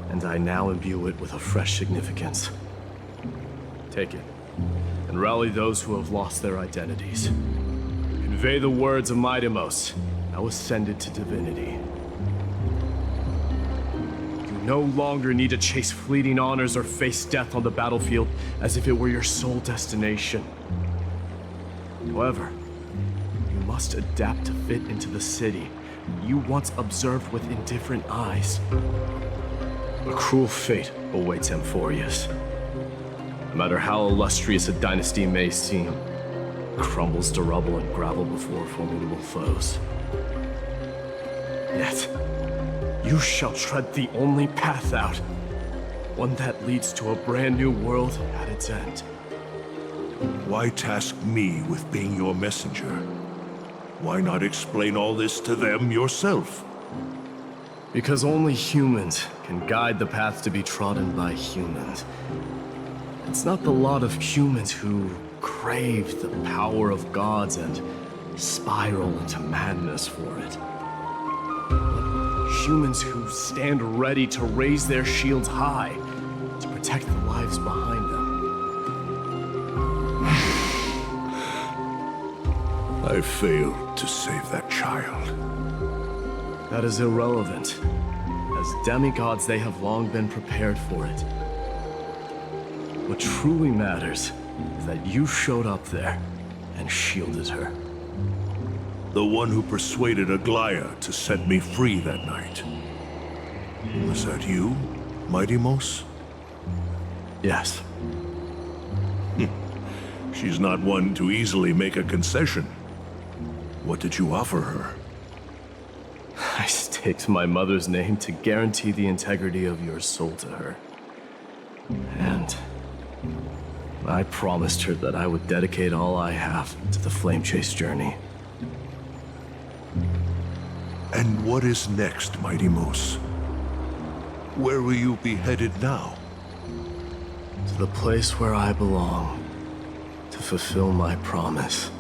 And I now imbue it with a fresh significance. Take it, and rally those who have lost their identities. Convey the words of Mydei, now ascended to divinity. You no longer need to chase fleeting honors or face death on the battlefield as if it were your sole destination. However, you must adapt to fit into the city you once observed with indifferent eyes. A cruel fate awaits Amphoreus. No matter how illustrious a dynasty may seem, crumbles to rubble and gravel before formidable foes. Yet, you shall tread the only path out, one that leads to a brand new world at its end. Why task me with being your messenger? Why not explain all this to them yourself? Because only humans can guide the path to be trodden by humans. It's not the lot of humans who crave the power of gods and spiral into madness for it. But humans who stand ready to raise their shields high to protect the lives behind them. I failed to save that child. That is irrelevant. As demigods, they have long been prepared for it. What truly matters is that you showed up there and shielded her. The one who persuaded Aglea to set me free that night. Was that you, Mydei? Yes. She's not one to easily make a concession. What did you offer her? I staked my mother's name to guarantee the integrity of your soul to her. And I promised her that I would dedicate all I have to the Flame Chase journey. And what is next, Mydei? Where will you be headed now? To the place where I belong, to fulfill my promise.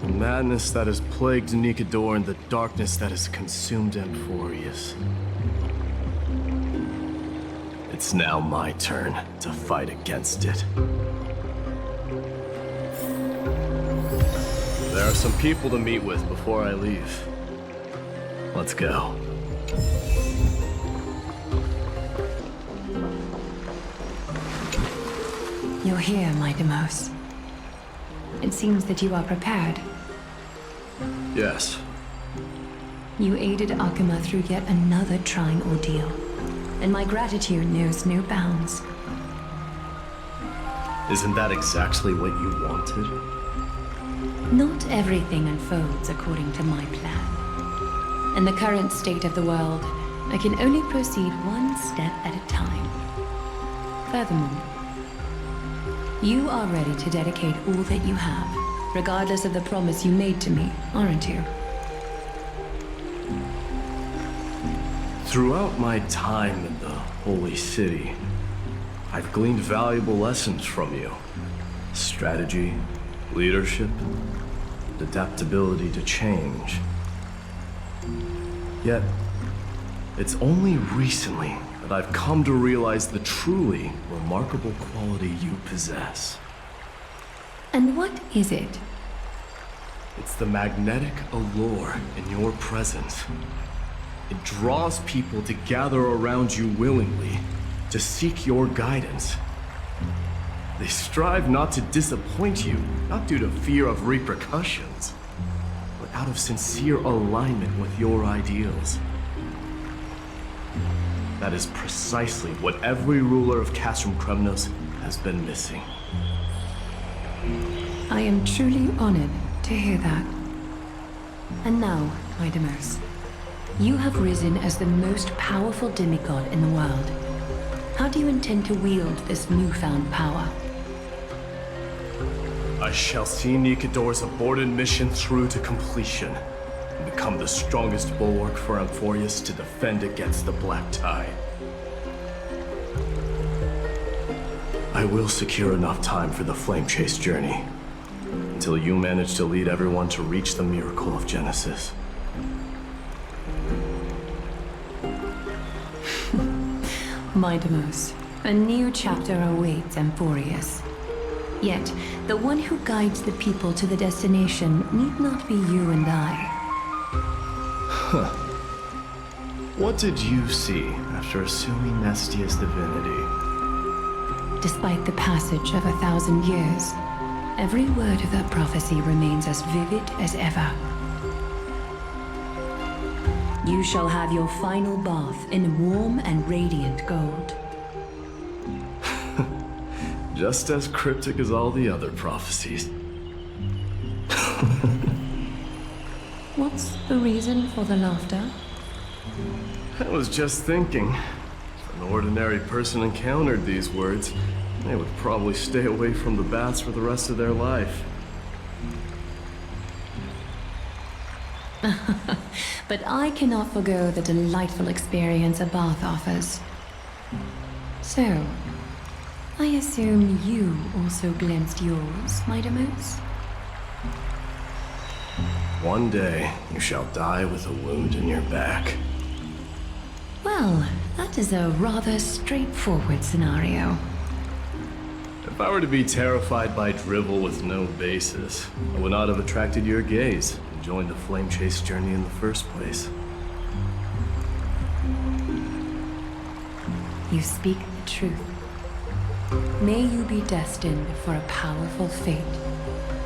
The madness that has plagued Nikador and the darkness that has consumed Amphoreus. It's now my turn to fight against it. There are some people to meet with before I leave. Let's go. You're here, Mydei. It seems that you are prepared. Yes. You aided Akuma through yet another trying ordeal, and my gratitude knows no bounds. Isn't that exactly what you wanted? Not everything unfolds according to my plan. In the current state of the world, I can only proceed one step at a time. Furthermore, you are ready to dedicate all that you have, regardless of the promise you made to me, aren't you? Throughout my time in the Holy City, I've gleaned valuable lessons from you. Strategy, leadership, adaptability to change. Yet, it's only recently that I've come to realize the truly remarkable quality you possess. And what is it? It's the magnetic allure in your presence. It draws people to gather around you willingly, to seek your guidance. They strive not to disappoint you, not due to fear of repercussions, but out of sincere alignment with your ideals. That is precisely what every ruler of Castrum Kremnos has been missing. I am truly honored to hear that. And now, Mydei, you have risen as the most powerful demigod in the world. How do you intend to wield this newfound power? I shall see Nikador's aborted mission through to completion, and become the strongest bulwark for Amphoreus to defend against the Black Tide. I will secure enough time for the Flame Chase journey, until you manage to lead everyone to reach the miracle of Genesis. Mydei, a new chapter awaits Amphoreus. Yet, the one who guides the people to the destination need not be you and I. Huh. What did you see after assuming Nestia's divinity? Despite the passage of 1,000 years, every word of that prophecy remains as vivid as ever. You shall have your final bath in warm and radiant gold. Just as cryptic as all the other prophecies. What's the reason for the laughter? I was just thinking, if an ordinary person encountered these words, they would probably stay away from the baths for the rest of their life. But I cannot forgo the delightful experience a bath offers. So, I assume you also glimpsed yours, Mydei? One day, you shall die with a wound in your back. Well, that is a rather straightforward scenario. If I were to be terrified by drivel with no basis, I would not have attracted your gaze and joined the Flame Chase journey in the first place. You speak the truth. May you be destined for a powerful fate,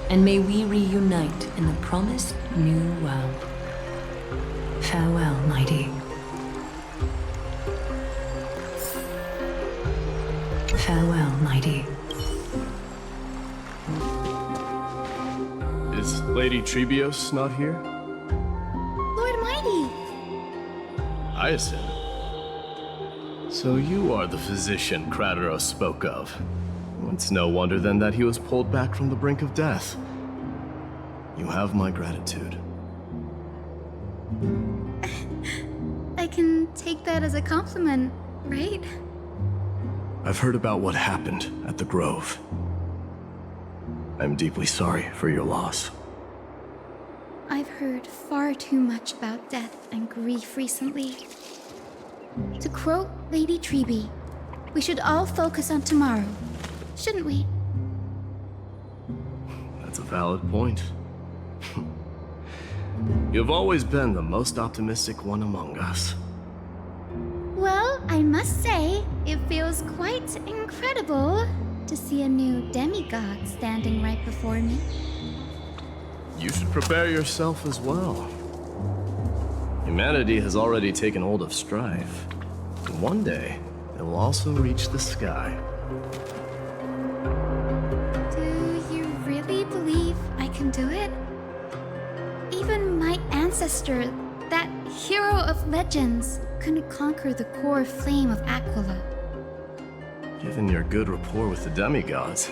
and may we reunite in the promised new world. Farewell, Mydei. Farewell, Mydei. Is Lady Tribbie not here? Lord Mydei! Hyacine. So you are the physician Krateros spoke of. It's no wonder then that he was pulled back from the brink of death. You have my gratitude. I can take that as a compliment, right? I've heard about what happened at the Grove. I'm deeply sorry for your loss. I've heard far too much about death and grief recently. To quote Lady Tribbie, we should all focus on tomorrow, shouldn't we? That's a valid point. You've always been the most optimistic one among us. Well, I must say, it feels quite incredible to see a new demigod standing right before me. You should prepare yourself as well. Humanity has already taken hold of strife. And one day, it will also reach the sky. Do you really believe I can do it? Even my ancestor, that hero of legends, couldn't conquer the core flame of Aglea. Given your good rapport with the demigods,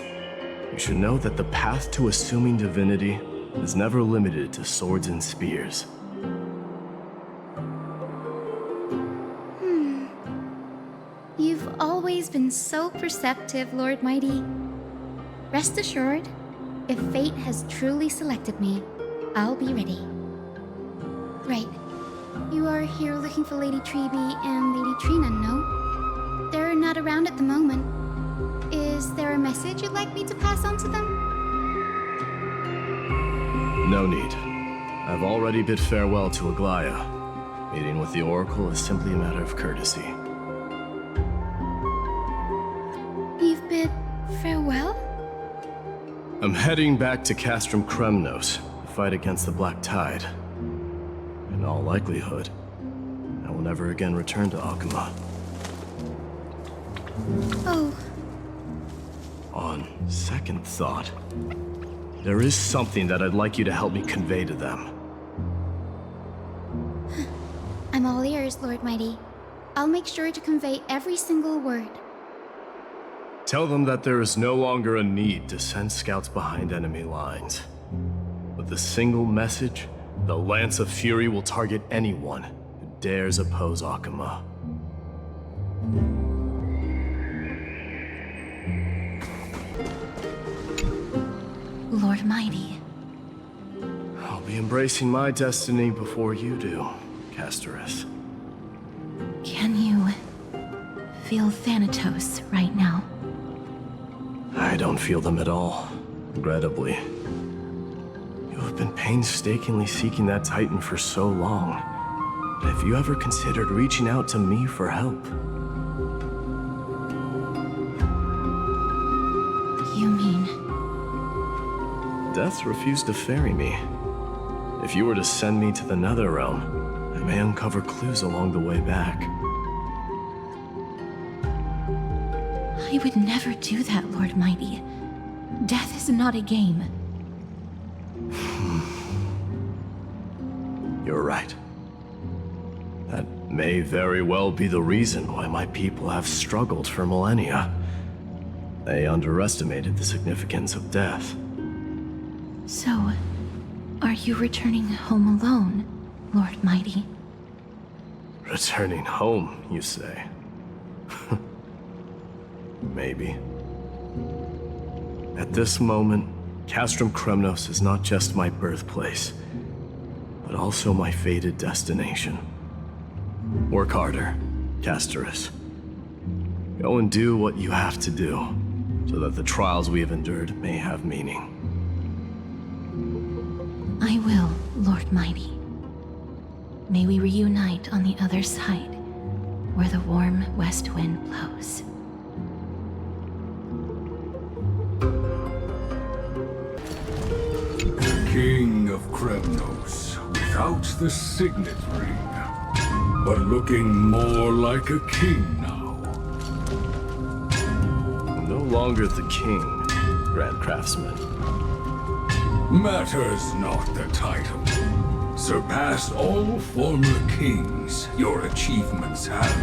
you should know that the path to assuming divinity is never limited to swords and spears. You've You've always been so perceptive, Lord Mydei. Rest assured, if fate has truly selected me, I'll be ready. Right. You are here looking for Lady Tribbie and Lady Trina, no? They're not around at the moment. Is there a message you'd like me to pass on to them? No need. I've already bid farewell to Aglea. Meeting with the Oracle is simply a matter of courtesy. You've bid farewell? I'm heading back to Castrum Kremnos to fight against the Black Tide. In all likelihood, I will never again return to Akamma. Oh. On second thought, there is something that I'd like you to help me convey to them. I'm all ears, Lord Mydei. I'll make sure to convey every single word. Tell them that there is no longer a need to send scouts behind enemy lines. With a single message, the Lance of Fury will target anyone who dares oppose Akamma. Lord Mydei. I'll be embracing my destiny before you do, Castorice. Can you feel Thanatos right now? I don't feel them at all, regrettably. You have been painstakingly seeking that Titan for so long. But have you ever considered reaching out to me for help? You mean... Death refused to ferry me. If you were to send me to the Netherrealm, I may uncover clues along the way back. I would never do that, Lord Mydei. Death is not a game. You're right. That may very well be the reason why my people have struggled for millennia. They underestimated the significance of death. So, are you returning home alone, Lord Mydei? Returning home, you say? Maybe. At this moment, Castrum Kremnos is not just my birthplace, but also my fated destination. Work harder, Castorice. Go and do what you have to do, so that the trials we have endured may have meaning. I will, Lord Mydei. May we reunite on the other side, where the warm west wind blows. King of Kremnos, without the signet ring, but looking more like a king now. No longer the king, Grand Craftsman. Matters not the title. Surpassed all former kings your achievements have.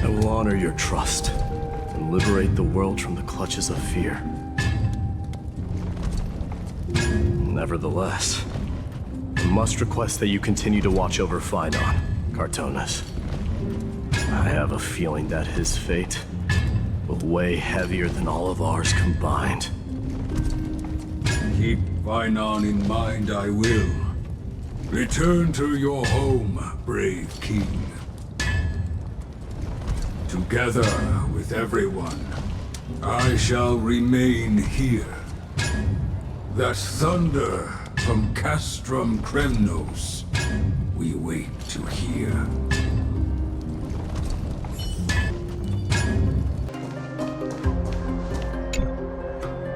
I will honor your trust and liberate the world from the clutches of fear. Nevertheless, I must request that you continue to watch over Phainon, Cartonis. I have a feeling that his fate will weigh heavier than all of ours combined. Keep Phainon in mind, I will. Return to your home, brave king. Together with everyone, I shall remain here. That thunder from Castrum Kremnos, we wait to hear.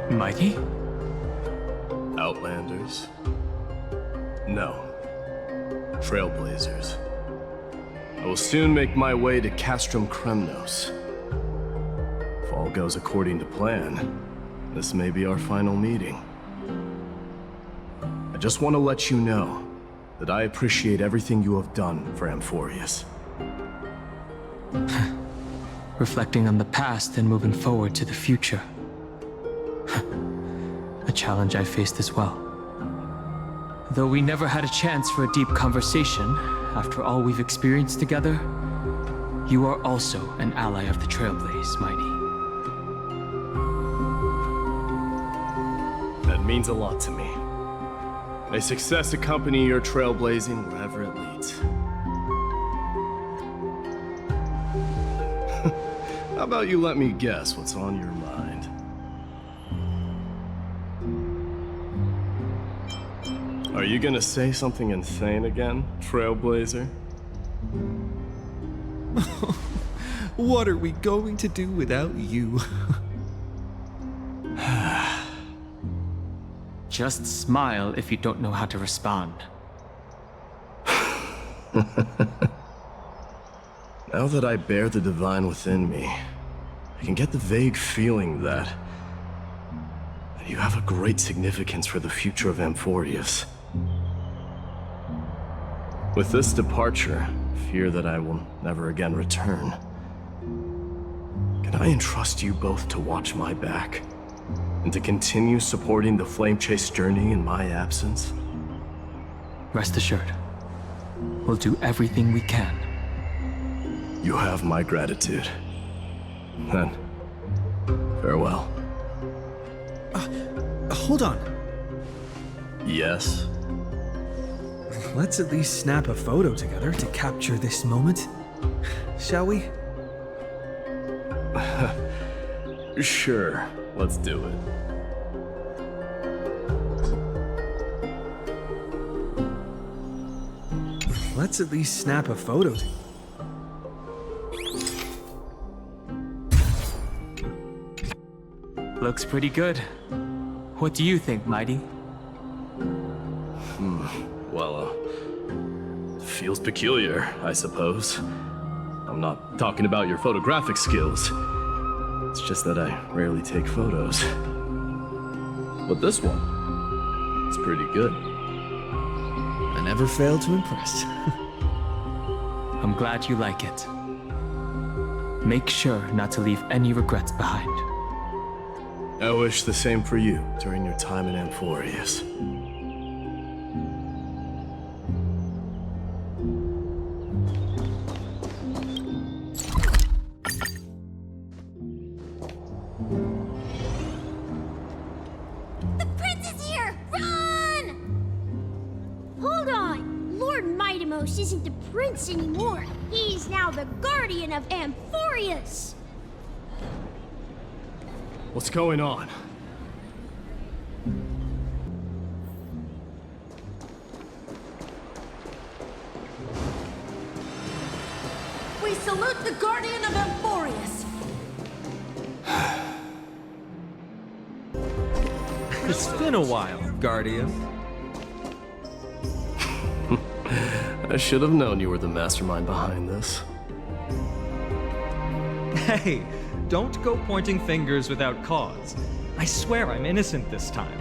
Mydei? Outlanders? No. Trailblazers. I will soon make my way to Castrum Kremnos. If all goes according to plan, this may be our final meeting. I just want to let you know that I appreciate everything you have done for Amphoreus. Reflecting on the past and moving forward to the future. A challenge I faced as well. Though we never had a chance for a deep conversation, after all we've experienced together, You are also an ally of the Trailblaze, Mydei. That means a lot to me. May success accompany your trailblazing wherever it leads. How about you let me guess what's on your mind? Are you gonna say something insane again, Trailblazer? What are we going to do without you? Just smile if you don't know how to respond. Now that I bear the divine within me, I can get the vague feeling that you have a great significance for the future of Amphoreus. With this departure, I fear that I will never again return. Can I entrust you both to watch my back? And to continue supporting the Flame Chase journey in my absence? Rest assured, we'll do everything we can. You have my gratitude. Then, farewell. Hold on. Yes? Let's at least snap a photo together to capture this moment. Shall we? Sure, let's do it. Let's at least snap a photo. Looks pretty good. What do you think, Mydei? Well, feels peculiar, I suppose. I'm not talking about your photographic skills. It's just that I rarely take photos. But this one, it's pretty good. I never fail to impress. I'm glad you like it. Make sure not to leave any regrets behind. I wish the same for you during your time in Amphoreus. The prince is here! Run! Hold on! Lord Mydei isn't the prince anymore. He's now the guardian of Amphoreus! What's going on? We salute the guardian of Amphoreus. It's been a while, Guardian. I should have known you were the mastermind behind this. Hey, don't go pointing fingers without cause. I swear I'm innocent this time.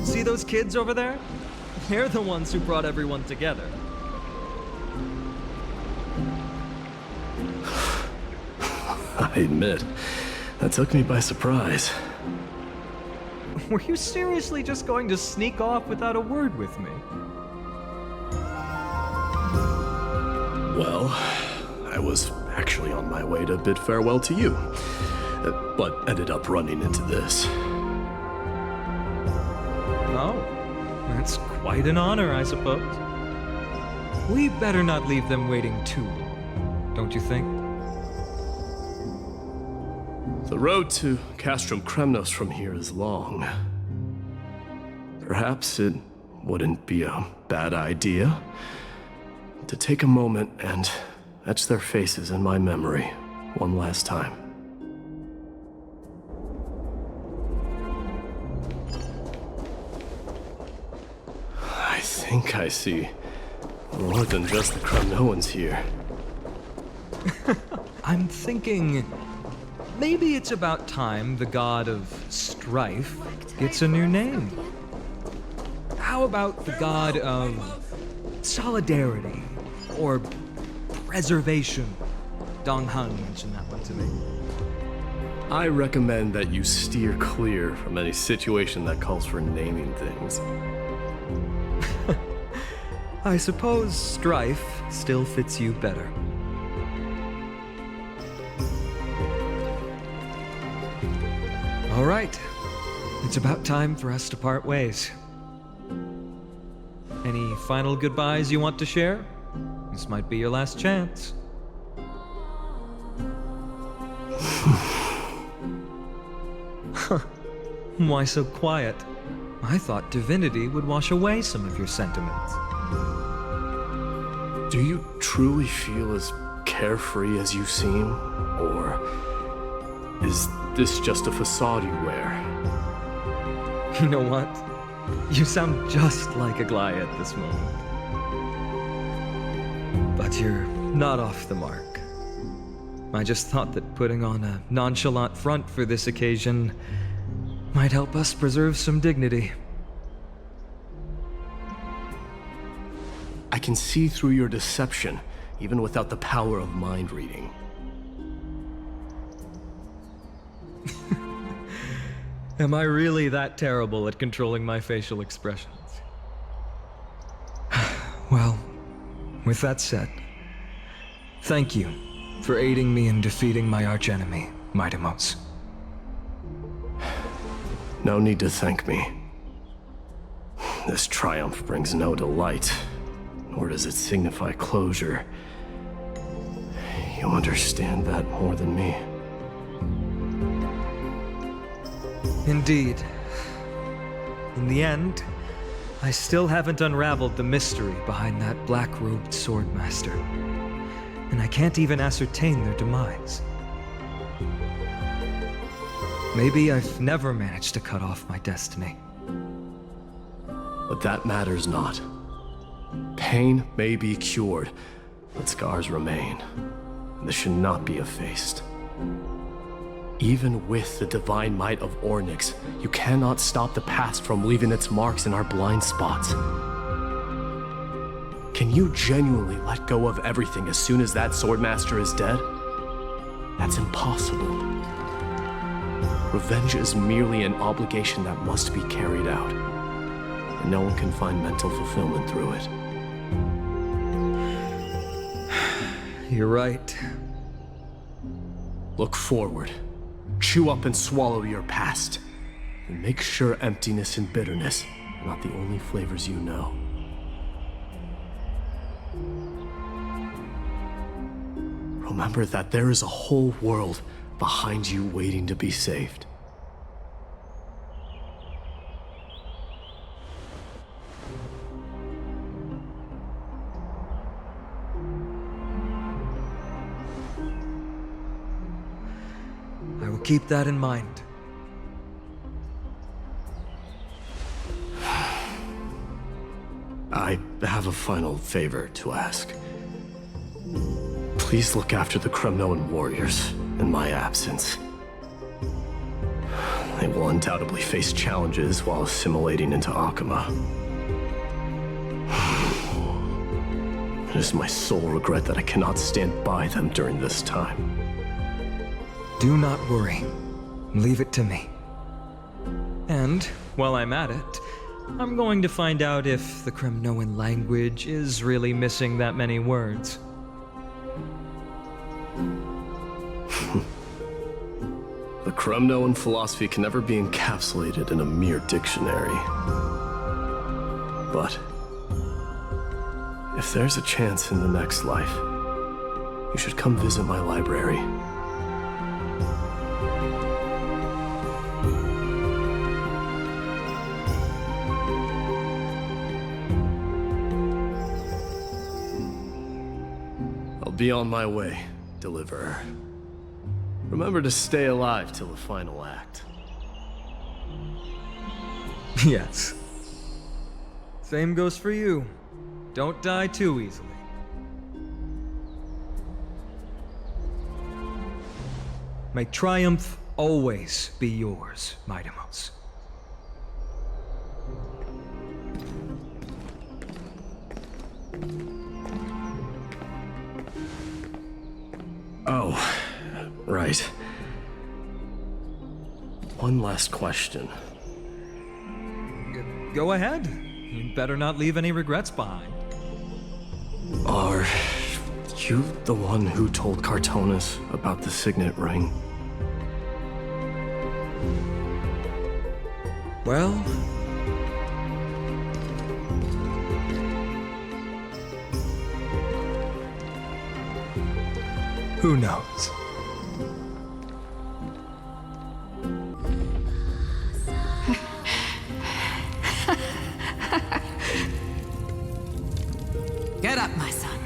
See those kids over there? They're the ones who brought everyone together. I admit, that took me by surprise. Were you seriously just going to sneak off without a word with me? Well, I was actually on my way to bid farewell to you, but ended up running into this. Oh, that's quite an honor, I suppose. We better not leave them waiting too long, don't you think? The road to Castrum Kremnos from here is long. Perhaps it wouldn't be a bad idea to take a moment and etch their faces in my memory one last time. I think I see more than just the Kremnoans here. I'm thinking maybe it's about time the god of strife gets a new name. How about the god of solidarity or preservation? Dong Heng mentioned that one to me. I recommend that you steer clear from any situation that calls for naming things. I suppose strife still fits you better. All right. It's about time for us to part ways. Any final goodbyes you want to share? This might be your last chance. Why so quiet? I thought divinity would wash away some of your sentiments. Do you truly feel as carefree as you seem? Or is this just a facade you wear? You know what? You sound just like Aglea at this moment. But you're not off the mark. I just thought that putting on a nonchalant front for this occasion might help us preserve some dignity. I can see through your deception, even without the power of mind reading. Am I really that terrible at controlling my facial expressions? Well, with that said, thank you for aiding me in defeating my archenemy, Mydei. No need to thank me. This triumph brings no delight, nor does it signify closure. You understand that more than me. Indeed. In the end, I still haven't unraveled the mystery behind that black-robed swordmaster. And I can't even ascertain their demise. Maybe I've never managed to cut off my destiny. But that matters not. Pain may be cured, but scars remain. This should not be effaced. Even with the divine might of Ornyx, you cannot stop the past from leaving its marks in our blind spots. Can you genuinely let go of everything as soon as that swordmaster is dead? That's impossible. Revenge is merely an obligation that must be carried out, and no one can find mental fulfillment through it. You're right. Look forward. Chew up and swallow your past. And make sure emptiness and bitterness are not the only flavors you know. Remember that there is a whole world behind you waiting to be saved. I will keep that in mind. I have a final favor to ask. Please look after the Kremnoan warriors in my absence. They will undoubtedly face challenges while assimilating into Akama. It is my sole regret that I cannot stand by them during this time. Do not worry. Leave it to me. And, while I'm at it, I'm going to find out if the Kremnoan language is really missing that many words. The Kremnoan philosophy can never be encapsulated in a mere dictionary. But if there's a chance in the next life, you should come visit my library. I'll be on my way, Deliverer. Remember to stay alive till the final act. Yes. Same goes for you. Don't die too easily. May triumph always be yours, Mydei. Oh, right. One last question. Go ahead. You'd better not leave any regrets behind. Are you the one who told Cartonis about the signet ring? Well, who knows? Get up, my son.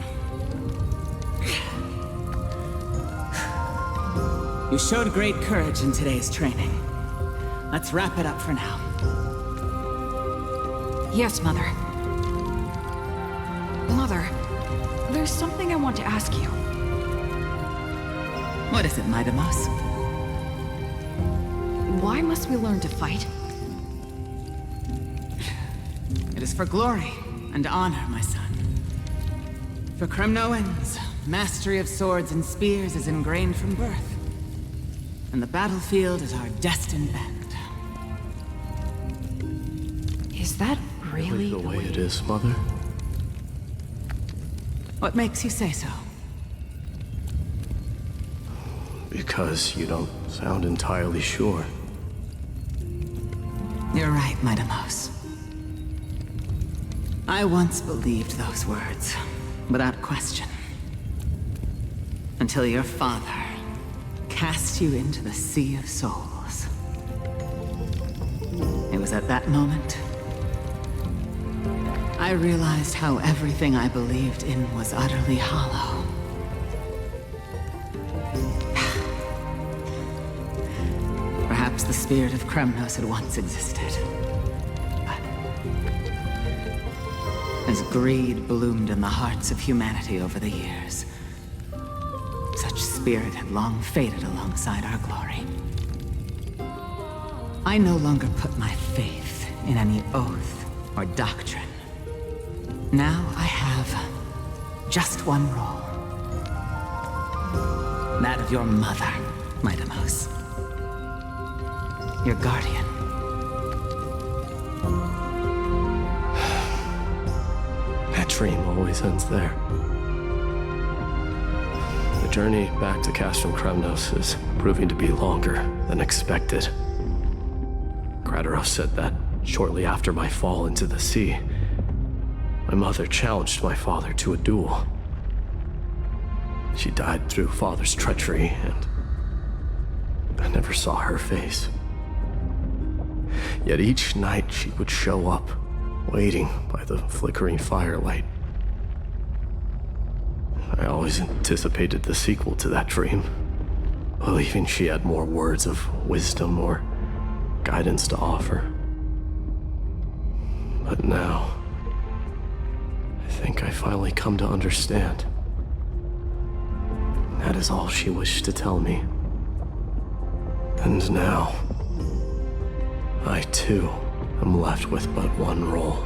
You showed great courage in today's training. Let's wrap it up for now. Yes, Mother. Mother, there's something I want to ask you. What is it, Mydei? Why must we learn to fight? It is for glory and honor, my son. For Kremnoans, mastery of swords and spears is ingrained from birth. And the battlefield is our destined end. Is that really the way it is, Mother? What makes you say so? Because you don't sound entirely sure. You're right, Mydei. I once believed those words, without question. Until your father cast you into the Sea of Souls. It was at that moment I realized how everything I believed in was utterly hollow. Perhaps the spirit of Kremnos had once existed. But as greed bloomed in the hearts of humanity over the years, such spirit had long faded alongside our glory. I no longer put my faith in any oath or doctrine. Now I have just one role. That of your mother, Mydei. Your guardian. That dream always ends there. The journey back to Castrum Kremnos is proving to be longer than expected. Grateros said that shortly after my fall into the sea, my mother challenged my father to a duel. She died through father's treachery, and I never saw her face. Yet each night she would show up, waiting by the flickering firelight. I always anticipated the sequel to that dream, believing she had more words of wisdom or guidance to offer. But now, I think I finally come to understand. That is all she wished to tell me. And now, I too am left with but one role.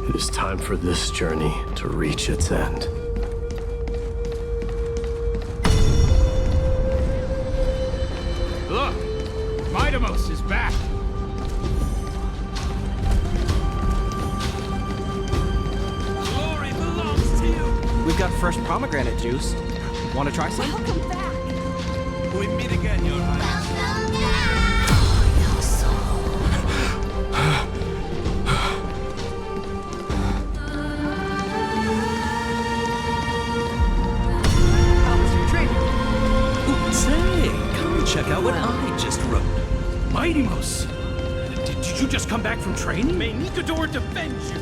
It is time for this journey to reach its end. Look! Mydei is back! Glory belongs to you! We've got fresh pomegranate juice. Want to try some? Welcome back. We meet again, Your Highness. Check out what I just wrote. Mydei, did you just come back from training? May Nikador defend you.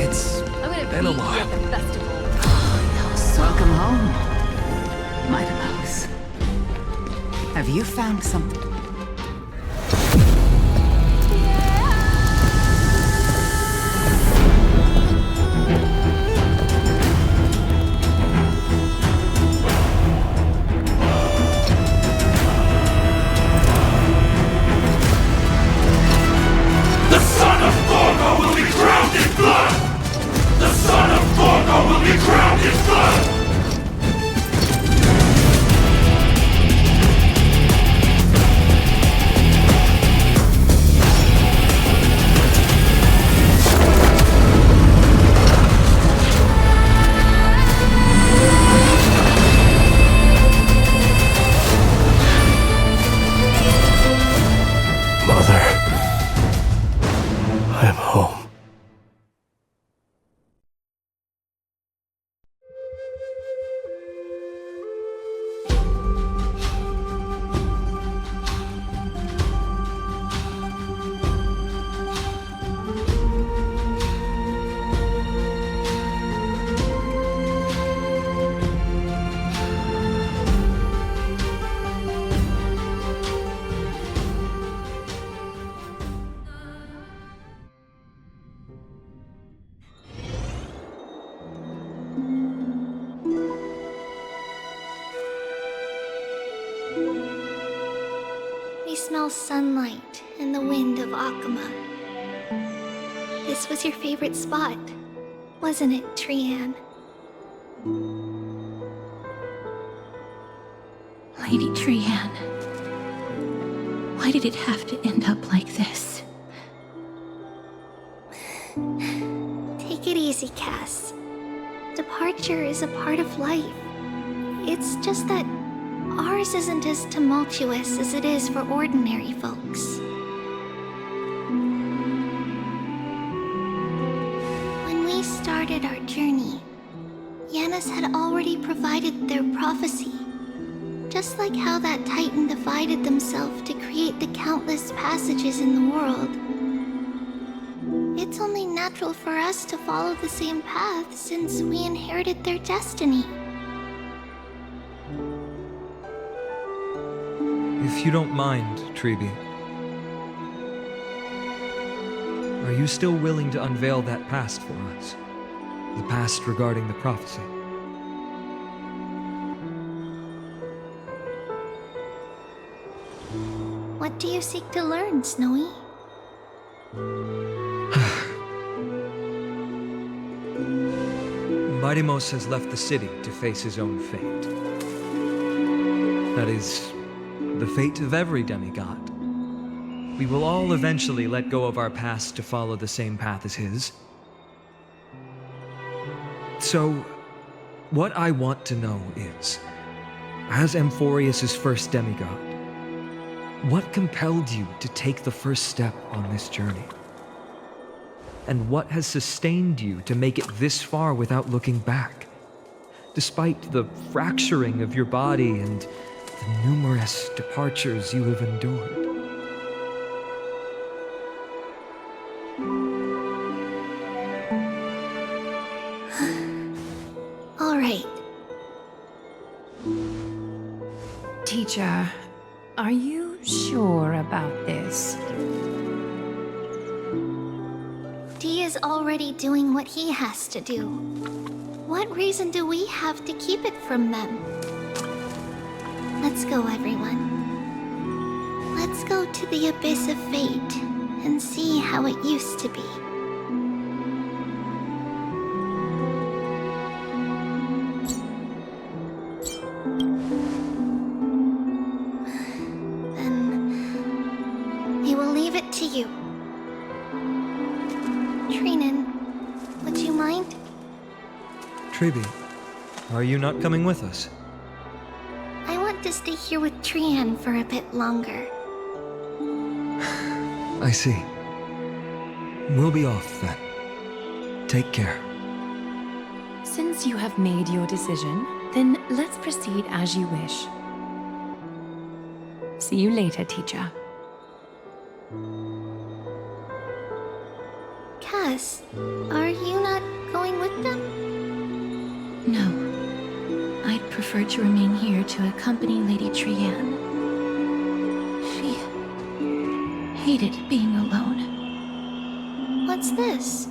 It's been a while. Welcome home, Mydei. Have you found something? We smell sunlight and the wind of Akama. This was your favorite spot, wasn't it, Trianne? Lady Trianne, why did it have to end up like this? Take it easy, Cass. Departure is a part of life. It's just that ours isn't as tumultuous as it is for ordinary folks. When we started our journey, Yanis had already provided their prophecy. Just like how that Titan divided themselves to create the countless passages in the world. It's only natural for us to follow the same path since we inherited their destiny. If you don't mind, Tribbie, are you still willing to unveil that past for us? The past regarding the prophecy? What do you seek to learn, Snowy? Mydei has left the city to face his own fate. That is, the fate of every demigod. We will all eventually let go of our past to follow the same path as his. So, what I want to know is, as Amphoreus' first demigod, what compelled you to take the first step on this journey? And what has sustained you to make it this far without looking back? Despite the fracturing of your body and the numerous departures you have endured. All right. Teacher, are you sure about this? D is already doing what he has to do. What reason do we have to keep it from them? Let's go, everyone. Let's go to the abyss of fate and see how it used to be. Then we will leave it to you. Trinan, would you mind? Tribbie, are you not coming with us? I want to stay here with Trianne for a bit longer. I see. We'll be off then. Take care. Since you have made your decision, then let's proceed as you wish. See you later, teacher. Cass, are you not going with them? No. I'd prefer to remain here to accompany Lady Trianne. She hated being alone. What's this?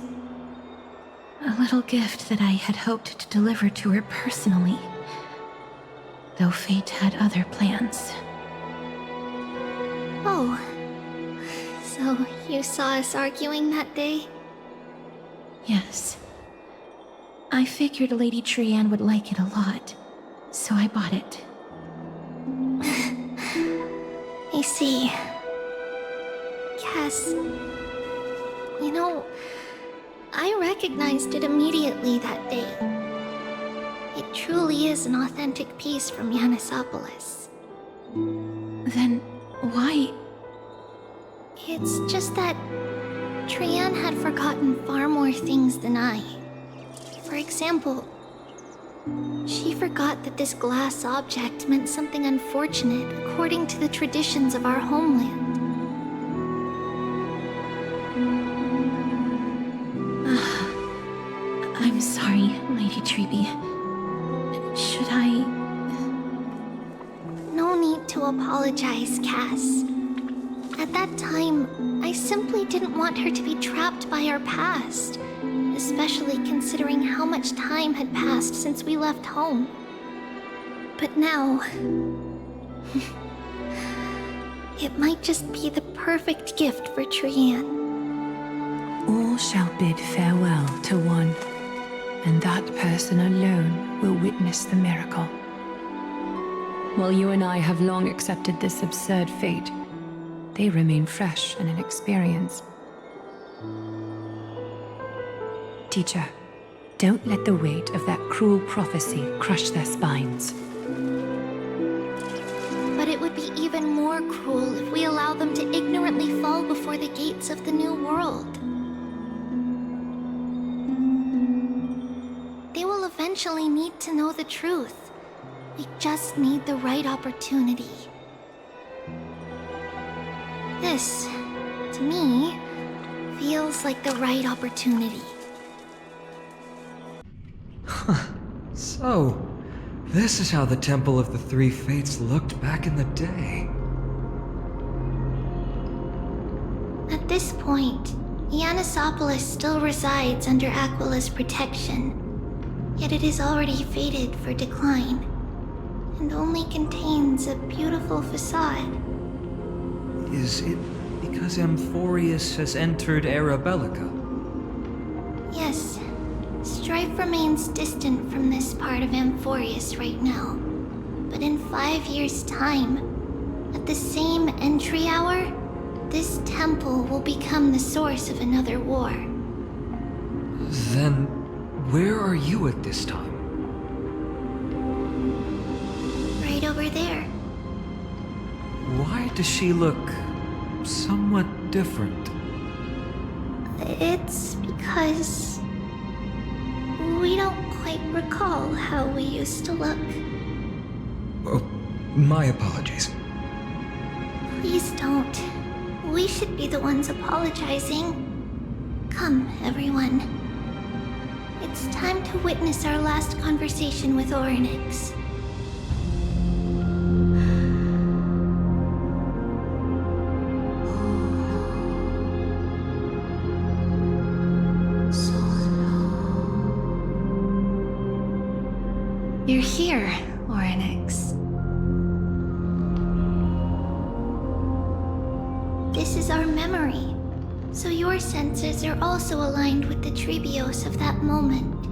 A little gift that I had hoped to deliver to her personally, though fate had other plans. Oh. So you saw us arguing that day? Yes. I figured Lady Trianne would like it a lot, so I bought it. I see. Cass, you know, I recognized it immediately that day. It truly is an authentic piece from Yanisopolis. Then why? It's just that Trianne had forgotten far more things than I. For example, she forgot that this glass object meant something unfortunate according to the traditions of our homeland. I'm sorry, Lady Tribbie. Should I... No need to apologize, Cass. At that time, I simply didn't want her to be trapped by our past, especially considering how much time had passed since we left home. But now, It might just be the perfect gift for Trian. All shall bid farewell to one, and that person alone will witness the miracle. While you and I have long accepted this absurd fate, they remain fresh and inexperienced. Teacher, don't let the weight of that cruel prophecy crush their spines. But it would be even more cruel if we allow them to ignorantly fall before the gates of the new world. They will eventually need to know the truth. We just need the right opportunity. This, to me, feels like the right opportunity. So, this is how the Temple of the Three Fates looked back in the day. At this point, Anaxopolis still resides under Aquila's protection, yet it is already fated for decline, and only contains a beautiful facade. Is it because Amphoreus has entered Era Bellica? Yes, strife remains distant from this part of Amphoreus right now, but in 5 years' time, at the same entry hour, this temple will become the source of another war. Then, where are you at this time? Right over there. Why does she look somewhat different? It's because we don't quite recall how we used to look. Oh, my apologies. Please don't. We should be the ones apologizing. Come, everyone. It's time to witness our last conversation with Orynyx. You're here, Orynyx. This is our memory, so your senses are also aligned with the Tribbios of that moment.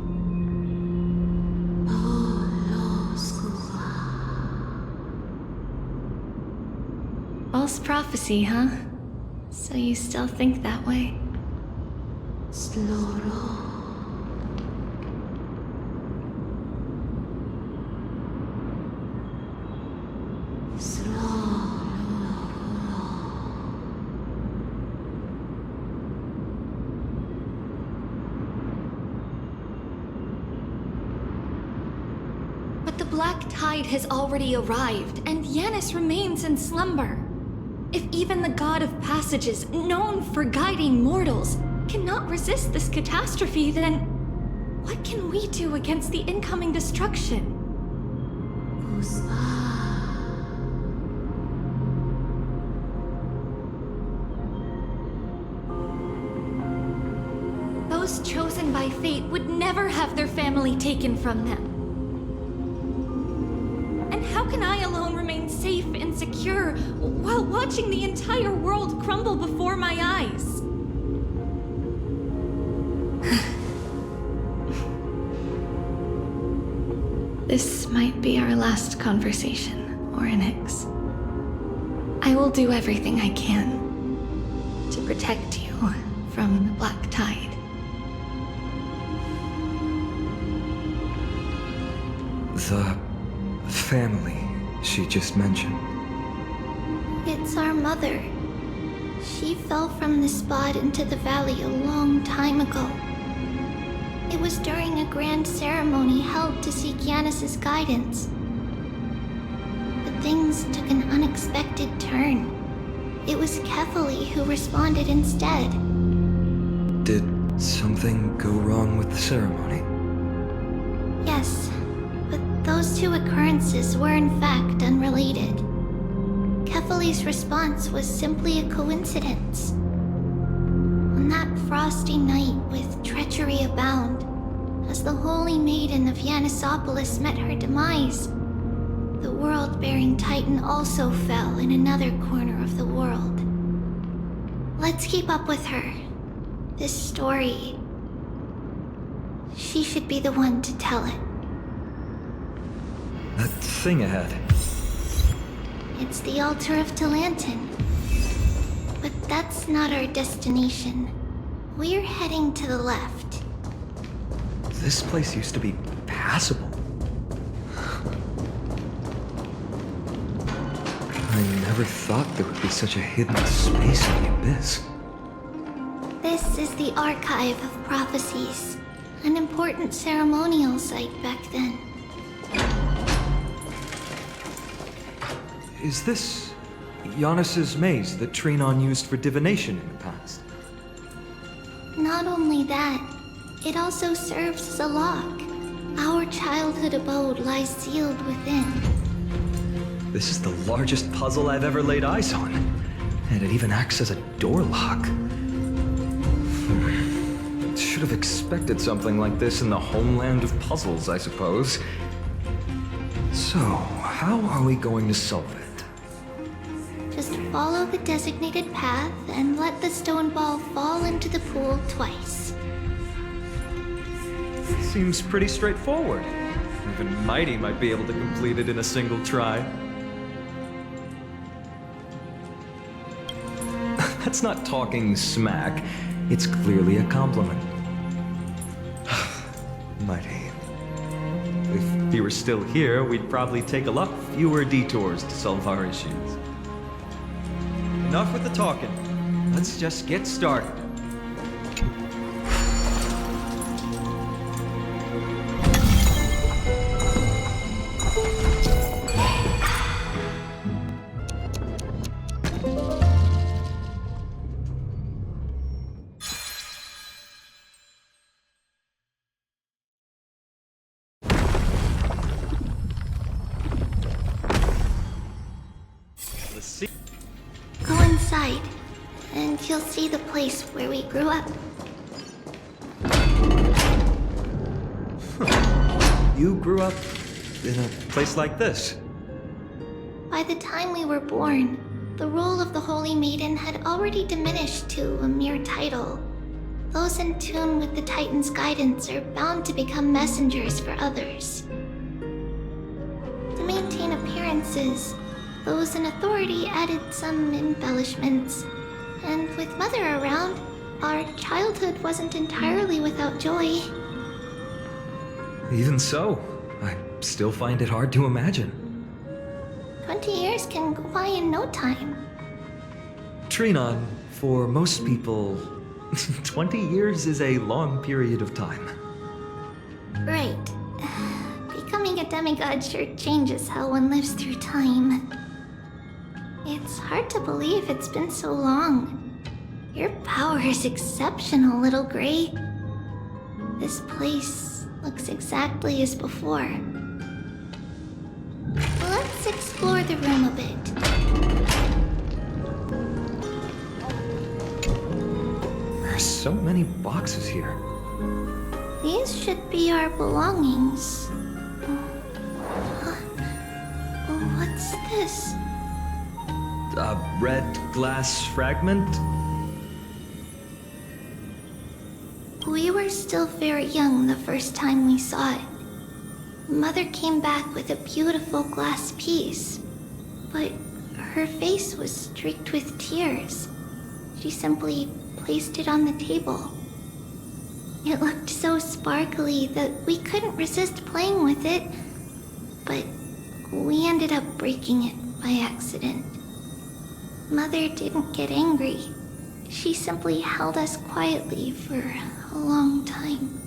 False prophecy, huh? So you still think that way? But the black tide has already arrived, and Yanis remains in slumber. If even the god of passages, known for guiding mortals, cannot resist this catastrophe, then what can we do against the incoming destruction? Those chosen by fate would never have their family taken from them. And how can I alone remain safe and secure while watching the entire world crumble before my eyes? This might be our last conversation, Orynyx. I will do everything I can to protect you from the black tide. The family she just mentioned. It's our mother. She fell from the spot into the valley a long time ago. It was during a grand ceremony held to seek Yanis's guidance. But things took an unexpected turn. It was Kefali who responded instead. Did something go wrong with the ceremony? Yes, but those two occurrences were in fact unrelated. Kefali's response was simply a coincidence. On that frosty night with treachery abound, as the holy maiden of Anaxopolis met her demise, The world-bearing Titan also fell in another corner of the world. Let's keep up with her. This story... She should be the one to tell it. That thing ahead. It's the altar of Talantin. But that's not our destination. We're heading to the left. This place used to be passable. I never thought there would be such a hidden space in the abyss. This is the Archive of Prophecies, an important ceremonial site back then. Is this Giannis's maze that Phainon used for divination in the past? Not only that, it also serves as a lock. Our childhood abode lies sealed within. This is the largest puzzle I've ever laid eyes on. And it even acts as a door lock. Should have expected something like this in the homeland of puzzles, I suppose. So, how are we going to solve it? Just follow the designated path and let the stone ball fall into the pool twice. Seems pretty straightforward. Even Mydei might be able to complete it in a single try. That's not talking smack. It's clearly a compliment. Mydei. If he were still here, we'd probably take a lot fewer detours to solve our issues. Enough with the talking. Let's just get started. Go inside, and you'll see the place where we grew up. You grew up in a place like this? By the time we were born, the role of the Holy Maiden had already diminished to a mere title. Those in tune with the Titan's guidance are bound to become messengers for others. To maintain appearances, those in authority added some embellishments. And with Mother around, our childhood wasn't entirely without joy. Even so, I still find it hard to imagine. 20 years can go by in no time. Phainon, for most people, 20 years is a long period of time. Right. Becoming a demigod sure changes how one lives through time. It's hard to believe it's been so long. Your power is exceptional, Little Gray. This place looks exactly as before. Let's explore the room a bit. There are so many boxes here. These should be our belongings. What's this? A red glass fragment? We were still very young the first time we saw it. Mother came back with a beautiful glass piece, but her face was streaked with tears. She simply placed it on the table. It looked so sparkly that we couldn't resist playing with it, but we ended up breaking it by accident. Mother didn't get angry. She simply held us quietly for a long time.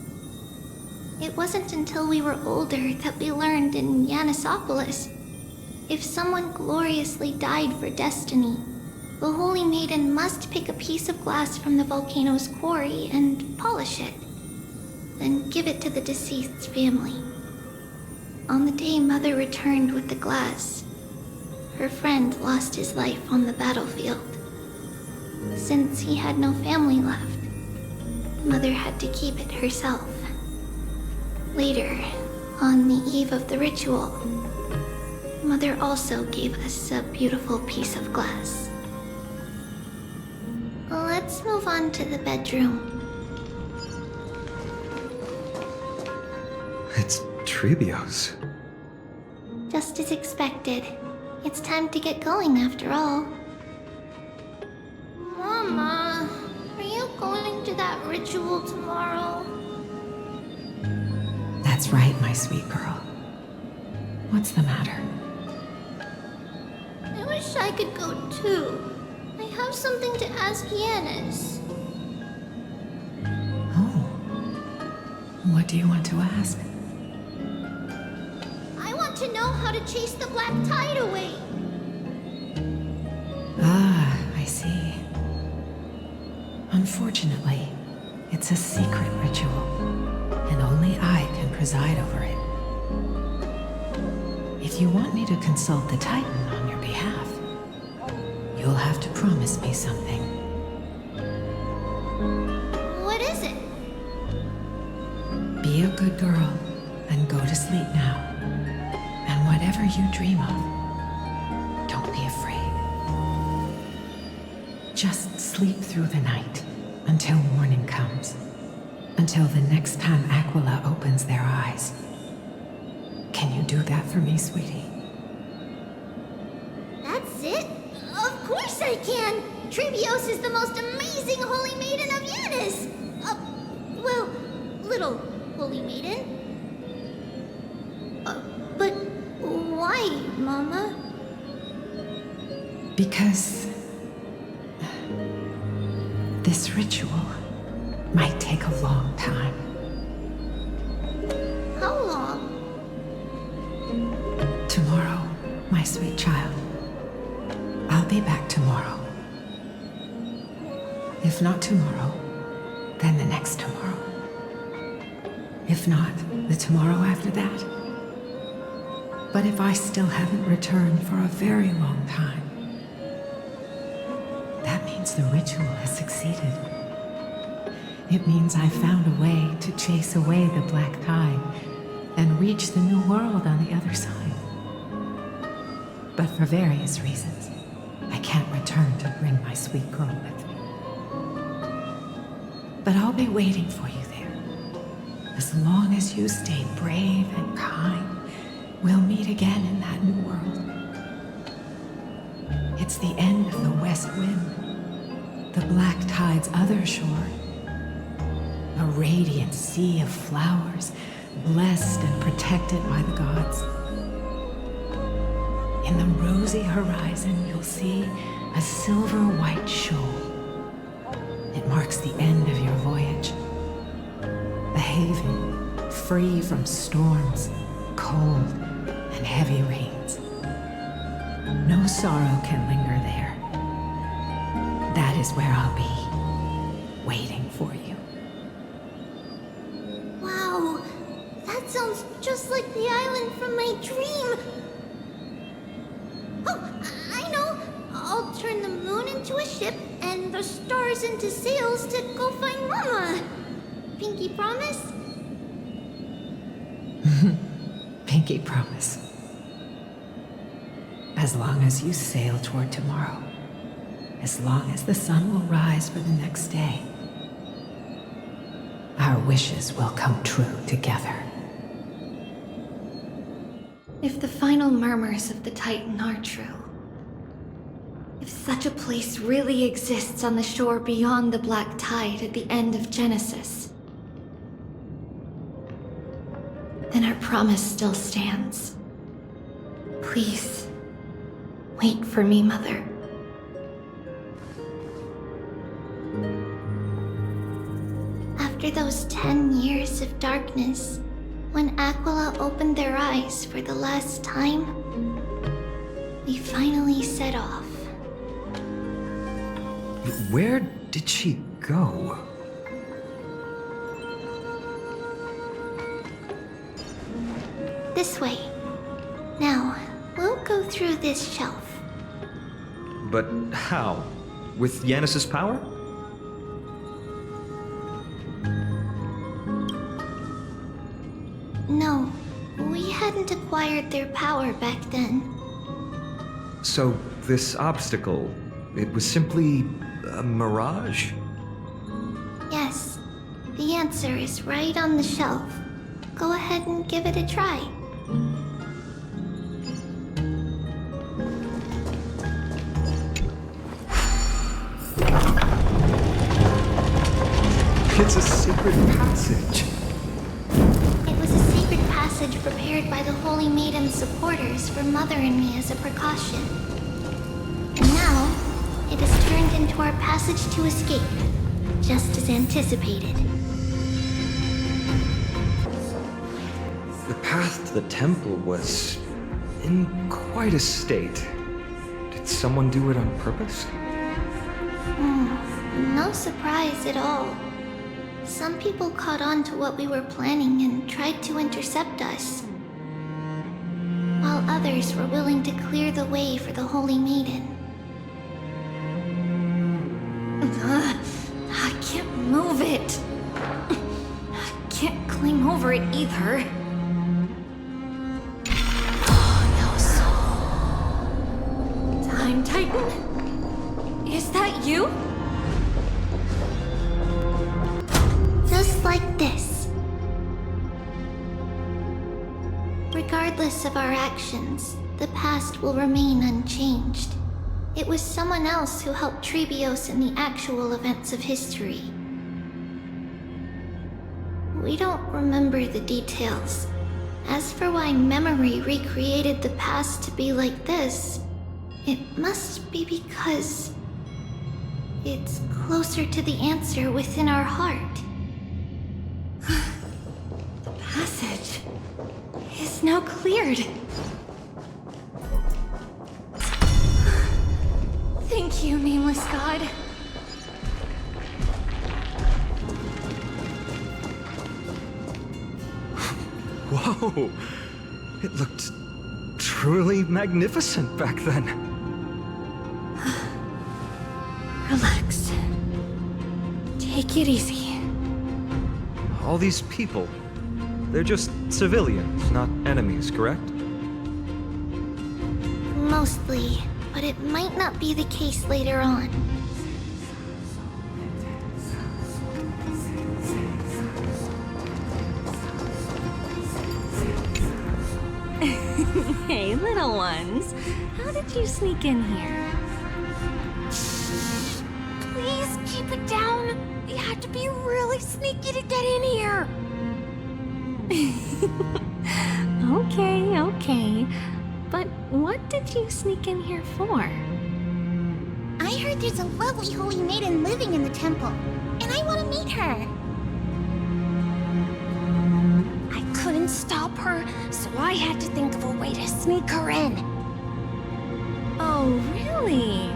It wasn't until we were older that we learned in Yanisopolis, if someone gloriously died for destiny, the Holy Maiden must pick a piece of glass from the volcano's quarry and polish it, then give it to the deceased's family. On the day Mother returned with the glass, her friend lost his life on the battlefield. Since he had no family left, Mother had to keep it herself. Later, on the eve of the ritual, Mother also gave us a beautiful piece of glass. Let's move on to the bedroom. It's Tribbie's. Just as expected. It's time to get going after all. Mama, are you going to that ritual tomorrow? That's right, my sweet girl. What's the matter? I wish I could go too. I have something to ask Yanis. Oh. What do you want to ask? I want to know how to chase the black tide away. Ah, I see. Unfortunately, it's a secret ritual, and only I can preside over it. If you want me to consult the Titan on your behalf, you'll have to promise me something. What is it? Be a good girl and go to sleep now. And whatever you dream of, don't be afraid. Just sleep through the night until morning comes. Until the next time Aglea opens their eyes. Can you do that for me, sweetie? That's it? Of course I can! Tribbie is the most amazing holy maiden of Yanis! Well, little holy maiden. But why, Mama? Because this ritual might take a long time. How long? Tomorrow, my sweet child. I'll be back tomorrow. If not tomorrow, then the next tomorrow. If not, the tomorrow after that. But if I still haven't returned for a very long time, that means the ritual has succeeded. It means I found a way to chase away the black tide and reach the new world on the other side. But for various reasons, I can't return to bring my sweet girl with me. But I'll be waiting for you there. As long as you stay brave and kind, we'll meet again in that new world. It's the end of the west wind, the black tide's other shore. A radiant sea of flowers, blessed and protected by the gods. In the rosy horizon, you'll see a silver-white shoal. It marks the end of your voyage. A haven, free from storms, cold, and heavy rains. No sorrow can linger there. That is where I'll be, waiting for you. Wow, that sounds just like the island from my dream. Oh, I know. I'll turn the moon into a ship and the stars into sails to go find Mama. Pinky promise? Pinky promise. As long as you sail toward tomorrow, as long as the sun will rise for the next day, our wishes will come true together. If the final murmurs of the Titan are true, if such a place really exists on the shore beyond the black tide at the end of Genesis, then our promise still stands. Please, wait for me, Mother. After those 10 years of darkness, when Aglea opened their eyes for the last time, we finally set off. Where did she go? This way. Now, we'll go through this shelf. But how? With Yanis's power? No, we hadn't acquired their power back then. So, this obstacle, it was simply a mirage? Yes. The answer is right on the shelf. Go ahead and give it a try. It's a secret passage. It was a secret passage prepared by the Holy Maiden's supporters for Mother and me as a precaution. And now, it has turned into our passage to escape, just as anticipated. The path to the temple was in quite a state. Did someone do it on purpose? No surprise at all. Some people caught on to what we were planning and tried to intercept us, while others were willing to clear the way for the Holy Maiden. I can't move it. I can't climb over it either. Oh, no, Time Titan? Is that you? Just like this. Regardless of our actions, the past will remain unchanged. It was someone else who helped Tribbios in the actual events of history. We don't remember the details. As for why memory recreated the past to be like this, it must be because it's closer to the answer within our heart. The passage is now cleared. Thank you, nameless god. Whoa! It looked truly magnificent back then. Relax. Take it easy. All these people, they're just civilians, not enemies, correct? Mostly, but it might not be the case later on. Hey, little ones. How did you sneak in here? Please keep it down. You have to be really sneaky to get in here. Okay. But what did you sneak in here for? I heard there's a lovely holy maiden living in the temple, and I want to meet her. I couldn't stop her, so I had to think of a way to sneak her in. Oh, really?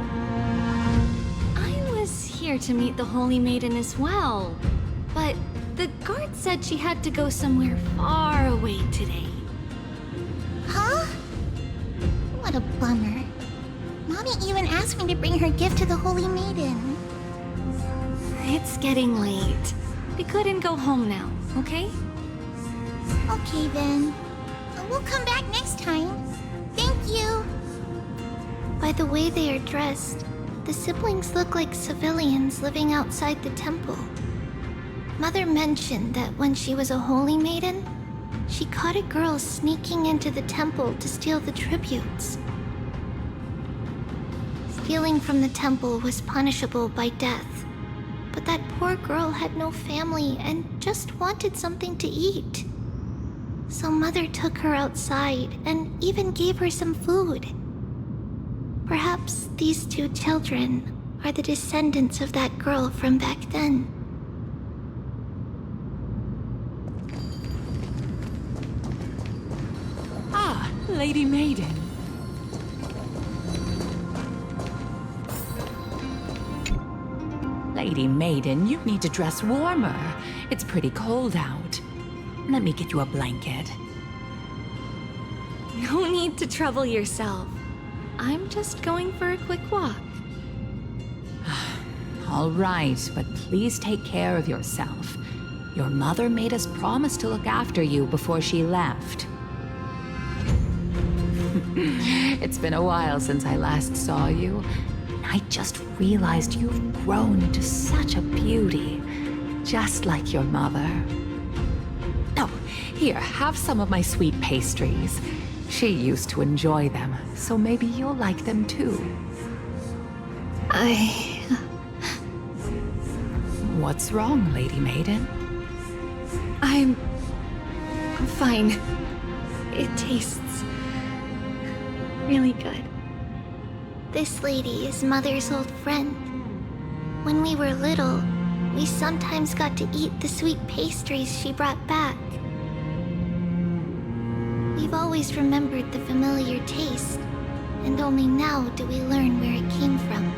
I was here to meet the Holy Maiden as well, but the guard said she had to go somewhere far away today. Huh? What a bummer. Mommy even asked me to bring her gift to the Holy Maiden. It's getting late. We couldn't go home now, okay? Okay then. We'll come back next time. Thank you. By the way they are dressed, the siblings look like civilians living outside the temple. Mother mentioned that when she was a holy maiden, she caught a girl sneaking into the temple to steal the tributes. Stealing from the temple was punishable by death, but that poor girl had no family and just wanted something to eat. So Mother took her outside and even gave her some food. Perhaps these two children are the descendants of that girl from back then. Ah, Lady Maiden. Lady Maiden, you need to dress warmer. It's pretty cold out. Let me get you a blanket. No need to trouble yourself. I'm just going for a quick walk. All right, but please take care of yourself. Your mother made us promise to look after you before she left. It's been a while since I last saw you. I just realized you've grown into such a beauty, just like your mother. Oh, here, have some of my sweet pastries. She used to enjoy them, so maybe you'll like them too. What's wrong, Lady Maiden? I'm fine. It tastes really good. This lady is Mother's old friend. When we were little, we sometimes got to eat the sweet pastries she brought back. We've always remembered the familiar taste, and only now do we learn where it came from.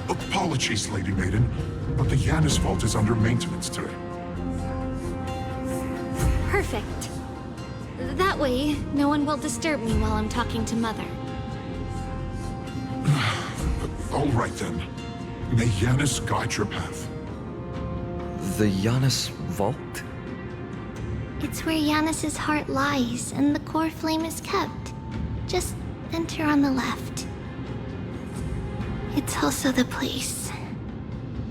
Apologies, Lady Maiden, but the Yanis vault is under maintenance today. Perfect. That way, no one will disturb me while I'm talking to Mother. All right then. May Yanis guide your path. The Yanis vault? It's where Yanis's heart lies and the core flame is kept. Just enter on the left. It's also the place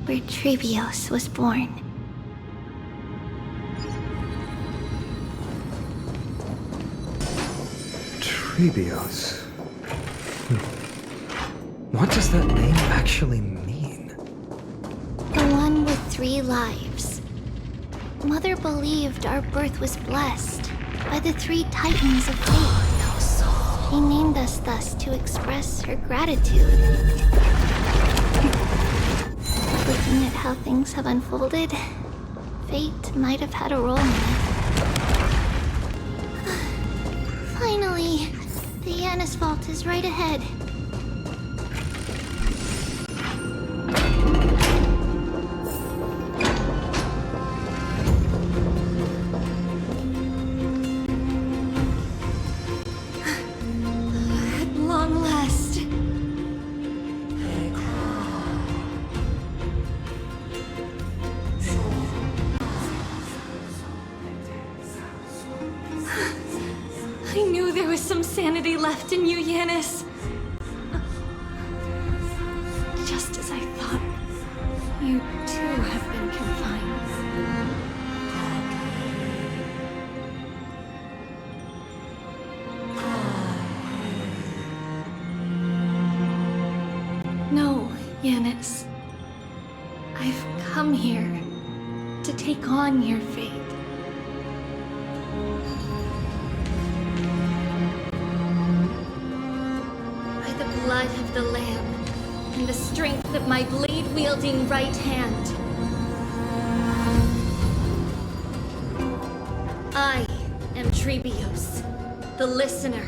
where Tribbie was born. Tribbie. What does that name actually mean? The one with 3 lives. Mother believed our birth was blessed by the 3 titans of fate. She named us thus to express her gratitude. Looking at how things have unfolded, fate might have had a role in it. Finally, the Yanis vault is right ahead. At long last. I knew there was some sanity left in you, Yanis. Just as I thought, you too have been confined. No, Yanis. I've come here to take on your fate. Blood of the Lamb, and the strength of my blade-wielding right hand. I am Tribbie, the listener,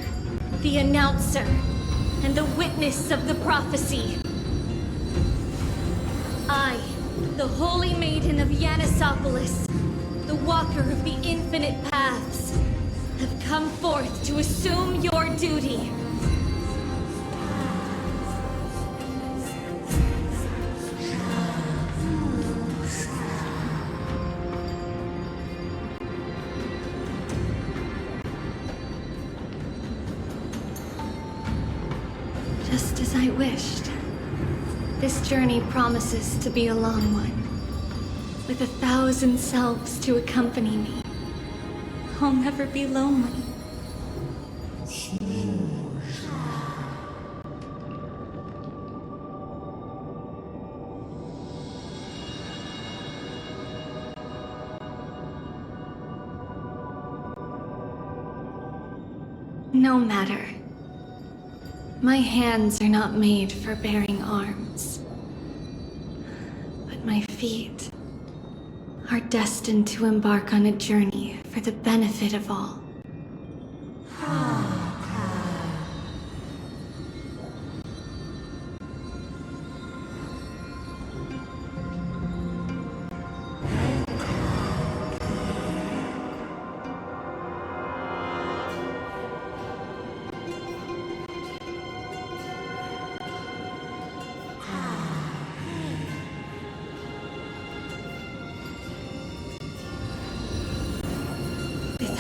the announcer, and the witness of the prophecy. I, the Holy Maiden of Yanisopolis, the Walker of the Infinite Paths, have come forth to assume your duty. Just as I wished. This journey promises to be a long one, with 1,000 selves to accompany me. I'll never be lonely. No matter. My hands are not made for bearing arms. But my feet are destined to embark on a journey for the benefit of all.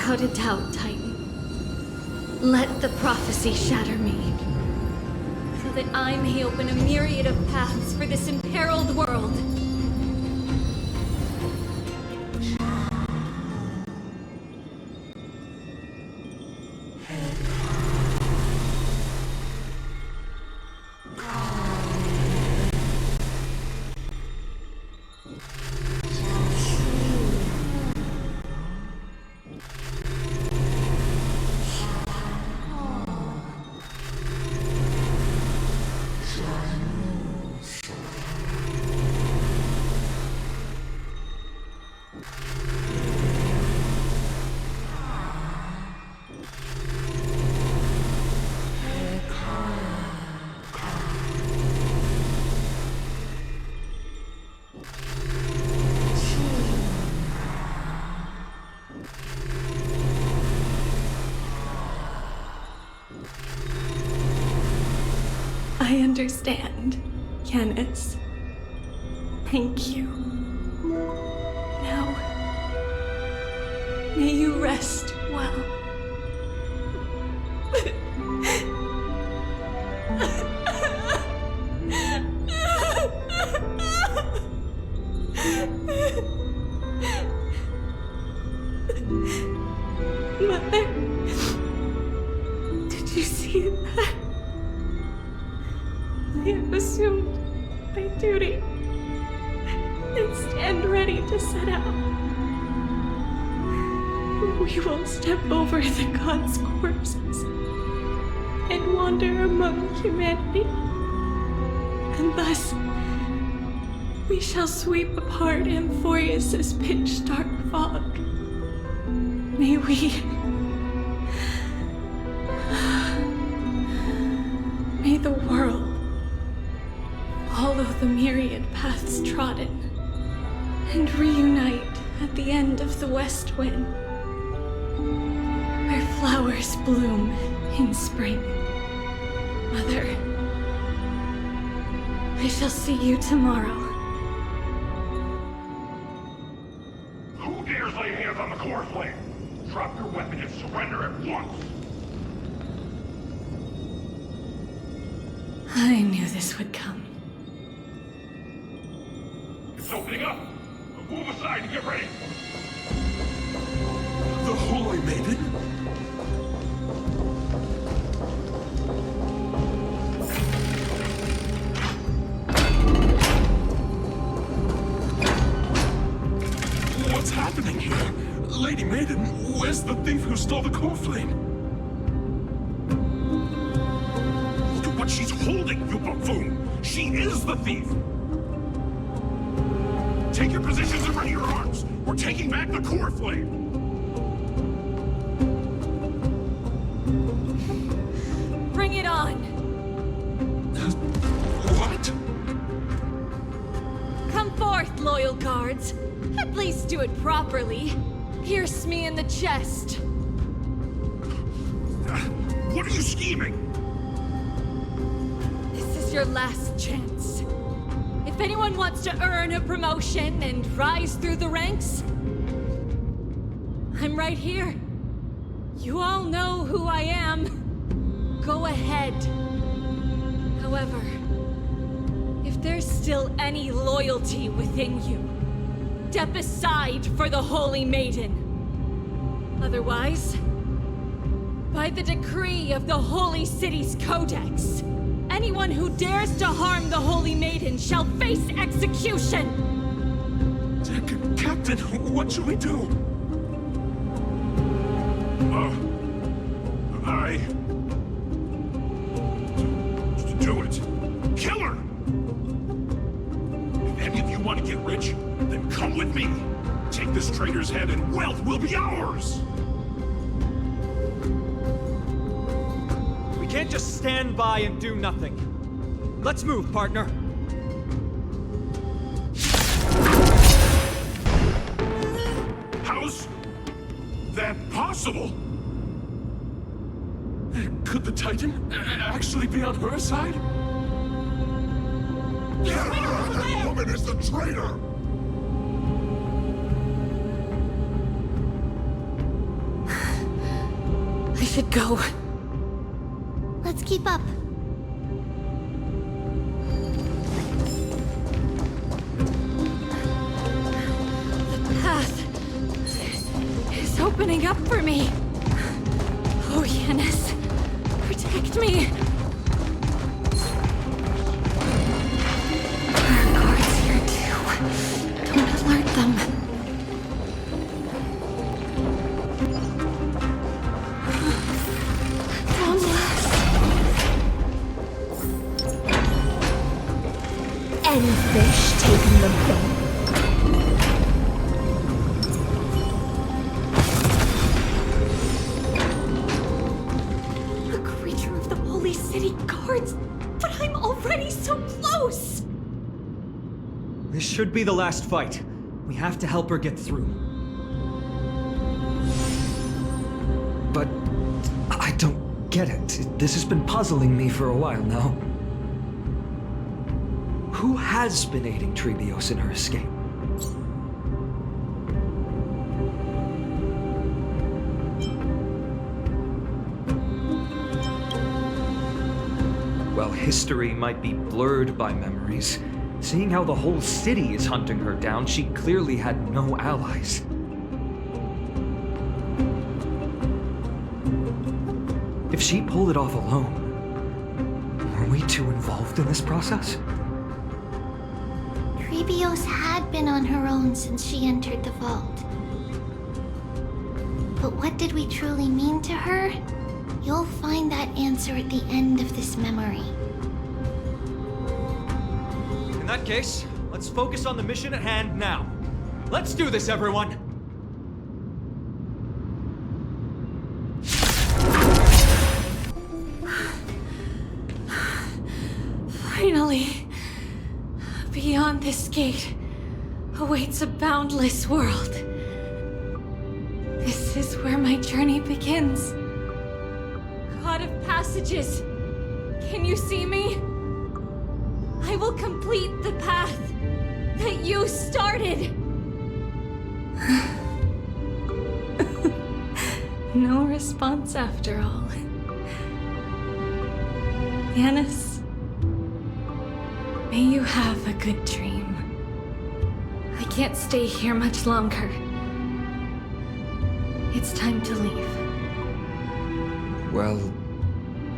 Without a doubt, Titan. Let the prophecy shatter me, so that I may open a myriad of paths for this imperiled world. I understand, Yanis. Thank you. Now, may you rest well. Mother, did you see that? I have assumed my duty and stand ready to set out. We will step over the gods' corpses and wander among humanity, and thus we shall sweep apart Amphoreus' pitch-dark fog. May the world follow the myriad paths trodden and reunite at the end of the west wind, where flowers bloom in spring. Mother, I shall see you tomorrow. Who dares lay hands on the core flame? Drop your weapon and surrender at once! I knew this would come. It's opening up! Move aside and get ready! The Holy Maiden? What's happening here? Lady Maiden, where's the thief who stole the core flame? Look at what she's holding, you buffoon! She is the thief! Take your positions and ready your arms! We're taking back the core flame! Bring it on! What? Come forth, loyal guards. At least do it properly. Pierce me in the chest. What are you scheming? This is your last chance. If anyone wants to earn a promotion and rise through the ranks, I'm right here. You all know who I am. Go ahead. However, if there's still any loyalty within you, step aside for the Holy Maiden. Otherwise, by the decree of the Holy City's Codex, anyone who dares to harm the Holy Maiden shall face execution! Captain, what should we do? Do it! Kill her! If any of you want to get rich, then come with me! Take this traitor's head and wealth will be ours! We can't just stand by and do nothing. Let's move, partner. How's that possible? Could the Titan actually be on her side? That woman is the traitor! should go. Let's keep up. The path is opening up for me. Oh, Yanis, protect me. There are guards here too. Don't alert them. Any fish taking the bait? A creature of the Holy City Guards, but I'm already so close! This should be the last fight. We have to help her get through. But I don't get it. This has been puzzling me for a while now. Who has been aiding Tribbie in her escape? Well, history might be blurred by memories. Seeing how the whole city is hunting her down, she clearly had no allies. If she pulled it off alone, were we too involved in this process? Tribbie had been on her own since she entered the vault. But what did we truly mean to her? You'll find that answer at the end of this memory. In that case, let's focus on the mission at hand now. Let's do this, everyone! Finally! Beyond this gate awaits a boundless world. This is where my journey begins. God of passages, can you see me? I will complete the path that you started. No response after all. Yanis. May you have a good dream. I can't stay here much longer. It's time to leave. Well,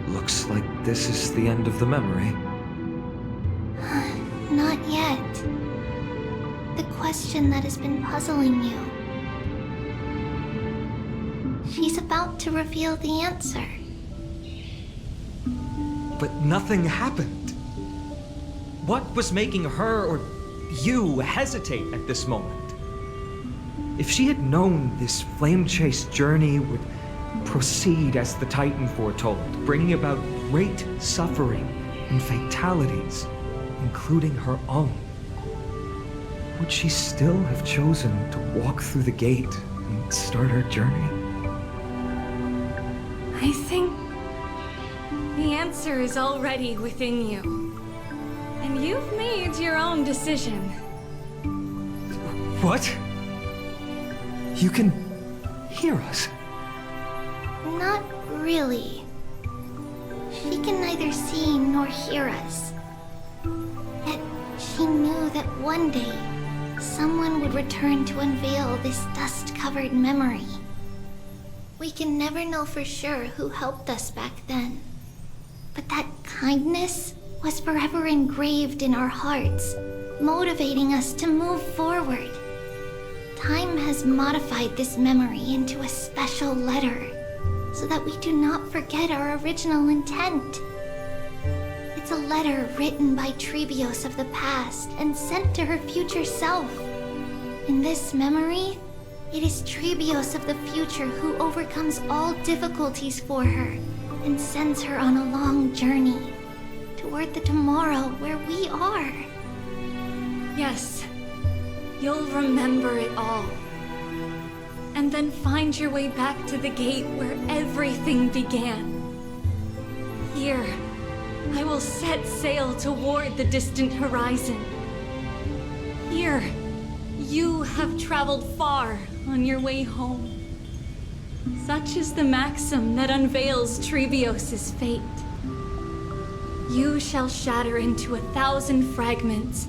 looks like this is the end of the memory. Not yet. The question that has been puzzling you. She's about to reveal the answer. But nothing happened. What was making her or you hesitate at this moment? If she had known this flame-chased journey would proceed as the Titan foretold, bringing about great suffering and fatalities, including her own, would she still have chosen to walk through the gate and start her journey? I think the answer is already within you. And you've made your own decision. What? You can hear us? Not really. She can neither see nor hear us. Yet she knew that one day, someone would return to unveil this dust-covered memory. We can never know for sure who helped us back then. But that kindness was forever engraved in our hearts, motivating us to move forward. Time has modified this memory into a special letter, so that we do not forget our original intent. It's a letter written by Tribbie of the past and sent to her future self. In this memory, it is Tribbie of the future who overcomes all difficulties for her and sends her on a long journey toward the tomorrow where we are. Yes, you'll remember it all. And then find your way back to the gate where everything began. Here, I will set sail toward the distant horizon. Here, you have traveled far on your way home. Such is the maxim that unveils Tribbios' fate. You shall shatter into 1,000 fragments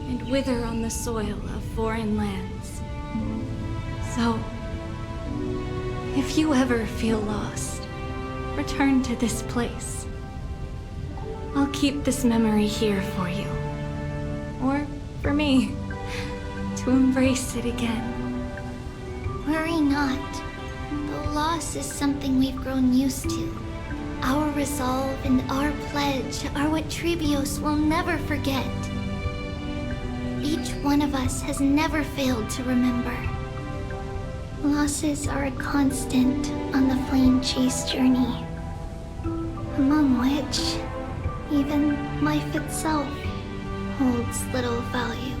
and wither on the soil of foreign lands. So, if you ever feel lost, return to this place. I'll keep this memory here for you. Or for me, to embrace it again. Worry not. The loss is something we've grown used to. Our resolve and our pledge are what Tribbios will never forget. Each one of us has never failed to remember. Losses are a constant on the flame chase journey, among which even life itself holds little value.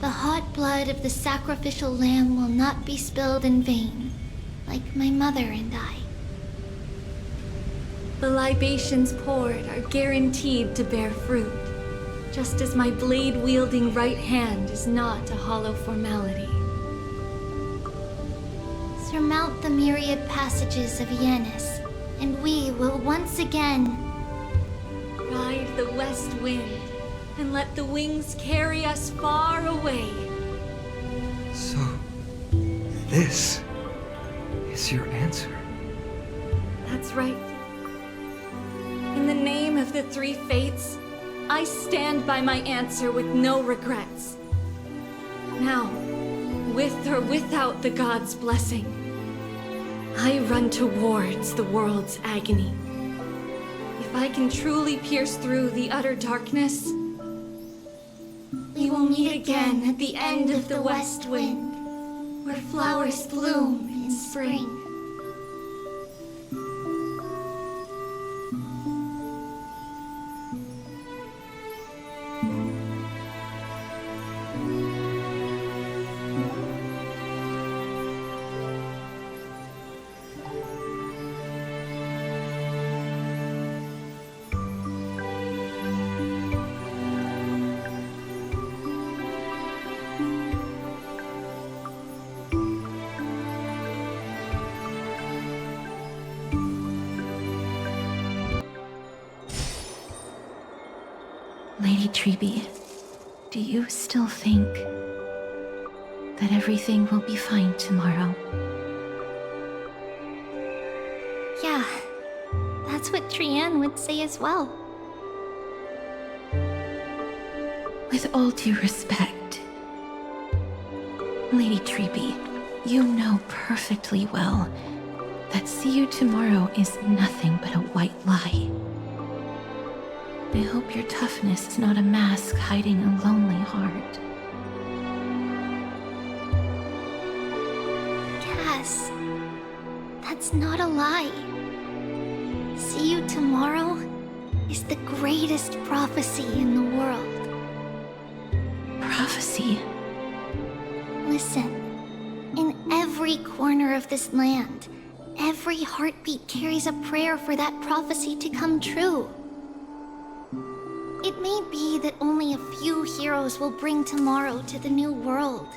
The hot blood of the sacrificial lamb will not be spilled in vain, like my mother and I. The libations poured are guaranteed to bear fruit, just as my blade-wielding right hand is not a hollow formality. Surmount the myriad passages of Yanis, and we will once again ride the west wind and let the wings carry us far away. So, this is your answer? That's right. In the name of the three fates, I stand by my answer with no regrets. Now, with or without the god's blessing, I run towards the world's agony. If I can truly pierce through the utter darkness, we will meet again at the end of the west wind, where flowers bloom in spring. Lady Tribbie, do you still think that everything will be fine tomorrow? Yeah, that's what Trianne would say as well. With all due respect, Lady Tribbie, you know perfectly well that see you tomorrow is nothing but a white lie. I hope your toughness is not a mask hiding a lonely heart. Cass, that's not a lie. See you tomorrow is the greatest prophecy in the world. Prophecy? Listen, in every corner of this land, every heartbeat carries a prayer for that prophecy to come true. It may be that only a few heroes will bring tomorrow to the new world,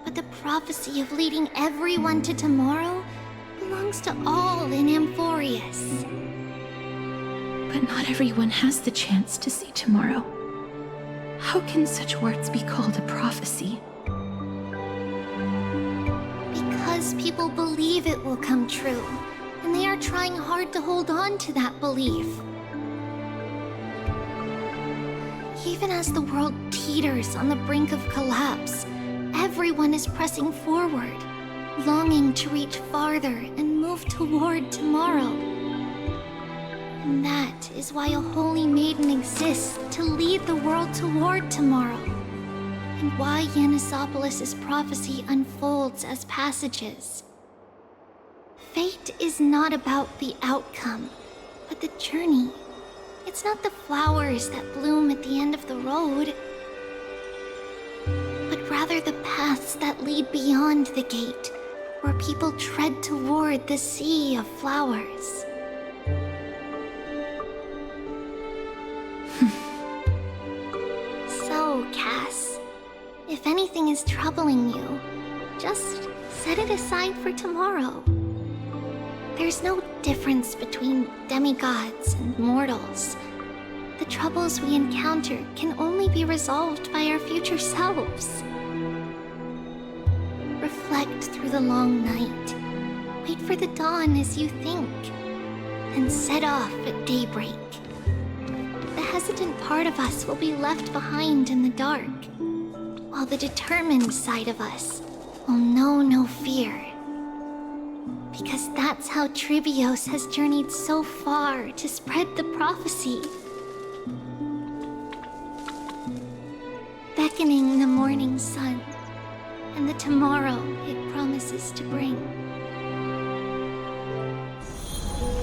but the prophecy of leading everyone to tomorrow belongs to all in Amphoreus. But not everyone has the chance to see tomorrow. How can such words be called a prophecy? Because people believe it will come true, and they are trying hard to hold on to that belief. Even as the world teeters on the brink of collapse, everyone is pressing forward, longing to reach farther and move toward tomorrow. And that is why a holy maiden exists to lead the world toward tomorrow, and why Yanisopolis' prophecy unfolds as passages. Fate is not about the outcome, but the journey. It's not the flowers that bloom at the end of the road, but rather the paths that lead beyond the gate, where people tread toward the sea of flowers. So, Cass, if anything is troubling you, just Set it aside for tomorrow. There's no difference between demigods and mortals. The troubles we encounter can only be resolved by our future selves. Reflect through the long night. Wait for the dawn as you think. And set off at daybreak. The hesitant part of us will be left behind in the dark, while the determined side of us will know no fear. Because that's how Tribbios has journeyed so far to spread the prophecy. Beckoning the morning sun, and the tomorrow it promises to bring.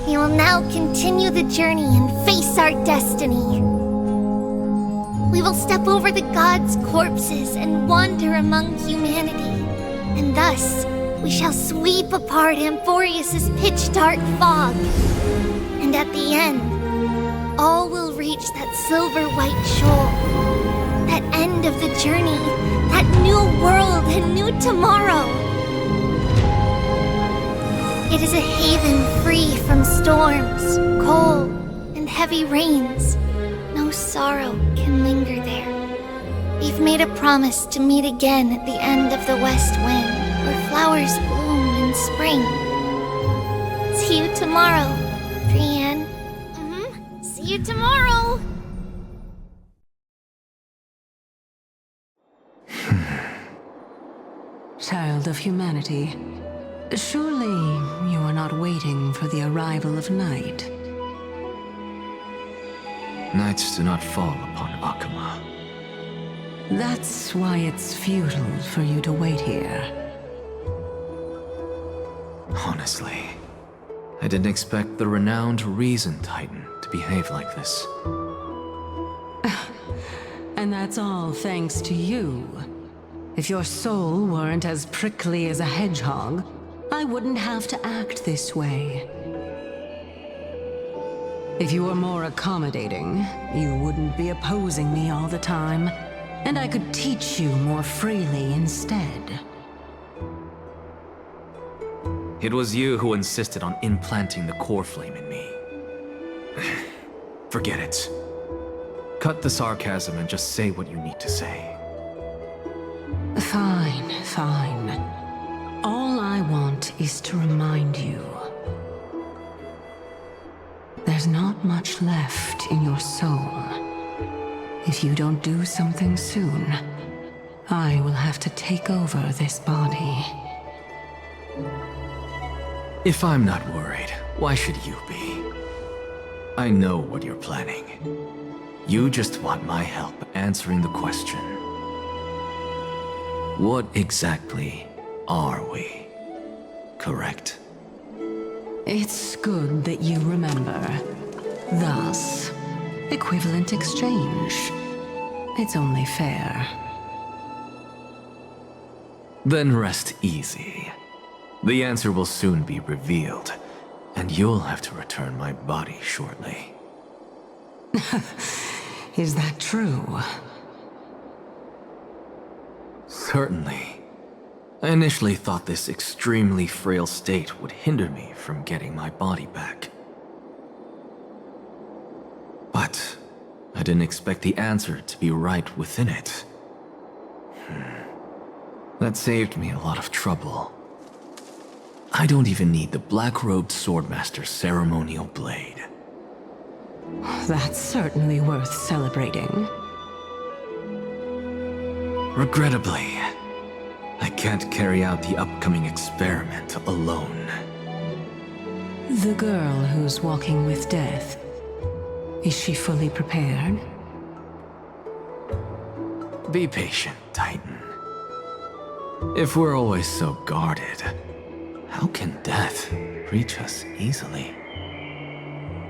We will now continue the journey and face our destiny. We will step over the gods' corpses and wander among humanity, and thus we shall sweep apart Amphoreus' pitch-dark fog. And at the end, all will reach that silver-white shoal, that end of the journey, that new world and new tomorrow. It is a haven free from storms, cold, and heavy rains. No sorrow can linger there. We've made a promise to meet again at the end of the west wind, where flowers bloom in spring. See you tomorrow, Brienne. See you tomorrow! Child of humanity, surely you are not waiting for the arrival of night. Nights do not fall upon Akama. That's why it's futile for you to wait here. Honestly, I didn't expect the renowned Reason Titan to behave like this. And that's all thanks to you. If your soul weren't as prickly as a hedgehog, I wouldn't have to act this way. If you were more accommodating, you wouldn't be opposing me all the time, and I could teach you more freely instead. It was you who insisted on implanting the core flame in me. Forget it. Cut the sarcasm and just say what you need to say. Fine, fine. All I want is to remind you. There's not much left in your soul. If you don't do something soon, I will have to take over this body. If I'm not worried, why should you be? I know what you're planning. You just want my help answering the question. What exactly are we? Correct? It's good that you remember. Thus, equivalent exchange. It's only fair. Then rest easy. The answer will soon be revealed, and you'll have to return my body shortly. Is that true? Certainly. I initially thought this extremely frail state would hinder me from getting my body back. But I didn't expect the answer to be right within it. That saved me a lot of trouble. I don't even need the black-robed swordmaster's ceremonial blade. That's certainly worth celebrating. Regrettably, I can't carry out the upcoming experiment alone. The girl who's walking with death, is she fully prepared? Be patient, Titan. If we're always so guarded, how can death reach us easily?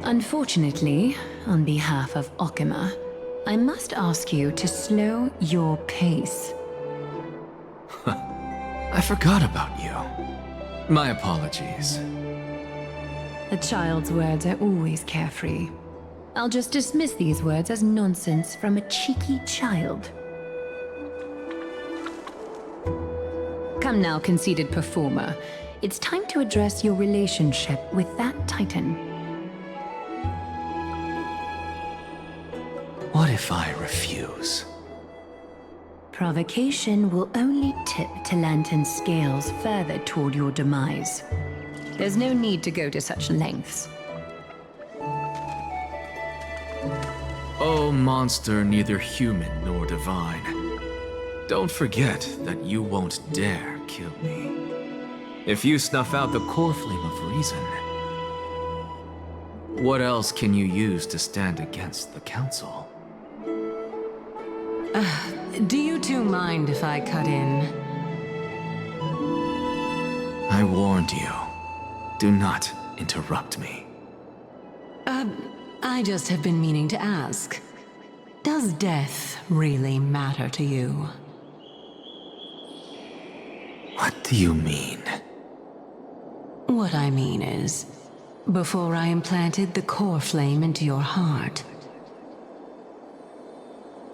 Unfortunately, on behalf of Okima, I must ask you to slow your pace. I forgot about you. My apologies. A child's words are always carefree. I'll just dismiss these words as nonsense from a cheeky child. Come now, conceited performer. It's time to address your relationship with that Titan. What if I refuse? Provocation will only tip Talantan's scales further toward your demise. There's no need to go to such lengths. Oh, monster neither human nor divine. Don't forget that you won't dare kill me. If you snuff out the core flame of reason, what else can you use to stand against the Council? Do you two mind if I cut in? I warned you. Do not interrupt me. I just have been meaning to ask. Does death really matter to you? What do you mean? What I mean is, before I implanted the core flame into your heart,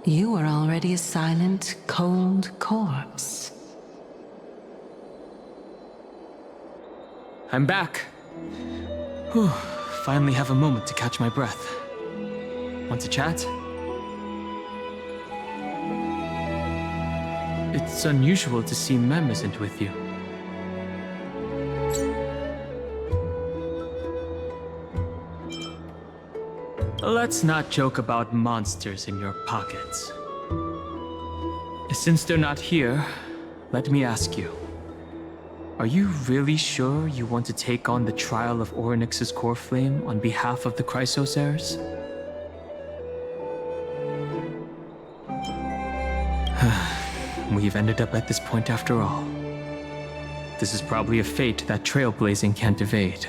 you were already a silent, cold corpse. I'm back. Whew. Finally have a moment to catch my breath. Want to chat? It's unusual to see Mem isn't with you. Let's not joke about monsters in your pockets. Since they're not here, let me ask you. Are you really sure you want to take on the trial of Orynyx's core flame on behalf of the Chrysos heirs? We've ended up at this point after all. This is probably a fate that trailblazing can't evade.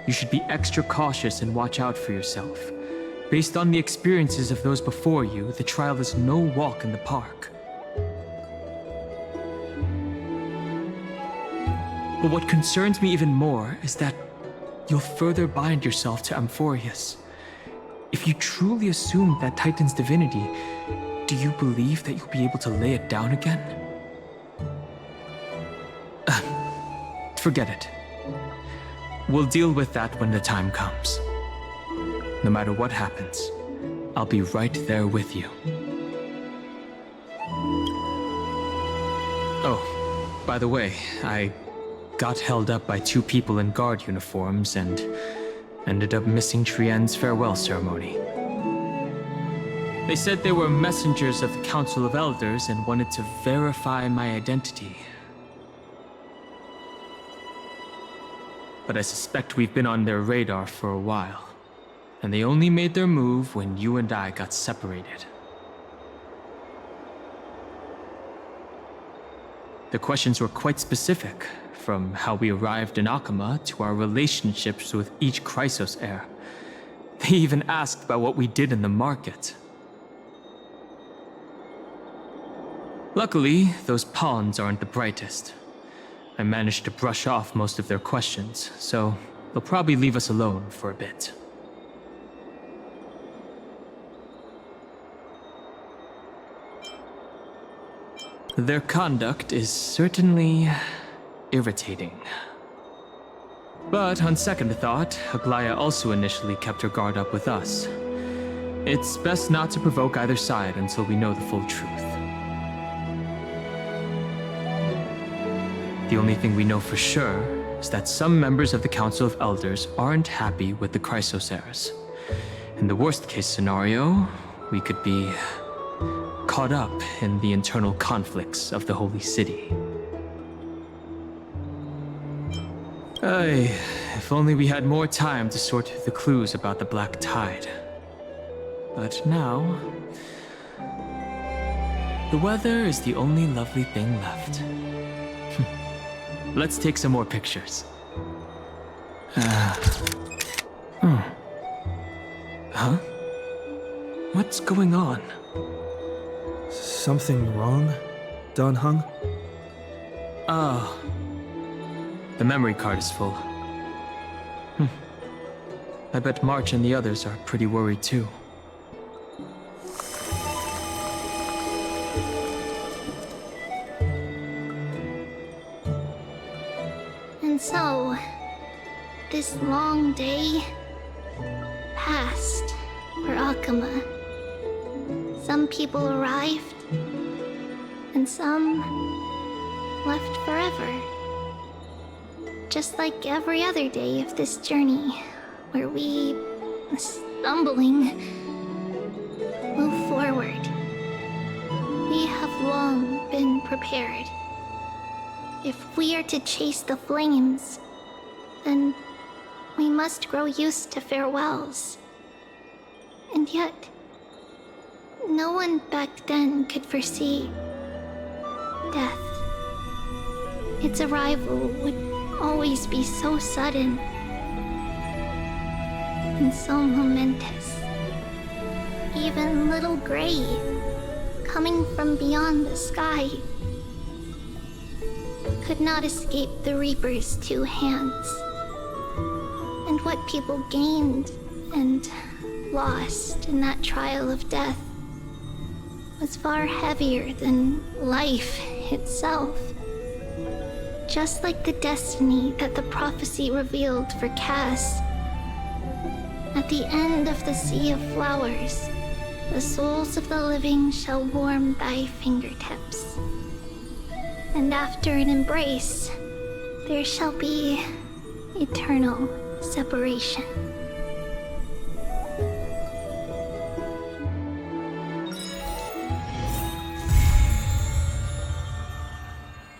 You should be extra cautious and watch out for yourself. Based on the experiences of those before you, the trial is no walk in the park. But what concerns me even more is that you'll further bind yourself to Amphoreus. If you truly assume that Titan's divinity, do you believe that you'll be able to lay it down again? Forget it. We'll deal with that when the time comes. No matter what happens, I'll be right there with you. Oh, by the way, I got held up by two people in guard uniforms and ended up missing Trienne's farewell ceremony. They said they were messengers of the Council of Elders and wanted to verify my identity. But I suspect we've been on their radar for a while, and they only made their move when you and I got separated. The questions were quite specific, from how we arrived in Akama to our relationships with each Chrysos heir. They even asked about what we did in the market. Luckily, those pawns aren't the brightest. I managed to brush off most of their questions, so they'll probably leave us alone for a bit. Their conduct is certainly irritating. But on second thought, Aglea also initially kept her guard up with us. It's best not to provoke either side until we know the full truth. The only thing we know for sure is that some members of the Council of Elders aren't happy with the Chrysos heirs. In the worst-case scenario, we could be caught up in the internal conflicts of the Holy City. If only we had more time to sort through the clues about the Black Tide. But now, the weather is the only lovely thing left. Let's take some more pictures. Huh? What's going on? Something wrong, Don Heng? Oh. The memory card is full. I bet March and the others are pretty worried too. And so, this long day passed for Akuma. Some people arrived, and some left forever. Just like every other day of this journey, where we, stumbling, move forward. We have long been prepared. If we are to chase the flames, then we must grow used to farewells. And yet, no one back then could foresee death. Its arrival would always be so sudden and so momentous. Even little Gray, coming from beyond the sky, could not escape the Reaper's two hands. And what people gained and lost in that trial of death was far heavier than life itself. Just like the destiny that the prophecy revealed for Cass. At the end of the Sea of Flowers, the souls of the living shall warm thy fingertips. And after an embrace, there shall be eternal separation.